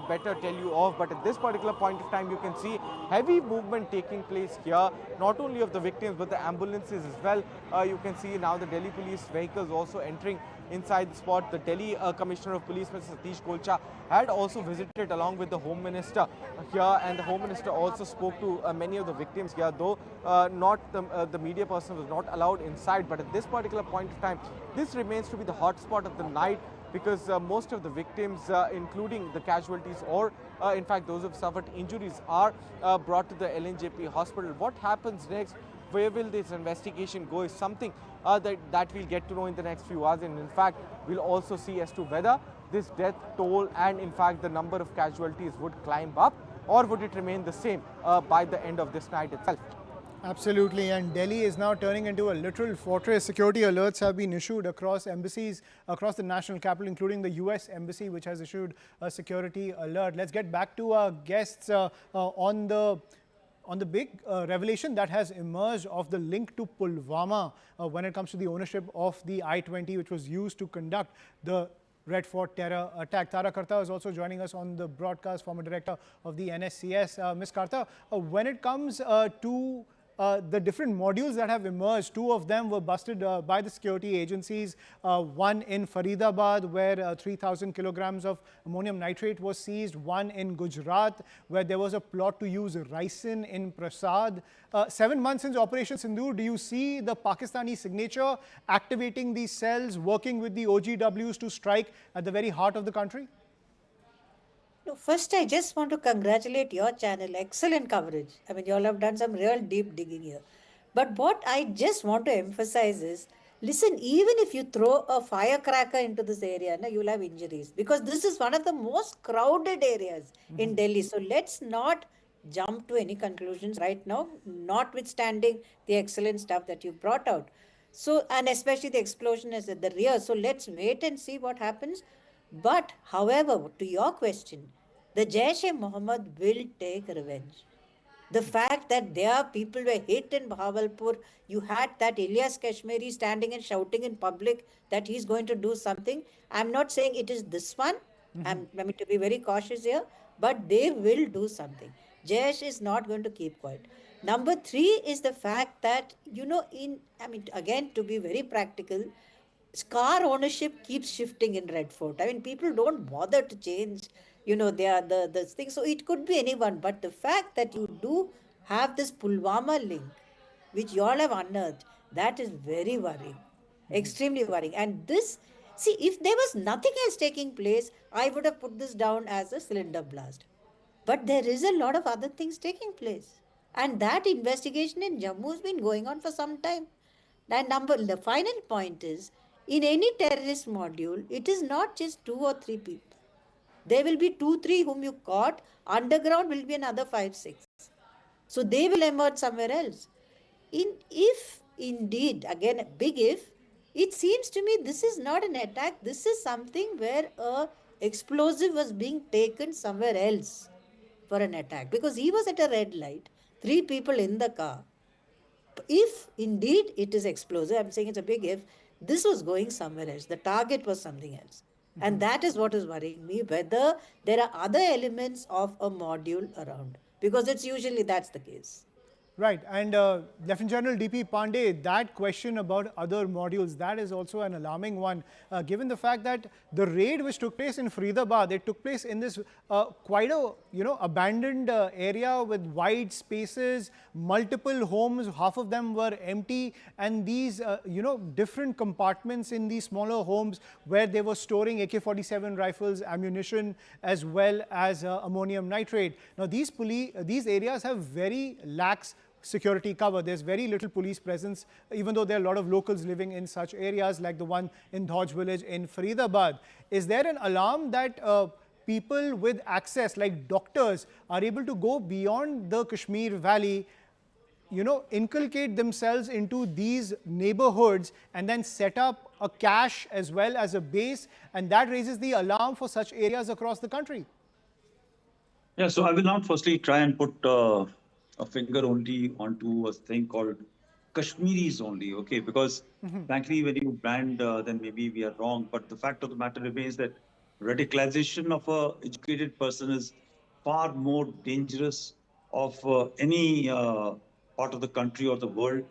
better tell you of. But at this particular point of time, you can see heavy movement taking place here, not only of the victims but the ambulances as well. You can see now the Delhi police vehicles also entering inside the spot. The Delhi Commissioner of Police, Mr. Satish Kolcha, had also visited along with the Home Minister here, and the Home Minister also spoke to many of the victims here, though not the media person was not allowed inside. But at this particular point of time, this remains to be the hotspot of the night, because most of the victims, including the casualties or in fact those who have suffered injuries, are brought to the LNJP hospital. What happens next, where will this investigation go, is something that we'll get to know in the next few hours. And in fact, we'll also see as to whether this death toll and in fact the number of casualties would climb up, or would it remain the same by the end of this night itself. Absolutely, and Delhi is now turning into a literal fortress. Security alerts have been issued across embassies across the national capital, including the US Embassy, which has issued a security alert. Let's get back to our guests on the big revelation that has emerged of the link to Pulwama when it comes to the ownership of the I-20, which was used to conduct the Red Fort terror attack. Tara Karta is also joining us on the broadcast, former director of the NSCS. Ms. Karta, when it comes to the different modules that have emerged, two of them were busted by the security agencies. One in Faridabad, where 3,000 kilograms of ammonium nitrate was seized. One in Gujarat, where there was a plot to use ricin in Prasad. 7 months since Operation Sindoor, do you see the Pakistani signature activating these cells, working with the OGWs to strike at the very heart of the country? No, first, I just want to congratulate your channel. Excellent coverage. I mean, you all have done some real deep digging here. But what I just want to emphasize is, listen, even if you throw a firecracker into this area, you will have injuries. Because this is one of the most crowded areas in Delhi. So let's not jump to any conclusions right now, notwithstanding the excellent stuff that you brought out. So, and especially the explosion is at the rear. So let's wait and see what happens. But, however, to your question, the Jaish-e-Mohammed will take revenge. The fact that their people were hit in Bahawalpur, you had that Ilyas Kashmiri standing and shouting in public that he's going to do something. I'm not saying it is this one. I mean, to be very cautious here, but they will do something. Jaish is not going to keep quiet. Number 3 is the fact that, again, to be very practical, car ownership keeps shifting in Red Fort. I mean, people don't bother to change, the thing. So it could be anyone. But the fact that you do have this Pulwama link, which you all have unearthed, that is very worrying, extremely worrying. And this, see, if there was nothing else taking place, I would have put this down as a cylinder blast. But there is a lot of other things taking place. And that investigation in Jammu has been going on for some time. And the final point is, in any terrorist module, it is not just 2 or 3 people. There will be 2, 3 whom you caught. Underground will be another 5, 6. So they will emerge somewhere else. If indeed, again, a big if, it seems to me this is not an attack. This is something where a explosive was being taken somewhere else for an attack. Because he was at a red light, 3 people in the car. If indeed it is explosive, I'm saying it's a big if, this was going somewhere else. The target was something else. And that is what is worrying me, whether there are other elements of a module around. Because it's usually that's the case. Right, and Lieutenant General D.P. Pandey, that question about other modules, that is also an alarming one, given the fact that the raid which took place in Faridabad, it took place in this quite a, abandoned area with wide spaces, multiple homes, half of them were empty, and these, different compartments in these smaller homes where they were storing AK-47 rifles, ammunition, as well as ammonium nitrate. Now, these areas have very lax security cover. There's very little police presence, even though there are a lot of locals living in such areas like the one in Dhauj village in Faridabad. Is there an alarm that people with access, like doctors, are able to go beyond the Kashmir Valley, inculcate themselves into these neighborhoods and then set up a cache as well as a base, and that raises the alarm for such areas across the country? Yeah, so I will not firstly try and put a finger only onto a thing called Kashmiris only, okay? Because frankly, when you brand, then maybe we are wrong. But the fact of the matter remains that radicalization of a educated person is far more dangerous of any part of the country or the world.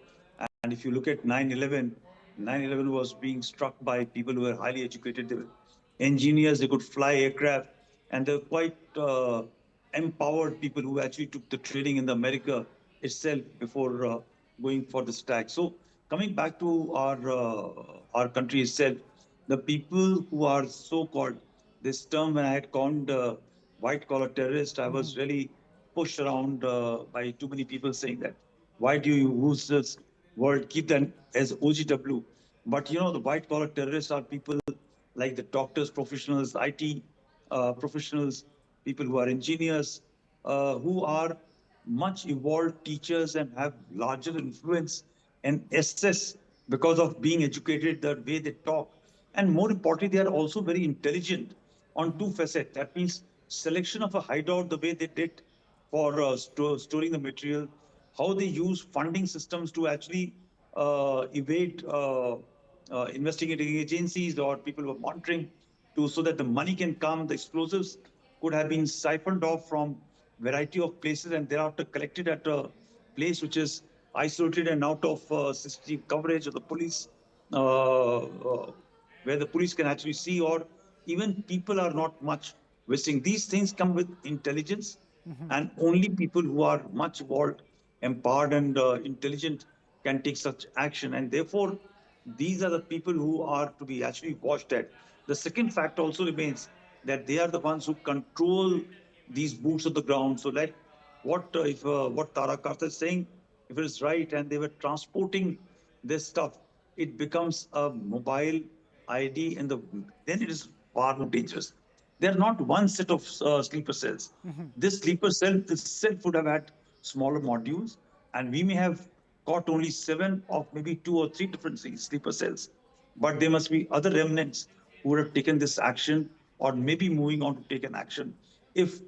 And if you look at 9/11, 9/11 was being struck by people who were highly educated. They were engineers, they could fly aircraft, and they're quite empowered people who actually took the training in the America itself before going for this attack. So coming back to our country itself, the people who are so-called, this term when I had called white-collar terrorist, I was really pushed around by too many people saying that, why do you use this word, keep them as OGW? But the white-collar terrorists are people like the doctors, professionals, IT professionals, people who are engineers, who are much evolved teachers and have larger influence and access because of being educated, the way they talk. And more importantly, they are also very intelligent on two facets. That means selection of a hideout, the way they did for storing the material, how they use funding systems to actually evade investigating agencies or people who are monitoring so that the money can come, the explosives could have been siphoned off from variety of places and thereafter collected at a place which is isolated and out of CCTV coverage of the police, where the police can actually see, or even people are not much visiting. These things come with intelligence, and only people who are much evolved, empowered, and intelligent can take such action. And therefore, these are the people who are to be actually watched at. The second fact also remains that they are the ones who control these boots on the ground. So like what Tara Karta is saying, if it is right and they were transporting this stuff, it becomes a mobile ID and then it is far more dangerous. They're not one set of sleeper cells. This sleeper cell itself would have had smaller modules, and we may have caught only 7 of maybe 2 or 3 different sleeper cells. But there must be other remnants who would have taken this action or maybe moving on to take an action if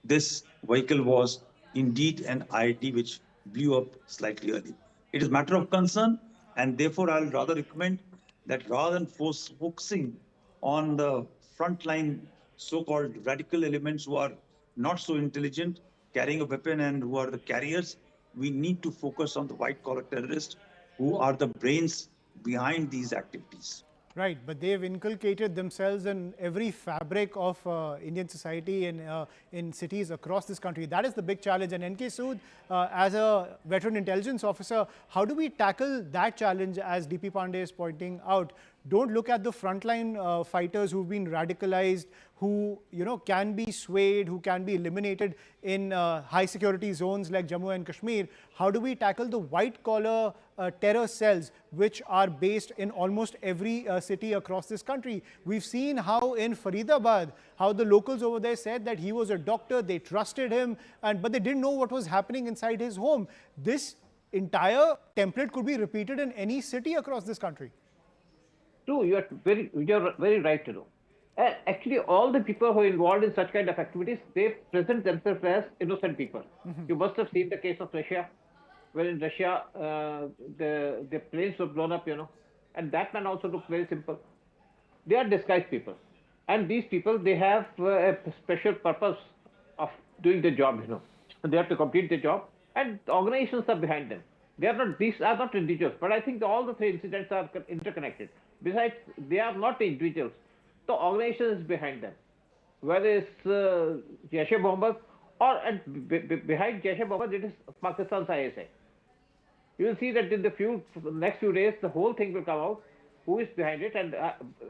this vehicle was indeed an IIT which blew up slightly early. It is a matter of concern, and therefore I'll rather recommend that rather than focusing on the frontline so-called radical elements who are not so intelligent, carrying a weapon and who are the carriers, we need to focus on the white-collar terrorists who are the brains behind these activities. Right, but they've inculcated themselves in every fabric of Indian society and in cities across this country. That is the big challenge. And NK Sood, as a veteran intelligence officer, how do we tackle that challenge, as DP Pandey is pointing out? Don't look at the frontline fighters who've been radicalized, who can be swayed, who can be eliminated in high security zones like Jammu and Kashmir. How do we tackle the white collar terror cells which are based in almost every city across this country? We've seen how in Faridabad, how the locals over there said that he was a doctor, they trusted him, but they didn't know what was happening inside his home. This entire template could be repeated in any city across this country. True, you're very right to know. Actually, all the people who are involved in such kind of activities, they present themselves as innocent people. You must have seen the case of Russia, where in Russia, the planes were blown up, and that man also looked very simple. They are disguised people. And these people, they have a special purpose of doing the job, They have to complete the job. and the organizations are behind them. They are not; these are not individuals, but I think all the three incidents are interconnected. Besides, they are not individuals. The organization is behind them, whether it's Jaish-e-Mohammed or behind Jaish-e-Mohammed, it is Pakistan's ISI. You will see that in the next few days, the whole thing will come out, who is behind it. And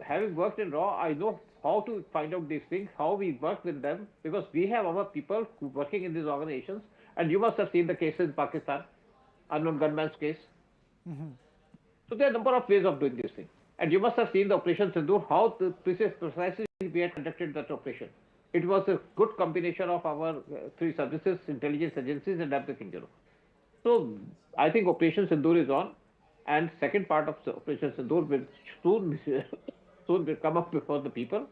having worked in RAW, I know how to find out these things, how we work with them, because we have our people who working in these organizations. And you must have seen the cases in Pakistan, unknown gunman's case. So there are a number of ways of doing this thing. And you must have seen the Operation Sindoor, how precisely we had conducted that operation. It was a good combination of our three services, intelligence agencies, and everything, So I think Operation Sindoor is on, and second part of Operation Sindoor will soon will come up before the people,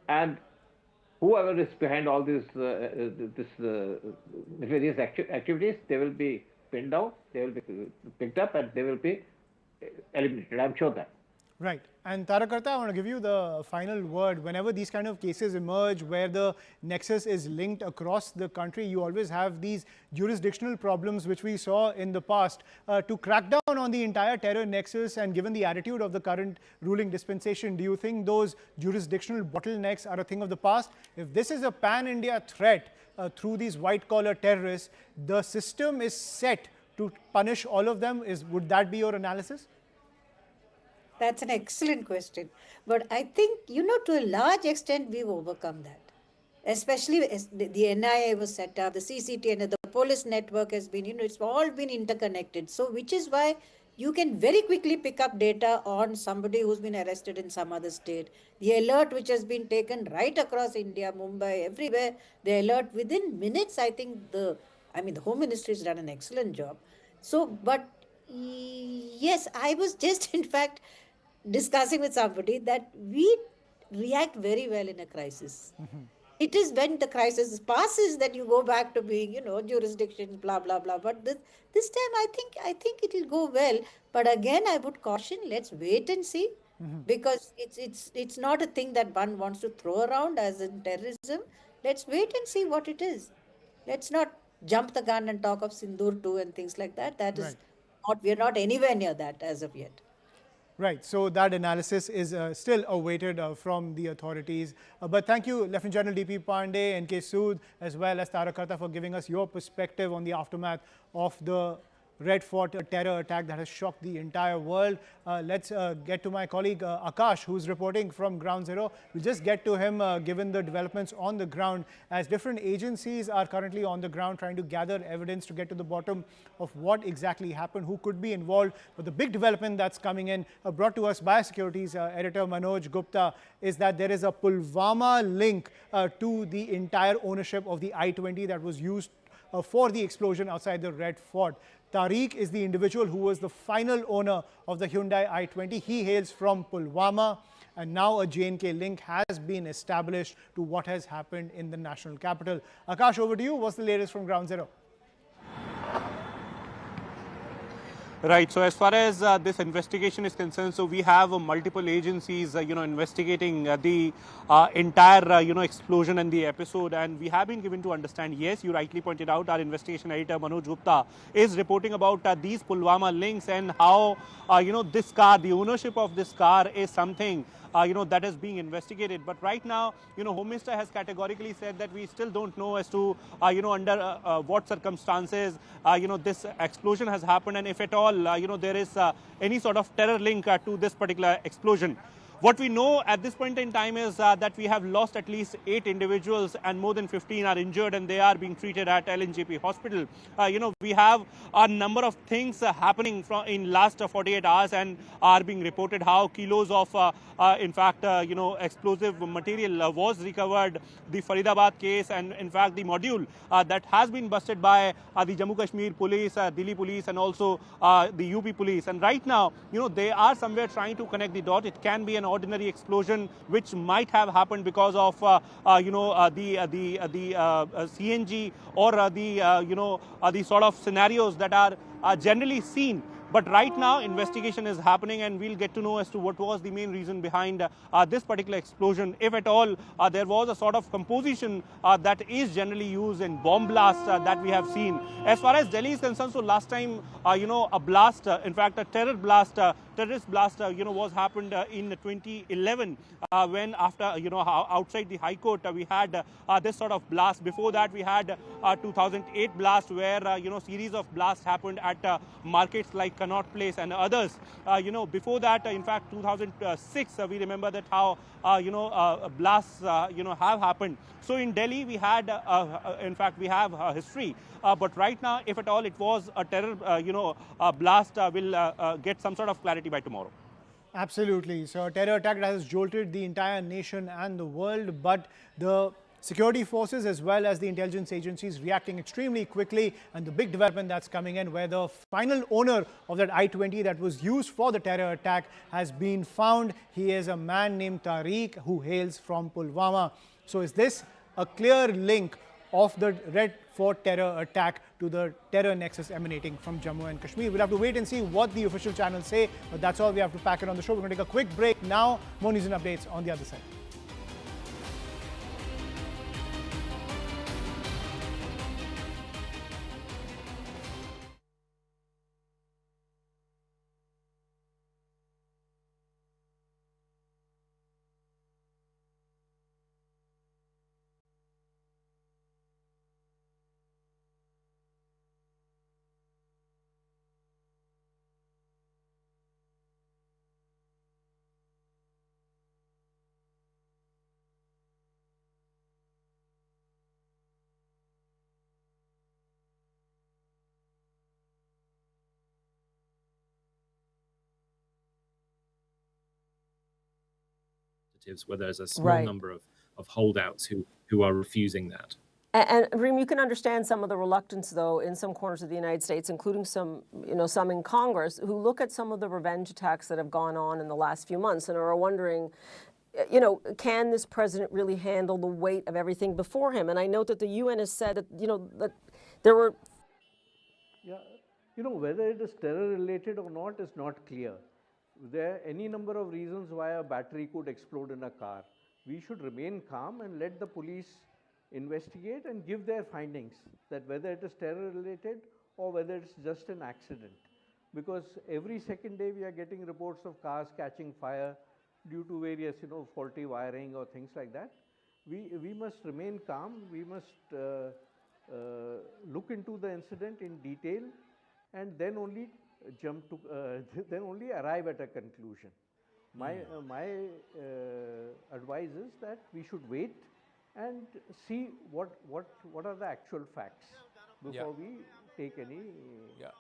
and whoever is behind all these various activities, they will be pinned down, they will be picked up, and they will be eliminated. I'm sure that. Right. And Tarakarta, I want to give you the final word. Whenever these kind of cases emerge where the nexus is linked across the country, you always have these jurisdictional problems which we saw in the past. To crack down on the entire terror nexus, and given the attitude of the current ruling dispensation, do you think those jurisdictional bottlenecks are a thing of the past? If this is a pan-India threat through these white-collar terrorists, the system is set to punish all of them. Would that be your analysis? That's an excellent question. But I think, to a large extent, we've overcome that. Especially as the NIA was set up, the CCT and the police network has been, it's all been interconnected. So which is why you can very quickly pick up data on somebody who's been arrested in some other state. The alert which has been taken right across India, Mumbai, everywhere, the alert within minutes, I think the Home Ministry has done an excellent job. So, but yes, I was just in fact discussing with somebody that we react very well in a crisis. It is when the crisis passes that you go back to being, jurisdictions, blah, blah, blah. But this time, I think it will go well. But again, I would caution, let's wait and see. Because it's not a thing that one wants to throw around as in terrorism. Let's wait and see what it is. Let's not jump the gun and talk of Sindoor 2 and things like that. That is not, we're not anywhere near that as of yet. Right. So that analysis is still awaited from the authorities. But thank you, Lieutenant General D.P. Pandey, N.K. Sood, as well as Tarakarta, for giving us your perspective on the aftermath of the Red Fort terror attack that has shocked the entire world. Let's get to my colleague Akash, who's reporting from Ground Zero. We'll just get to him given the developments on the ground, as different agencies are currently on the ground trying to gather evidence to get to the bottom of what exactly happened, who could be involved. But the big development that's coming in, brought to us by Securities editor Manoj Gupta, is that there is a Pulwama link to the entire ownership of the I-20 that was used for the explosion outside the Red Fort. Tariq is the individual who was the final owner of the Hyundai I-20. He hails from Pulwama, and now a J&K link has been established to what has happened in the national capital. Akash, over to you. What's the latest from Ground Zero? Right. So as far as this investigation is concerned, so we have multiple agencies, investigating the entire, explosion and the episode. And we have been given to understand, yes, you rightly pointed out, our investigation editor Manoj Gupta is reporting about these Pulwama links and how, this car, the ownership of this car is something that is being investigated. But right now, Home Minister has categorically said that we still don't know as to, under what circumstances, this explosion has happened, and if at all, there is any sort of terror link to this particular explosion. What we know at this point in time is that we have lost at least 8 individuals and more than 15 are injured, and they are being treated at LNJP hospital. We have a number of things happening in last 48 hours and are being reported how kilos of, explosive material was recovered. The Faridabad case and in fact the module that has been busted by the Jammu Kashmir police, Delhi police, and also the UP police. And right now, they are somewhere trying to connect the dot. It can be an ordinary explosion which might have happened because of the CNG or the sort of scenarios that are generally seen But right now, investigation is happening, and we'll get to know as to what was the main reason behind this particular explosion. If at all, there was a sort of composition that is generally used in bomb blasts that we have seen. As far as Delhi is concerned, so last time, a blast, in fact, a terrorist blast, was happened in 2011 when after, outside the High Court, we had this sort of blast. Before that, we had 2008 blast where, series of blasts happened at markets like Connaught Place and others. Before that, in fact, 2006, we remember that how, blasts, have happened. So in Delhi, we had, in fact, we have history. But right now, if at all it was a terror, blast, we'll get some sort of clarity by tomorrow. Absolutely. So a terror attack that has jolted the entire nation and the world, but the security forces as well as the intelligence agencies reacting extremely quickly, and the big development that's coming in where the final owner of that I-20 that was used for the terror attack has been found. He is a man named Tariq who hails from Pulwama. So is this a clear link of the Red Fort terror attack to the terror nexus emanating from Jammu and Kashmir? We'll have to wait and see what the official channels say, but that's all we have to pack it on the show. We're going to take a quick break now. More news and updates on the other side. where there's a small number of holdouts who are refusing that. And Reem, you can understand some of the reluctance, though, in some corners of the United States, including some in Congress, who look at some of the revenge attacks that have gone on in the last few months and are wondering, can this president really handle the weight of everything before him? And I note that the UN has said that, that there were... Yeah, whether it is terror-related or not is not clear. There are any number of reasons why a battery could explode in a car. We should remain calm and let the police investigate and give their findings, that whether it is terror-related or whether it's just an accident. Because every second day we are getting reports of cars catching fire due to various, faulty wiring or things like that. We must remain calm. We must look into the incident in detail and then only then only arrive at a conclusion. My advice is that we should wait and see what are the actual facts before we take any.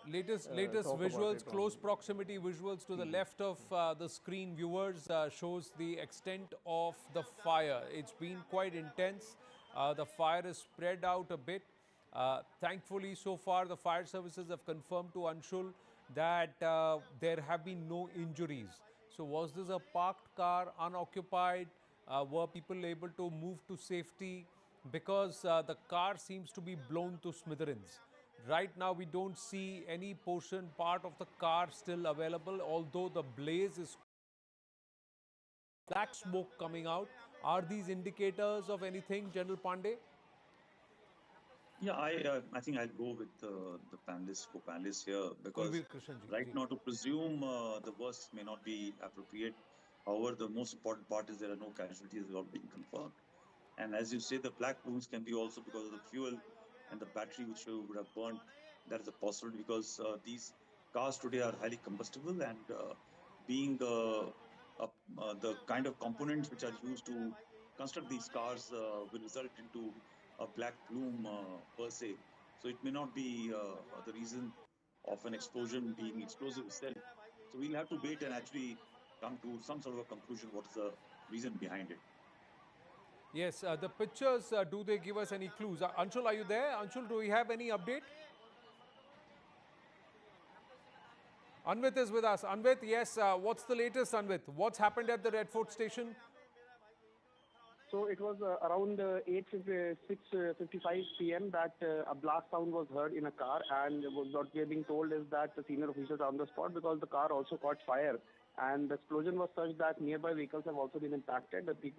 Latest visuals, close proximity visuals to the left of the screen, viewers, shows the extent of the fire. It's been quite intense. The fire is spread out a bit. Thankfully, so far, the fire services have confirmed to Anshul that there have been no injuries. So was this a parked car, unoccupied? Were people able to move to safety? Because the car seems to be blown to smithereens. Right now, we don't see any part of the car still available, although the blaze is black smoke coming out. Are these indicators of anything, General Pandey? Yeah, I think I'll go with the co-panelists here, because right now to presume the worst may not be appropriate. However, the most important part is there are no casualties that have been confirmed. And as you say, the black plumes can be also because of the fuel and the battery which would have burned. That is a possibility, because these cars today are highly combustible, and being the kind of components which are used to construct these cars will result into a black plume per se. So it may not be the reason of an explosion being explosive itself. So we'll have to wait and actually come to some sort of a conclusion what is the reason behind it. Yes, the pictures, do they give us any clues? Anshul, are you there? Anshul, do we have any update? Anvit is with us. Anvit, yes, what's the latest, Anvit? What's happened at the Red Fort station? So it was around 6:55 p.m. that a blast sound was heard in a car, and what we are being told is that the senior officials are on the spot because the car also caught fire, and the explosion was such that nearby vehicles have also been impacted. The people